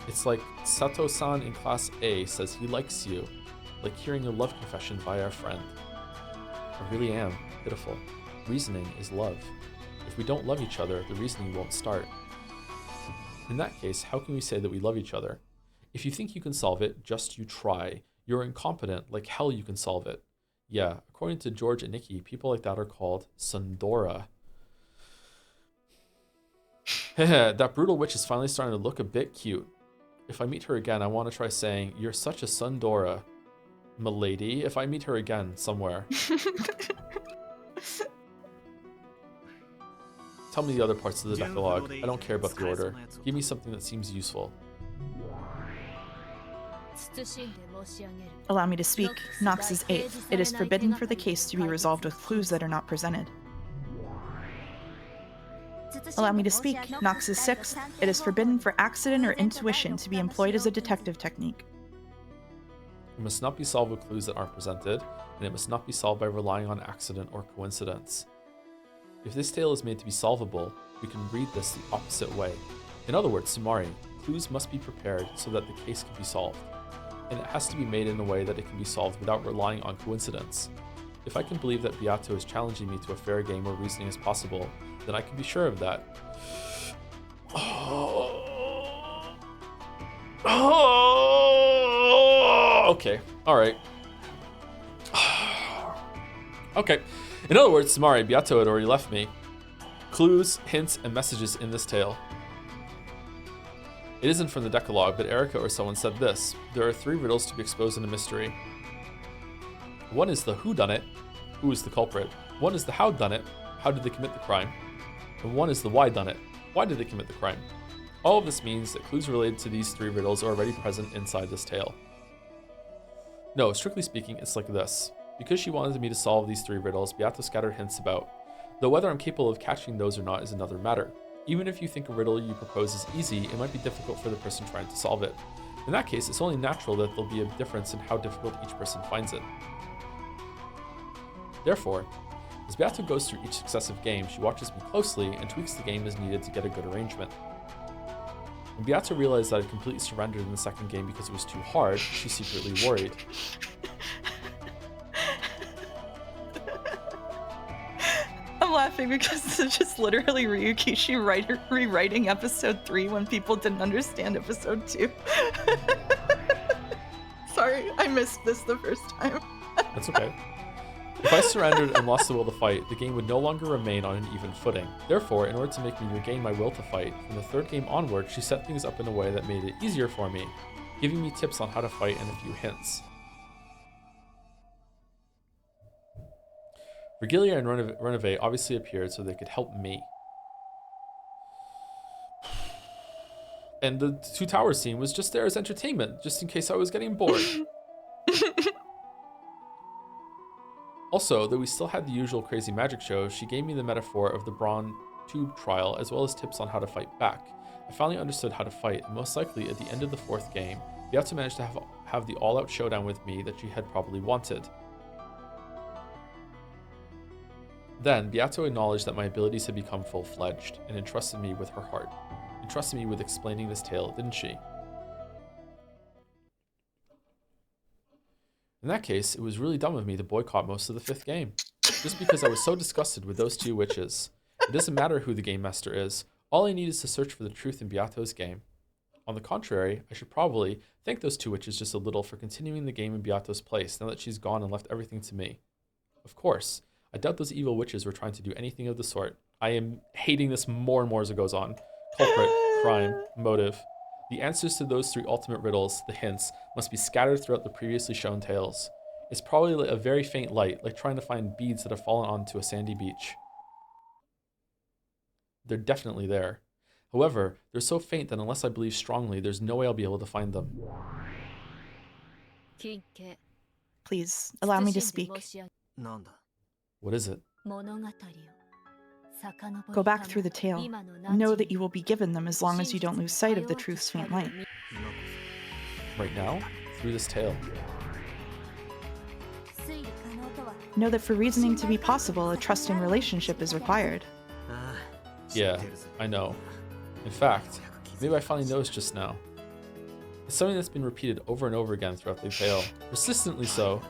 S1: It's like Sato-san in Class A says he likes you, like hearing a love confession by our friend. I really am pitiful. Reasoning is love. If we don't love each other, the reasoning won't start. In that case, how can we say that we love each other? If you think you can solve it, just you try. You're incompetent, like hell you can solve it. Yeah, according to George and Nikki, people like that are called Sundora. That brutal witch is finally starting to look a bit cute. If I meet her again, I want to try saying, "You're such a Sundora, milady," if I meet her again somewhere. Tell me the other parts of the Decalogue. I don't care about the order. Give me something that seems useful.
S4: Allow me to speak. Nox is 8. It is forbidden for the case to be resolved with clues that are not presented. Allow me to speak. Nox is 6. It is forbidden for accident or intuition to be employed as a detective technique.
S1: It must not be solved with clues that aren't presented, and it must not be solved by relying on accident or coincidence. If this tale is made to be solvable, we can read this the opposite way. In other words, Sumari, clues must be prepared so that the case can be solved. And it has to be made in a way that it can be solved without relying on coincidence. If I can believe that Beato is challenging me to a fair game where reasoning is possible, then I can be sure of that. Okay, alright. Okay. In other words, Sumari, Beato had already left me clues, hints, and messages in this tale. It isn't from the Decalogue, but Erica or someone said this. There are 3 riddles to be exposed in a mystery. One is the whodunit, who is the culprit. One is the howdunit, how did they commit the crime. And one is the whydunit, why did they commit the crime. All of this means that clues related to these 3 riddles are already present inside this tale. No, strictly speaking, it's like this. Because she wanted me to solve these 3 riddles, Beato scattered hints about, though whether I'm capable of catching those or not is another matter. Even if you think a riddle you propose is easy, it might be difficult for the person trying to solve it. In that case, it's only natural that there'll be a difference in how difficult each person finds it. Therefore, as Beato goes through each successive game, she watches me closely and tweaks the game as needed to get a good arrangement. When Beato realized that I'd completely surrendered in the second game because it was too hard, she secretly worried.
S4: I'm laughing because it's just literally Ryukishi rewriting episode 3 when people didn't understand episode 2. Sorry, I missed this the first time.
S1: That's okay. If I surrendered and lost the will to fight, the game would no longer remain on an even footing. Therefore, in order to make me regain my will to fight, from the 3rd game onward, she set things up in a way that made it easier for me, giving me tips on how to fight and a few hints. Virgilia and Renove obviously appeared so they could help me. And the 2 towers scene was just there as entertainment, just in case I was getting bored. Also, though we still had the usual crazy magic show, she gave me the metaphor of the Braun tube trial as well as tips on how to fight back. I finally understood how to fight, and most likely at the end of the 4th game, Beato managed to have the all-out showdown with me that she had probably wanted. Then, Beato acknowledged that my abilities had become full-fledged, and entrusted me with her heart. Entrusted me with explaining this tale, didn't she? In that case, it was really dumb of me to boycott most of the 5th game. Just because I was so disgusted with those 2 witches. It doesn't matter who the game master is. All I need is to search for the truth in Beato's game. On the contrary, I should probably thank those 2 witches just a little for continuing the game in Beato's place now that she's gone and left everything to me. Of course, I doubt those evil witches were trying to do anything of the sort. I am hating this more and more as it goes on. Culprit, crime, motive. The answers to those 3 ultimate riddles, the hints, must be scattered throughout the previously shown tales. It's probably a very faint light, like trying to find beads that have fallen onto a sandy beach. They're definitely there. However, they're so faint that unless I believe strongly, there's no way I'll be able to find them.
S4: Please, allow me to speak.
S1: What is it?
S4: Go back through the tale. Know that you will be given them as long as you don't lose sight of the truth's faint light.
S1: Right now? Through this tale.
S4: Know that for reasoning to be possible, a trusting relationship is required.
S1: Yeah, I know. In fact, maybe I finally noticed just now. It's something that's been repeated over and over again throughout the tale. Persistently so.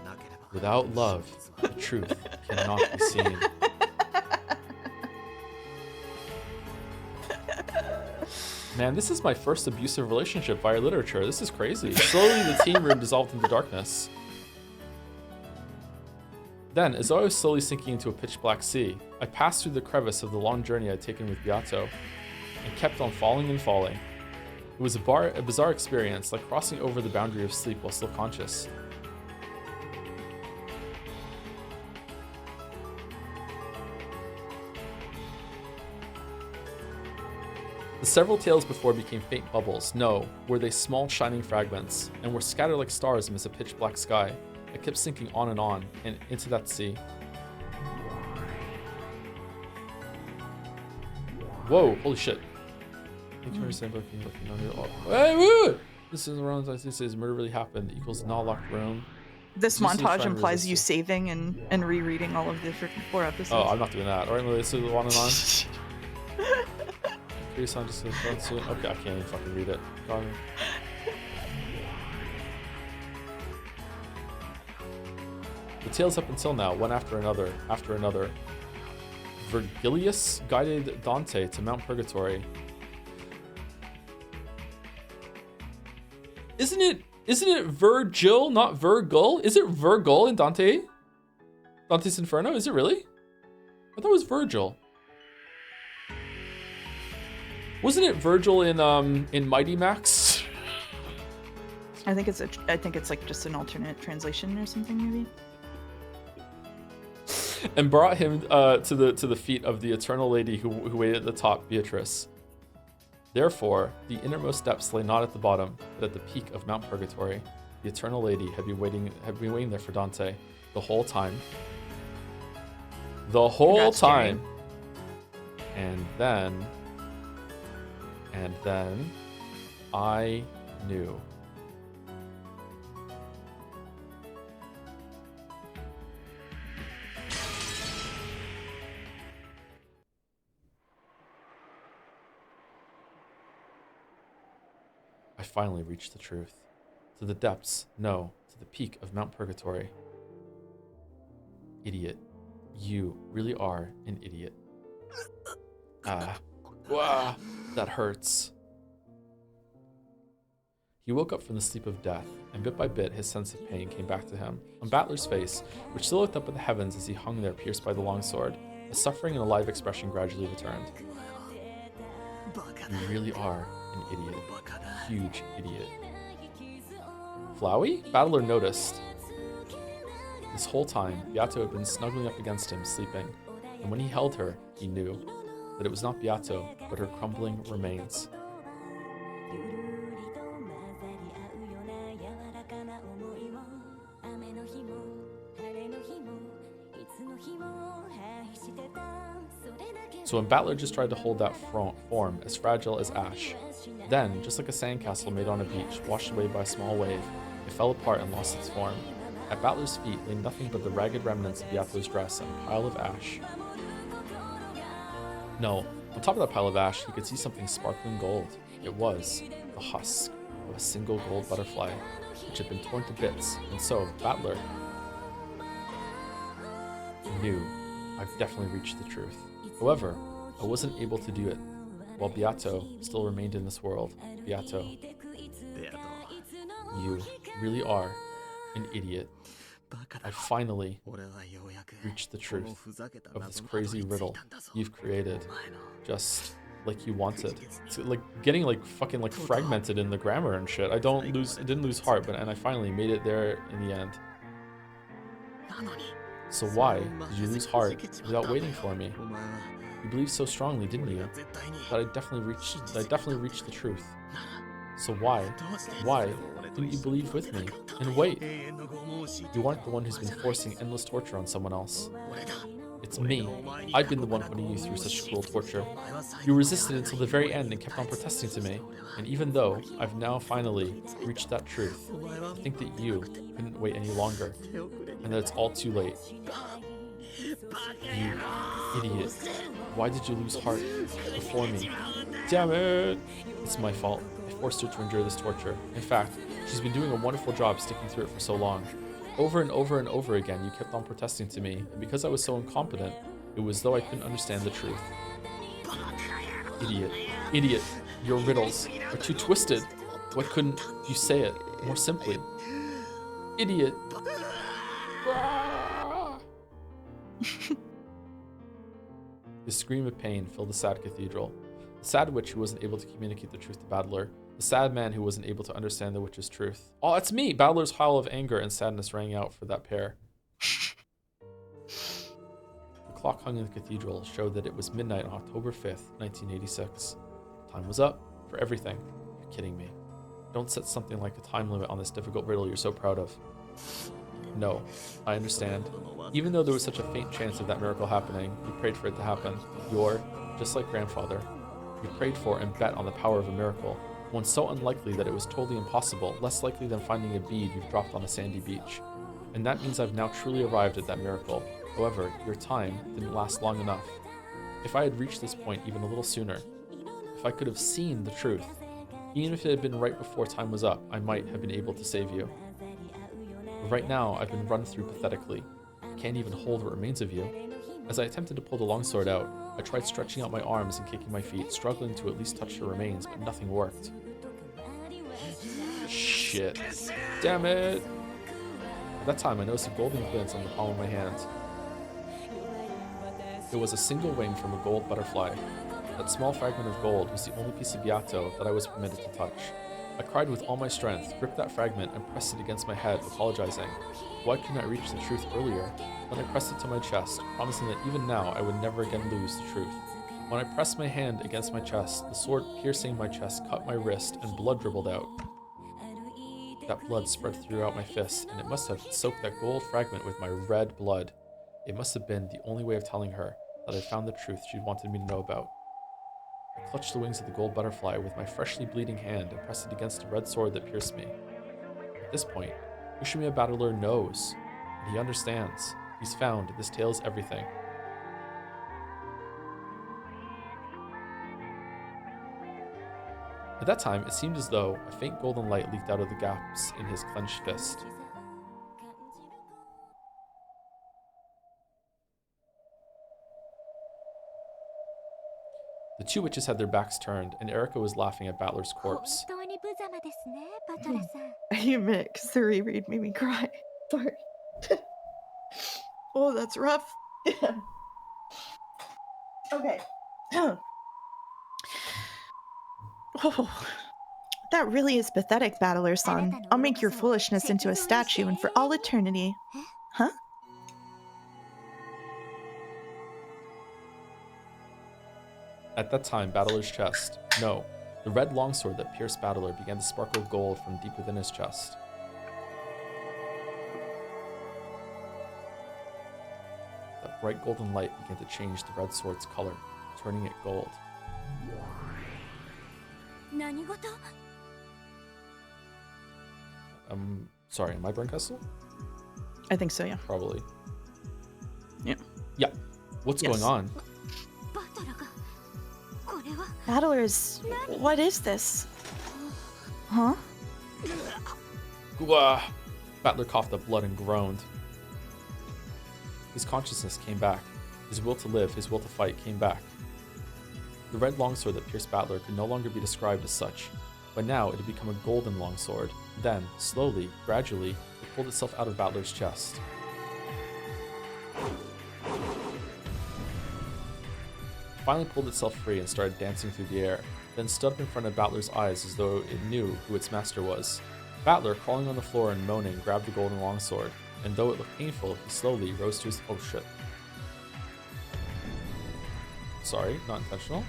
S1: Without love, the truth cannot be seen. Man, this is my first abusive relationship via literature. This is crazy. Slowly, the teen room dissolved into darkness. Then, as though I was slowly sinking into a pitch-black sea, I passed through the crevice of the long journey I'd taken with Beato, and kept on falling and falling. It was a bizarre experience, like crossing over the boundary of sleep while still conscious. The several tales before became faint bubbles. No, were they small shining fragments, and were scattered like stars amidst a pitch-black sky. I kept sinking on and into that sea. Whoa, holy shit. Thank you for understanding, hey, woo! This is around, this is murder really happened. Equals not locked room.
S4: This montage implies you saving and rereading all of the 4 episodes.
S1: Oh, I'm not doing that. Alright, this is the one and on. Okay, I can't even fucking read it. Sorry. The tales up until now, one after another. Virgilius guided Dante to Mount Purgatory. Isn't it Virgil, not Virgil? Is it Virgil in Dante? Dante's Inferno? Is it really? I thought it was Virgil. Wasn't it Virgil in Mighty Max?
S4: I think it's like just an alternate translation or something, maybe.
S1: And brought him to the feet of the eternal lady who waited at the top, Beatrice. Therefore, the innermost depths lay not at the bottom, but at the peak of Mount Purgatory. The eternal lady had been waiting there for Dante the whole time. The whole time. And then I knew. I finally reached the truth. To the depths, no, to the peak of Mount Purgatory. Idiot. You really are an idiot. Wow, that hurts. He woke up from the sleep of death, and bit by bit his sense of pain came back to him. On Battler's face, which still looked up at the heavens as he hung there pierced by the longsword, a suffering and alive expression gradually returned. You really are an idiot. Huge idiot. Flowey? Battler noticed. This whole time, Beato had been snuggling up against him, sleeping, and when he held her, he knew that it was not Beato, but her crumbling remains. So when Battler just tried to hold that form as fragile as ash, then, just like a sandcastle made on a beach, washed away by a small wave, it fell apart and lost its form. At Battler's feet lay nothing but the ragged remnants of Beato's dress and a pile of ash. No, on top of that pile of ash, he could see something sparkling gold. It was the husk of a single gold butterfly, which had been torn to bits, and so Battler knew I've definitely reached the truth. However, I wasn't able to do it, while Beato still remained in this world. Beato, you really are an idiot. I finally reached the truth of this crazy riddle you've created, just like you wanted. It's like getting like fucking like fragmented in the grammar and shit. I didn't lose heart, and I finally made it there in the end. So why did you lose heart without waiting for me? You believed so strongly, didn't you? That I definitely reached the truth. So why didn't you believe with me and wait? You aren't the one who's been forcing endless torture on someone else. It's me. I've been the one putting you through such cruel torture. You resisted until the very end and kept on protesting to me. And even though I've now finally reached that truth, I think that you couldn't wait any longer, and that it's all too late. You idiot. Why did you lose heart before me? Damn it! It's my fault. I forced her to endure this torture. In fact, she's been doing a wonderful job sticking through it for so long. Over and over and over again, you kept on protesting to me, and because I was so incompetent, it was as though I couldn't understand the truth. Idiot. Idiot. Your riddles are too twisted. Why couldn't you say it more simply? Idiot. The scream of pain filled the sad cathedral. The sad witch who wasn't able to communicate the truth to Battler. The sad man who wasn't able to understand the witch's truth. Oh, it's me! Battler's howl of anger and sadness rang out for that pair. The clock hung in the cathedral showed that it was midnight on October 5th, 1986. Time was up for everything. You're kidding me. Don't set something like a time limit on this difficult riddle you're so proud of. No, I understand. Even though there was such a faint chance of that miracle happening, you prayed for it to happen. You're just like grandfather. You prayed for and bet on the power of a miracle. One so unlikely that it was totally impossible, less likely than finding a bead you've dropped on a sandy beach. And that means I've now truly arrived at that miracle. However, your time didn't last long enough. If I had reached this point even a little sooner, if I could have seen the truth, even if it had been right before time was up, I might have been able to save you. But right now, I've been run through pathetically. I can't even hold what remains of you. As I attempted to pull the longsword out, I tried stretching out my arms and kicking my feet, struggling to at least touch the remains, but nothing worked. Shit. Damn it! At that time, I noticed a golden glint on the palm of my hand. It was a single wing from a gold butterfly. That small fragment of gold was the only piece of Beato that I was permitted to touch. I cried with all my strength, gripped that fragment, and pressed it against my head, apologizing. Why couldn't I reach the truth earlier? Then I pressed it to my chest, promising that even now I would never again lose the truth. When I pressed my hand against my chest, the sword piercing my chest cut my wrist, and blood dribbled out. That blood spread throughout my fist, and it must have soaked that gold fragment with my red blood. It must have been the only way of telling her that I found the truth she wanted me to know about. I clutched the wings of the gold butterfly with my freshly bleeding hand and pressed it against the red sword that pierced me. At this point, Ushimiya Battler knows, and he understands. He's found this tale is everything. At that time, it seemed as though a faint golden light leaked out of the gaps in his clenched fist. The two witches had their backs turned, and Erika was laughing at Battler's corpse.
S2: You mix. The reread made me cry. Sorry. Oh, that's rough. Okay.
S4: Oh, that really is pathetic, Battler-san. I'll make your foolishness into a statue and for all eternity. Huh?
S1: At that time, Battler's chest, no, the red longsword that pierced Battler began to sparkle gold from deep within his chest. That bright golden light began to change the red sword's color, turning it gold. Sorry, am I Brunnkessel?
S2: I think so, yeah.
S1: Probably.
S2: Yeah.
S1: Yeah. What's going on?
S4: Battlers, what is this? Huh?
S1: Gua! Battler coughed up blood and groaned. His consciousness came back. His will to live, his will to fight came back. The red longsword that pierced Battler could no longer be described as such, but now it had become a golden longsword. Then, slowly, gradually, it pulled itself out of Battler's chest. It finally pulled itself free and started dancing through the air, then stood up in front of Battler's eyes as though it knew who its master was. Battler, crawling on the floor and moaning, grabbed the golden longsword, and though it looked painful, he slowly rose to his— oh shit. Sorry, not intentional.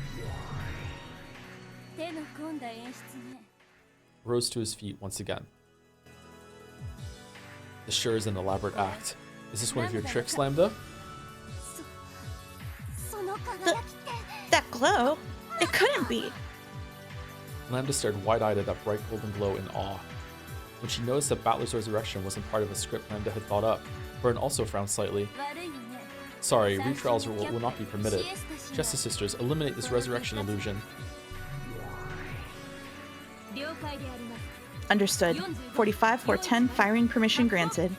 S1: rose to his feet once again. This sure is an elaborate act. Is this one of your tricks, Lambda?
S5: その輝きって
S4: That glow? It couldn't be.
S1: Lambda stared wide-eyed at that bright golden glow in awe. When she noticed that Battler's resurrection wasn't part of a script Lambda had thought up, Burn also frowned slightly.
S6: 悪いわね
S1: Sorry, retrials will not be permitted. Justice Sisters, eliminate this resurrection illusion.
S6: 了解であります
S4: Understood. 45, 410, firing permission granted.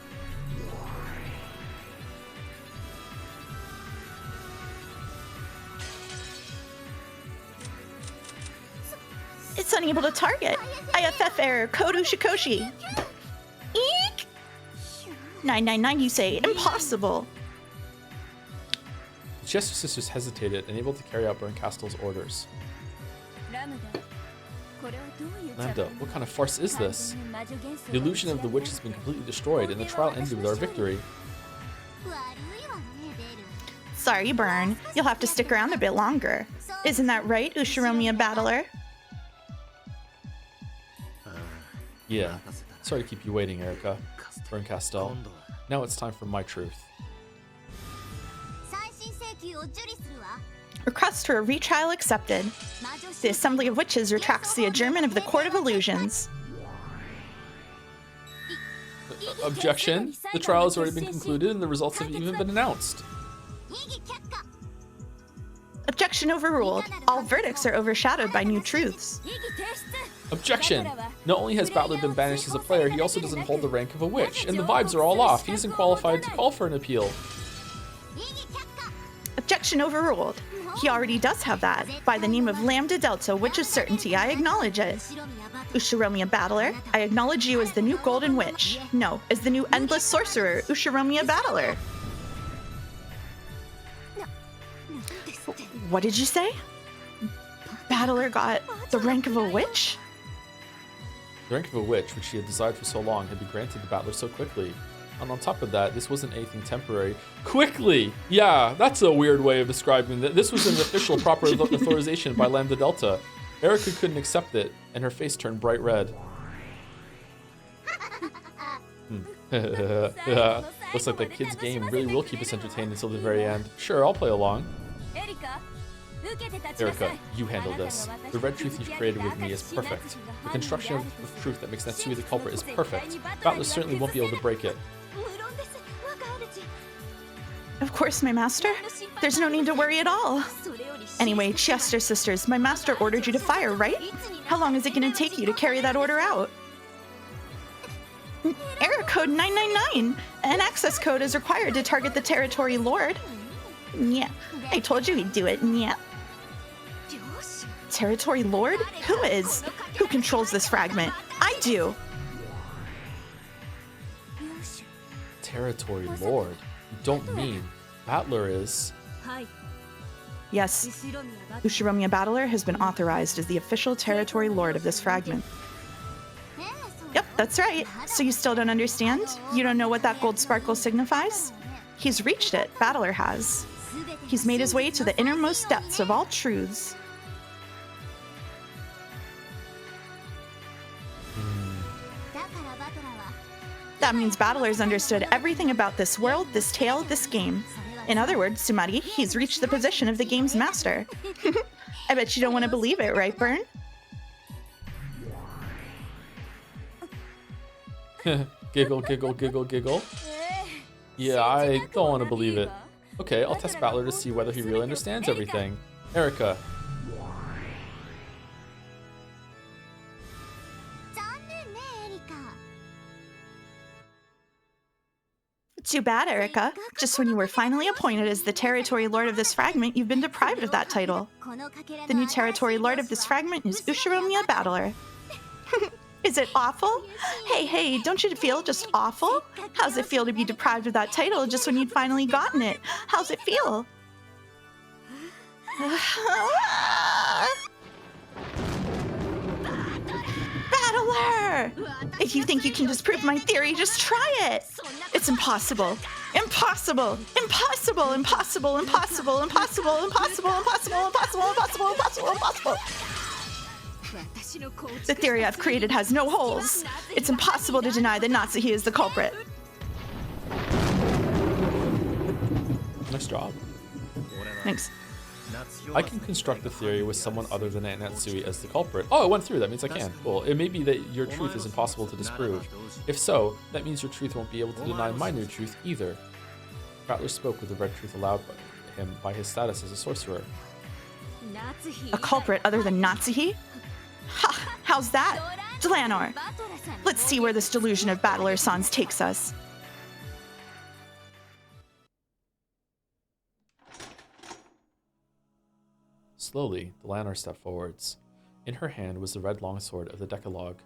S4: It's unable to target. IFF error, code Ushikoshi. Eek! 999, you say. Impossible.
S1: The Justice Sisters hesitated, unable to carry out Burncastle's orders.
S6: ラムダこれはどういう
S1: Lambda, what kind of farce is this? The illusion of the witch has been completely destroyed, and the trial ended with our victory.
S5: 悪いわねベル
S4: Sorry, Burn. You'll have to stick around a bit longer. Isn't that right, Ushiromiya Battler?
S1: Yeah. Sorry to keep you waiting, Erica. Burncastle. Now it's time for my truth.
S5: 再審請求を受理するわ
S4: Request for a retrial accepted.
S5: 魔女
S4: The Assembly of Witches retracts the adjournment of the Court of Illusions.
S1: Objection. The trial has already been concluded, and the results have even been announced.
S5: 異議却下
S4: Objection overruled. All verdicts are overshadowed by new truths.
S6: 異議提出
S1: Objection! Not only has Battler been banished as a player, he also doesn't hold the rank of a witch, and the vibes are all off. He isn't qualified to call for an appeal.
S5: 異議却下
S4: Objection overruled. He already does have that. By the name of Lambda Delta, which is certainty, I acknowledge it.
S5: 白宮
S4: Ushiromiya
S5: バ
S4: Battler, I acknowledge you as the new Golden Witch. No, as the new Endless Sorcerer, Ushiromiya Battler. What did you say? Battler got the rank of a witch?
S1: The rank of a witch, which she had desired for so long, had been granted to Battler so quickly. And on top of that, this wasn't anything temporary. Quickly! Yeah, that's a weird way of describing that. This was an official proper authorization by Lambda Delta. Erica couldn't accept it, and her face turned bright red. Yeah, looks like the kid's game really will keep us entertained until the very end. Sure, I'll play along.
S6: エリカ受けて立ちなさ
S1: Erica,
S6: い
S1: you handle this. The red truth you've created with me is perfect. The construction of truth that makes Natsui the culprit is perfect. Battler certainly won't be able to break it.
S6: 無論です若主
S4: Of course, my master. There's no need to worry at all.
S6: それより
S4: Anyway, Chester sisters, my master ordered you to fire, right? How long is it going to take you to carry that order out? Error code 999. An access code is required to target the territory lord. Yeah, I told you he'd do it. Yeah.
S6: 領主
S4: Territory lord? Who is? Who controls this fragment? I do.
S6: 領主
S1: Territory Lord? You don't mean Battler is...
S6: はい
S4: Yes,
S6: 後ろ宮バ
S4: Ushiromiya Battler has been authorized as the official territory lord of this fragment.
S5: ええそれ
S4: Yep, that's right. So you still don't understand? You don't know what that gold sparkle signifies? He's reached it, Battler has.
S5: 全て
S4: He's made his way to the innermost depths of all truths.
S1: Hmm.
S5: だからバトラは
S4: That means Battler's understood everything about this world, this tale, this game. In other words, Sumari, he's reached the position of the game's master. I bet you don't want to believe it, right, Burn?
S1: Giggle, giggle, giggle, giggle. Yeah, I don't want to believe it. Okay, I'll test Battler to see whether he really understands everything. Erica,
S5: 残念ねエリカ
S4: Too bad, Erica. Just when you were finally appointed as the territory lord of this fragment, you've been deprived of that title.
S5: このかけら
S4: The new territory lord of this fragment is Ushiromiya Battler. Is it awful? Hey, don't you feel just awful? How's it feel to be deprived of that title just when you'd finally gotten it? How's it feel? Battler! If you think you can disprove my theory, just try it! It's impossible. Impossible! Impossible! Impossible! Impossible! Impossible! Impossible! Impossible! Impossible! Impossible! Impossible! Impossible! The theory I've created has no holes. It's impossible to deny that Natsuhi is the culprit.
S1: Nice job.
S4: Thanks.
S1: I can construct a theory with someone other than Natsui as the culprit. Oh, it went through. That means I can. Well, it may be that your truth is impossible to disprove. If so, that means your truth won't be able to deny my new truth either. Rattler spoke with the red truth allowed him by his status as a sorcerer.
S4: A culprit other than Natsuhi? Ha! How's that? Delanor, let's see where this delusion of Battler Sans takes us.
S1: Slowly, Delanor stepped forwards. In her hand was the red longsword of the Decalogue.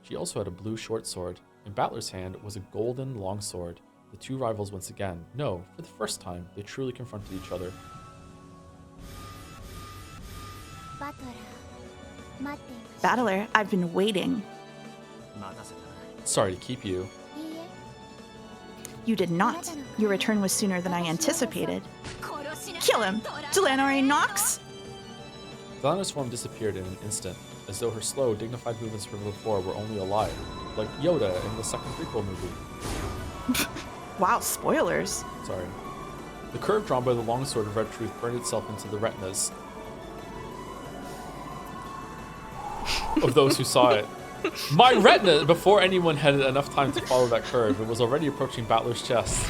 S1: She also had a blue short sword. In Battler's hand was a golden longsword. The two rivals once again, no, for the first time, they truly confronted each other.
S4: Battler, I've been waiting.
S1: Sorry to keep you.
S4: You did not. Your return was sooner than I anticipated. Kill him! Delanor Nox!
S1: Delanor's form disappeared in an instant, as though her slow, dignified movements from before were only a lie, like Yoda in the second prequel movie.
S4: Wow, spoilers.
S1: Sorry. The curve drawn by the longsword of Red Truth burned itself into the retinas of those who saw it. My retina! Before anyone had enough time to follow that curve, it was already approaching Battler's chest.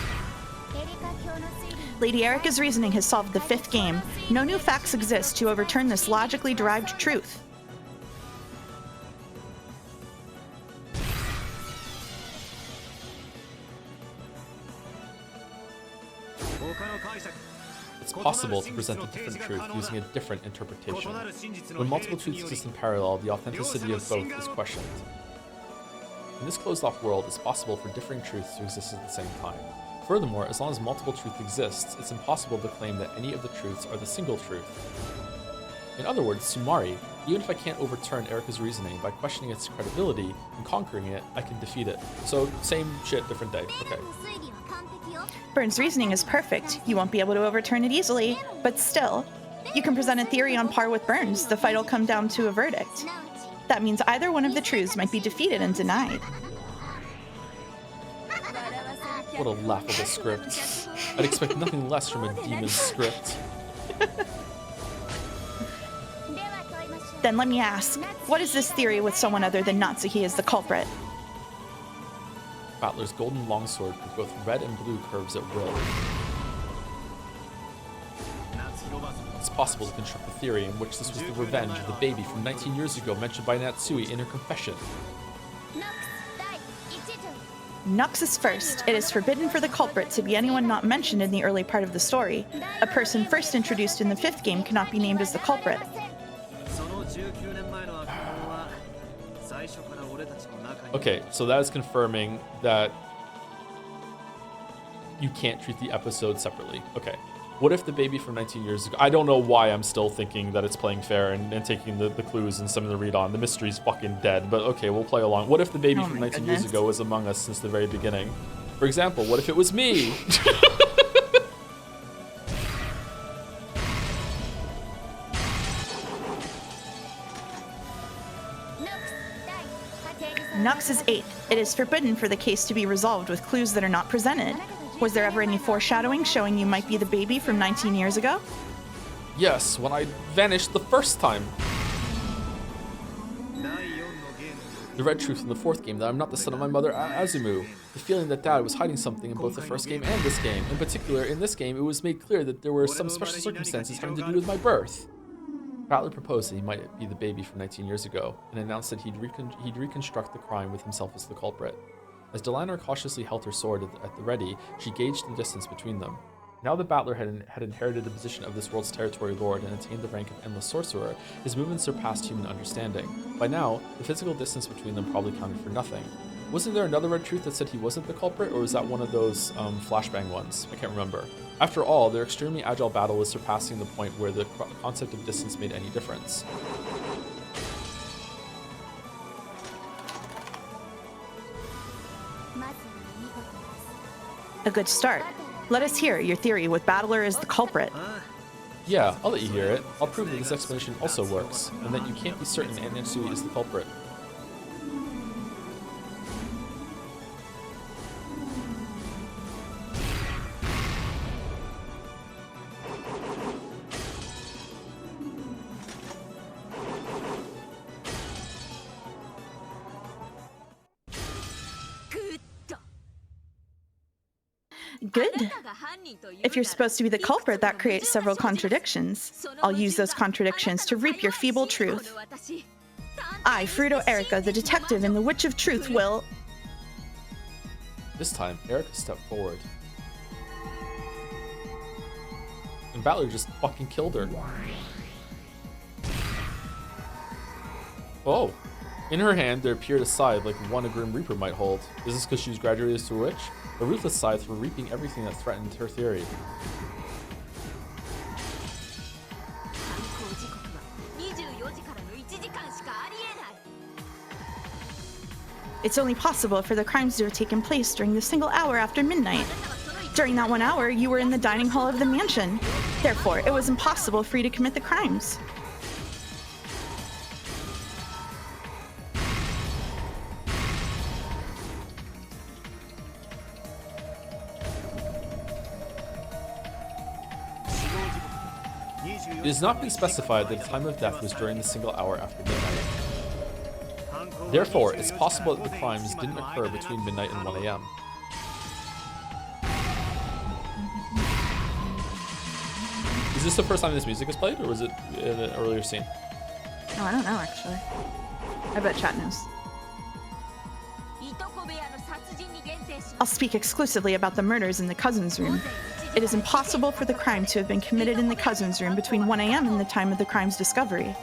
S4: Lady Erica's reasoning has solved the fifth game. No new facts exist to overturn this logically derived truth.
S1: It's possible to present a different truth using a different interpretation. When multiple truths exist in parallel, the authenticity of both is questioned. In this closed-off world, it's possible for differing truths to exist at the same time. Furthermore, as long as multiple truth exists, it's impossible to claim that any of the truths are the single truth. In other words, Sumari, even if I can't overturn Erica's reasoning by questioning its credibility and conquering it, I can defeat it. So, same shit, different day. Okay.
S4: Burns' reasoning is perfect. You won't be able to overturn it easily, but still, you can present a theory on par with Burns. The fight will come down to a verdict. That means either one of the truths might be defeated and denied.
S1: What a laughable script. I'd expect nothing less from a demon's script.
S4: Then let me ask, what is this theory with someone other than Natsuhi as the culprit?
S1: Battler's golden longsword with both red and blue curves at will. It's possible to construct a theory in which this was the revenge of the baby from 19 years ago mentioned by Natsui in her confession.
S4: Nux is first. It is forbidden for the culprit to be anyone not mentioned in the early part of the story. A person first introduced in the fifth game cannot be named as the culprit.
S1: Okay, so that is confirming that you can't treat the episodes separately. Okay. What if the baby from 19 years ago... I don't know why I'm still thinking that it's playing fair and taking the clues and some of the read on. The mystery's fucking dead, but okay, we'll play along. What if the baby from 19 years ago was among us since the very beginning? For example, what if it was me?
S4: Nux is eighth. It is forbidden for the case to be resolved with clues that are not presented. Was there ever any foreshadowing showing you might be the baby from 19 years ago?
S1: Yes, when I vanished the first time. The red truth in the fourth game that I'm not the son of my mother Azumu. The feeling that Dad was hiding something in both the first game and this game. In particular, in this game, it was made clear that there were some special circumstances having to do with my birth. Battler proposed that he might be the baby from 19 years ago, and announced that he'd reconstruct the crime with himself as the culprit. As Delanor cautiously held her sword at the ready, she gauged the distance between them. Now that Battler had inherited the position of this world's territory lord and attained the rank of Endless Sorcerer, his movements surpassed human understanding. By now, the physical distance between them probably counted for nothing. Wasn't there another red truth that said he wasn't the culprit, or was that one of those flashbang ones? I can't remember. After all, their extremely agile battle was surpassing the point where the concept of distance made any difference.
S4: A good start. Let us hear your theory with Battler as the culprit.
S1: Yeah, I'll let you hear it. I'll prove that this explanation also works, and that you can't be certain Aunt Natsui is the culprit.
S4: Good. If you're supposed to be the culprit, that creates several contradictions. I'll use those contradictions to reap your feeble truth. I, Fruto Erica, the detective and the Witch of Truth, will...
S1: This time, Erica stepped forward. And Battler just fucking killed her. Oh. In her hand, there appeared a scythe like one a Grim Reaper might hold. Is this because she's graduated to a witch? A ruthless scythe for reaping everything that threatened her theory.
S4: It's only possible for the crimes to have taken place during the single hour after midnight. During that 1 hour, you were in the dining hall of the mansion. Therefore, it was impossible for you to commit the crimes.
S1: It has not been specified that the time of death was during the single hour after midnight. Therefore, it's possible that the crimes didn't occur between midnight and 1 a.m. Is this the first time this music is played, or was it in an earlier scene?
S4: Oh, I don't know, actually. I bet chat knows. I'll speak exclusively about the murders in the cousin's room. It is impossible for the crime to have been committed in the cousin's room between 1 a.m. and the time of the crime's discovery.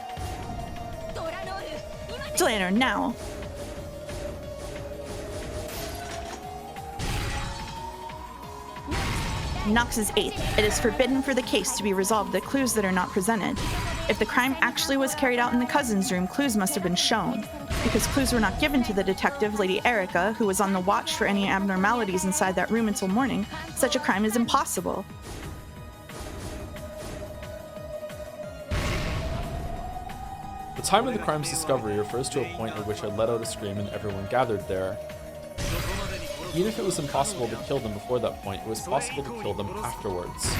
S4: Delanor, now! Nox's 8th. It is forbidden for the case to be resolved with clues that are not presented. If the crime actually was carried out in the cousin's room, clues must have been shown. Because clues were not given to the detective, Lady Erica, who was on the watch for any abnormalities inside that room until morning, such a crime is impossible.
S1: The time of the crime's discovery refers to a point at which I let out a scream and everyone gathered there. Even if it was impossible to kill them before that point, it was possible to kill them afterwards.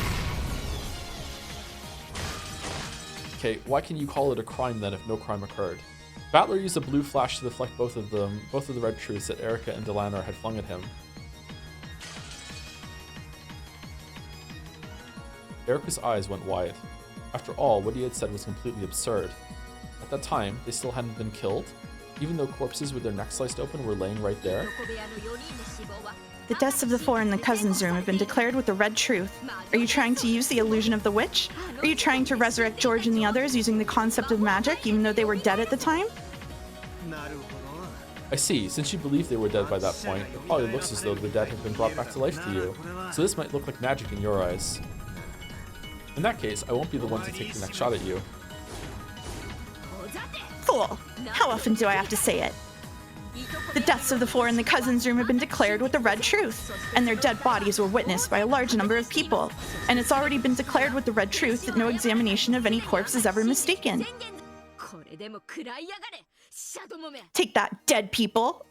S1: Okay, why can you call it a crime then if no crime occurred? Battler used a blue flash to deflect both of the red truths that Erica and Delanor had flung at him. Erica's eyes went wide. After all, what he had said was completely absurd. At that time, they still hadn't been killed, even though corpses with their necks sliced open were laying right there.
S4: The deaths of the 4 in the cousin's room have been declared with the red truth. Are you trying to use the illusion of the witch? Are you trying to resurrect George and the others using the concept of magic, even though they were dead at the time?
S1: I see. Since you believe they were dead by that point, it probably looks as though the dead have been brought back to life to you. So this might look like magic in your eyes. In that case, I won't be the one to take the next shot at you.
S4: Fool! How often do I have to say it? The deaths of the 4 in the cousin's room have been declared with the red truth, and their dead bodies were witnessed by a large number of people. And it's already been declared with the red truth that no examination of any corpse is ever mistaken. Take that, dead people!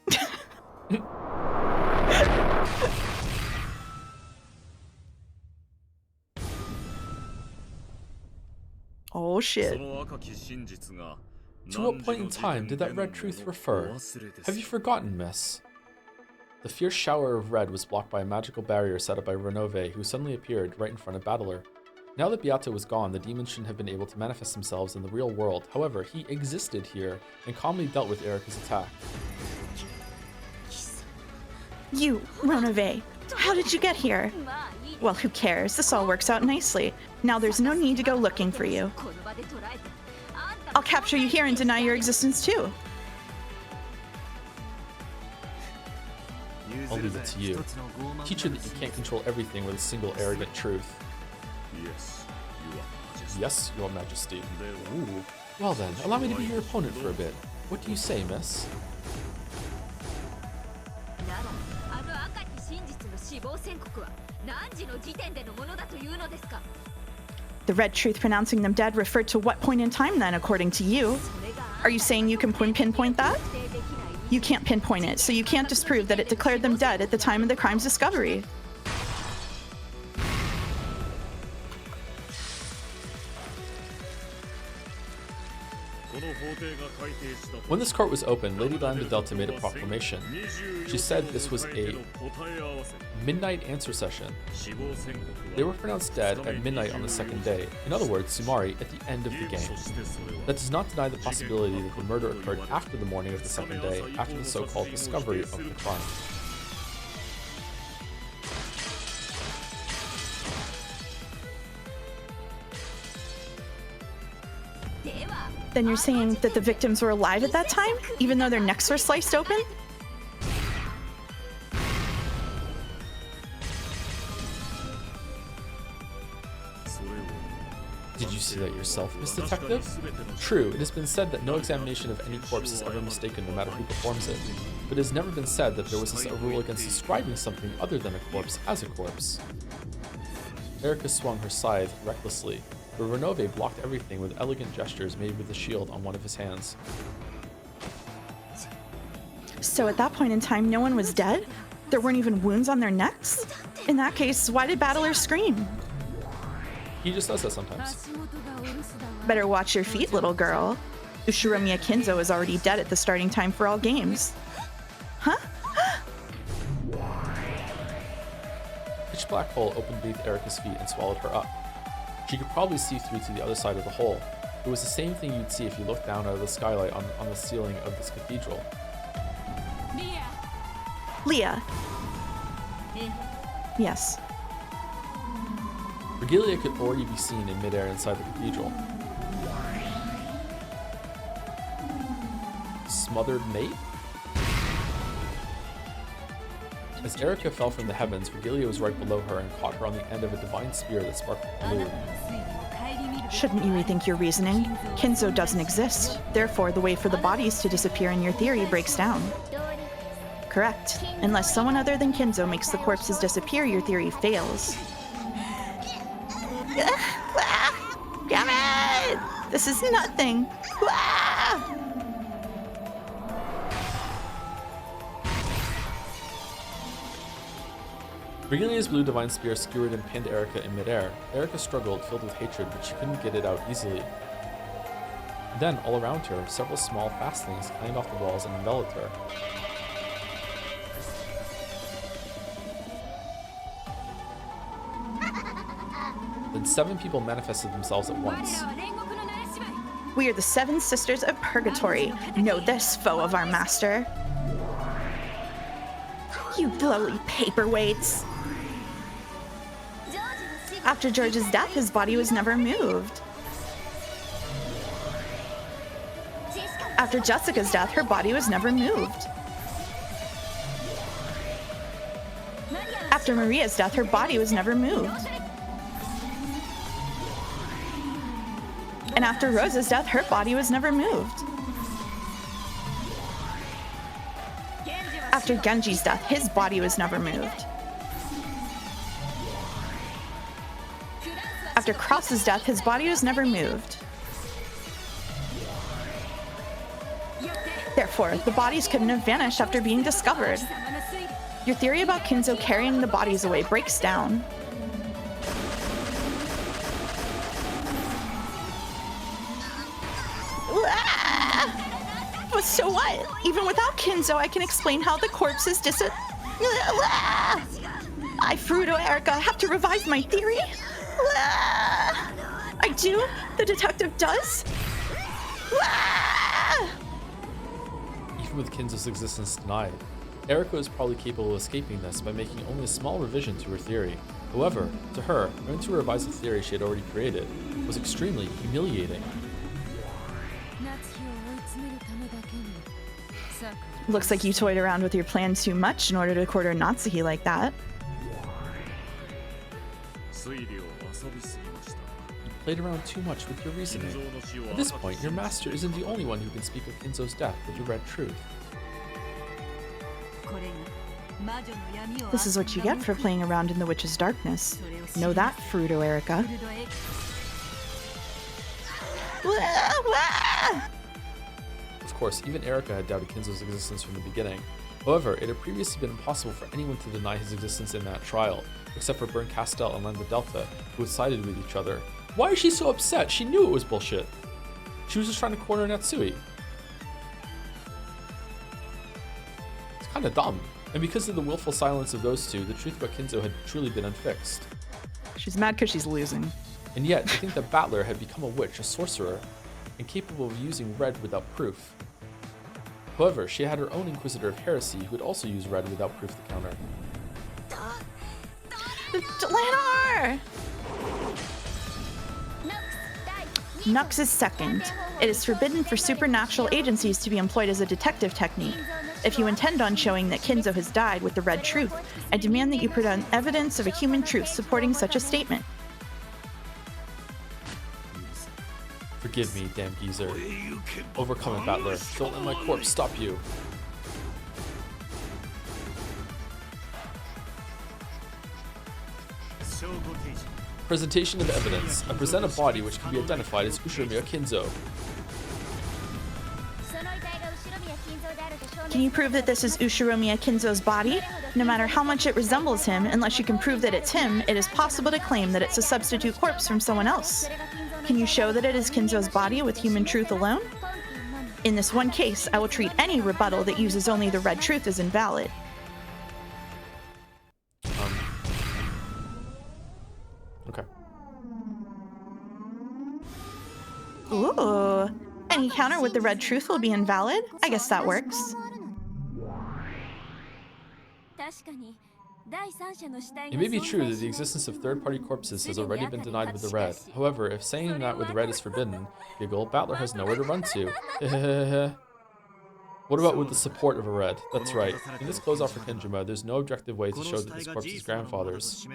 S4: Oh shit.
S1: To what point in time did that red truth refer? Have you forgotten, miss? The fierce shower of red was blocked by a magical barrier set up by Renove, who suddenly appeared right in front of Battler. Now that Beato was gone, the demons shouldn't have been able to manifest themselves in the real world. However, he existed here, and calmly dealt with Erica's attack.
S4: You, Renove, how did you get here? Well, who cares? This all works out nicely. Now there's no need to go looking for you. I'll capture you here and deny your existence too.
S1: I'll leave it to you. Teach her that you can't control everything with a single arrogant truth. Yes, Your Majesty. Ooh. Well then, allow me to be your opponent for a bit. What do you say, miss?
S4: The red truth pronouncing them dead referred to what point in time then, according to you? Are you saying you can pinpoint that? You can't pinpoint it, so you can't disprove that it declared them dead at the time of the crime's discovery.
S1: When this court was opened, Lady Lambda Delta made a proclamation. She said this was a midnight answer session. They were pronounced dead at midnight on the second day. In other words, Sumari, at the end of the game. That does not deny the possibility that the murder occurred after the morning of the second day, after the so-called discovery of the crime.
S4: Then you're saying that the victims were alive at that time, even though their necks were sliced open?
S1: Did you see that yourself, Miss Detective? True, it has been said that no examination of any corpse is ever mistaken no matter who performs it, but it has never been said that there was a rule against describing something other than a corpse as a corpse. Erica swung her scythe recklessly, but Renove blocked everything with elegant gestures made with the shield on one of his hands.
S4: So at that point in time, no one was dead? There weren't even wounds on their necks? In that case, why did battlers scream?
S1: He just does that sometimes.
S4: Better watch your feet, little girl. Ushiromiya Kinzo is already dead at the starting time for all games. Huh?
S1: Pitch black hole opened beneath Erica's feet and swallowed her up. She could probably see through to the other side of the hole. It was the same thing you'd see if you looked down out of the skylight on the ceiling of this cathedral.
S4: Leah. Yes.
S1: Regalia could already be seen in midair inside the cathedral. Smothered mate? As Erica fell from the heavens, Regalia was right below her and caught her on the end of a divine spear that sparkled blue.
S4: Shouldn't you rethink your reasoning? Kinzo doesn't exist. Therefore, the way for the bodies to disappear in your theory breaks down. Correct. Unless someone other than Kinzo makes the corpses disappear, your theory fails. Damn it! This is nothing.
S1: Regalia's blue divine spear skewered and pinned Erica in midair. Erica struggled, filled with hatred, but she couldn't get it out easily. Then, all around her, several small fastenings climbed off the walls and enveloped her. Then 7 people manifested themselves at once.
S4: We are the 7 sisters of purgatory. Know this, foe of our master. You lowly paperweights. After George's death, his body was never moved. After Jessica's death, her body was never moved. After Maria's death, her body was never moved. And after Rosa's death, her body was never moved. After Genji's death, his body was never moved. After Cross's death, his body was never moved. Therefore, the bodies couldn't have vanished after being discovered. Your theory about Kinzo carrying the bodies away breaks down. But so what? Even without Kinzo, I can explain how the corpses I, Fruto Erica, have to revise my theory? I do? The detective does?
S1: Even with Kinzo's existence denied, Erica is probably capable of escaping this by making only a small revision to her theory. However, to her, having to revise a theory she had already created was extremely humiliating.
S4: Looks like you toyed around with your plan too much in order to corner Natsuhi like that.
S1: You played around too much with your reasoning. At this point, your master isn't the only one who can speak of Kinzo's death with the red truth.
S4: This is what you get for playing around in the witch's darkness. Know that, Fruto Erica.
S1: Of course, even Erica had doubted Kinzo's existence from the beginning. However, it had previously been impossible for anyone to deny his existence in that trial, except for Bern Castell and Lambda Delta, who had sided with each other. Why is she so upset? She knew it was bullshit. She was just trying to corner Natsui. It's kind of dumb. And because of the willful silence of those two, the truth about Kinzo had truly been unfixed.
S2: She's mad because she's losing.
S1: And yet, they think that Battler had become a witch, a sorcerer, and capable of using red without proof. However, she had her own Inquisitor of Heresy who would also use red without proof to counter.
S2: Lanor! Nux is second. It is forbidden for supernatural agencies to be employed as a detective technique. If you intend on showing that Kinzo has died with the red truth, I demand that you present evidence of a human truth supporting such a statement.
S1: Forgive me, damn geezer. Overcome it, Battler. Don't let my corpse stop you. Presentation of evidence. I present a body which can be identified as Ushiromiya Kinzo.
S2: Can you prove that this is Ushiromiya Kinzo's body? No matter how much it resembles him, unless you can prove that it's him, it is possible to claim that it's a substitute corpse from someone else. Can you show that it is Kinzo's body with human truth alone? In this one case, I will treat any rebuttal that uses only the red truth as invalid.
S1: Okay.
S2: Ooh. Any counter with the red truth will be invalid? I guess that works.
S1: It may be true that the existence of third-party corpses has already been denied with the red. However, if saying that with the red is forbidden, Giggle, Battler has nowhere to run to. What about with the support of a red? That's right. In this close-off for Kenjima, there's no objective way to show that this corpse is grandfather's.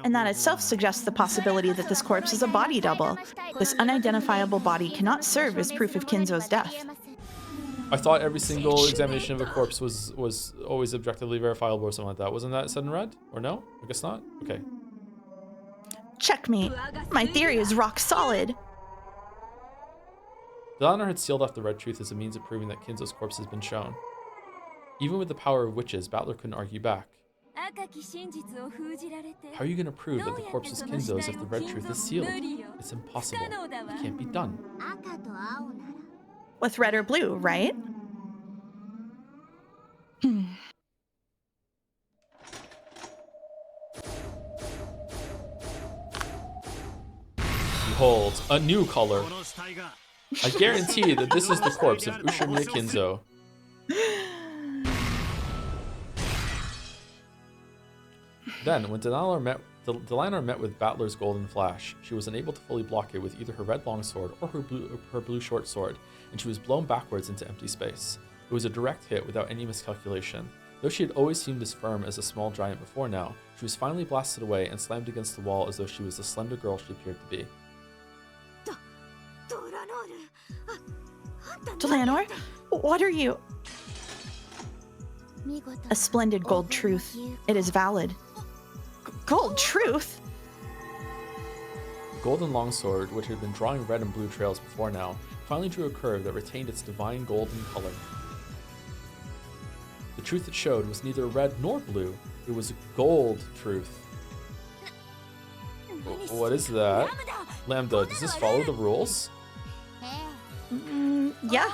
S2: And that itself suggests the possibility that this corpse is a body double. This unidentifiable body cannot serve as proof of Kinzo's death.
S1: I thought every single examination of a corpse was always objectively verifiable or something like that. Wasn't that said in red? Or no? I guess not? Okay.
S2: Checkmate. My theory is rock solid.
S1: Delanar had sealed off the red truth as a means of proving that Kinzo's corpse has been shown. Even with the power of witches, Battler couldn't argue back. How are you going to prove that the corpse is Kinzo's if the red truth is sealed? It's impossible. It can't be done.
S2: With red or blue, right?
S1: Behold, a new color. I guarantee that this is the corpse of Ushiromiya Kinzo. Then, when Delanar met with Battler's golden flash, she was unable to fully block it with either her red longsword or her blue short sword, and she was blown backwards into empty space. It was a direct hit without any miscalculation. Though she had always seemed as firm as a small giant before now, she was finally blasted away and slammed against the wall as though she was the slender girl she appeared to be.
S2: Delanar, what are you? A splendid gold truth. It is valid. Gold truth?
S1: The golden longsword, which had been drawing red and blue trails before now, finally drew a curve that retained its divine golden color. The truth it showed was neither red nor blue. It was a gold truth. What is that? Lambda, does this follow the rules?
S2: Yeah.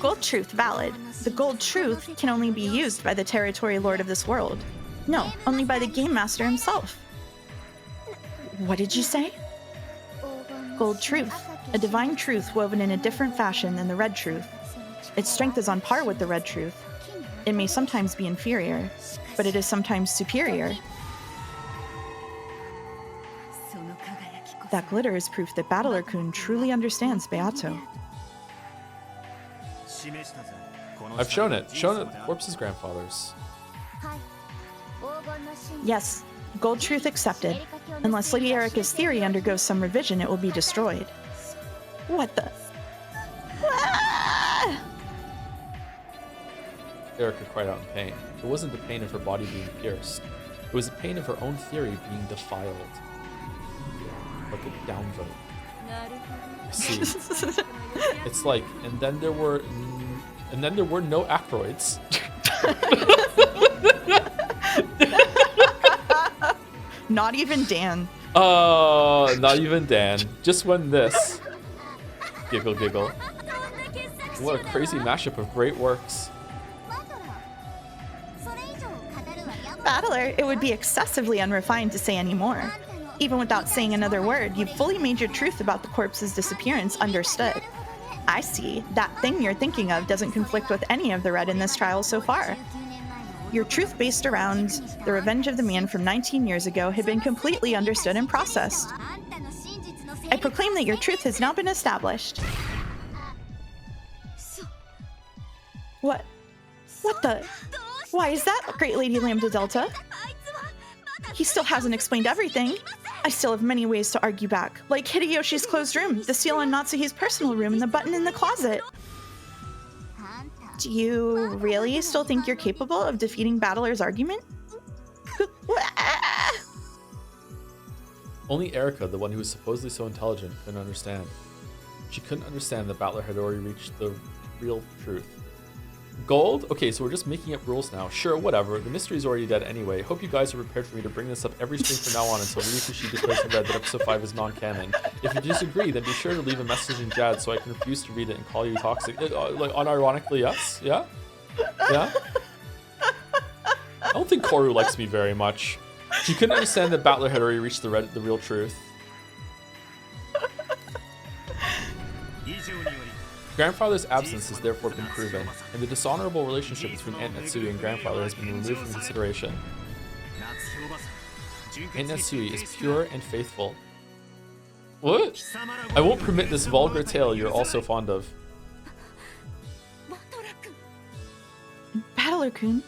S2: Gold truth valid. The gold truth can only be used by the territory lord of this world. No, only by the game master himself. What did you say? Gold truth. A divine truth woven in a different fashion than the red truth. Its strength is on par with the red truth. It may sometimes be inferior, but it is sometimes superior. That glitter is proof that Battler-kun truly understands Beato.
S1: I've shown it. Shown it. The corpse is grandfather's.
S2: Yes, gold truth accepted. Unless Lady Erica's theory undergoes some revision, it will be destroyed. What the? Ah!
S1: Erica cried out in pain. It wasn't the pain of her body being pierced. It was the pain of her own theory being defiled. Like a downvote. See, it's like, and then there were no acroids.
S4: Not even Dan.
S1: Not even Dan. Just when this. Giggle, giggle. What a crazy mashup of great works.
S4: Battler, it would be excessively unrefined to say any more. Even without saying another word, you've fully made your truth about the corpse's disappearance understood. I see. That thing you're thinking of doesn't conflict with any of the red in this trial so far. Your truth based around the revenge of the man from 19 years ago had been completely understood and processed. I proclaim that your truth has now been established. What? What the? Why is that, Great Lady Lambda Delta? He still hasn't explained everything. I still have many ways to argue back, like Hideyoshi's closed room, the seal on Natsuhi's personal room, and the button in the closet. Do you really still think you're capable of defeating Battler's argument?
S1: Only Erika, the one who was supposedly so intelligent, couldn't understand. She couldn't understand that Battler had already reached the real truth. Gold? Okay, so we're just making up rules now. Sure, whatever. The mystery's already dead anyway. Hope you guys are prepared for me to bring this up every stream from now on until Ryukishi declares in red that episode 5 is non-canon. If you disagree, then be sure to leave a message in Jad so I can refuse to read it and call you toxic. Like, unironically, yes? Yeah? Yeah? I don't think Koru likes me very much. She couldn't understand that Battler had already reached the real truth. Grandfather's absence has therefore been proven, and the dishonorable relationship between Aunt Natsui and Grandfather has been removed from consideration. Aunt Natsui is pure and faithful. What? I won't permit this vulgar tale you're all so fond of.
S4: Battler-kun.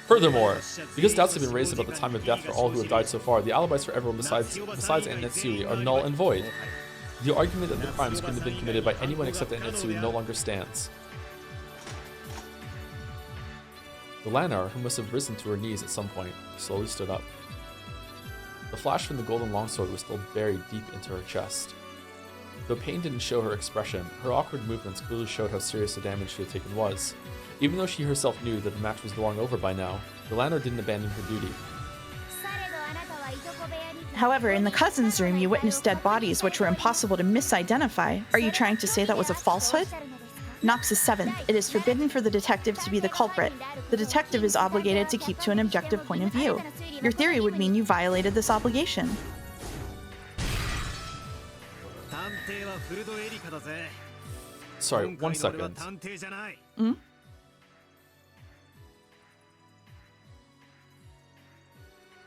S1: Furthermore, because doubts have been raised about the time of death for all who have died so far, the alibis for everyone besides Aunt Natsui are null and void. The argument that the crimes couldn't have been committed by anyone except Aunt Natsui no longer stands. The Lanar, who must have risen to her knees at some point, slowly stood up. The flash from the golden longsword was still buried deep into her chest. Though pain didn't show her expression, her awkward movements clearly showed how serious the damage she had taken was. Even though she herself knew that the match was long over by now, the Lanar didn't abandon her duty.
S4: However, in the cousin's room, you witnessed dead bodies which were impossible to misidentify. Are you trying to say that was a falsehood? Nox is 7th. It is forbidden for the detective to be the culprit. The detective is obligated to keep to an objective point of view. Your theory would mean you violated this obligation.
S1: Sorry, 1 second.
S4: Hmm?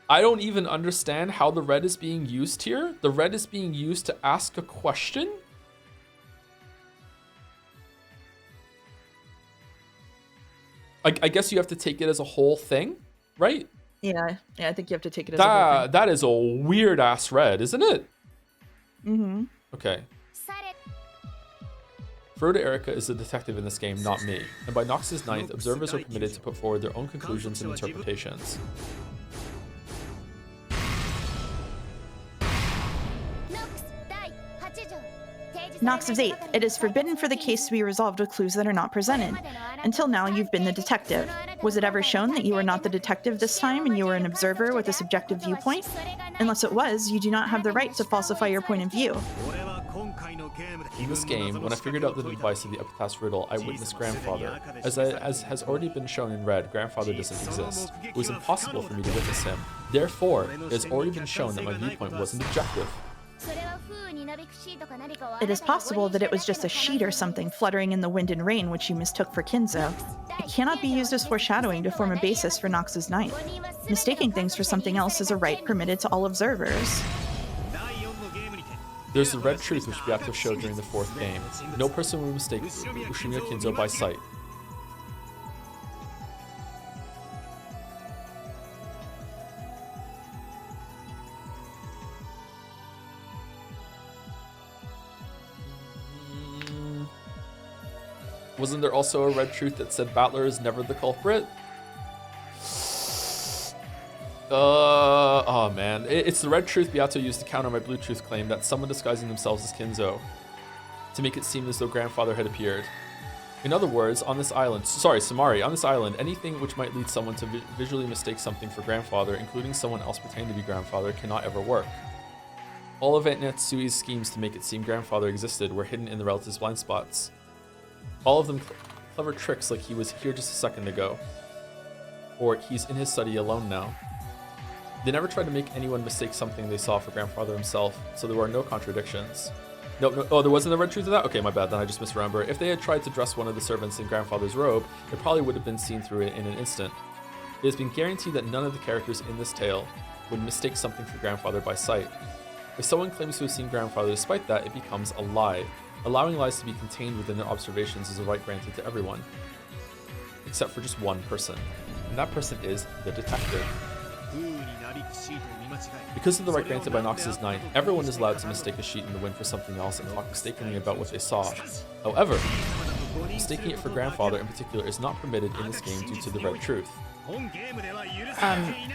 S1: I don't even understand how the red is being used here. The red is being used to ask a question? I guess you have to take it as a whole thing, right?
S2: Yeah, I think you have to take it as a whole thing.
S1: That is a weird ass red, isn't it?
S2: Mm-hmm.
S1: Okay. Froda Erika is the detective in this game, not me. And by Nox's 9th, observers are permitted to put forward their own conclusions and interpretations.
S4: Nox is 8th. It is forbidden for the case to be resolved with clues that are not presented. Until now, you've been the detective. Was it ever shown that you were not the detective this time and you were an observer with a subjective viewpoint? Unless it was, you do not have the right to falsify your point of view.
S1: In this game, when I figured out the device of the Epitaph's riddle, I witnessed Grandfather. As has already been shown in red, Grandfather doesn't exist. It was impossible for me to witness him. Therefore, it has already been shown that my viewpoint wasn't objective.
S4: It is possible that it was just a sheet or something fluttering in the wind and rain which you mistook for Kinzo. It cannot be used as foreshadowing to form a basis for Nox's 9th. Mistaking things for something else is a right permitted to all observers.
S1: There's the red truth which we have to show during the 4th game. No person will mistake Ushimiya Kinzo by sight. Wasn't there also a red truth that said Battler is never the culprit? Oh man. It's the red truth Beato used to counter my blue truth claim that someone disguising themselves as Kinzo to make it seem as though grandfather had appeared. In other words, on this island, Samari, on this island, anything which might lead someone to visually mistake something for grandfather, including someone else pretending to be grandfather, cannot ever work. All of Aunt Natsui's schemes to make it seem grandfather existed were hidden in the relatives' blind spots. All of them clever tricks like he was here just a second ago, or he's in his study alone now. They never tried to make anyone mistake something they saw for grandfather himself, so there were no contradictions. No, oh, there wasn't a red truth to that? Okay, my bad, then I just misremember. If they had tried to dress one of the servants in grandfather's robe, it probably would have been seen through it in an instant. It has been guaranteed that none of the characters in this tale would mistake something for grandfather by sight. If someone claims to have seen grandfather despite that, it becomes a lie. Allowing lies to be contained within their observations is a right granted to everyone, except for just one person, and that person is the detective. Because of the right granted by Nox's Knight, everyone is allowed to mistake a sheet in the wind for something else and talk mistakenly about what they saw. However, mistaking it for grandfather in particular is not permitted in this game due to the red truth.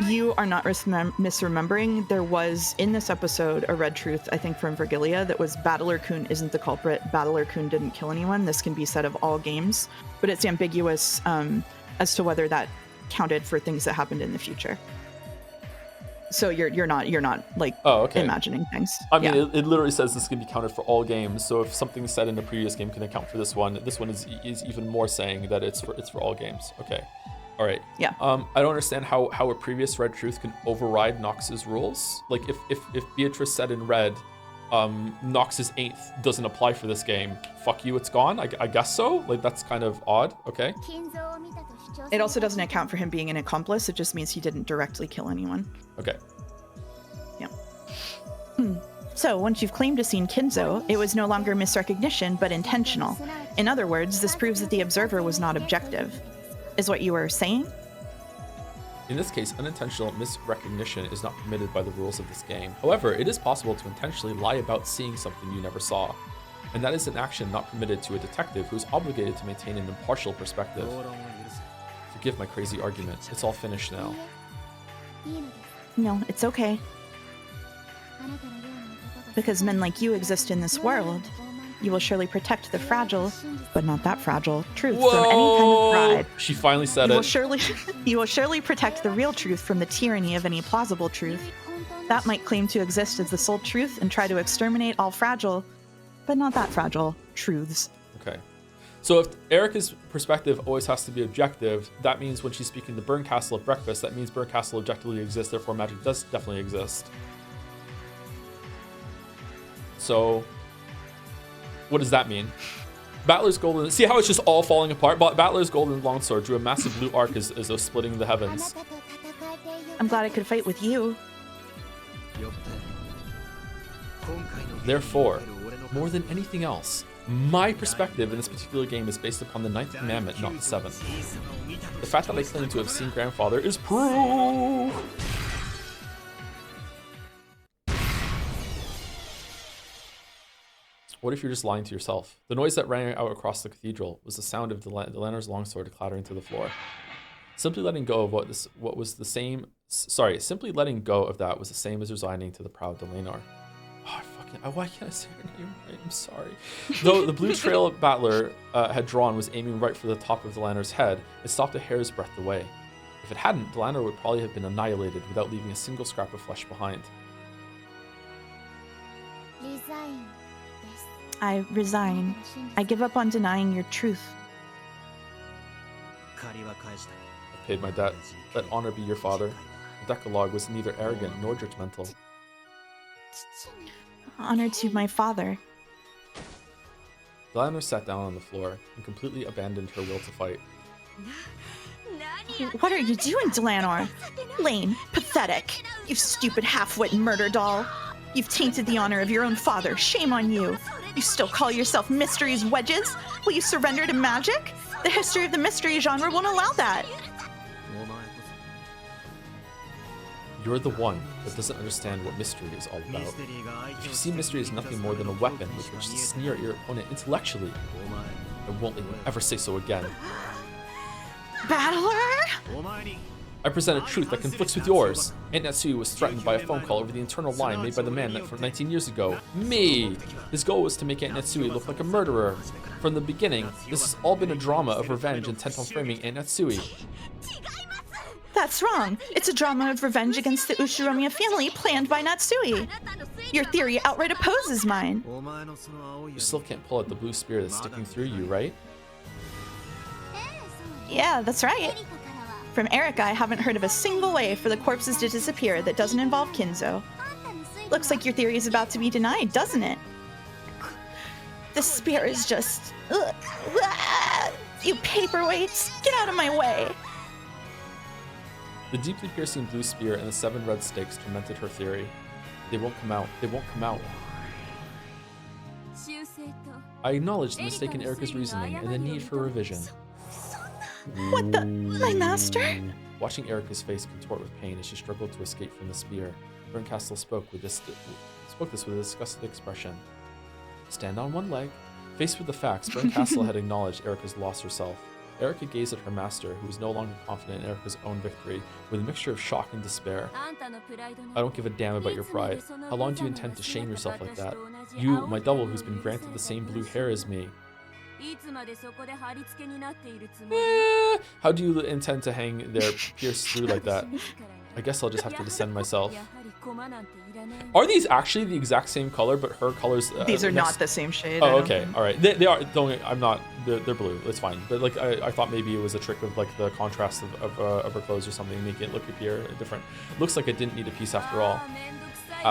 S2: You are not misremembering. There was, in this episode, a red truth, I think from Virgilia, that was Battler Kun isn't the culprit. Battler Kun didn't kill anyone. This can be said of all games, but it's ambiguous as to whether that counted for things that happened in the future. So you're not like imagining things.
S1: I mean, it literally says this can be counted for all games. So if something said in a previous game can account for this one is even more saying that it's for all games. Okay, all right.
S2: Yeah.
S1: I don't understand how a previous red truth can override Nox's rules. Like if Beatrice said in red, Nox's 8th doesn't apply for this game. Fuck you, it's gone. I guess so. Like that's kind of odd. Okay.
S2: It also doesn't account for him being an accomplice. It just means he didn't directly kill anyone.
S1: Okay.
S2: Yeah. So once you've claimed to seen Kinzo, it was no longer misrecognition, but intentional. In other words, this proves that the observer was not objective. Is what you were saying?
S1: In this case, unintentional misrecognition is not permitted by the rules of this game. However, it is possible to intentionally lie about seeing something you never saw. And that is an action not permitted to a detective who is obligated to maintain an impartial perspective. Forgive my crazy argument. It's all finished now.
S2: No, it's okay. Because men like you exist in this world, you will surely protect the fragile, but not that fragile, truth from any kind of pride.
S1: She finally said
S2: You will surely protect the real truth from the tyranny of any plausible truth. That might claim to exist as the sole truth and try to exterminate all fragile, but not that fragile, truths.
S1: Okay. So if Erica's perspective always has to be objective, that means when she's speaking to Burncastle at breakfast, that means Burncastle objectively exists, therefore magic does definitely exist. So, what does that mean? Battler's golden... See how it's just all falling apart? Battler's golden longsword drew a massive blue arc as though splitting the heavens.
S2: I'm glad I could fight with you.
S1: Therefore, more than anything else, my perspective in this particular game is based upon the 9th commandment, not the 7th. The fact that I claim to have seen grandfather is proof! What if you're just lying to yourself? The noise that rang out across the cathedral was the sound of Delanor's longsword clattering to the floor. Simply letting go of simply letting go of that was the same as resigning to the proud Delanor. Why can't I say her name right? I'm sorry. Though the blue trail Battler had drawn was aiming right for the top of Delanor's head, it stopped a hair's breadth away. If it hadn't, Delanor would probably have been annihilated without leaving a single scrap of flesh behind.
S2: I resign. I give up on denying your truth.
S1: I've paid my debt. Let honor be your father. The Decalogue was neither arrogant nor judgmental.
S2: Honor to my father.
S1: Delanor sat down on the floor and completely abandoned her will to fight.
S2: What are you doing, Delanor? Lame, pathetic. You stupid half-wit murder doll. You've tainted the honor of your own father. Shame on you. You still call yourself Mysteries Wedges? Will you surrender to magic? The history of the mystery genre won't allow that.
S1: You're the one that doesn't understand what mystery is all about. If you see mystery as nothing more than a weapon with which to sneer at your opponent intellectually, I won't let you ever say so again.
S2: Battler?
S1: I present a truth that conflicts with yours. Aunt Natsui was threatened by a phone call over the internal line made by the man from 19 years ago. Me! His goal was to make Aunt Natsui look like a murderer. From the beginning, this has all been a drama of revenge intent on framing Aunt Natsui.
S4: That's wrong. It's a drama of revenge against the Ushiromiya family planned by Natsui. Your theory outright opposes mine.
S1: You still can't pull out the blue spear that's sticking through you, right?
S4: Yeah, that's right. From Erica, I haven't heard of a single way for the corpses to disappear that doesn't involve Kinzo. Looks like your theory is about to be denied, doesn't it? The spear is just... Ugh. Ah! You paperweights, get out of my way!
S1: The deeply piercing blue spear and the 7 red stakes tormented her theory. They won't come out. They won't come out. I acknowledge the mistake in Erica's reasoning and the need for revision.
S4: What the? My master?
S1: Watching Erica's face contort with pain as she struggled to escape from the spear, Berncastle spoke this with a disgusted expression. Stand on one leg. Faced with the facts, Berncastle had acknowledged Erica's lost herself. Erica gazed at her master, who was no longer confident in Erica's own victory, with a mixture of shock and despair. I don't give a damn about your pride. How long do you intend to shame yourself like that? You, my double, who's been granted the same blue hair as me. How do you intend to hang there pierced through like that? I guess I'll just have to descend myself. Are these actually the exact same color, but her colors?
S2: These are not the same shade.
S1: Oh, okay, all right. They are. Don't. I'm not. They're blue. It's fine. But like, I thought maybe it was a trick of like the contrast of her clothes or something, make it look appear different. Looks like it didn't need a piece after all.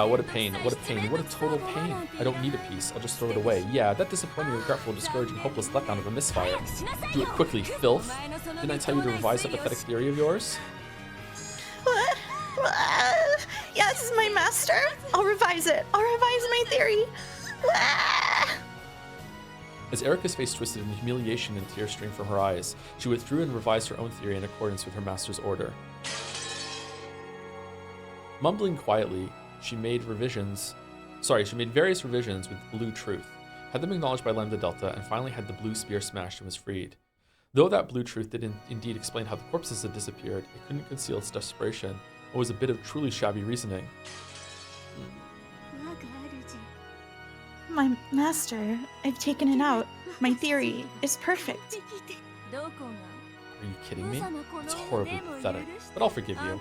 S1: What a pain. What a pain. What a total pain. I don't need a piece. I'll just throw it away. Yeah, that disappointing, regretful, discouraging, hopeless letdown of a misfire. Do it quickly, filth. Didn't I tell you to revise that pathetic theory of yours?
S4: What? Yes, my master. I'll revise it. I'll revise my theory.
S1: As Erica's face twisted in humiliation and tears streamed from her eyes, she withdrew and revised her own theory in accordance with her master's order. Mumbling quietly, she made various revisions with blue truth, had them acknowledged by Lambda Delta, and finally had the blue spear smashed and was freed. Though that blue truth did indeed explain how the corpses had disappeared, it couldn't conceal its desperation, and was a bit of truly shabby reasoning.
S4: My master, I've taken it out. My theory is perfect.
S1: Are you kidding me? It's horribly pathetic, but I'll forgive you.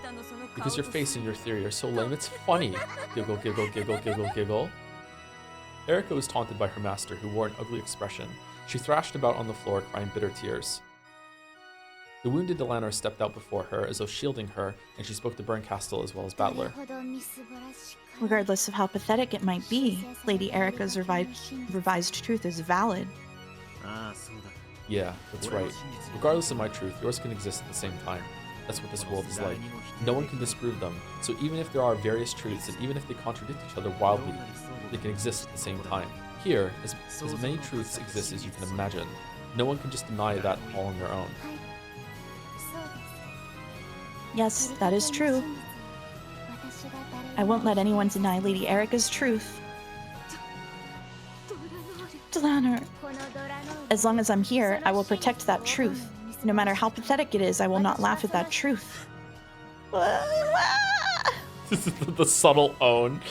S1: Because your face and your theory are so lame, it's funny. Giggle, giggle, giggle, giggle, giggle. Erica was taunted by her master, who wore an ugly expression. She thrashed about on the floor, crying bitter tears. The wounded Delanor stepped out before her, as though shielding her, and she spoke to Berncastle as well as Battler.
S4: Regardless of how pathetic it might be, Lady Erica's revised truth is valid.
S1: Yeah, that's right. Regardless of my truth, yours can exist at the same time. That's what this world is like. No one can disprove them, so even if there are various truths, and even if they contradict each other wildly, they can exist at the same time. Here, as many truths exist as you can imagine. No one can just deny that all on their own.
S4: Yes, that is true. I won't let anyone deny Lady Erica's truth. Delanor. As long as I'm here, I will protect that truth. No matter how pathetic it is, I will not laugh at that truth.
S1: This is the subtle own.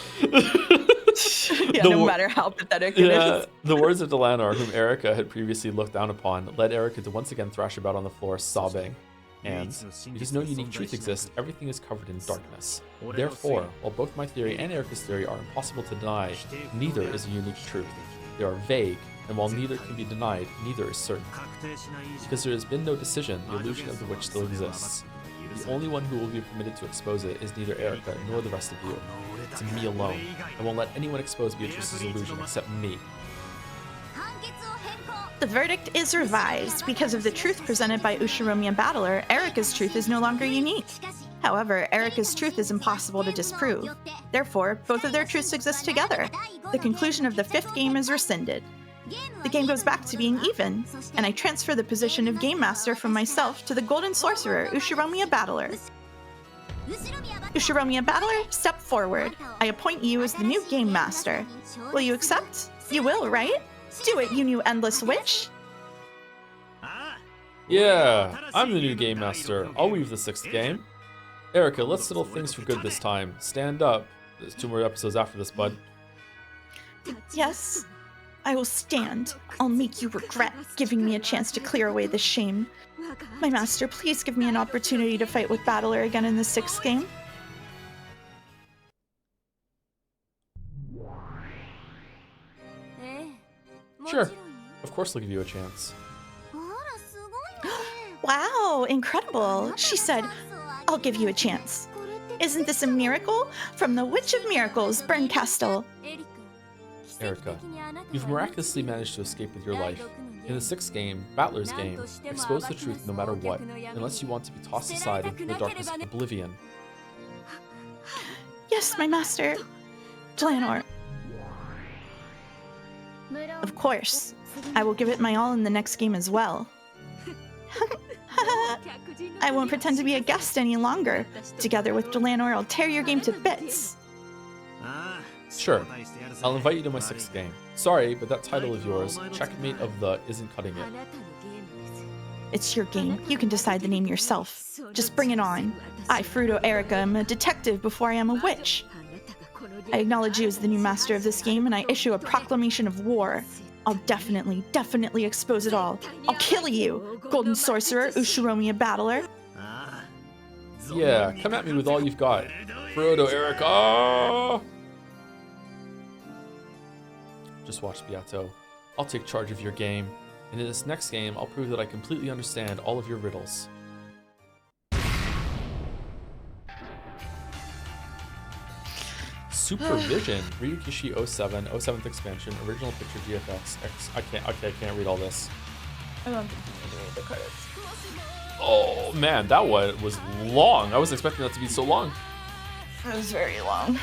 S2: Yeah, no matter how pathetic it is.
S1: The words of Delanor, whom Erica had previously looked down upon, led Erica to once again thrash about on the floor, sobbing. And, because no unique truth exists, everything is covered in darkness. Therefore, while both my theory and Erica's theory are impossible to deny, neither is a unique truth. They are vague, and while neither can be denied, neither is certain. Because there has been no decision, the illusion of the witch still exists. The only one who will be permitted to expose it is neither Erica nor the rest of you. It's me alone. I won't let anyone expose Beatrice's illusion except me.
S4: The verdict is revised. Because of the truth presented by Ushiromiya Battler, Erica's truth is no longer unique. However, Erica's truth is impossible to disprove. Therefore, both of their truths exist together. The conclusion of the 5th game is rescinded. The game goes back to being even, and I transfer the position of Game Master from myself to the Golden Sorcerer, Ushiromiya Battler. Ushiromiya Battler, step forward. I appoint you as the new Game Master. Will you accept? You will, right? Do it, you new endless witch!
S1: Yeah, I'm the new Game Master. I'll weave the 6th game. Erica, let's settle things for good this time. Stand up. There's 2 more episodes after this, bud.
S4: Yes, I will stand. I'll make you regret giving me a chance to clear away the shame. My master, please give me an opportunity to fight with Battler again in the 6th game.
S1: Sure. Of course I'll give you a chance.
S4: Wow, incredible. She said, I'll give you a chance. Isn't this a miracle? From the Witch of Miracles, Bernkastel.
S1: Erica, you've miraculously managed to escape with your life. In the 6th game, Battler's game, expose the truth no matter what, unless you want to be tossed aside into the darkness of oblivion.
S4: Yes, my master. Dlanor. Of course. I will give it my all in the next game as well. I won't pretend to be a guest any longer. Together with Dlanor, I'll tear your game to bits.
S1: Sure. I'll invite you to my 6th game. Sorry, but that title of yours, Checkmate of the, isn't cutting it.
S4: It's your game. You can decide the name yourself. Just bring it on. I, Fruto Erica, am a detective before I am a witch. I acknowledge you as the new master of this game, and I issue a proclamation of war. I'll definitely expose it all. I'll kill you, Golden Sorcerer, Ushiromiya Battler.
S1: Yeah, come at me with all you've got. Frodo, Erica! Just watch, Beato. I'll take charge of your game, and in this next game, I'll prove that I completely understand all of your riddles. Supervision, Ryukishi 07, 07th expansion, original picture GFX. I can't read all this.
S2: I don't think you need to read the credits.
S1: Oh man, that one was long. I wasn't expecting that to be so long.
S2: It was very long.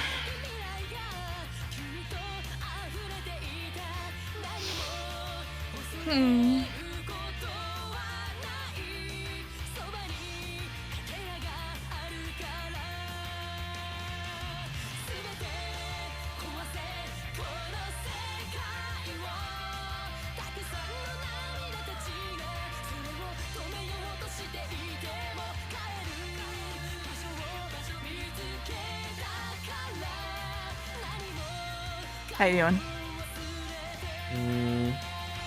S2: How you doing?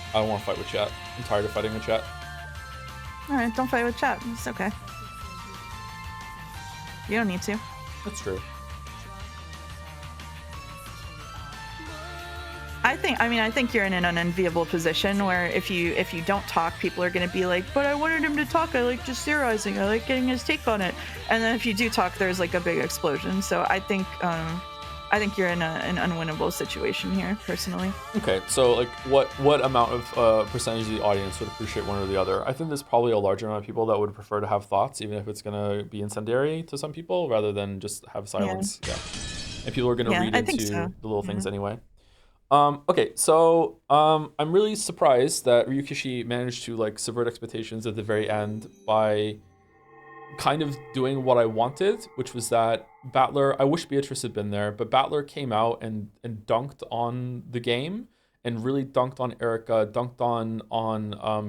S1: I don't want to fight with chat. I'm tired of fighting with chat.
S2: Alright, don't fight with chat. It's okay. You don't need to.
S1: That's true.
S2: I think you're in an unenviable position where if you don't talk, people are gonna be like, but I wanted him to talk, I like just theorizing, I like getting his take on it. And then if you do talk, there's like a big explosion. So I think you're in an unwinnable situation here, personally.
S1: Okay, so like what amount of percentage of the audience would appreciate one or the other? I think there's probably a larger amount of people that would prefer to have thoughts, even if it's gonna be incendiary to some people, rather than just have silence. Yeah. And people are gonna read into the little things anyway. Okay, so I'm really surprised that Ryukishi managed to like subvert expectations at the very end by kind of doing what I wanted, which was that Battler, I wish Beatrice had been there, but Battler came out and dunked on the game and really dunked on Erica, dunked on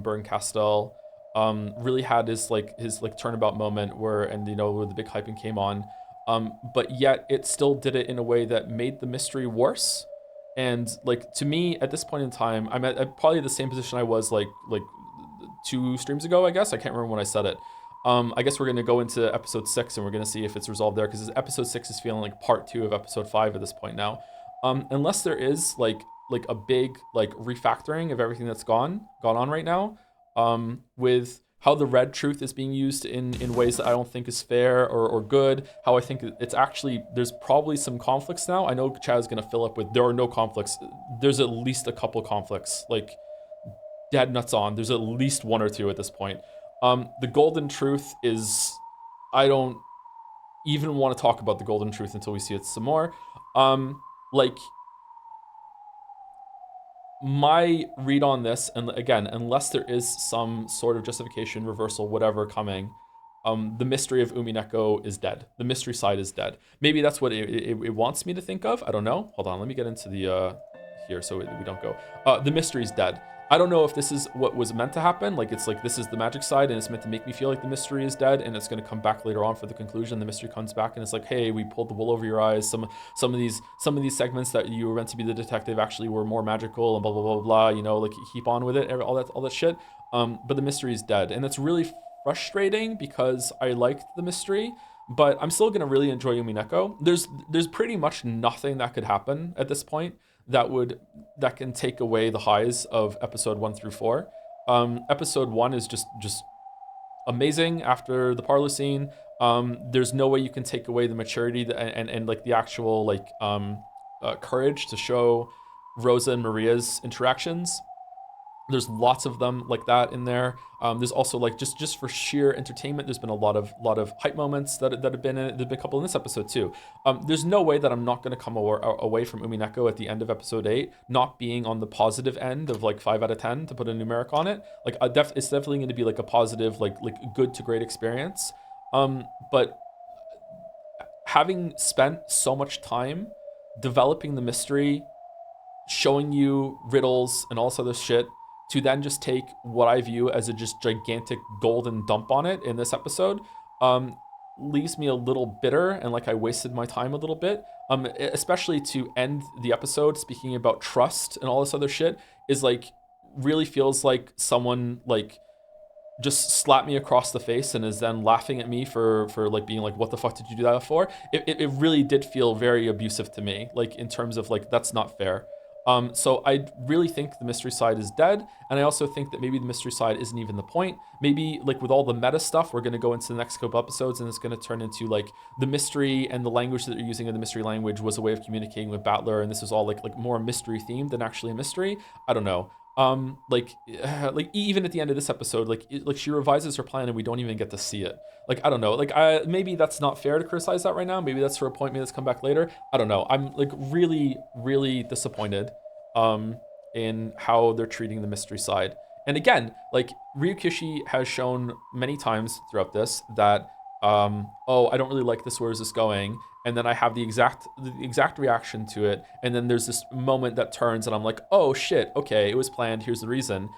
S1: Bernkastel, really had his turnabout moment where the big hyping came on, but yet it still did it in a way that made the mystery worse. And like to me at this point in time, I'm at probably the same position I was like 2 streams ago, I guess. I can't remember when I said it. I guess we're going to go into episode 6 and we're going to see if it's resolved there, because episode 6 is feeling like part 2 of episode 5 at this point now. Unless there is like a big like refactoring of everything that's gone on right now, with how the red truth is being used in ways that I don't think is fair or good, how I think it's actually, there's probably some conflicts now. I know Chad is going to fill up with, there are no conflicts. There's at least a couple conflicts, like dead nuts on. There's at least 1 or 2 at this point. The golden truth is, I don't even want to talk about the golden truth until we see it some more. My read on this, and again, unless there is some sort of justification, reversal, whatever coming, the mystery of Umineko is dead. The mystery side is dead. Maybe that's what it wants me to think of. I don't know. Hold on, let me get into the here so we don't go. The mystery's dead. I don't know if this is what was meant to happen. Like, it's like, this is the magic side and it's meant to make me feel like the mystery is dead, and it's going to come back later on for the conclusion. The mystery comes back and it's like, hey, we pulled the wool over your eyes. Some of these segments that you were meant to be the detective actually were more magical, and blah blah blah blah. You know, like, keep on with it, all that shit. But the mystery is dead, and it's really frustrating because I liked the mystery, but I'm still going to really enjoy Umineko. There's pretty much nothing that could happen at this point that can take away the highs of episode 1 through 4. Episode 1 is just amazing after the parlor scene. There's no way you can take away the maturity and like the actual like courage to show Rosa and Maria's interactions. There's lots of them like that in there. There's also like just for sheer entertainment, there's been a lot of hype moments that have been in it. There's been a couple in this episode too. There's no way that I'm not going to come away from Umineko at the end of episode 8 not being on the positive end of like 5 out of 10 to put a numeric on it. Like, it's definitely going to be like a positive, like good to great experience. But having spent so much time developing the mystery, showing you riddles and all this other shit, to then just take what I view as a just gigantic golden dump on it in this episode, leaves me a little bitter and like I wasted my time a little bit. Especially to end the episode speaking about trust and all this other shit is like, really feels like someone like just slapped me across the face and is then laughing at me for like being like, what the fuck did you do that for? It really did feel very abusive to me, like in terms of like, that's not fair. So I really think the mystery side is dead, and I also think that maybe the mystery side isn't even the point. Maybe like with all the meta stuff, we're going to go into the next couple episodes, and it's going to turn into like the mystery and the language that they're using in the mystery language was a way of communicating with Battler, and this is all like more mystery themed than actually a mystery. I don't know. Like even at the end of this episode, like she revises her plan and we don't even get to see it. Like, I don't know, like maybe that's not fair to criticize that right now. Maybe that's for a point, maybe that's come back later. I don't know. I'm like really disappointed in how they're treating the mystery side. And again, like Ryukishi has shown many times throughout this that oh, I don't really like this, where is this going? And then I have the exact reaction to it, and then there's this moment that turns and I'm like, oh shit, okay, it was planned, here's the reason.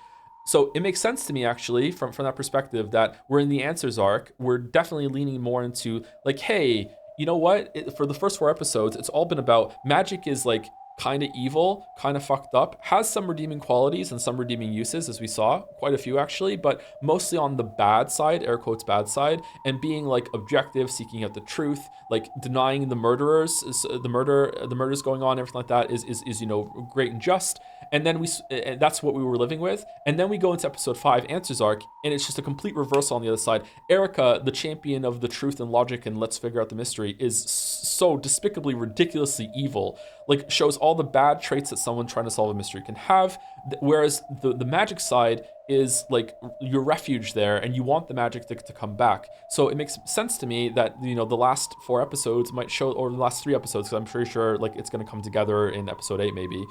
S1: So it makes sense to me actually from that perspective that we're in the answers arc. We're definitely leaning more into like, hey, you know what, for the first 4 episodes it's all been about magic is like kind of evil, kind of fucked up, has some redeeming qualities and some redeeming uses, as we saw, quite a few actually, but mostly on the bad side, air quotes bad side, and being like objective, seeking out the truth, like denying the murderers, the murders going on, everything like that is you know, great and just. And then that's what we were living with. And then we go into episode 5, Answers Arc, and it's just a complete reversal on the other side. Erica, the champion of the truth and logic and let's figure out the mystery, is so despicably, ridiculously evil. Like, shows all the bad traits that someone trying to solve a mystery can have. Whereas the magic side is like your refuge there, and you want the magic to come back. So it makes sense to me that, you know, the last 4 episodes might show, or the last 3 episodes, because I'm pretty sure like it's going to come together in episode 8 maybe.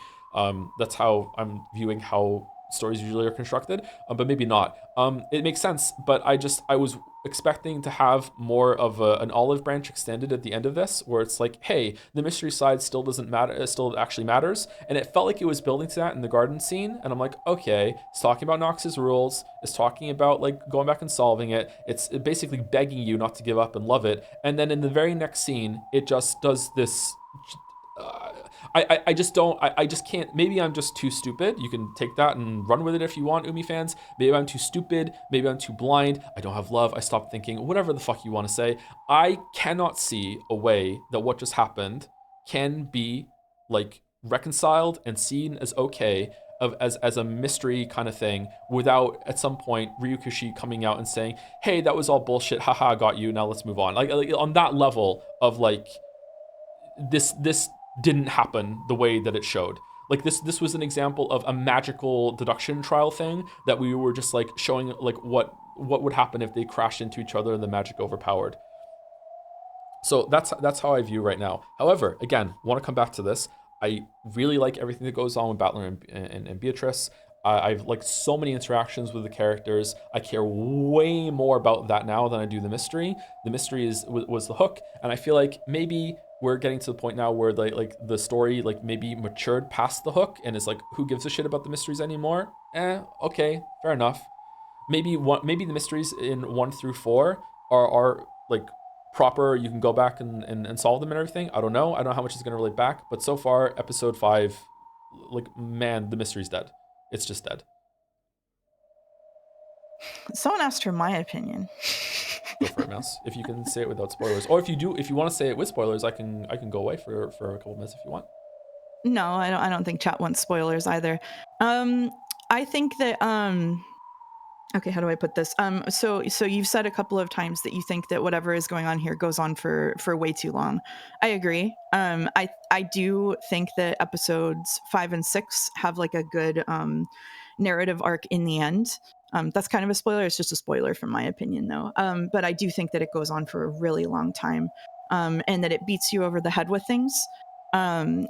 S1: That's how I'm viewing how stories usually are constructed, but maybe not. It makes sense, but I was expecting to have more of an olive branch extended at the end of this, where it's like, hey, the mystery side still doesn't matter, it still actually matters, and it felt like it was building to that in the garden scene, and I'm like, okay, it's talking about Nox's rules, it's talking about like going back and solving it, it's basically begging you not to give up and love it, and then in the very next scene, it just does this. I just can't. Maybe I'm just too stupid. You can take that and run with it if you want, Umi fans. Maybe I'm too stupid. Maybe I'm too blind. I don't have love. I stopped thinking. Whatever the fuck you want to say. I cannot see a way that what just happened can be like reconciled and seen as okay as a mystery kind of thing without at some point Ryukishi coming out and saying, hey, that was all bullshit. Haha, got you. Now let's move on. Like on that level of like this didn't happen the way that it showed. Like this was an example of a magical deduction trial thing that we were just like showing like what would happen if they crashed into each other and the magic overpowered. So that's how I view right now. However, again, want to come back to this. I really like everything that goes on with Battler and Beatrice. I've like so many interactions with the characters. I care way more about that now than I do the mystery. The mystery was the hook, and I feel like maybe we're getting to the point now where like the story like maybe matured past the hook and is like, who gives a shit about the mysteries anymore? Okay, fair enough. Maybe the mysteries in 1 through 4 are like proper. You can go back and solve them and everything. I don't know. I don't know how much it's gonna relate back, but so far, episode 5, like, man, the mystery's dead. It's just dead.
S2: Someone asked for my opinion.
S1: Go for it, Mouse. If you can say it without spoilers, or if you want to say it with spoilers, I can go away for a couple minutes if you want.
S2: No, I don't think chat wants spoilers either. I think that okay, how do I put this? So you've said a couple of times that you think that whatever is going on here goes on for way too long. I agree. I do think that episodes 5 and 6 have like a good narrative arc in the end. That's kind of a spoiler. It's just a spoiler from my opinion, though. But I do think that it goes on for a really long time, and that it beats you over the head with things. If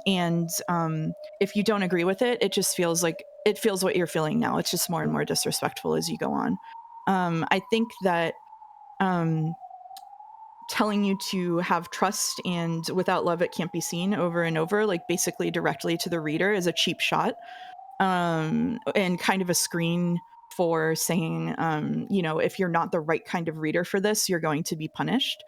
S2: you don't agree with it, it just feels like it feels what you're feeling now. It's just more and more disrespectful as you go on. I think that telling you to have trust and without love it can't be seen over and over, like basically directly to the reader, is a cheap shot, and kind of a screen for saying, if you're not the right kind of reader for this, you're going to be punished.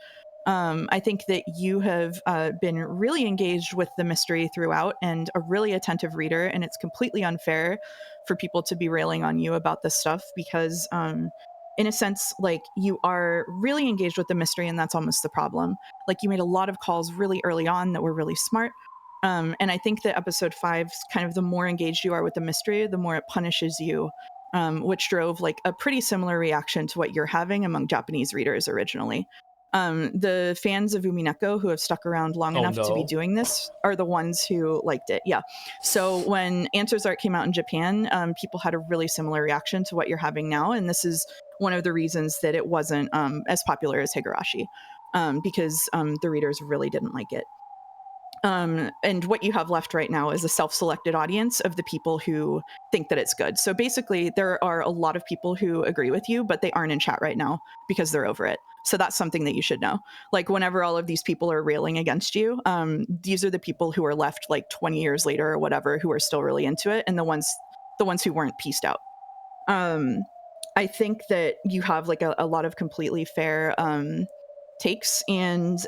S2: I think that you have been really engaged with the mystery throughout and a really attentive reader, and it's completely unfair for people to be railing on you about this stuff because, in a sense, like, you are really engaged with the mystery, and that's almost the problem. Like, you made a lot of calls really early on that were really smart. And I think that episode 5, kind of the more engaged you are with the mystery, the more it punishes you, which drove like a pretty similar reaction to what you're having among Japanese readers originally. The fans of Umineko who have stuck around long enough to be doing this are the ones who liked it. Yeah. So when Answers Art came out in Japan, people had a really similar reaction to what you're having now. And this is one of the reasons that it wasn't as popular as Higurashi, because the readers really didn't like it. And what you have left right now is a self-selected audience of the people who think that it's good. So basically, there are a lot of people who agree with you, but they aren't in chat right now because they're over it. So that's something that you should know. Like, whenever all of these people are railing against you, these are the people who are left like 20 years later or whatever, who are still really into it, and the ones who weren't pieced out. I think that you have like a lot of completely fair takes, and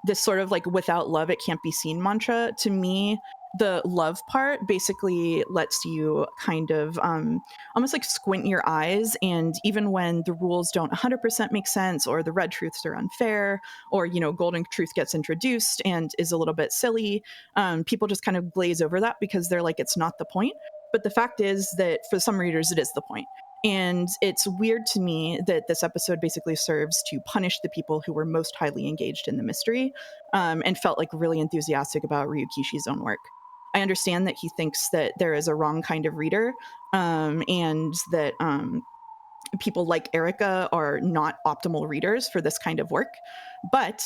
S2: this sort of like without love it can't be seen mantra, to me, the love part basically lets you kind of almost like squint your eyes, and even when the rules don't 100% make sense, or the red truths are unfair, or golden truth gets introduced and is a little bit silly, people just kind of glaze over that because they're like, it's not the point. But the fact is that for some readers it is the point. And it's weird to me that this episode basically serves to punish the people who were most highly engaged in the mystery, and felt like really enthusiastic about Ryukishi's own work. I understand that he thinks that there is a wrong kind of reader, and that people like Erica are not optimal readers for this kind of work. But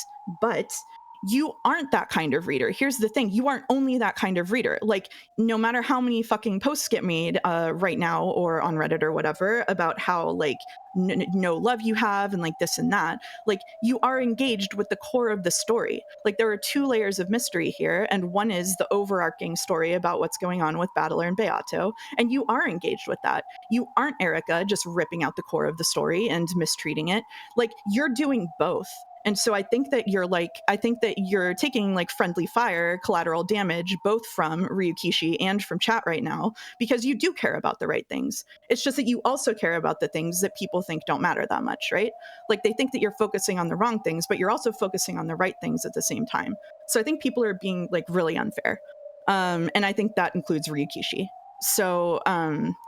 S2: you aren't that kind of reader. Here's the thing. You aren't only that kind of reader. Like, no matter how many fucking posts get made right now or on Reddit or whatever about how like no love you have and like this and that, like, you are engaged with the core of the story. Like, there are 2 layers of mystery here, and one is the overarching story about what's going on with Battler and Beato, and you are engaged with that. You aren't Erica just ripping out the core of the story and mistreating it. Like, you're doing both. And so I think that you're taking like friendly fire, collateral damage, both from Ryukishi and from chat right now, because you do care about the right things. It's just that you also care about the things that people think don't matter that much, right? Like, they think that you're focusing on the wrong things, but you're also focusing on the right things at the same time. So I think people are being like really unfair. And I think that includes Ryukishi. So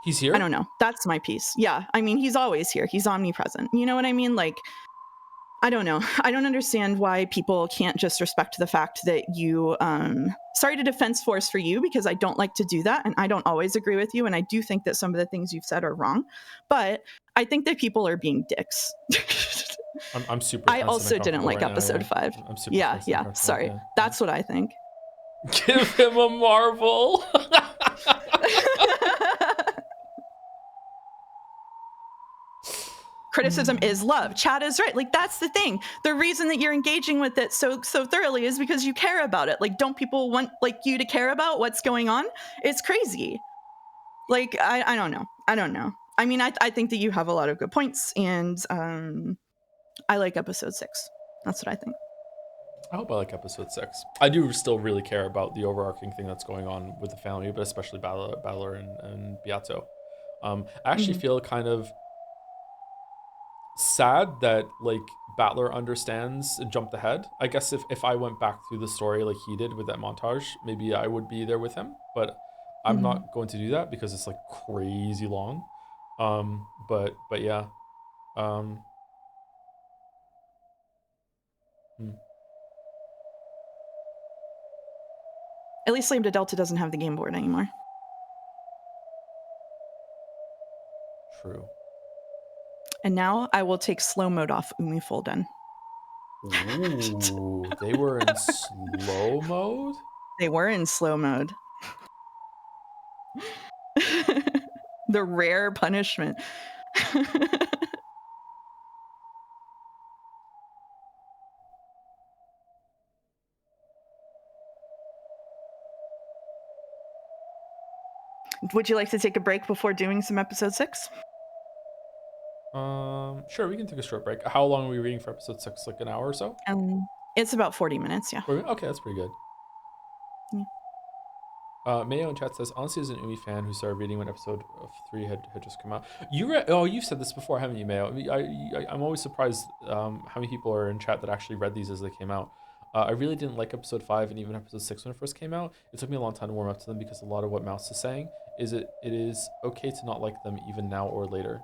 S1: he's here?
S2: I don't know. That's my piece. Yeah. I mean, he's always here. He's omnipresent. You know what I mean? Like, I don't know. I don't understand why people can't just respect the fact that you, sorry to defense force for you, because I don't like to do that, and I don't always agree with you, and I do think that some of the things you've said are wrong, but I think that people are being dicks.
S1: I'm super.
S2: I also didn't like episode 5.
S1: I'm super.
S2: Yeah. Sorry.
S1: Yeah.
S2: That's what I think.
S1: Give him a marble.
S2: criticism is love. Chad is right. Like, that's the thing. The reason that you're engaging with it so thoroughly is because you care about it. Like, don't people want like you to care about what's going on? It's crazy. Like, I don't know. I mean, I think that you have a lot of good points, and I like episode 6. That's what I think.
S1: I hope I like episode 6. I do still really care about the overarching thing that's going on with the family, but especially Battler and Beato. I actually feel kind of sad that like Battler understands and jumped ahead. I guess if I went back through the story like he did with that montage, maybe I would be there with him, but I'm not going to do that because it's like crazy long. But yeah.
S2: At least Lambda Delta doesn't have the game board anymore.
S1: True.
S2: And now I will take slow mode off Umifolden.
S1: Ooh, they were in slow mode?
S2: They were in slow mode. The rare punishment. Would you like to take a break before doing some episode 6?
S1: Sure, we can take a short break. How long are we reading for episode 6? Like an hour or so?
S2: It's about 40 minutes, yeah.
S1: Okay, that's pretty good.
S2: Yeah.
S1: Mayo in chat says, honestly, as an Umi fan who started reading when episode 3 had just come out. You've said this before, haven't you, Mayo? I mean, I'm always surprised how many people are in chat that actually read these as they came out. I really didn't like episode 5 and even episode 6 when it first came out. It took me a long time to warm up to them because a lot of what Mouse is saying is it is okay to not like them even now or later.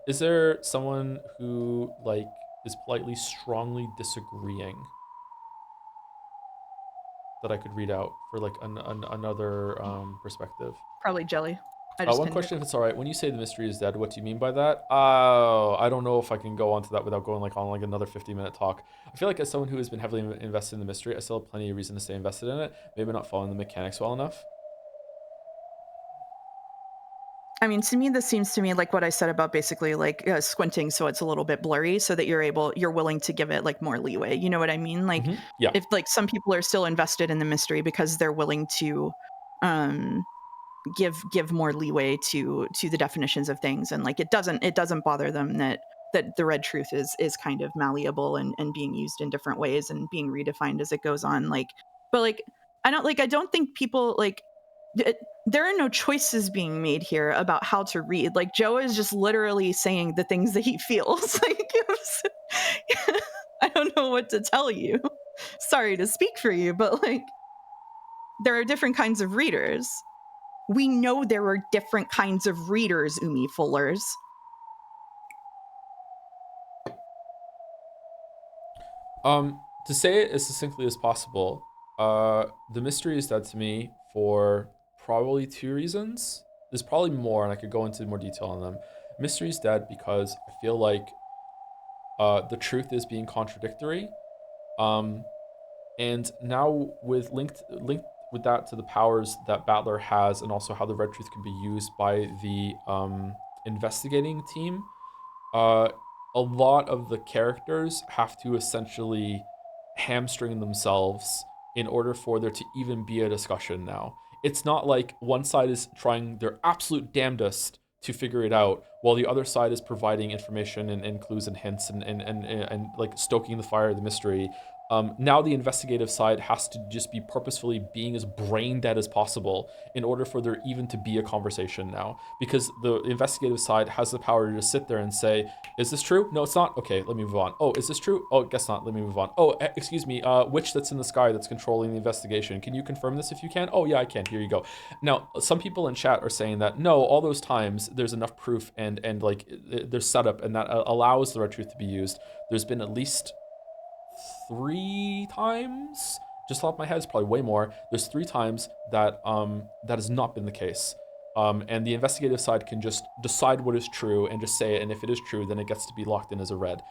S1: Is there someone who like is politely strongly disagreeing that I could read out for like another perspective?
S2: Probably Jelly.
S1: One question, if it's all right. When you say the mystery is dead, what do you mean by that? I don't know if I can go on to that without going like on like another 50-minute talk. I feel like as someone who has been heavily invested in the mystery, I still have plenty of reason to stay invested in it. Maybe not following the mechanics well enough.
S2: I mean, to me, this seems to me like what I said about basically like squinting so it's a little bit blurry so that you're willing to give it like more leeway. You know what I mean? Like,
S1: Yeah.
S2: If like some people are still invested in the mystery because they're willing to give more leeway to the definitions of things, and like it doesn't bother them that the red truth is kind of malleable and being used in different ways and being redefined as it goes on. Like, but like I don't think people like. There are no choices being made here about how to read. Like, Joe is just literally saying the things that he feels. Like, I don't know what to tell you. Sorry to speak for you, but like, there are different kinds of readers. We know there are different kinds of readers, Umi Fullers.
S1: To say it as succinctly as possible, the mystery is dead to me for probably 2 reasons. There's probably more, and I could go into more detail on them. Mystery is dead because I feel like the truth is being contradictory. And now with linked with that to the powers that Battler has, and also how the red truth can be used by the investigating team, a lot of the characters have to essentially hamstring themselves in order for there to even be a discussion now. It's not like one side is trying their absolute damnedest to figure it out while the other side is providing information and clues and hints and like stoking the fire of the mystery. Now the investigative side has to just be purposefully being as brain dead as possible in order for there even to be a conversation now, because the investigative side has the power to just sit there and say, is this true? No, it's not. Okay, let me move on. Oh, is this true? Oh, guess not. Let me move on. Oh, excuse me, witch that's in the sky that's controlling the investigation. Can you confirm this if you can? Oh yeah, I can. Here you go. Now, some people in chat are saying that no, all those times there's enough proof and like there's setup and that allows the red truth to be used. There's been at least 3 times, just off my head, it's probably way more. There's 3 times that that has not been the case. And the investigative side can just decide what is true and just say it, and if it is true, then it gets to be locked in as a red.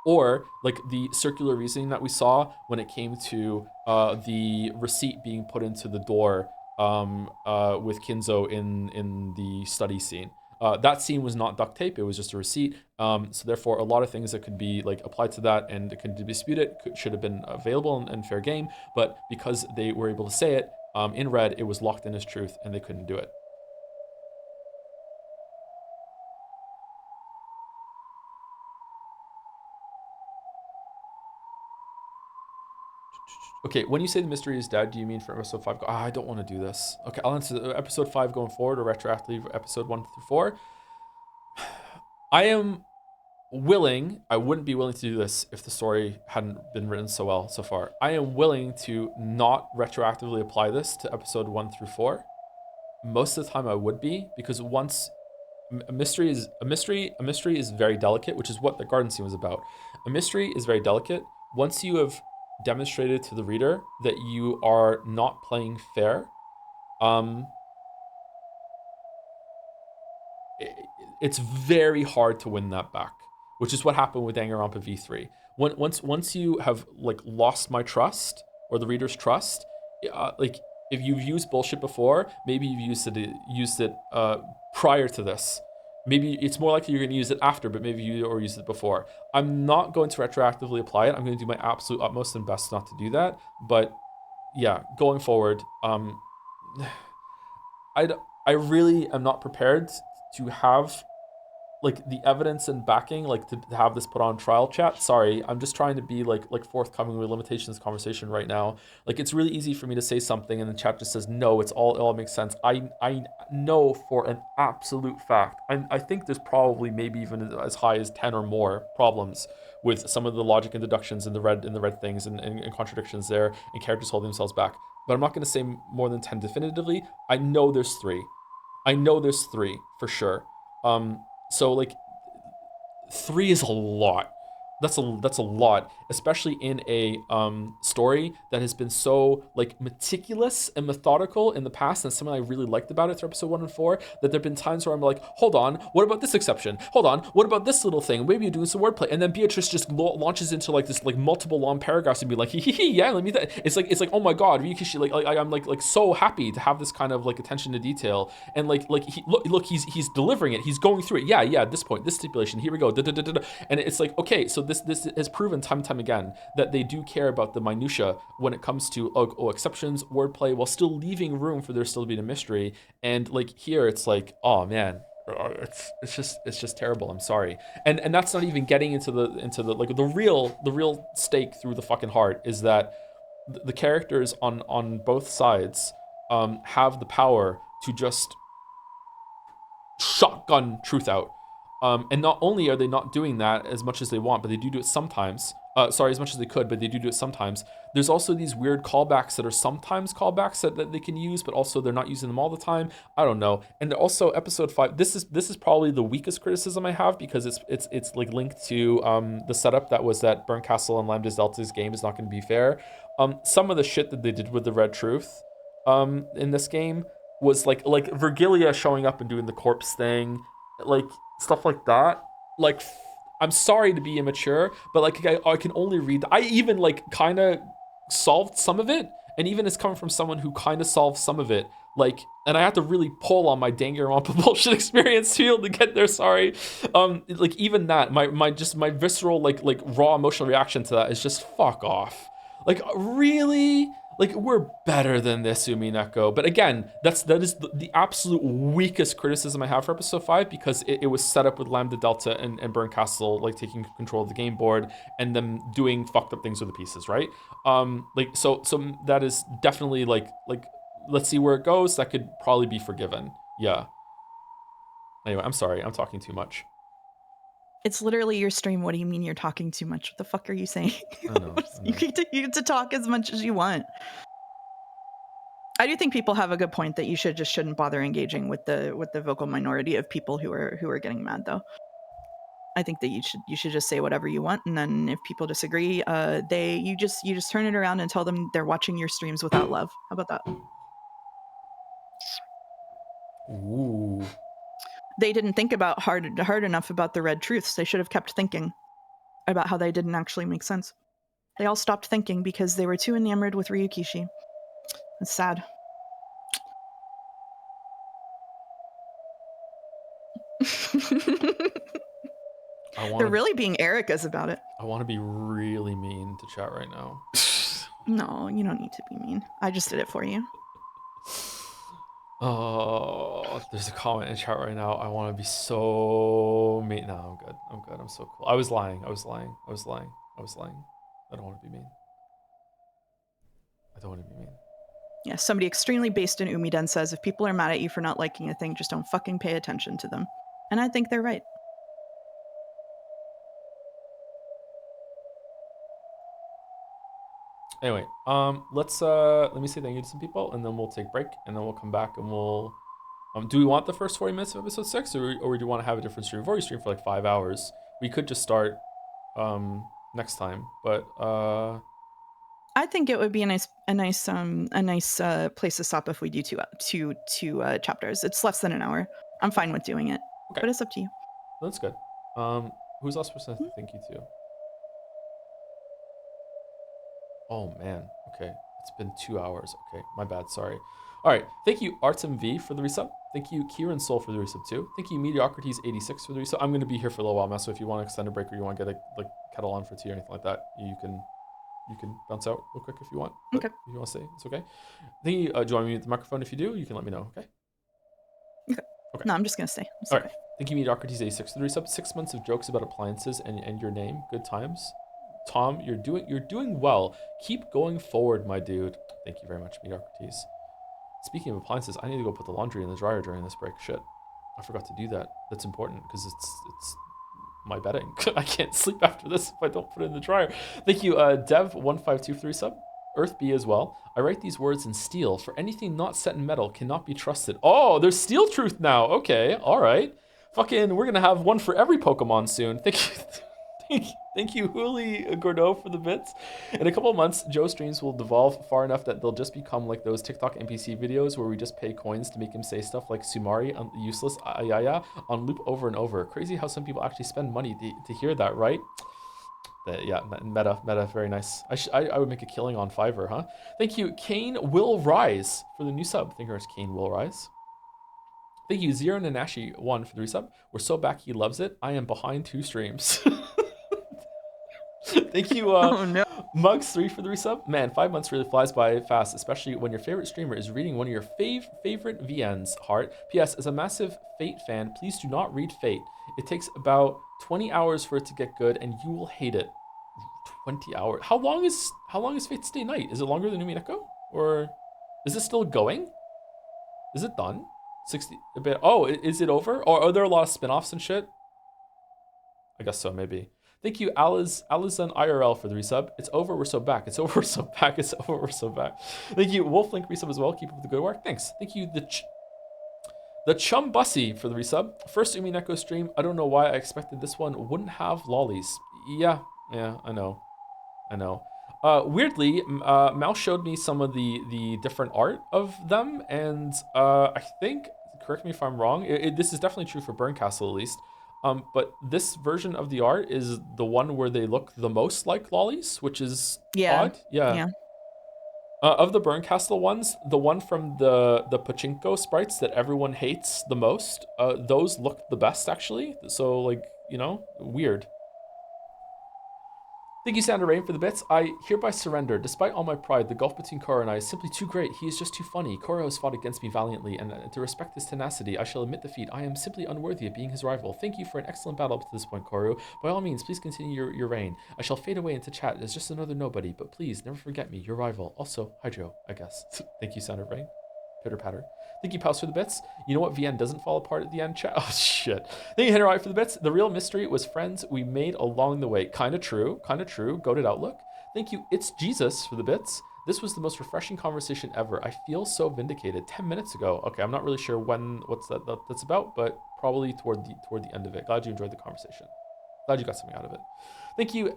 S1: Or like the circular reasoning that we saw when it came to the receipt being put into the door with Kinzo in the study scene. That scene was not duct tape; it was just a receipt. So therefore, a lot of things that could be like applied to that and it could dispute it should have been available and fair game. But because they were able to say it in red, it was locked in as truth, and they couldn't do it. Okay, when you say the mystery is dead, do you mean for episode 5? I don't want to do this. Okay, I'll answer episode 5 going forward or retroactively episode 1 through 4. I am willing, I wouldn't be willing to do this if the story hadn't been written so well so far. I am willing to not retroactively apply this to episode 1 through 4. Most of the time I would be, because once a mystery is very delicate, which is what the garden scene was about. A mystery is very delicate. Once you have demonstrated to the reader that you are not playing fair, it's very hard to win that back, which is what happened with Danganronpa V3. Once you have like lost my trust or the reader's trust, like if you've used bullshit before, maybe you've used it prior to this. Maybe it's more likely you're going to use it after, but maybe you or used it before. I'm not going to retroactively apply it. I'm going to do my absolute utmost and best not to do that. But yeah, going forward, I really am not prepared to have like the evidence and backing, like to have this put on trial. Chat, sorry, I'm just trying to be like forthcoming with limitations conversation right now. Like it's really easy for me to say something and the chat just says no, it all makes sense. I know for an absolute fact, I think there's probably maybe even as high as 10 or more problems with some of the logic and deductions in the red things and contradictions there and characters holding themselves back, but I'm not going to say more than 10 definitively. I know there's 3 for sure. So like 3 is a lot. That's a lot, especially in a story that has been so like meticulous and methodical in the past. And something I really liked about it through episode 1 and 4, that there've been times where I'm like, hold on, what about this exception? Hold on, what about this little thing? Maybe you're doing some wordplay, and then Beatrice just launches into like this like multiple long paragraphs and be like, yeah, let me. It's like oh my god, Ryukishi, like I'm like so happy to have this kind of like attention to detail, and like look, he's delivering it, he's going through it. Yeah, at this point, this stipulation, here we go, and it's like okay, so this has proven time and time again that they do care about the minutia when it comes to exceptions, wordplay, while still leaving room for there still to be a mystery. And like here, it's like, oh man, it's just terrible. I'm sorry, and that's not even getting into the like the real stake through the fucking heart is that the characters on both sides have the power to just shotgun truth out. And not only are they not doing that as much as they want, but they do it sometimes. As much as they could, but they do it sometimes. There's also these weird callbacks that are sometimes callbacks that they can use, but also they're not using them all the time. I don't know. And also episode 5, this is probably the weakest criticism I have, because it's like linked to the setup that was that Burn Castle and Lambda's Delta's game is not going to be fair. Some of the shit that they did with the Red Truth in this game was like Virgilia showing up and doing the corpse thing, like stuff like that. Like, I'm sorry to be immature, but like I can only read. I even like kind of solved some of it, and even it's coming from someone who kind of solved some of it. Like, and I have to really pull on my Danganronpa bullshit experience field to get there. Sorry, like even that, my visceral like raw emotional reaction to that is just fuck off. Like really. Like, we're better than this, Umineko. But again, that is the absolute weakest criticism I have for episode 5, because it was set up with Lambda Delta and Burn Castle like taking control of the game board and them doing fucked up things with the pieces, right? Like so that is definitely like let's see where it goes. That could probably be forgiven. Yeah. Anyway, I'm sorry. I'm talking too much.
S4: It's literally your stream. What do you mean you're talking too much? What the fuck are you saying?
S1: I know.
S4: You get to talk as much as you want. I do think people have a good point that you shouldn't bother engaging with the vocal minority of people who are getting mad, though. I think that you should just say whatever you want, and then if people disagree, you just turn it around and tell them they're watching your streams without love. How about that?
S1: Ooh.
S4: They didn't think about hard enough about the red truths. They should have kept thinking about how they didn't actually make sense. They all stopped thinking because they were too enamored with Ryukishi. It's sad.
S2: They're really being Erica's about it.
S1: I want to be really mean to chat right now.
S2: No, you don't need to be mean. I just did it for you.
S1: Oh, there's a comment in chat right now. I want to be so mean. No, I'm good. I'm good. I'm so cool. I was lying. I was lying. I was lying. I was lying. I don't want to be mean. I don't want to be mean.
S2: Yeah, somebody extremely based in Umiden says, if people are mad at you for not liking a thing, just don't fucking pay attention to them. And I think they're right.
S1: Anyway, let's let me say thank you to some people, and then we'll take a break, and then we'll come back, and we'll do we want the first 40 minutes of episode 6, or do you want to have a different stream? We've already streamed for like 5 hours. We could just start next time, but
S2: I think it would be a nice place to stop if we do two chapters. It's less than an hour. I'm fine with doing it,
S1: okay,
S2: but it's up to you.
S1: That's good. Who's the last person to thank you to? Oh man, okay. It's been 2 hours. Okay, my bad, sorry. All right, thank you Artem V for the resub. Thank you Kieran Soul for the resub too. Thank you Mediocrities86 for the resub. I'm gonna be here for a little while, man, so if you want to extend a break or you want to get a like kettle on for tea or anything like that, you can bounce out real quick if you want. But
S2: okay.
S1: If you want to stay, it's okay. Thank you. Do you want me to mute the microphone? If you do, you can let me know, okay?
S2: Okay. No, I'm just gonna stay. It's
S1: all
S2: okay.
S1: Right. Thank you Mediocrities86 for the resub. 6 months of jokes about appliances and your name. Good times. Tom, you're doing well. Keep going forward, my dude. Thank you very much, Mediocrities. Speaking of appliances, I need to go put the laundry in the dryer during this break. Shit, I forgot to do that. That's important because it's my bedding. I can't sleep after this if I don't put it in the dryer. Thank you, Dev152 for resub. Earth B as well. I write these words in steel. For anything not set in metal cannot be trusted. Oh, there's steel truth now. Okay, all right. Fucking, we're gonna have one for every Pokemon soon. Thank you. Thank you, Huli Gordeau, for the bits. In a couple of months, Joe's streams will devolve far enough that they'll just become like those TikTok NPC videos where we just pay coins to make him say stuff like Sumari, useless, ayaya, on loop over and over. Crazy how some people actually spend money to hear that, right? Yeah, meta, very nice. I would make a killing on Fiverr, huh? Thank you, Kane Will Rise, for the new sub. Thank you, Kane Will Rise. Thank you, Zero Nanashi 1 for the resub. We're so back, he loves it. I am behind 2 streams. Thank you,
S2: oh, no.
S1: Mugs3 for the resub. Man, 5 months really flies by fast, especially when your favorite streamer is reading one of your favorite VNs. Heart. P.S. As a massive Fate fan, please do not read Fate. It takes about 20 hours for it to get good, and you will hate it. 20 hours. How long is Fate's Stay Night? Is it longer than Umineko? Or is it still going? Is it done? 60 a bit. Oh, is it over? Or are there a lot of spin-offs and shit? I guess so, maybe. Thank you, Alizan IRL for the resub. It's over, we're so back. It's over, we're so back. It's over, we're so back. Thank you, Wolflink resub as well. Keep up the good work. Thanks. Thank you, the Chum Bussy for the resub. First Umineko stream. I don't know why I expected this one wouldn't have lollies. Yeah, I know. Weirdly, Mal showed me some of the different art of them, and I think, correct me if I'm wrong, this is definitely true for Burncastle at least. But this version of the art is the one where they look the most like lollies, which is odd. Yeah. Of the Burncastle ones, the one from the Pachinko sprites that everyone hates the most, those look the best actually. So like, weird. Thank you, Sandra Rain, for the bits. I hereby surrender. Despite all my pride, the gulf between Koro and I is simply too great. He is just too funny. Koro has fought against me valiantly, and to respect his tenacity, I shall admit defeat. I am simply unworthy of being his rival. Thank you for an excellent battle up to this point, Koro. By all means, please continue your reign. I shall fade away into chat as just another nobody, but please never forget me, your rival. Also, Hydro, I guess. Thank you, Sandra Rain. Pitter patter. Thank you, Pals, for the bits. You know what VN doesn't fall apart at the end, chat? Oh, shit. Thank you, Henry, for the bits. The real mystery was friends we made along the way. Kinda true. Goated Outlook. Thank you, It's Jesus, for the bits. This was the most refreshing conversation ever. I feel so vindicated. 10 minutes ago. Okay, I'm not really sure what's that's about, but probably toward the end of it. Glad you enjoyed the conversation. Glad you got something out of it. Thank you,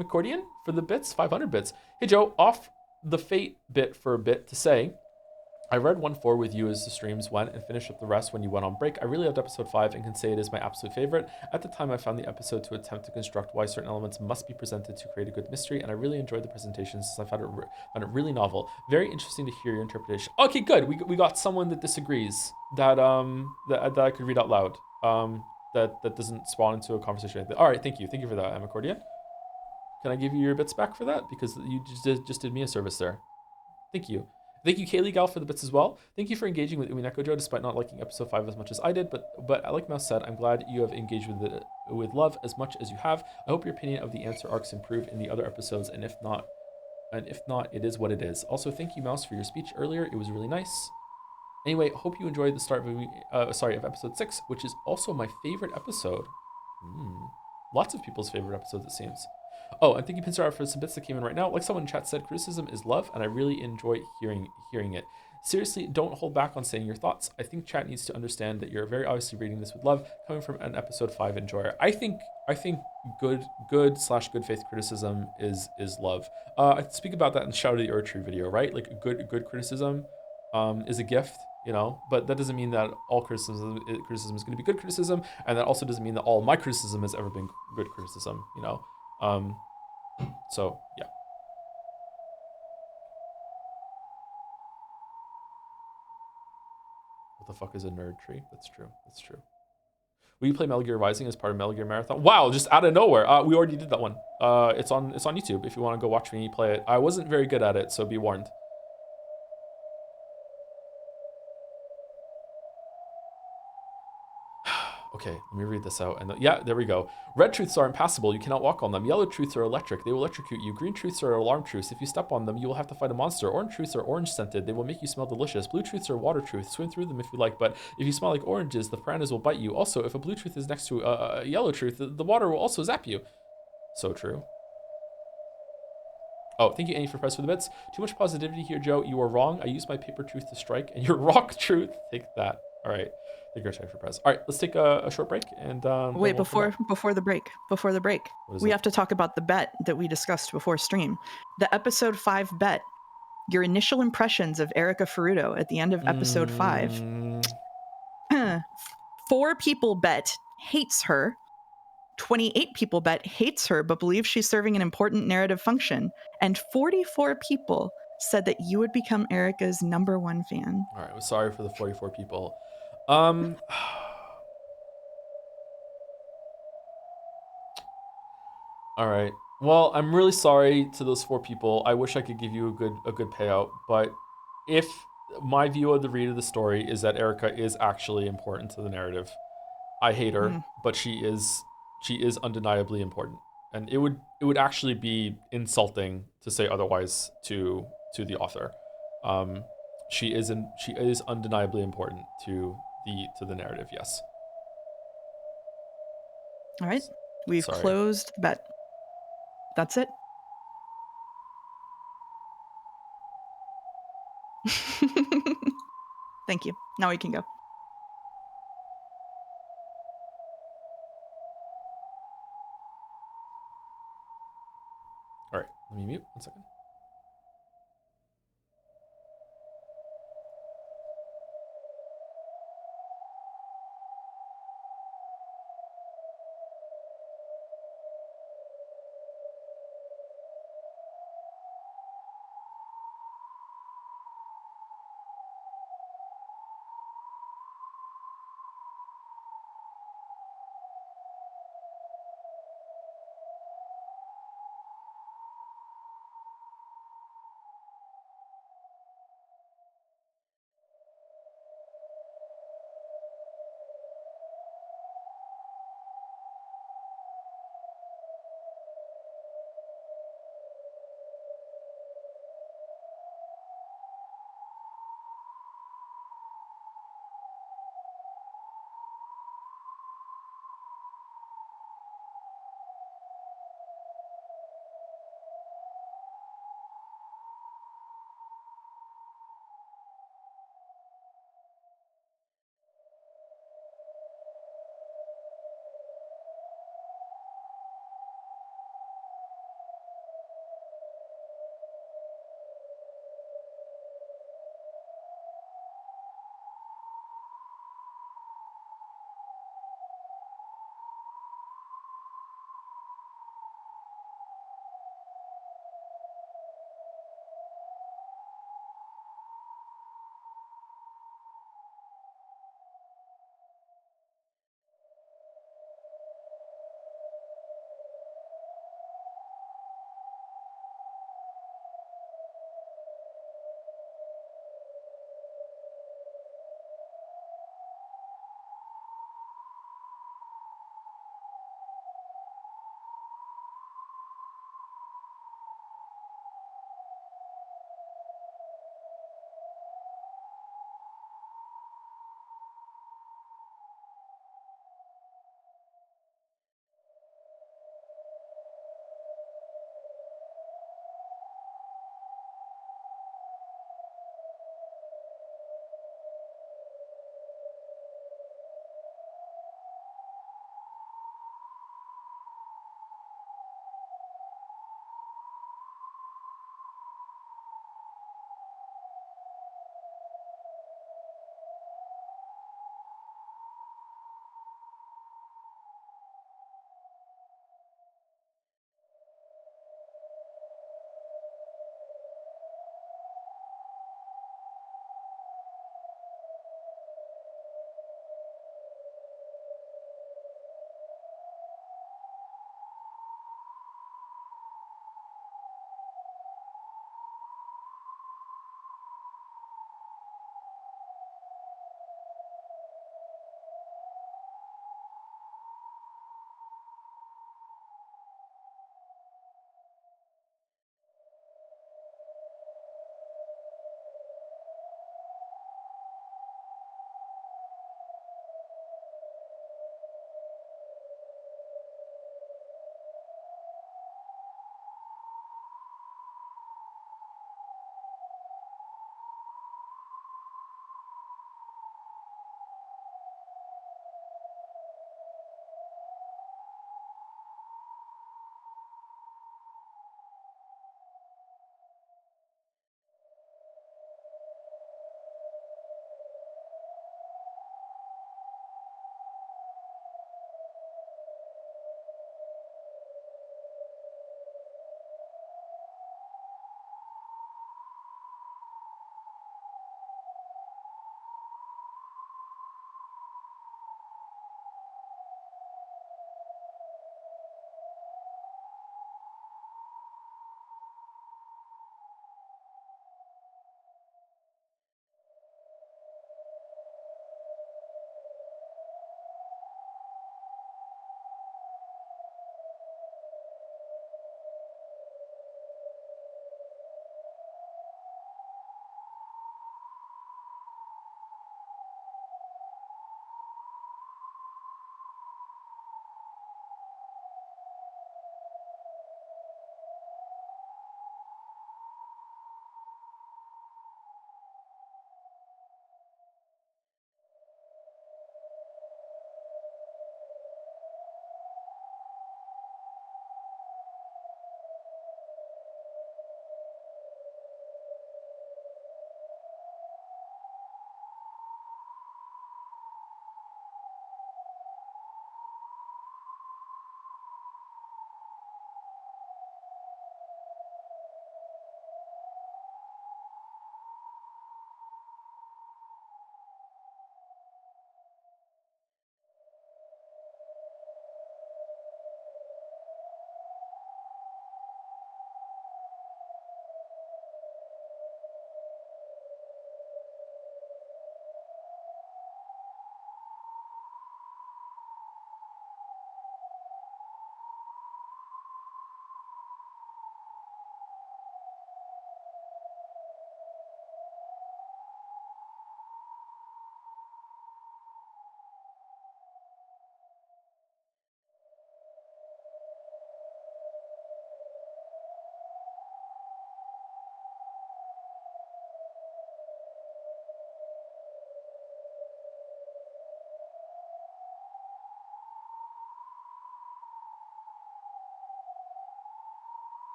S1: Accordion, for the bits. 500 bits. Hey, Joe, off the Fate bit for a bit to say, I read 1-4 with you as the streams went and finished up the rest when you went on break. I really loved episode 5 and can say it is my absolute favorite. At the time, I found the episode to attempt to construct why certain elements must be presented to create a good mystery, and I really enjoyed the presentation since I found it really novel. Very interesting to hear your interpretation. Okay, good. We got someone that disagrees that that I could read out loud. That doesn't spawn into a conversation like that. All right, thank you for that, Emma Cordian. Can I give you your bits back for that? Because you just did me a service there. Thank you. Thank you, Kaylee Gal, for the bits as well. Thank you for engaging with Umineko Joe, despite not liking episode 5 as much as I did. But like Mouse said, I'm glad you have engaged with it with love as much as you have. I hope your opinion of the answer arcs improve in the other episodes, and if not, it is what it is. Also, thank you, Mouse, for your speech earlier. It was really nice. Anyway, hope you enjoyed the start of episode 6, which is also my favorite episode. Lots of people's favorite episodes, it seems. Oh, and thank you, Pinstar, for some bits that came in right now. Like someone in chat said, criticism is love, and I really enjoy hearing it. Seriously, don't hold back on saying your thoughts. I think chat needs to understand that you're very obviously reading this with love, coming from an episode 5 enjoyer. I think good/good faith criticism is love. I speak about that in Shout of the Erd Tree video, right? Like good criticism is a gift, but that doesn't mean that all criticism is going to be good criticism, and that also doesn't mean that all my criticism has ever been good criticism, so yeah. What the fuck is a nerd tree? That's true. Will you play Metal Gear Rising as part of Metal Gear Marathon? Wow, just out of nowhere. We already did that one. It's on YouTube if you want to go watch me play it. I wasn't very good at it, so be warned. Okay, let me read this out. And yeah, there we go. Red truths are impassable. You cannot walk on them. Yellow truths are electric. They will electrocute you. Green truths are alarm truths. If you step on them, you will have to fight a monster. Orange truths are orange scented. They will make you smell delicious. Blue truths are water truths. Swim through them if you like, but if you smell like oranges, the piranhas will bite you. Also, if a blue truth is next to a yellow truth, the water will also zap you. So true. Oh, thank you, Annie, for press for the bits. Too much positivity here, Joe. You are wrong. I used my paper truth to strike, and your rock truth. Take that. All right. Thank you for press. All right, let's take a short break and
S4: wait before the break. We have to talk about the bet that we discussed before stream. The episode 5 bet. Your initial impressions of Erica Ferruto at the end of episode 5. 4 people bet hates her. 28 people bet hates her but believes she's serving an important narrative function, and 44 people said that you would become Erica's #1 fan.
S1: All right, well, sorry for the 44 people. All right. Well, I'm really sorry to those 4 people. I wish I could give you a good payout, but if my view of the read of the story is that Erica is actually important to the narrative, I hate her, but she is undeniably important, and it would actually be insulting to say otherwise to the author. She is undeniably important to the narrative. Yes.
S4: All right, we've closed the bet. That's it. Thank you. Now we can go.
S1: All right, let me mute 1 second.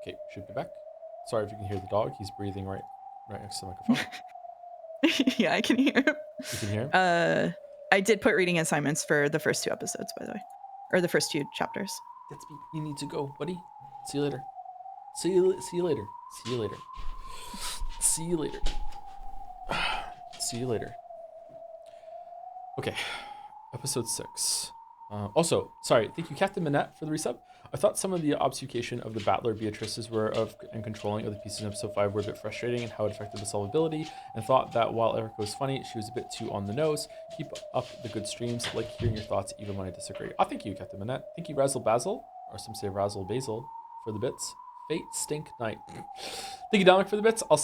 S1: Okay, should be back. Sorry if you can hear the dog. He's breathing right next to the microphone.
S2: Yeah, I can hear him.
S1: You can hear him?
S2: I did put reading assignments for the first 2 episodes, by the way. Or the first 2 chapters.
S1: Gatsby, you need to go, buddy. See you later. See you later. See you later. See you later. See you later. Okay, episode 6. Also, sorry, thank you, Captain Minette, for the resub. I thought some of the obfuscation of the Battler Beatrices and controlling of the pieces in episode 5 were a bit frustrating and how it affected the solvability, and thought that while Erica was funny, she was a bit too on the nose. Keep up the good streams. Like hearing your thoughts even when I disagree. Oh, thank you, Captain Minette. Thank you, Razzle Basil, or some say Razzle Basil, for the bits. Fate Stink Night. Thank you, Dominic, for the bits. All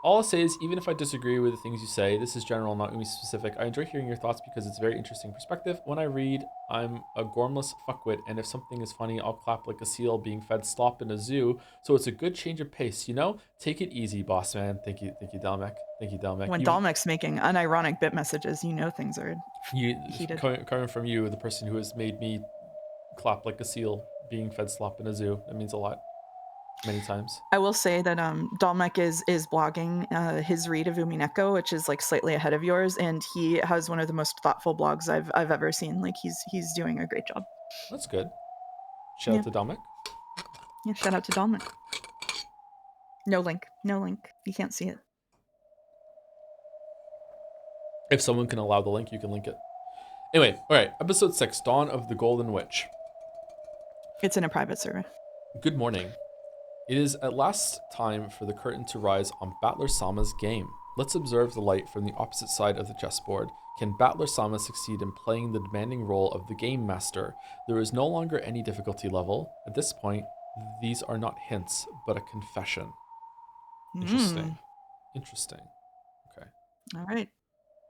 S1: I'll say is, even if I disagree with the things you say, this is general, not Umi specific. I enjoy hearing your thoughts because it's a very interesting perspective. When I read, I'm a gormless fuckwit, and if something is funny, I'll clap like a seal being fed slop in a zoo. So it's a good change of pace, you know? Take it easy, boss man. Thank you, Dominic. Thank you, Dominic.
S2: When Domic's making unironic bit messages, you know things are heated.
S1: Coming from you, the person who has made me clap like a seal being fed slop in a zoo, that means a lot. Many times.
S2: I will say that Dalmek is blogging his read of Umineko, which is like slightly ahead of yours, and he has one of the most thoughtful blogs I've ever seen. Like he's doing a great job.
S1: That's good. Shout out to Dalmek.
S2: Yeah, shout out to Dalmek. No link. You can't see it.
S1: If someone can allow the link, you can link it. Anyway, all right. Episode 6, Dawn of the Golden Witch.
S2: It's in a private server.
S1: Good morning. It is at last time for the curtain to rise on Battler Sama's game. Let's observe the light from the opposite side of the chessboard. Can Battler Sama succeed in playing the demanding role of the game master? There is no longer any difficulty level. At this point, these are not hints, but a confession. Interesting. Interesting. Okay.
S2: All right.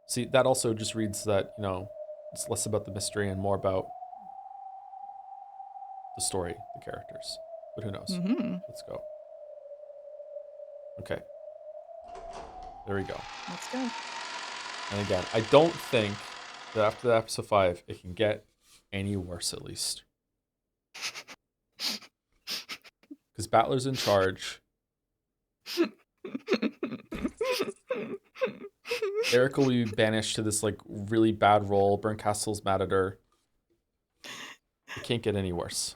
S1: See, that also just reads that, it's less about the mystery and more about the story, the characters. But who knows? Let's go. Okay. There we go.
S2: Let's go.
S1: And again, I don't think that after episode 5, it can get any worse, at least. Because Battler's in charge. Erica will be banished to this really bad role. Burncastle's mad at her. It can't get any worse.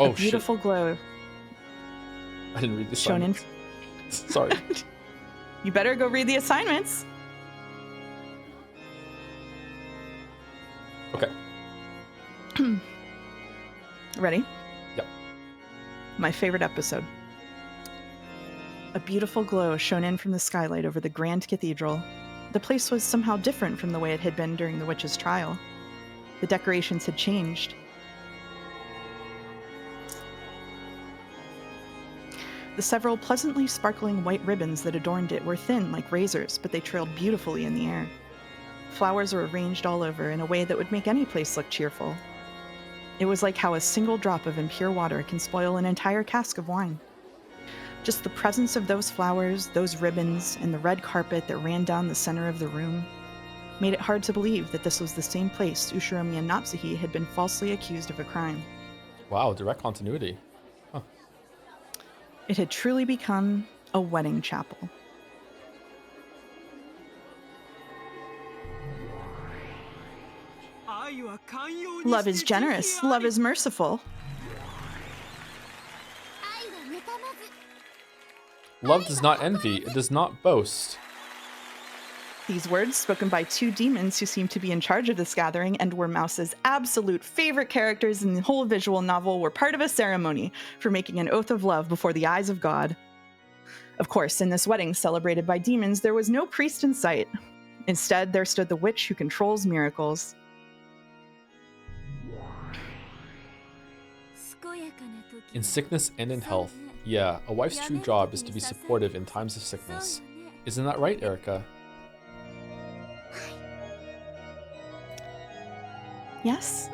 S2: Oh, beautiful glow.
S1: I didn't read the assignments. Sorry.
S2: You better go read the assignments.
S1: Okay.
S2: Ready?
S1: Yep.
S2: My favorite episode. A beautiful glow shone in from the skylight over the grand cathedral. The place was somehow different from the way it had been during the witch's trial. The decorations had changed. The several pleasantly sparkling white ribbons that adorned it were thin like razors, but they trailed beautifully in the air. Flowers were arranged all over in a way that would make any place look cheerful. It was like how a single drop of impure water can spoil an entire cask of wine. Just the presence of those flowers, those ribbons, and the red carpet that ran down the center of the room made it hard to believe that this was the same place Ushiromi and Natsuhi had been falsely accused of a crime.
S1: Wow, direct continuity. Huh.
S2: It had truly become a wedding chapel. Love is generous. Love is merciful.
S1: Love does not envy. It does not boast.
S2: These words, spoken by 2 demons who seemed to be in charge of this gathering and were Mouse's absolute favorite characters in the whole visual novel, were part of a ceremony for making an oath of love before the eyes of God. Of course, in this wedding celebrated by demons, there was no priest in sight. Instead, there stood the witch who controls miracles.
S1: In sickness and in health. Yeah, a wife's true job is to be supportive in times of sickness. Isn't that right, Erica?
S2: Yes,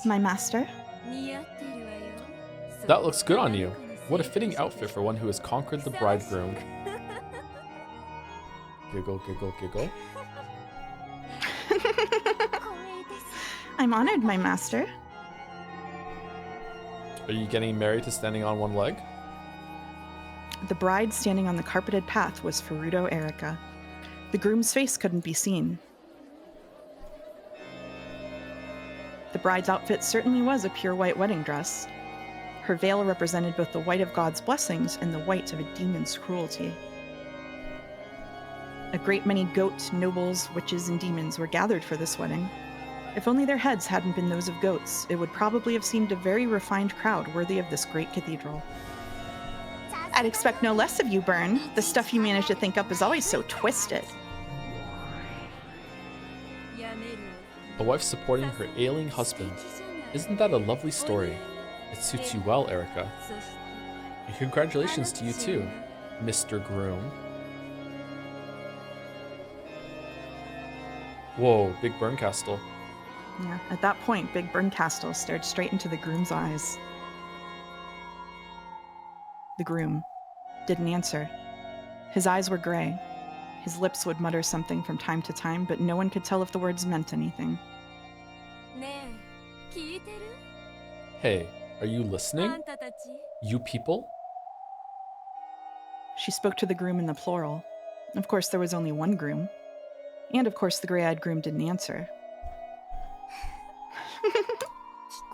S2: my master.
S1: That looks good on you. What a fitting outfit for one who has conquered the bridegroom. giggle, giggle, giggle.
S4: I'm honored, my master.
S1: Are you getting married to standing on one leg?
S4: The bride standing on the carpeted path was Furuto Erika. The groom's face couldn't be seen. The bride's outfit certainly was a pure white wedding dress. Her veil represented both the white of God's blessings and the white of a demon's cruelty. A great many goats, nobles, witches, and demons were gathered for this wedding. If only their heads hadn't been those of goats, it would probably have seemed a very refined crowd worthy of this great cathedral. I'd expect no less of you, Byrne. The stuff you manage to think up is always so twisted.
S1: A wife supporting her ailing husband. Isn't that a lovely story? It suits you well, Erika. And congratulations to you too, Mr. Groom. Whoa, Big Burncastle.
S4: Yeah, at that point, Big Burncastle stared straight into the groom's eyes. The groom didn't answer. His eyes were gray. His lips would mutter something from time to time, but no one could tell if the words meant anything.
S1: Hey, are you listening? You people?
S4: She spoke to the groom in the plural. Of course, there was only one groom. And of course, the gray-eyed groom didn't answer.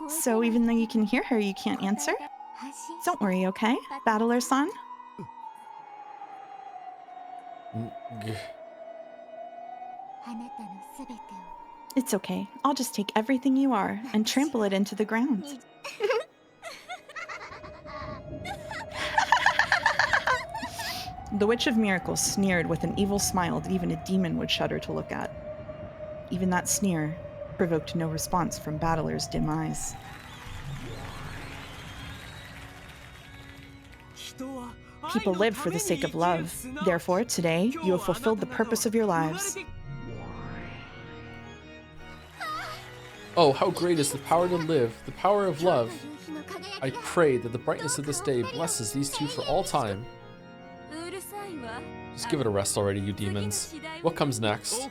S4: So even though you can hear her, you can't answer? Don't worry, okay? Battler-san? It's okay. I'll just take everything you are and trample it into the ground. The Witch of Miracles sneered with an evil smile that even a demon would shudder to look at. Even that sneer provoked no response from Battler's dim eyes. People live for the sake of love. Therefore, today, you have fulfilled the purpose of your lives.
S1: Oh, how great is the power to live, the power of love. I pray that the brightness of this day blesses these two for all time. Just give it a rest already, you demons. What comes next?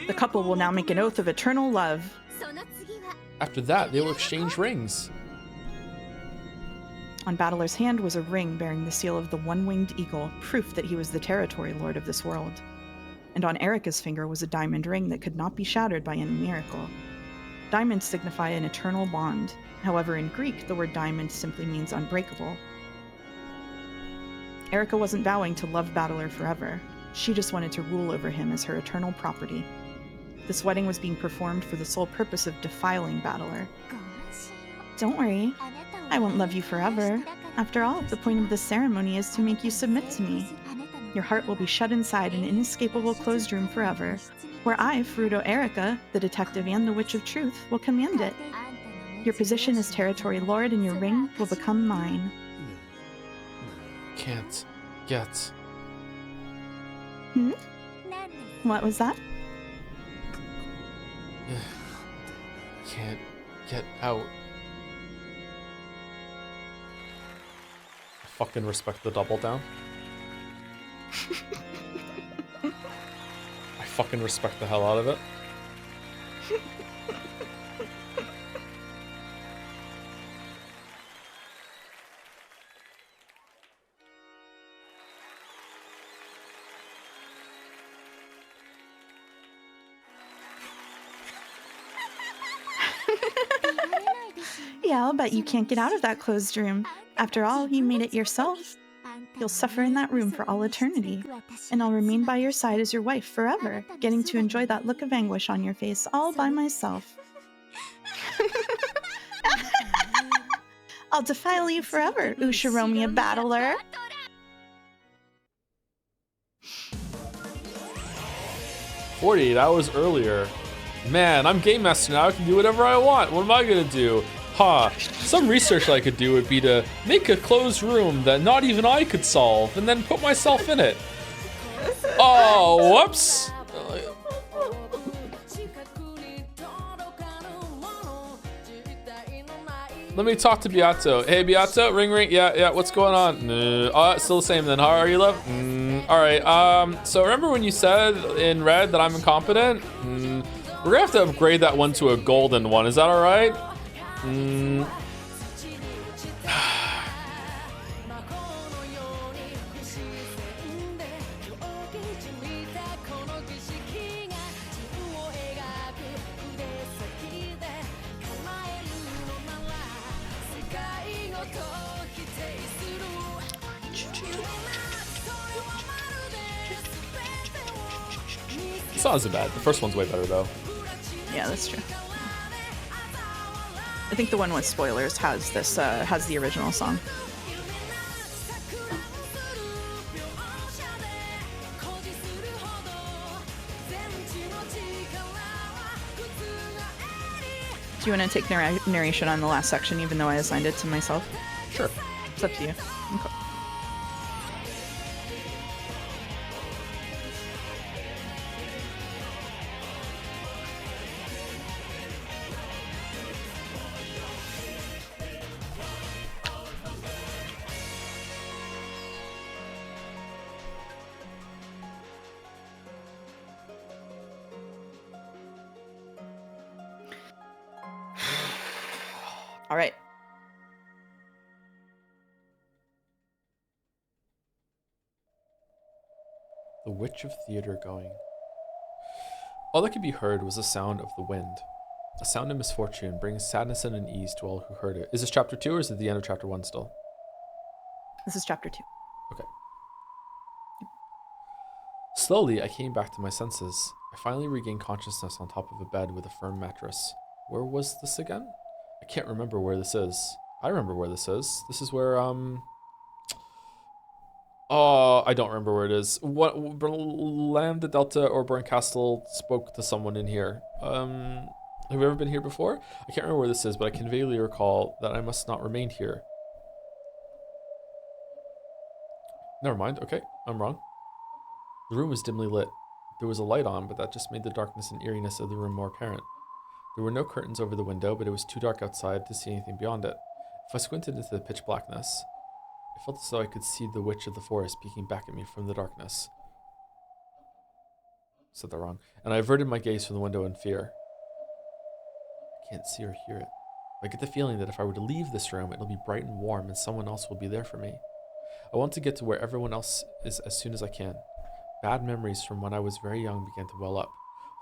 S4: The couple will now make an oath of eternal love.
S1: After that, they will exchange rings.
S4: On Battler's hand was a ring bearing the seal of the one-winged eagle, proof that he was the territory lord of this world. And on Erika's finger was a diamond ring that could not be shattered by any miracle. Diamonds signify an eternal bond. However, in Greek, the word diamond simply means unbreakable. Erika wasn't vowing to love Battler forever. She just wanted to rule over him as her eternal property. This wedding was being performed for the sole purpose of defiling Battler. Don't worry, I won't love you forever. After all, the point of this ceremony is to make you submit to me. Your heart will be shut inside an inescapable closed room forever, where I, Furuto Erika, the detective and the Witch of Truth, will command it. Your position as territory lord and your ring will become mine.
S1: Can't get.
S4: What was that?
S1: Can't get out. I fucking respect the double down. I fucking respect the hell out of it.
S4: Yeah, I'll bet you can't get out of that closed room. After all, you made it yourself. You'll suffer in that room for all eternity, and I'll remain by your side as your wife forever, getting to enjoy that look of anguish on your face all by myself. I'll defile you forever, Ushiromiya Battler.
S1: "48 hours earlier. Man, I'm Game Master now. I can do whatever I want. What am I gonna do? Some research I could do would be to make a closed room that not even I could solve, and then put myself in it. Oh, whoops. Let me talk to Beato. Hey, Beato, ring, ring. Yeah, what's going on? Still the same then. How are you, love? All right. So remember when you said in red that I'm incompetent? We're gonna have to upgrade that one to a golden one. Is that all right? It's not as bad. The first one's way better though.
S2: Yeah, that's true. I think the one with spoilers has this has the original song. Do you want to take narration on the last section, even though I assigned it to myself?
S1: Sure.
S2: It's up to you. Okay. All right.
S1: The Witch of Theater going. All that could be heard was the sound of the wind. A sound of misfortune brings sadness and unease to all who heard it. Is this chapter 2 or is it the end of chapter 1 still?
S2: This is chapter 2.
S1: Okay. Slowly, I came back to my senses. I finally regained consciousness on top of a bed with a firm mattress. Where was this again? I can't remember where this is. I remember where this is. This is where, Oh, I don't remember where it is. What Lambda Delta or Castle spoke to someone in here. Have you ever been here before? I can't remember where this is, but I can vaguely recall that I must not remain here. Never mind. Okay, I'm wrong. The room was dimly lit. There was a light on, but that just made the darkness and eeriness of the room more apparent. There were no curtains over the window, but it was too dark outside to see anything beyond it. If I squinted into the pitch blackness, I felt as though I could see the witch of the forest peeking back at me from the darkness. Said that wrong. And I averted my gaze from the window in fear. I can't see or hear it. I get the feeling that if I were to leave this room, it'll be bright and warm and someone else will be there for me. I want to get to where everyone else is as soon as I can. Bad memories from when I was very young began to well up.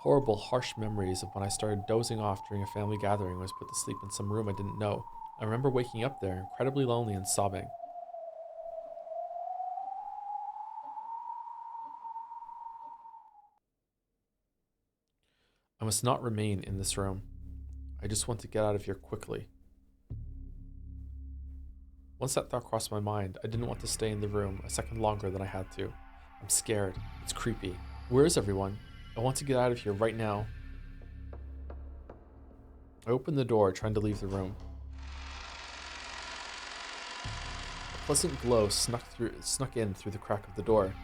S1: Horrible, harsh memories of when I started dozing off during a family gathering and was put to sleep in some room I didn't know. I remember waking up there, incredibly lonely and sobbing. I must not remain in this room. I just want to get out of here quickly. Once that thought crossed my mind, I didn't want to stay in the room a second longer than I had to. I'm scared. It's creepy. Where is everyone? I want to get out of here right now. I opened the door, trying to leave the room. A pleasant glow snuck in through the crack of the door.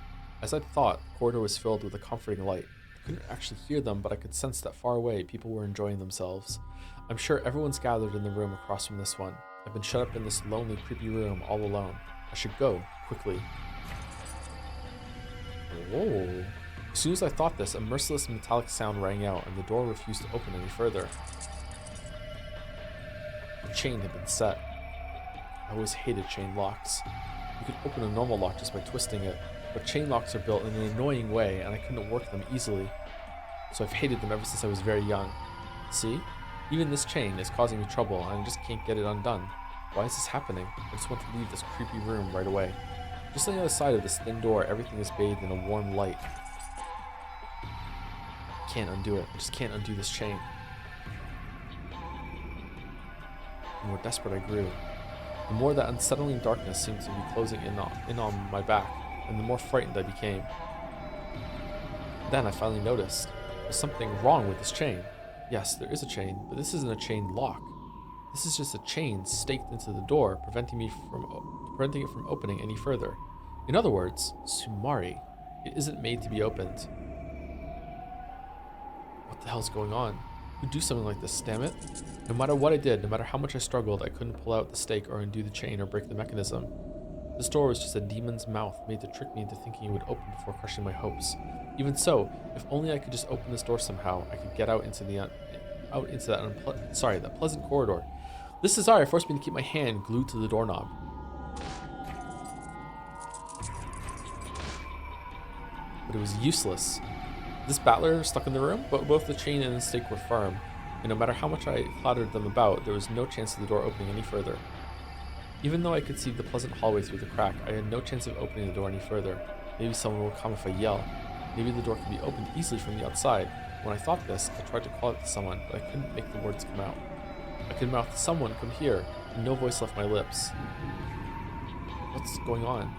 S1: As I thought, the corridor was filled with a comforting light. I couldn't actually hear them, but I could sense that far away, people were enjoying themselves. I'm sure everyone's gathered in the room across from this one. I've been shut up in this lonely, creepy room all alone. I should go, quickly. Whoa. As soon as I thought this, a merciless metallic sound rang out, and the door refused to open any further. The chain had been set. I always hated chain locks. You could open a normal lock just by twisting it, but chain locks are built in an annoying way, and I couldn't work them easily. So I've hated them ever since I was very young. See? Even this chain is causing me trouble, and I just can't get it undone. Why is this happening? I just want to leave this creepy room right away. Just on the other side of this thin door, everything is bathed in a warm light. I can't undo it. I just can't undo this chain. The more desperate I grew, the more that unsettling darkness seemed to be closing in on my back, and the more frightened I became. Then I finally noticed there's something wrong with this chain. Yes, there is a chain, but this isn't a chain lock. This is just a chain staked into the door, preventing it from opening any further. In other words, Sumari. It isn't made to be opened. What the hell's going on? Who'd do something like this, damn it? No matter what I did, no matter how much I struggled, I couldn't pull out the stake or undo the chain or break the mechanism. This door was just a demon's mouth made to trick me into thinking it would open before crushing my hopes. Even so, if only I could just open this door somehow, I could get out into that pleasant corridor. This desire forced me to keep my hand glued to the doorknob. But it was useless. This battler stuck in the room, but both the chain and the stake were firm, and no matter how much I clattered them about, there was no chance of the door opening any further. Even though I could see the pleasant hallway through the crack, I had no chance of opening the door any further. Maybe someone will come if I yell. Maybe the door could be opened easily from the outside. When I thought this, I tried to call out to someone, but I couldn't make the words come out. I could mouth, "Someone, come here," and no voice left my lips. What's going on?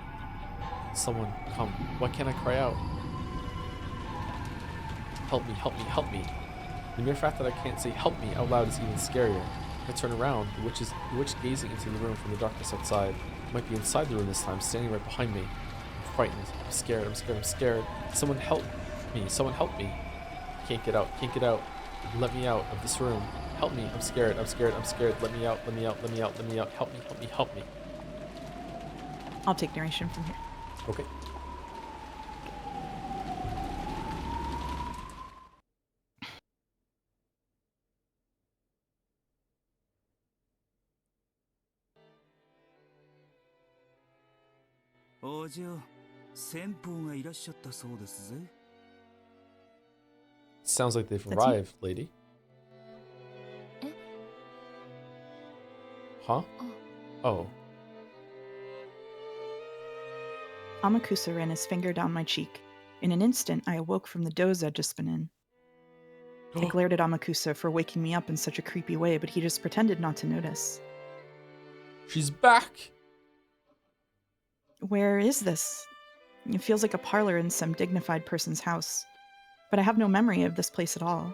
S1: Someone, come. Why can't I cry out? Help me, help me, help me. The mere fact that I can't say help me out loud is even scarier. I turn around, the witch gazing into the room from the darkness outside. Might be inside the room this time, standing right behind me. I'm frightened, I'm scared, I'm scared, I'm scared. Someone help me, someone help me. Can't get out, can't get out. Let me out of this room. Help me, I'm scared, I'm scared, I'm scared. Let me out, let me out, let me out, let me out. Help me, help me, help me.
S4: I'll take narration from here.
S1: Okay. Sounds like they've
S4: That's
S1: arrived, lady.
S6: Eh?
S1: Huh? Oh.
S4: Amakusa ran his finger down my cheek. In an instant, I awoke from the doze I'd just been in. I glared at Amakusa for waking me up in such a creepy way, but he just pretended not to notice.
S1: She's back!
S4: Where is this? It feels like a parlor in some dignified person's house. But I have no memory of this place at all.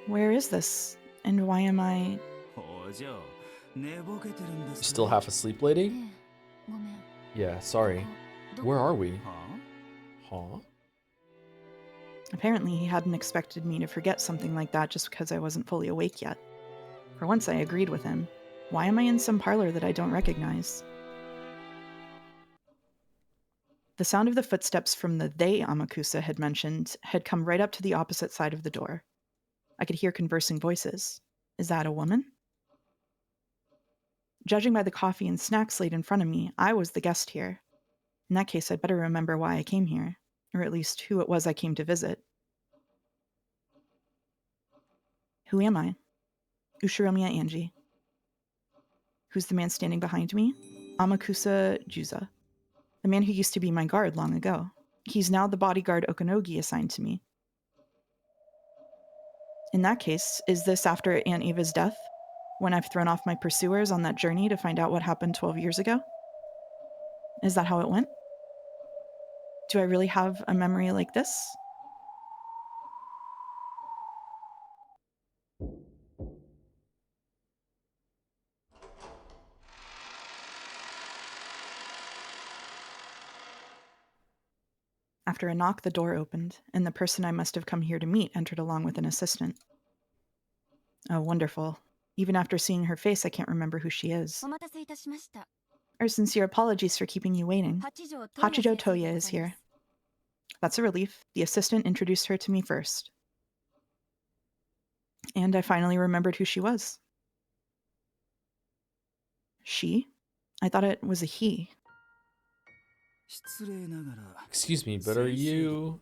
S4: Where is this? And why am I...
S1: You still half asleep, lady?
S6: ごめん
S1: Yeah, sorry. Where are we? Huh?
S4: Apparently, he hadn't expected me to forget something like that just because I wasn't fully awake yet. For once, I agreed with him. Why am I in some parlor that I don't recognize? The sound of the footsteps from the they Amakusa had mentioned had come right up to the opposite side of the door. I could hear conversing voices. Is that a woman? Judging by the coffee and snacks laid in front of me, I was the guest here. In that case, I'd better remember why I came here, or at least who it was I came to visit. Who am I? Ushiromiya Angie. Who's the man standing behind me? Amakusa Juza, the man who used to be my guard long ago. He's now the bodyguard Okanogi assigned to me. In that case, is this after Aunt Eva's death, when I've thrown off my pursuers on that journey to find out what happened 12 years ago? Is that how it went? Do I really have a memory like this? After a knock, the door opened, and the person I must have come here to meet entered along with an assistant. Oh, wonderful. Even after seeing her face, I can't remember who she is.
S6: お待たせいたしました
S4: Our sincere apologies for keeping you waiting.
S6: 八条
S4: Hachijo
S6: 先生
S4: Toya
S6: で
S4: is
S6: ございま
S4: here.
S6: す
S4: That's a relief. The assistant introduced her to me first. And I finally remembered who she was. She? I thought it was a he.
S1: Excuse me, but are you...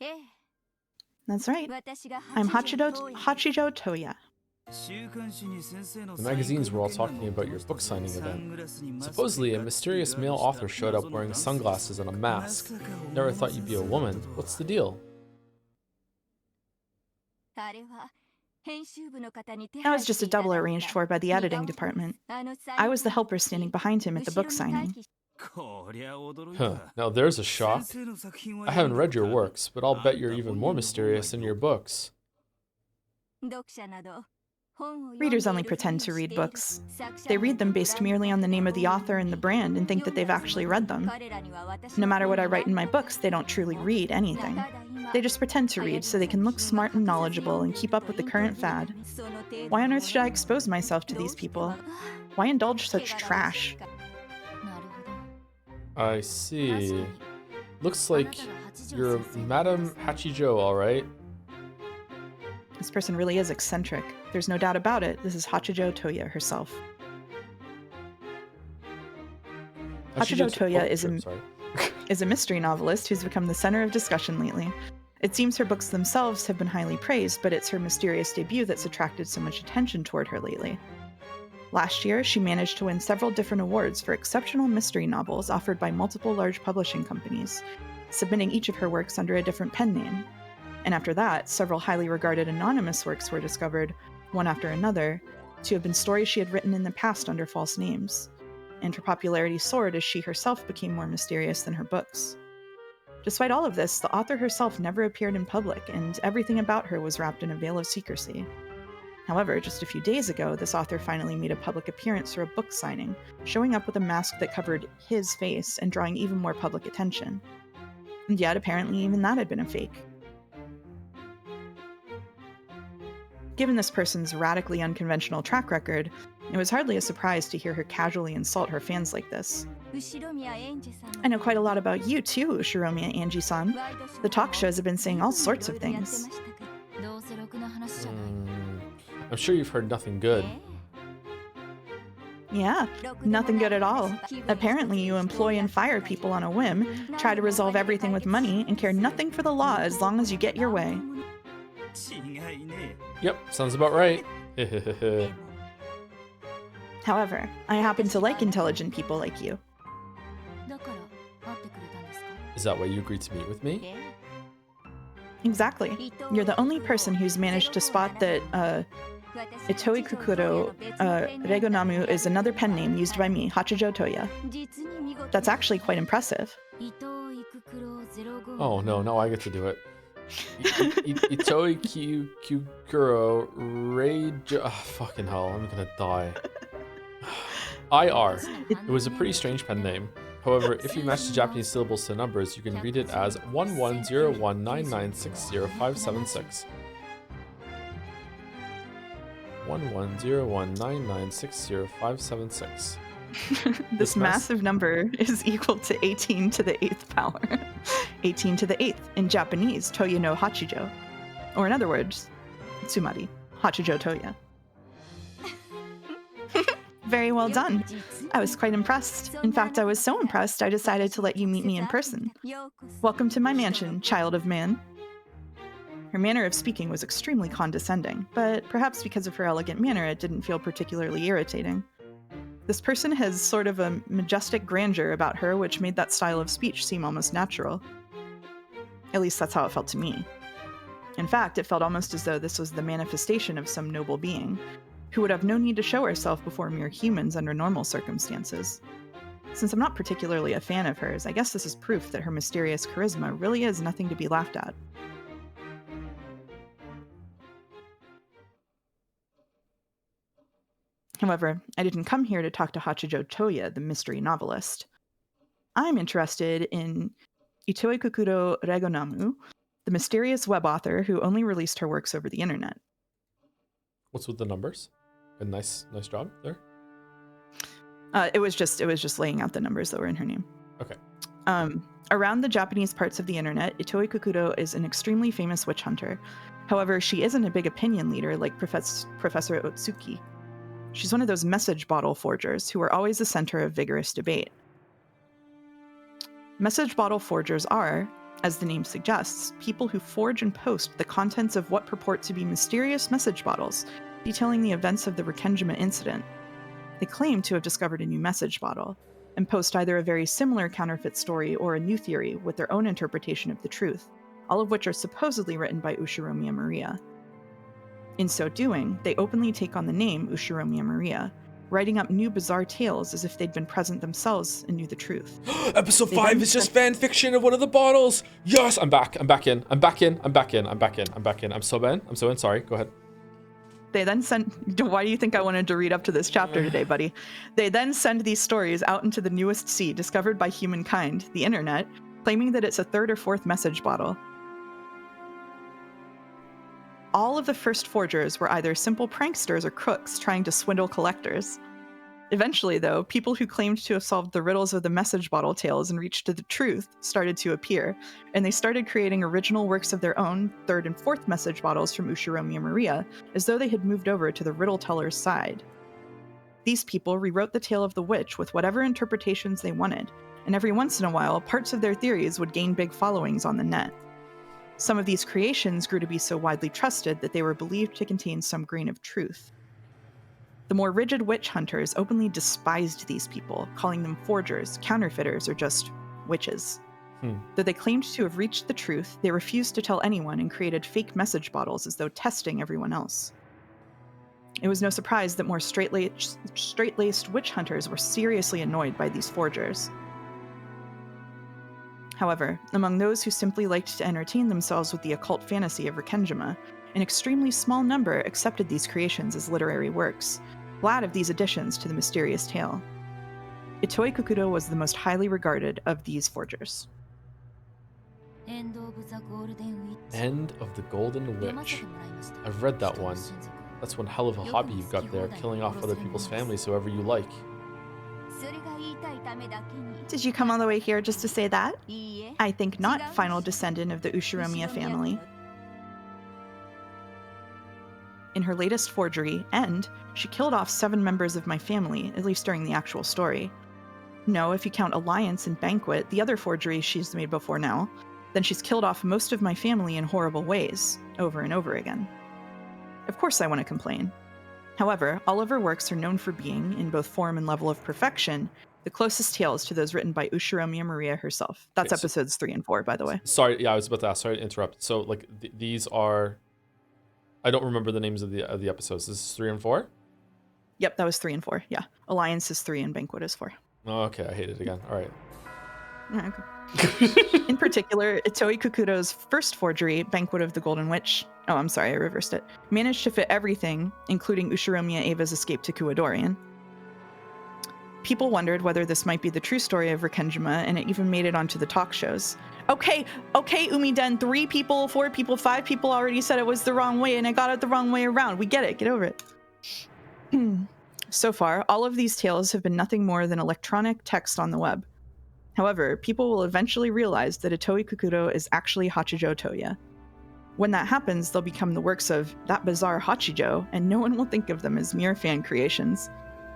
S6: ええ
S4: That's right.
S6: 私が
S4: I'm
S6: 八条
S4: Hachijo Toya.
S1: The magazines were all talking about your book signing event. Supposedly, a mysterious male author showed up wearing sunglasses and a mask. Never thought you'd be a woman. What's the deal?
S6: あれは編集部の方に手
S4: That
S6: 配
S4: was
S6: し
S4: just
S6: て
S4: a
S6: いただ
S4: double
S6: いた
S4: arranged for by the editing
S6: 似顔絵です
S4: department.
S6: あのサイン
S4: I was the
S6: 本
S4: helper standing behind him at the
S6: 後
S4: book
S6: ろに
S4: signing.
S6: 待機
S1: Huh, now there's a shock. I haven't read your works, but I'll bet you're even more mysterious in your books.
S6: 読者など
S4: Readers only pretend to read books. They read them based merely on the name of the author and the brand and think that they've actually read them. No matter what I write in my books, they don't truly read anything. They just pretend to read so they can look smart and knowledgeable and keep up with the current fad. Why on earth should I expose myself to these people? Why indulge such trash?
S1: I see. Looks like you're Madame Hachijo, all right?
S4: This person really is eccentric. There's no doubt about it. This is Hachijo Toya herself. Hachijo Toya is a mystery novelist who's become the center of discussion lately. It seems her books themselves have been highly praised, but it's her mysterious debut that's attracted so much attention toward her lately. Last year, she managed to win several different awards for exceptional mystery novels offered by multiple large publishing companies, submitting each of her works under a different pen name. And after that, several highly regarded anonymous works were discovered, one after another, to have been stories she had written in the past under false names. And her popularity soared as she herself became more mysterious than her books. Despite all of this, the author herself never appeared in public, and everything about her was wrapped in a veil of secrecy. However, just a few days ago, this author finally made a public appearance for a book signing, showing up with a mask that covered his face and drawing even more public attention. And yet, apparently, even that had been a fake. Given this person's radically unconventional track record, it was hardly a surprise to hear her casually insult her fans like this. I know quite a lot about you too, Ushiromiya Angie-san. The talk shows have been saying all sorts of things.
S1: I'm sure you've heard nothing good.
S4: Yeah, nothing good at all. Apparently you employ and fire people on a whim, try to resolve everything with money, and care nothing for the law as long as you get your way.
S1: Yep, sounds about right.
S4: However, I happen to like intelligent people like you.
S1: Is that why you agreed to meet with me?
S4: Exactly. You're the only person who's managed to spot that Itoi Kukuro Regonamu is another pen name used by me, Hachijo Toya. That's actually quite impressive.
S1: Oh no, now I get to do it. Itoi Kukuro Rejo... fucking hell, I'm gonna die. IR. It was a pretty strange pen name. However, if you match the Japanese syllables to numbers, you can read it as 110199605576. 110199605576.
S4: This massive number is equal to 18 to the 8th power. 18 to the 8th in Japanese, Toya no Hachijo. Or in other words, Tsumari, Hachijo Toya. Very well done. I was quite impressed. In fact, I was so impressed I decided to let you meet me in person. Welcome to my mansion, child of man. Her manner of speaking was extremely condescending, but perhaps because of her elegant manner, it didn't feel particularly irritating. This person has sort of a majestic grandeur about her, which made that style of speech seem almost natural. At least that's how it felt to me. In fact, it felt almost as though this was the manifestation of some noble being, who would have no need to show herself before mere humans under normal circumstances. Since I'm not particularly a fan of hers, I guess this is proof that her mysterious charisma really is nothing to be laughed at. However, I didn't come here to talk to Hachijo Toya, the mystery novelist. I'm interested in Itoi Kukuro Regonamu, the mysterious web author who only released her works over the internet.
S1: What's with the numbers? A nice job there.
S4: It was just laying out the numbers that were in her name.
S1: Okay.
S4: Around the Japanese parts of the internet, Itoi Kukuro is an extremely famous witch hunter. However, she isn't a big opinion leader like Professor Otsuki. She's one of those message bottle forgers who are always the center of vigorous debate. Message bottle forgers are, as the name suggests, people who forge and post the contents of what purport to be mysterious message bottles, detailing the events of the Rikenjima incident. They claim to have discovered a new message bottle, and post either a very similar counterfeit story or a new theory with their own interpretation of the truth, all of which are supposedly written by Ushiromiya Maria. In so doing, they openly take on the name Ushiromiya Maria, writing up new bizarre tales as if they'd been present themselves and knew the truth.
S1: Episode 5 is just fan fiction of one of the bottles! Yes! I'm back in. I'm so in. Sorry, go ahead.
S2: They then send. Why do you think I wanted to read up to this chapter today, buddy? They then send these stories out into the newest sea discovered by humankind, the internet, claiming that it's a third or fourth message bottle. All of the first forgers were either simple pranksters or crooks trying to swindle collectors. Eventually, though, people who claimed to have solved the riddles of the message bottle tales and reached to the truth started to appear, and they started creating original works of their own, third and fourth message bottles from Ushiromiya Maria, as though they had moved over to the riddle teller's side. These people rewrote the tale of the witch with whatever interpretations they wanted, and every once in a while, parts of their theories would gain big followings on the net. Some of these creations grew to be so widely trusted that they were believed to contain some grain of truth. The more rigid witch hunters openly despised these people, calling them forgers, counterfeiters, or just witches. Though they claimed to have reached the truth, they refused to tell anyone and created fake message bottles as though testing everyone else. It was no surprise that more straight-laced witch hunters were seriously annoyed by these forgers. However, among those who simply liked to entertain themselves with the occult fantasy of Rikkenjima, an extremely small number accepted these creations as literary works, glad of these additions to the mysterious tale. Itoi Kukudo was the most highly regarded of these forgers.
S6: End of the Golden Witch.
S1: End of the Golden Witch. I've read that one. That's one hell of a hobby you've got there, killing off other people's families however you like.
S2: Did you come all the way here just to say that? I think not, final descendant of the Ushiromiya family. In her latest forgery, End, she killed off 7 members of my family, at least during the actual story. No, if you count Alliance and Banquet, the other forgeries she's made before now, then she's killed off most of my family in horrible ways, over and over again. Of course I want to complain. However, all of her works are known for being, in both form and level of perfection, the closest tales to those written by Ushiromiya Maria herself. That's
S1: Okay, so-
S2: episodes 3 and 4, by the way.
S1: Sorry, yeah, I was about to ask. Sorry to interrupt. So, like, these are... I don't remember the names of the episodes. This is 3 and 4?
S2: Yep, that was 3 and 4, yeah. Alliance is 3 and Banquet is 4.
S1: Oh, okay, I hate it again. All right.
S2: Yeah, okay. In particular, Itoi Kukudo's first forgery, Banquet of the Golden Witch, oh, I'm sorry, I reversed it, managed to fit everything, including Ushiromiya Ava's escape to Kuwadorian. People wondered whether this might be the true story of Rikkenjima, and it even made it onto the talk shows. Okay, Umiden, 3 people, 4 people, 5 people already said it was the wrong way, and I got it the wrong way around. We get it, get over it. So far, all of these tales have been nothing more than electronic text on the web. However, people will eventually realize that Itoi Kukudo is actually Hachijo Toya. When that happens, they'll become the works of that bizarre Hachijo, and no one will think of them as mere fan creations.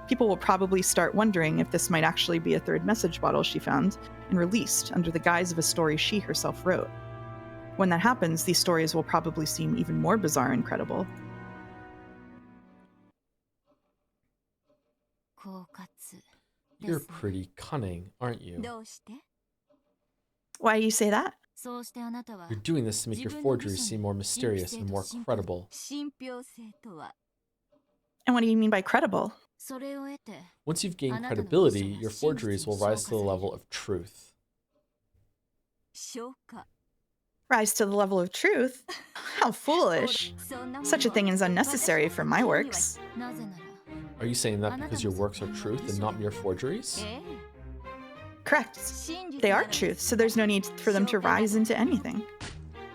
S2: People will probably start wondering if this might actually be a third message bottle she found and released under the guise of a story she herself wrote. When that happens, these stories will probably seem even more bizarre and credible.
S1: You're pretty cunning, aren't you?
S2: Why do you say that?
S1: You're doing this to make your forgeries seem more mysterious and more credible.
S2: And what do you mean by credible?
S1: Once you've gained credibility, your forgeries will rise to the level of truth.
S2: Rise to the level of truth? How foolish. Such a thing is unnecessary for my works.
S1: Are you saying that because your works are truth and not mere forgeries?
S2: Correct. They are truth, so there's no need for them to rise into anything.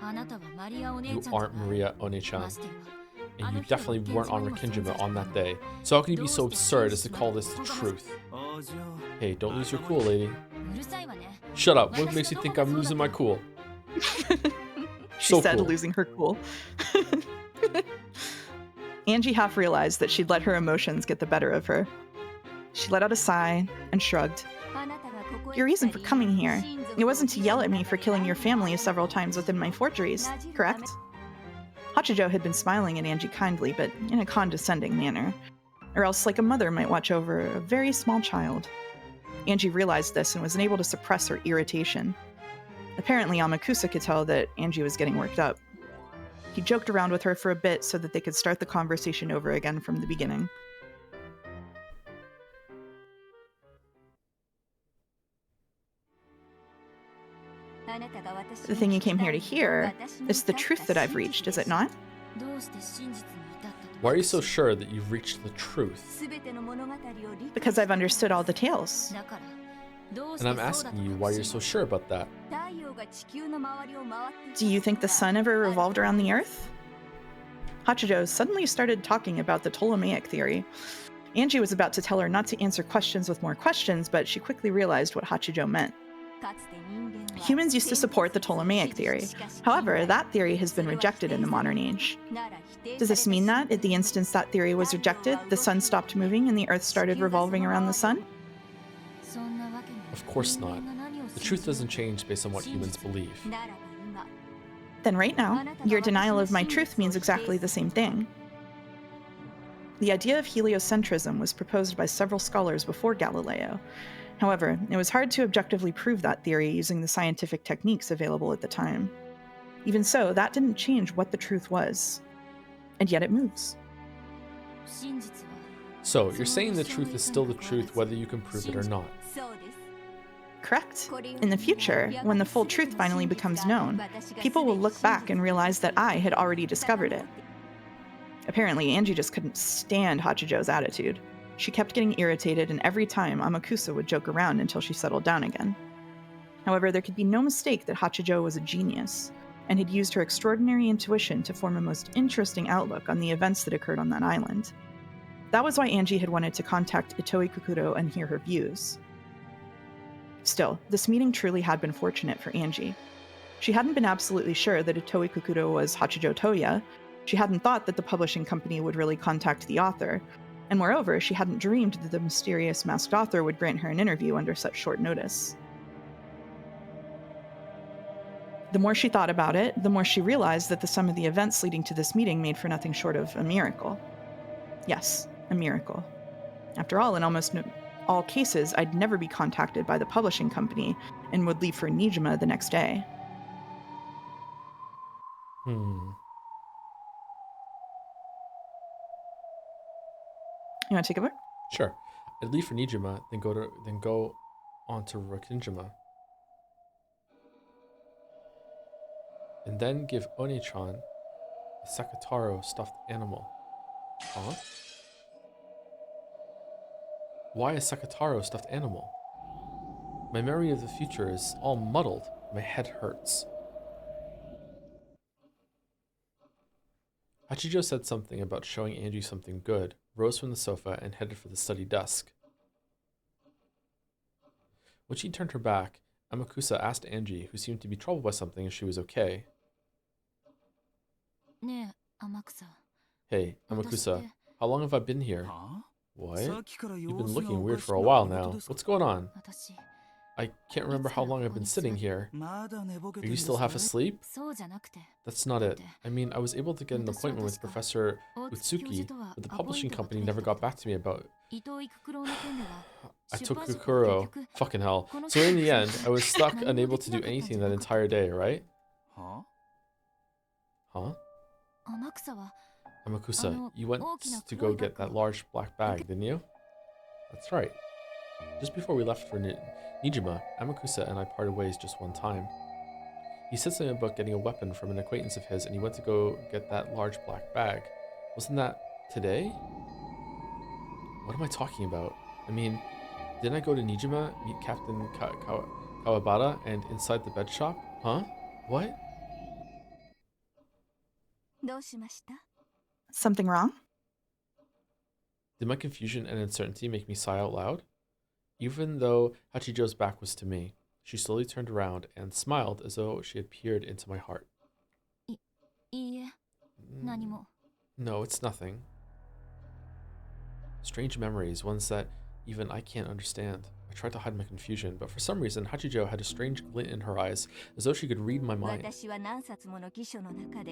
S1: You aren't Maria One-chan, and you definitely weren't on Rikkenjima on that day. So how can you be so absurd as to call this the truth? Hey, don't lose your cool, lady. Shut up. What makes you think I'm losing my cool?
S2: She said
S1: cool.
S2: losing her cool. Angie half realized that she'd let her emotions get the better of her. She let out a sigh and shrugged. Your reason for coming here, it wasn't to yell at me for killing your family several times within my forgeries, correct? Hachijo had been smiling at Angie kindly, but in a condescending manner, or else like a mother might watch over a very small child. Angie realized this and was unable to suppress her irritation. Apparently, Amakusa could tell that Angie was getting worked up. He joked around with her for a bit so that they could start the conversation over again from the beginning. The thing you came here to hear is the truth that I've reached, is it not?
S1: Why are you so sure that you've reached the truth?
S4: Because I've understood all the tales.
S1: And I'm asking you why you're so sure about that.
S4: Do you think the sun ever revolved around the Earth? Hachijo suddenly started talking about the Ptolemaic theory. Angie was about to tell her not to answer questions with more questions, but she quickly realized what Hachijo meant. Humans used to support the Ptolemaic theory. However, that theory has been rejected in the modern age. Does this mean that, at the instance that theory was rejected, the sun stopped moving and the Earth started revolving around the sun?
S1: Of course not. The truth doesn't change based on what humans believe.
S4: Then right now, your denial of my truth means exactly the same thing. The idea of heliocentrism was proposed by several scholars before Galileo. However, it was hard to objectively prove that theory using the scientific techniques available at the time. Even so, that didn't change what the truth was. And yet it moves.
S1: So, you're saying the truth is still the truth whether you can prove it or not.
S4: Correct. In the future, when the full truth finally becomes known, people will look back and realize that I had already discovered it. Apparently, Angie just couldn't stand Hachijo's attitude. She kept getting irritated, and every time Amakusa would joke around until she settled down again. However, there could be no mistake that Hachijo was a genius, and had used her extraordinary intuition to form a most interesting outlook on the events that occurred on that island. That was why Angie had wanted to contact Itoi Kukuro and hear her views. Still, this meeting truly had been fortunate for Angie. She hadn't been absolutely sure that Itoi Kukuro was Hachijo Toya. She hadn't thought that the publishing company would really contact the author, and moreover, she hadn't dreamed that the mysterious masked author would grant her an interview under such short notice. The more she thought about it, the more she realized that the sum of the events leading to this meeting made for nothing short of a miracle. Yes, a miracle. After all, in almost all cases, I'd never be contacted by the publishing company and would leave for Nijima the next day. You want to take over?
S1: Sure. I'd leave for Nijima, then go on to Rokinjima. And then give Oni-chan a Sakataro stuffed animal. Huh? Why a Sakataro stuffed animal? My memory of the future is all muddled. My head hurts. Hachijo said something about showing Angie something good, rose from the sofa, and headed for the study desk. When she turned her back, Amakusa asked Angie, who seemed to be troubled by something, if she was okay. Hey, Amakusa, how long have I been here? What? You've been looking weird for a while now. What's going on? I can't remember how long I've been sitting here. Are you still half asleep? That's not it. I mean, I was able to get an appointment with Professor Utsuki, but the publishing company never got back to me about... I took Kukuro. Fucking hell. So in the end, I was stuck, unable to do anything that entire day, right? Huh? Amakusa, you went to go get that large black bag, didn't you? That's right. Just before we left for Nijima, Amakusa and I parted ways just one time. He said something about getting a weapon from an acquaintance of his, and he went to go get that large black bag. Wasn't that today? What am I talking about? I mean, didn't I go to Nijima, meet Captain Kawabata, and inside the bed shop? Huh? What?
S4: Something wrong?
S1: Did my confusion and uncertainty make me sigh out loud? Even though Hachijo's back was to me, she slowly turned around and smiled as though she had peered into my heart. No, it's nothing. Strange memories, ones that even I can't understand. I tried to hide my confusion, but for some reason, Hachijo had a strange glint in her eyes, as though she could read my mind.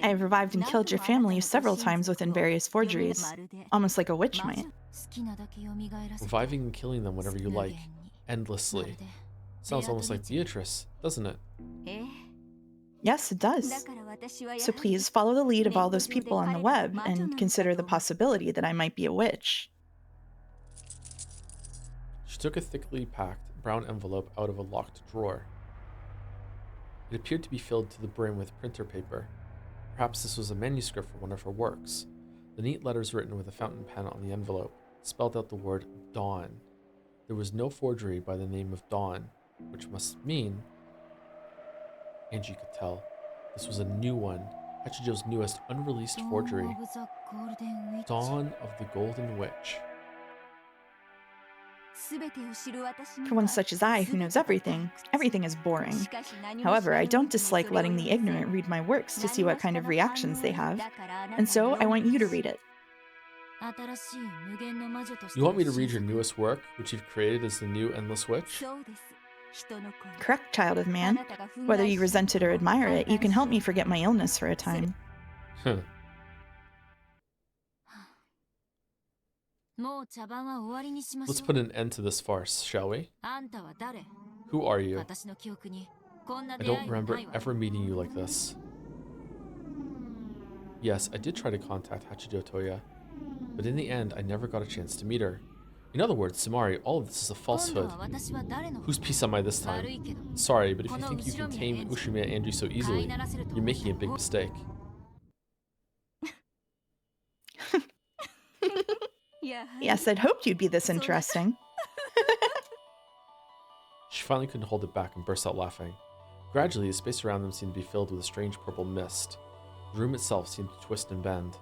S4: I have revived and killed your family several times within various forgeries, almost like a witch might.
S1: Reviving and killing them whenever you like, endlessly. Sounds almost like Beatrice, doesn't it?
S4: Yes, it does. So please follow the lead of all those people on the web and consider the possibility that I might be a witch.
S1: She took a thickly packed brown envelope out of a locked drawer. It appeared to be filled to the brim with printer paper. Perhaps this was a manuscript for one of her works. The neat letters written with a fountain pen on the envelope spelled out the word Dawn. There was no forgery by the name of Dawn, which must mean, Angie could tell, this was a new one, Hachijo's newest unreleased forgery. Dawn of the Golden Witch.
S4: For one such as I, who knows everything, everything is boring. However, I don't dislike letting the ignorant read my works to see what kind of reactions they have, and so I want you to read it.
S1: You want me to read your newest work, which you've created as the new Endless Witch?
S4: Correct, child of man. Whether you resent it or admire it, you can help me forget my illness for a time.
S1: Let's put an end to this farce, shall we? Who are you? I don't remember ever meeting you like this. Yes, I did try to contact Hachijo Toya, but in the end, I never got a chance to meet her. In other words, Sumari, all of this is a falsehood. Whose piece am I this time? Sorry, but if you think you can tame Ushimi and Angie so easily, you're making a big mistake.
S4: Yes, I'd hoped you'd be this interesting.
S1: She finally couldn't hold it back and burst out laughing. Gradually, the space around them seemed to be filled with a strange purple mist. The room itself seemed to twist and bend.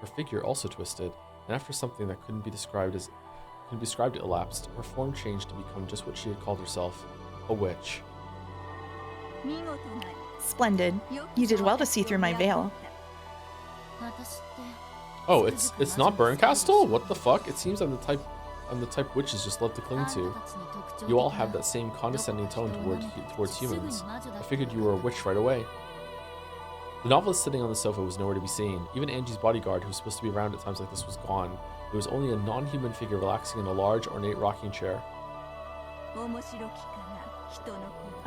S1: Her figure also twisted, and after something that couldn't be described elapsed, her form changed to become just what she had called herself, a witch.
S4: Splendid. You did well to see through my veil.
S1: Oh, it's not Burncastle? What the fuck? It seems I'm the type witches just love to cling to. You all have that same condescending tone towards humans. I figured you were a witch right away. The novelist sitting on the sofa was nowhere to be seen. Even Angie's bodyguard, who was supposed to be around at times like this, was gone. There was only a non-human figure relaxing in a large, ornate rocking chair.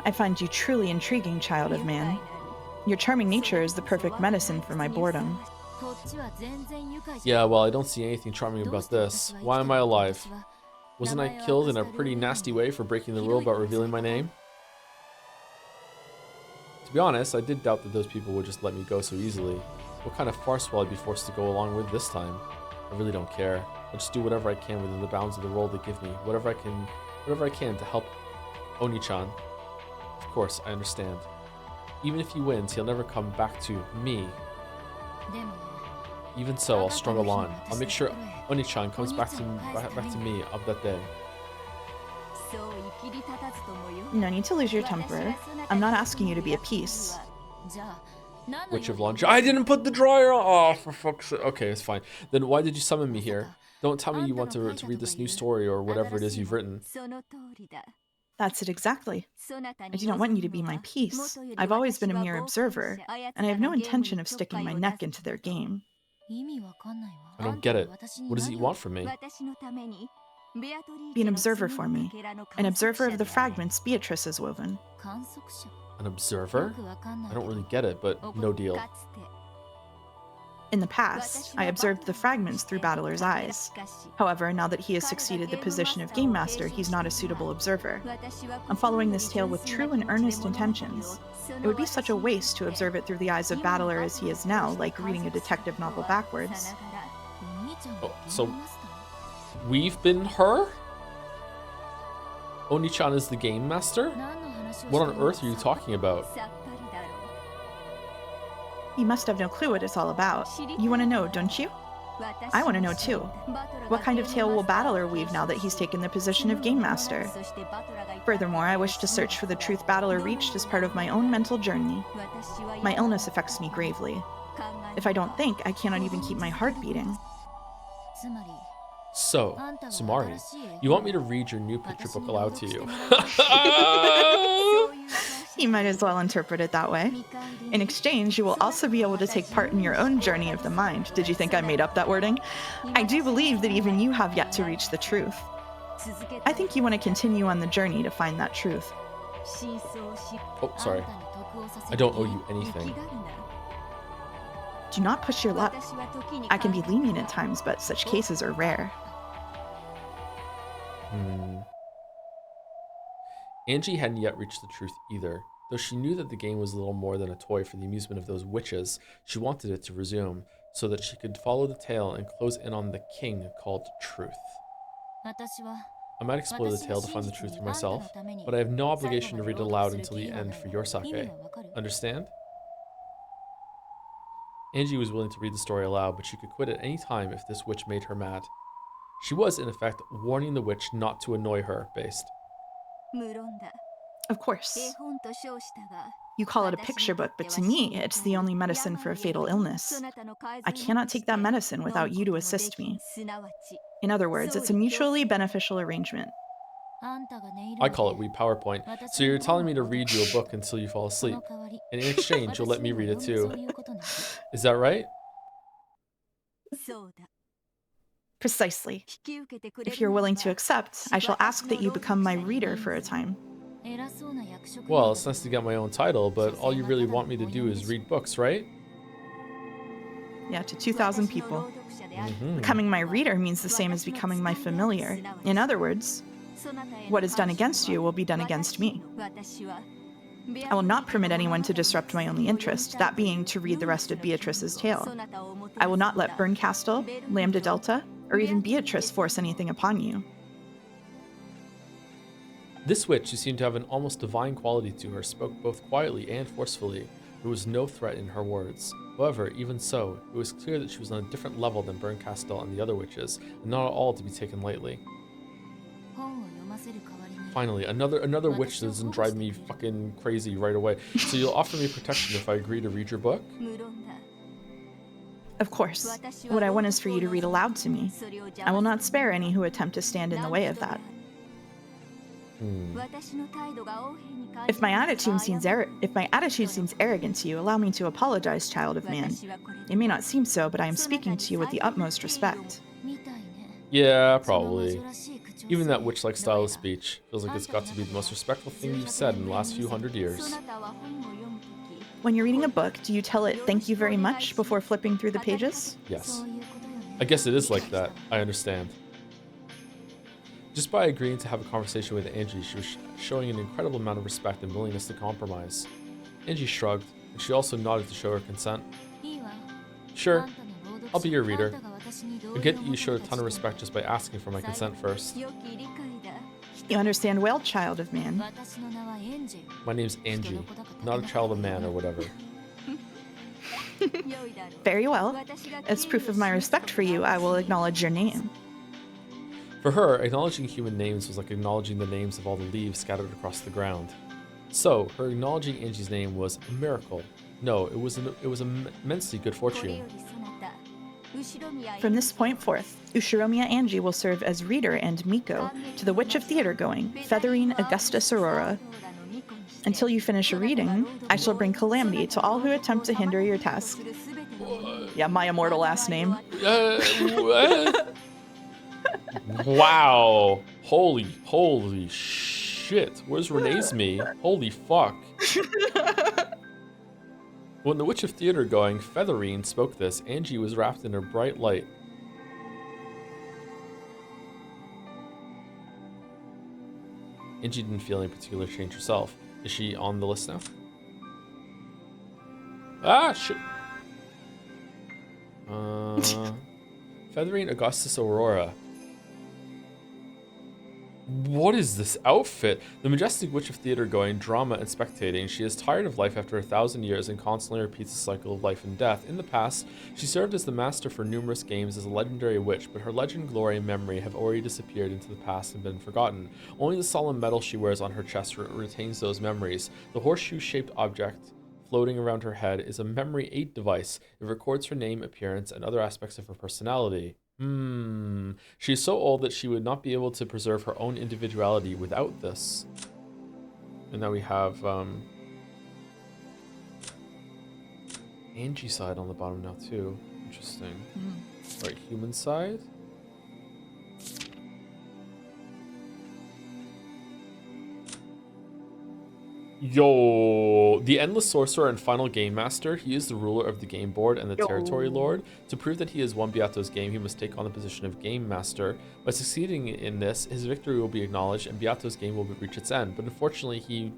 S4: I find you truly intriguing, child of man. Your charming nature is the perfect medicine for my boredom.
S1: Yeah, well, I don't see anything charming about this. Why am I alive? Wasn't I killed in a pretty nasty way for breaking the rule about revealing my name? To be honest, I did doubt that those people would just let me go so easily. What kind of farce will I be forced to go along with this time? I really don't care. I'll just do whatever I can within the bounds of the role they give me. Whatever I can to help Oni-chan. Of course, I understand. Even if he wins, he'll never come back to me. Even so, I'll struggle on. I'll make sure Oni-chan comes back to me of that day.
S4: No need to lose your temper. I'm not asking you to be a piece.
S1: Witch of Laundry. I didn't put the dryer on! Oh, for fuck's sake. Okay, it's fine. Then why did you summon me here? Don't tell me you want to read this new story or whatever it is you've written.
S4: That's it exactly. I do not want you to be my piece. I've always been a mere observer, and I have no intention of sticking my neck into their game.
S1: I don't get it. What does he want from me?
S4: Be an observer for me. An observer of the fragments Beatrice has woven.
S1: An observer? I don't really get it, but no deal.
S4: In the past, I observed the fragments through Battler's eyes. However, now that he has succeeded the position of Game Master, he's not a suitable observer. I'm following this tale with true and earnest intentions. It would be such a waste to observe it through the eyes of Battler as he is now, like reading a detective novel backwards.
S1: Oh, so we've been her? Oni-chan is the Game Master? What on earth are you talking about?
S4: You must have no clue what it's all about. You want to know, don't you? I want to know too. What kind of tale will Battler weave now that he's taken the position of Game Master? Furthermore, I wish to search for the truth Battler reached as part of my own mental journey. My illness affects me gravely. If I don't think, I cannot even keep my heart beating.
S1: So, Sumari, you want me to read your new picture book aloud to you?
S4: You might as well interpret it that way. In exchange, you will also be able to take part in your own journey of the mind. Did you think I made up that wording? I do believe that even you have yet to reach the truth. I think you want to continue on the journey to find that truth.
S1: Oh, sorry. I don't owe you anything.
S4: Do not push your luck. I can be lenient at times, but such cases are rare.
S1: Angie hadn't yet reached the truth either. Though she knew that the game was little more than a toy for the amusement of those witches, she wanted it to resume, so that she could follow the tale and close in on the king called Truth. I might explore the tale to find the truth for myself, but I have no obligation to read it aloud until the end for your sake. Understand? Angie was willing to read the story aloud, but she could quit at any time if this witch made her mad. She was, in effect, warning the witch not to annoy her, based.
S4: Of course. You call it a picture book, but to me, it's the only medicine for a fatal illness. I cannot take that medicine without you to assist me. In other words, it's a mutually beneficial arrangement.
S1: I call it We PowerPoint. So you're telling me to read you a book until you fall asleep, and in exchange, you'll let me read it too. Is that right?
S4: Precisely. If you're willing to accept, I shall ask that you become my reader for a time.
S1: Well, it's nice to get my own title, but all you really want me to do is read books, right?
S4: Yeah, to 2,000 people.
S1: Mm-hmm.
S4: Becoming my reader means the same as becoming my familiar. In other words, what is done against you will be done against me. I will not permit anyone to disrupt my only interest, that being to read the rest of Beatrice's tale. I will not let Burncastle, Lambda Delta, or even Beatrice force anything upon you.
S1: This witch, who seemed to have an almost divine quality to her, spoke both quietly and forcefully. There was no threat in her words. However, even so, it was clear that she was on a different level than Burncastle and the other witches, and not at all to be taken lightly. Finally, another witch that doesn't drive me fucking crazy right away. So you'll offer me protection if I agree to read your book?
S4: Of course. What I want is for you to read aloud to me. I will not spare any who attempt to stand in the way of that. If my attitude seems arrogant to you, allow me to apologize, child of man. It may not seem so, but I am speaking to you with the utmost respect.
S1: Yeah, probably. Even that witch-like style of speech feels like it's got to be the most respectful thing you've said in the last few hundred years.
S4: When you're reading a book, do you tell it thank you very much before flipping through the pages?
S1: Yes. I guess it is like that. I understand. Just by agreeing to have a conversation with Angie, she was showing an incredible amount of respect and willingness to compromise. Angie shrugged, and she also nodded to show her consent. Sure, I'll be your reader. I get that you showed a ton of respect just by asking for my consent first.
S4: You understand well, child of man.
S1: My name's Angie, not a child of man or whatever.
S4: Very well. As proof of my respect for you, I will acknowledge your name.
S1: For her, acknowledging human names was like acknowledging the names of all the leaves scattered across the ground. So, her acknowledging Angie's name was a miracle. No, it was immensely good fortune.
S4: From this point forth, Ushiromiya Angie will serve as reader and Miko to the Witch of Theater-going, Featherine Augustus Aurora. Until you finish reading, I shall bring calamity to all who attempt to hinder your task. Yeah, my immortal last name.
S1: What? Wow. Holy shit. Where's Renee's me? Holy fuck. When the Witch of Theater-going, Featherine, spoke this, Angie was wrapped in her bright light. Angie didn't feel any particular change herself. Is she on the list now? Ah, shit. Featherine Augustus Aurora. What is this outfit? The majestic Witch of Theater going, drama and spectating, she is tired of life after 1,000 years and constantly repeats the cycle of life and death. In the past, she served as the master for numerous games as a legendary witch, but her legend, glory, and memory have already disappeared into the past and been forgotten. Only the solemn medal she wears on her chest retains those memories. The horseshoe-shaped object floating around her head is a memory aid device. It records her name, appearance, and other aspects of her personality. She is so old that she would not be able to preserve her own individuality without this. And now we have Angie side on the bottom now too. Interesting. Right, human side. Yo, the Endless Sorcerer and Final Game Master, he is the ruler of the game board and the Territory Lord. To prove that he has won Beato's game, he must take on the position of Game Master. By succeeding in this, his victory will be acknowledged and Beato's game will reach its end. But unfortunately, he,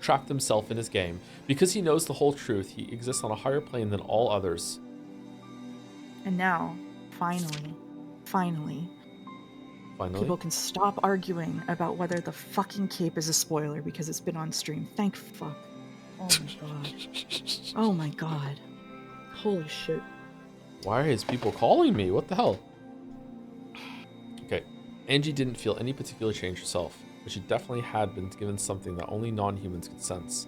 S1: trapped himself in his game. Because he knows the whole truth, he exists on a higher plane than all others.
S4: And now, finally, people can stop arguing about whether the fucking cape is a spoiler because it's been on stream. Thank fuck. Oh my god. Oh my god. Holy shit.
S1: Why is people calling me? What the hell? Okay. Angie didn't feel any particular change herself, but she definitely had been given something that only non-humans could sense.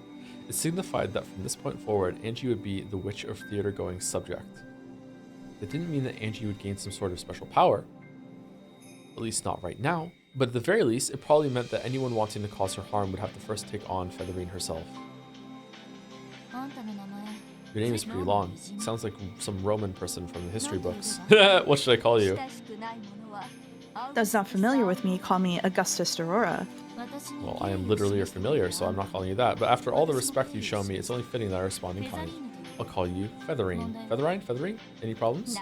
S1: It signified that from this point forward, Angie would be the witch of theater-going subject. That didn't mean that Angie would gain some sort of special power. At least not right now. But at the very least, it probably meant that anyone wanting to cause her harm would have to first take on Featherine herself. Your name is pretty long. It sounds like some Roman person from the history books. What should I call you?
S4: That's not familiar with me. Call me Augustus Aurora.
S1: Well, I am literally your familiar, so I'm not calling you that. But after all the respect you show me, it's only fitting that I respond in kind. I'll call you Featherine. Featherine? Any problems?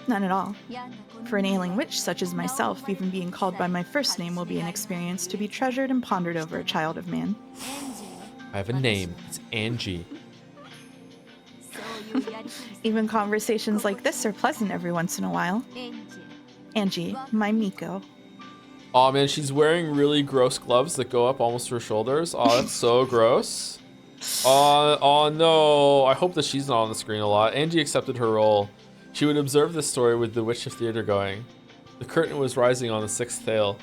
S4: None at all. For an ailing witch such as myself, even being called by my first name will be an experience to be treasured and pondered over, a child of man.
S1: I have a name. It's Angie.
S4: Even conversations like this are pleasant every once in a while. Angie, my Miko.
S1: Oh man, she's wearing really gross gloves that go up almost to her shoulders. Oh, that's so gross. Oh no. I hope that she's not on the screen a lot. Angie accepted her role. She would observe this story with the Witch of Theater going. The curtain was rising on the sixth tale.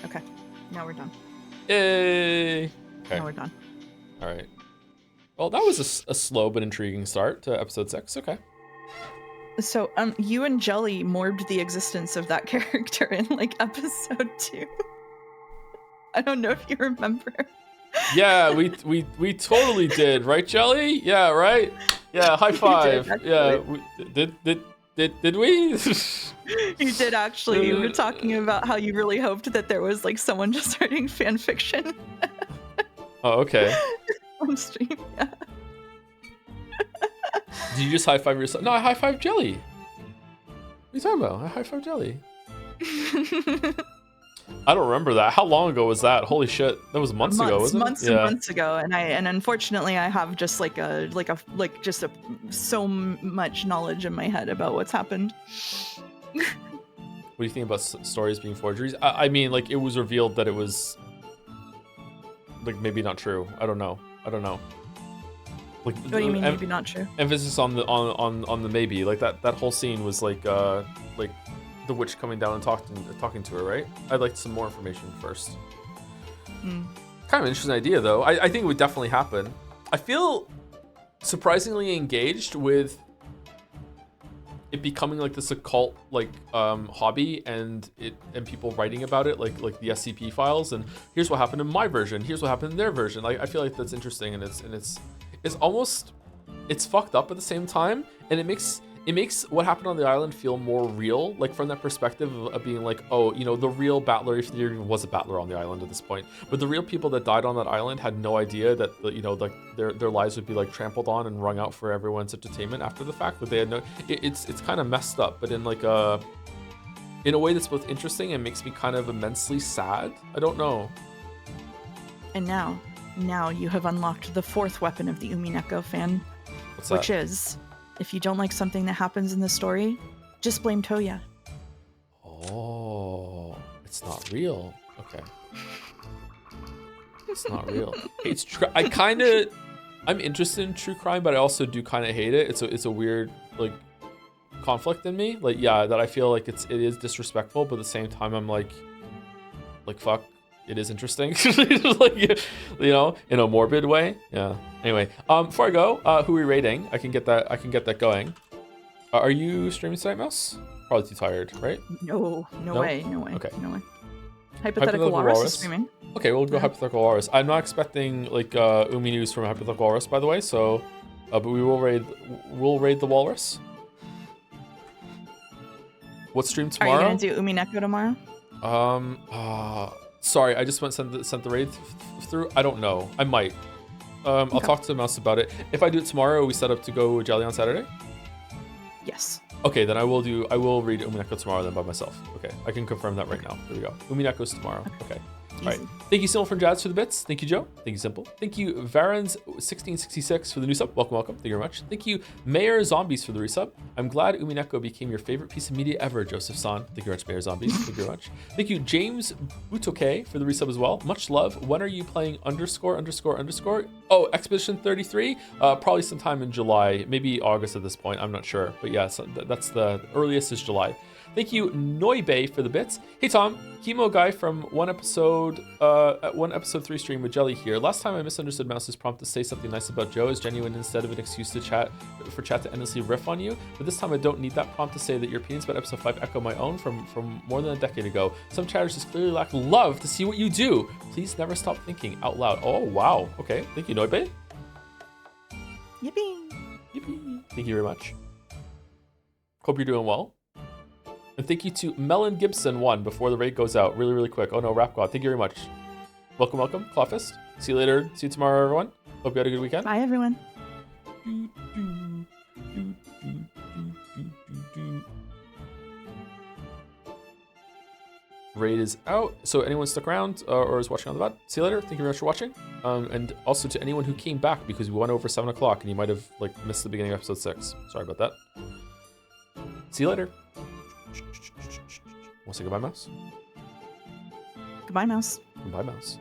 S4: Okay, now we're done.
S1: Yay! Okay.
S4: Now we're done.
S1: All right. Well, that was a slow but intriguing start to episode 6. Okay.
S4: So, you and Jelly morbed the existence of that character in like episode 2. I don't know if you remember.
S1: Yeah, we totally did, right, Jelly? Yeah, right. Yeah, high five. Yeah, did we?
S4: You did actually. You were talking about how you really hoped that there was like someone just writing fan fiction.
S1: Oh, okay.
S4: On stream, yeah.
S1: Did you just high five yourself? No, I high five Jelly. What are you talking about? I high five Jelly. I don't remember that. How long ago was that? Holy shit, that was months ago, wasn't it?
S4: Months and months ago, and unfortunately, I have just so much knowledge in my head about what's happened.
S1: What do you think about stories being forgeries? I mean, like, it was revealed that it was, like, maybe not true. I don't know. Like,
S4: what do you mean maybe not true?
S1: Emphasis on the maybe. Like that whole scene was like the witch coming down and talking to her, right? I'd like some more information first. Kind of an interesting idea, though. I think it would definitely happen. I feel surprisingly engaged with it becoming like this occult hobby and people writing about it, like the SCP files, and here's what happened in my version, here's what happened in their version. Like, I feel like that's interesting, and it's almost, it's fucked up at the same time, and it makes what happened on the island feel more real, like from that perspective of being like, oh, you know, the real battler, if there even was a battler on the island at this point, but the real people that died on that island had no idea that, you know, like their lives would be like trampled on and wrung out for everyone's entertainment after the fact. But they had no, it's kind of messed up, but in like in a way that's both interesting and makes me kind of immensely sad. I don't know.
S4: And now you have unlocked the fourth weapon of the Umineko fan.
S1: What's that?
S4: Which is, if you don't like something that happens in the story, just blame Toya.
S1: Oh, it's not real. Okay. It's not real. It's I'm interested in true crime, but I also do kind of hate it. It's a weird like conflict in me. Like, yeah, that I feel like it is disrespectful, but at the same time I'm like fuck, it is interesting. Like, you know, in a morbid way. Yeah. Anyway, before I go, who are we rating? I can get that going. Are you streaming tonight, Mouse? Probably too tired, right?
S4: No way.
S1: Okay.
S4: No way. Hypothetical Walrus is streaming.
S1: Okay, we'll go Hypothetical Walrus. I'm not expecting like Umi news from Hypothetical Walrus, by the way. So, but we'll raid the Walrus. What stream tomorrow?
S4: Are you gonna do Umineko tomorrow?
S1: Sorry, I just sent the raid through. I don't know. I might. I'll talk to the Mouse about it. If I do it tomorrow, are we set up to go Jelly on Saturday?
S4: Yes.
S1: Okay, then I will read Umineko tomorrow then by myself. Okay, I can confirm that right now. There we go. Umineko's tomorrow. Okay. All right. Thank you, Simple from Jazz, for the bits. Thank you, Joe. Thank you, Simple. Thank you, Varens1666 for the new sub. Welcome, welcome. Thank you very much. Thank you, Mayor Zombies for the resub. I'm glad Umineko became your favorite piece of media ever, Joseph San. Thank you very much, Mayor Zombies. Thank you very much. Thank you, James Butoke for the resub as well. Much love. When are you playing ____? Oh, Expedition 33? Probably sometime in July, maybe August at this point. I'm not sure. But yeah, so that's the earliest is July. Thank you, Noibe, for the bits. Hey, Tom, Chemo Guy from one episode 3 stream with Jelly here. Last time I misunderstood Mouse's prompt to say something nice about Joe as genuine instead of an excuse to chat to endlessly riff on you. But this time I don't need that prompt to say that your opinions about episode 5 echo my own from more than a decade ago. Some chatters just clearly lack love to see what you do. Please never stop thinking out loud. Oh, wow. Okay. Thank you, Noibe.
S2: Yippee.
S1: Yippee. Thank you very much. Hope you're doing well. And thank you to Melon Gibson 1 before the raid goes out. Really, really quick. Oh no, Rap God. Thank you very much. Welcome, welcome. Clawfist. See you later. See you tomorrow, everyone. Hope you had a good weekend.
S2: Bye, everyone.
S1: Raid is out. So anyone stuck around or is watching on the VOD, see you later. Thank you very much for watching. And also to anyone who came back because we went over 7 o'clock and you might have missed the beginning of episode 6. Sorry about that. See you later. Want to say goodbye, Mouse?
S2: Goodbye, Mouse.
S1: Goodbye, Mouse.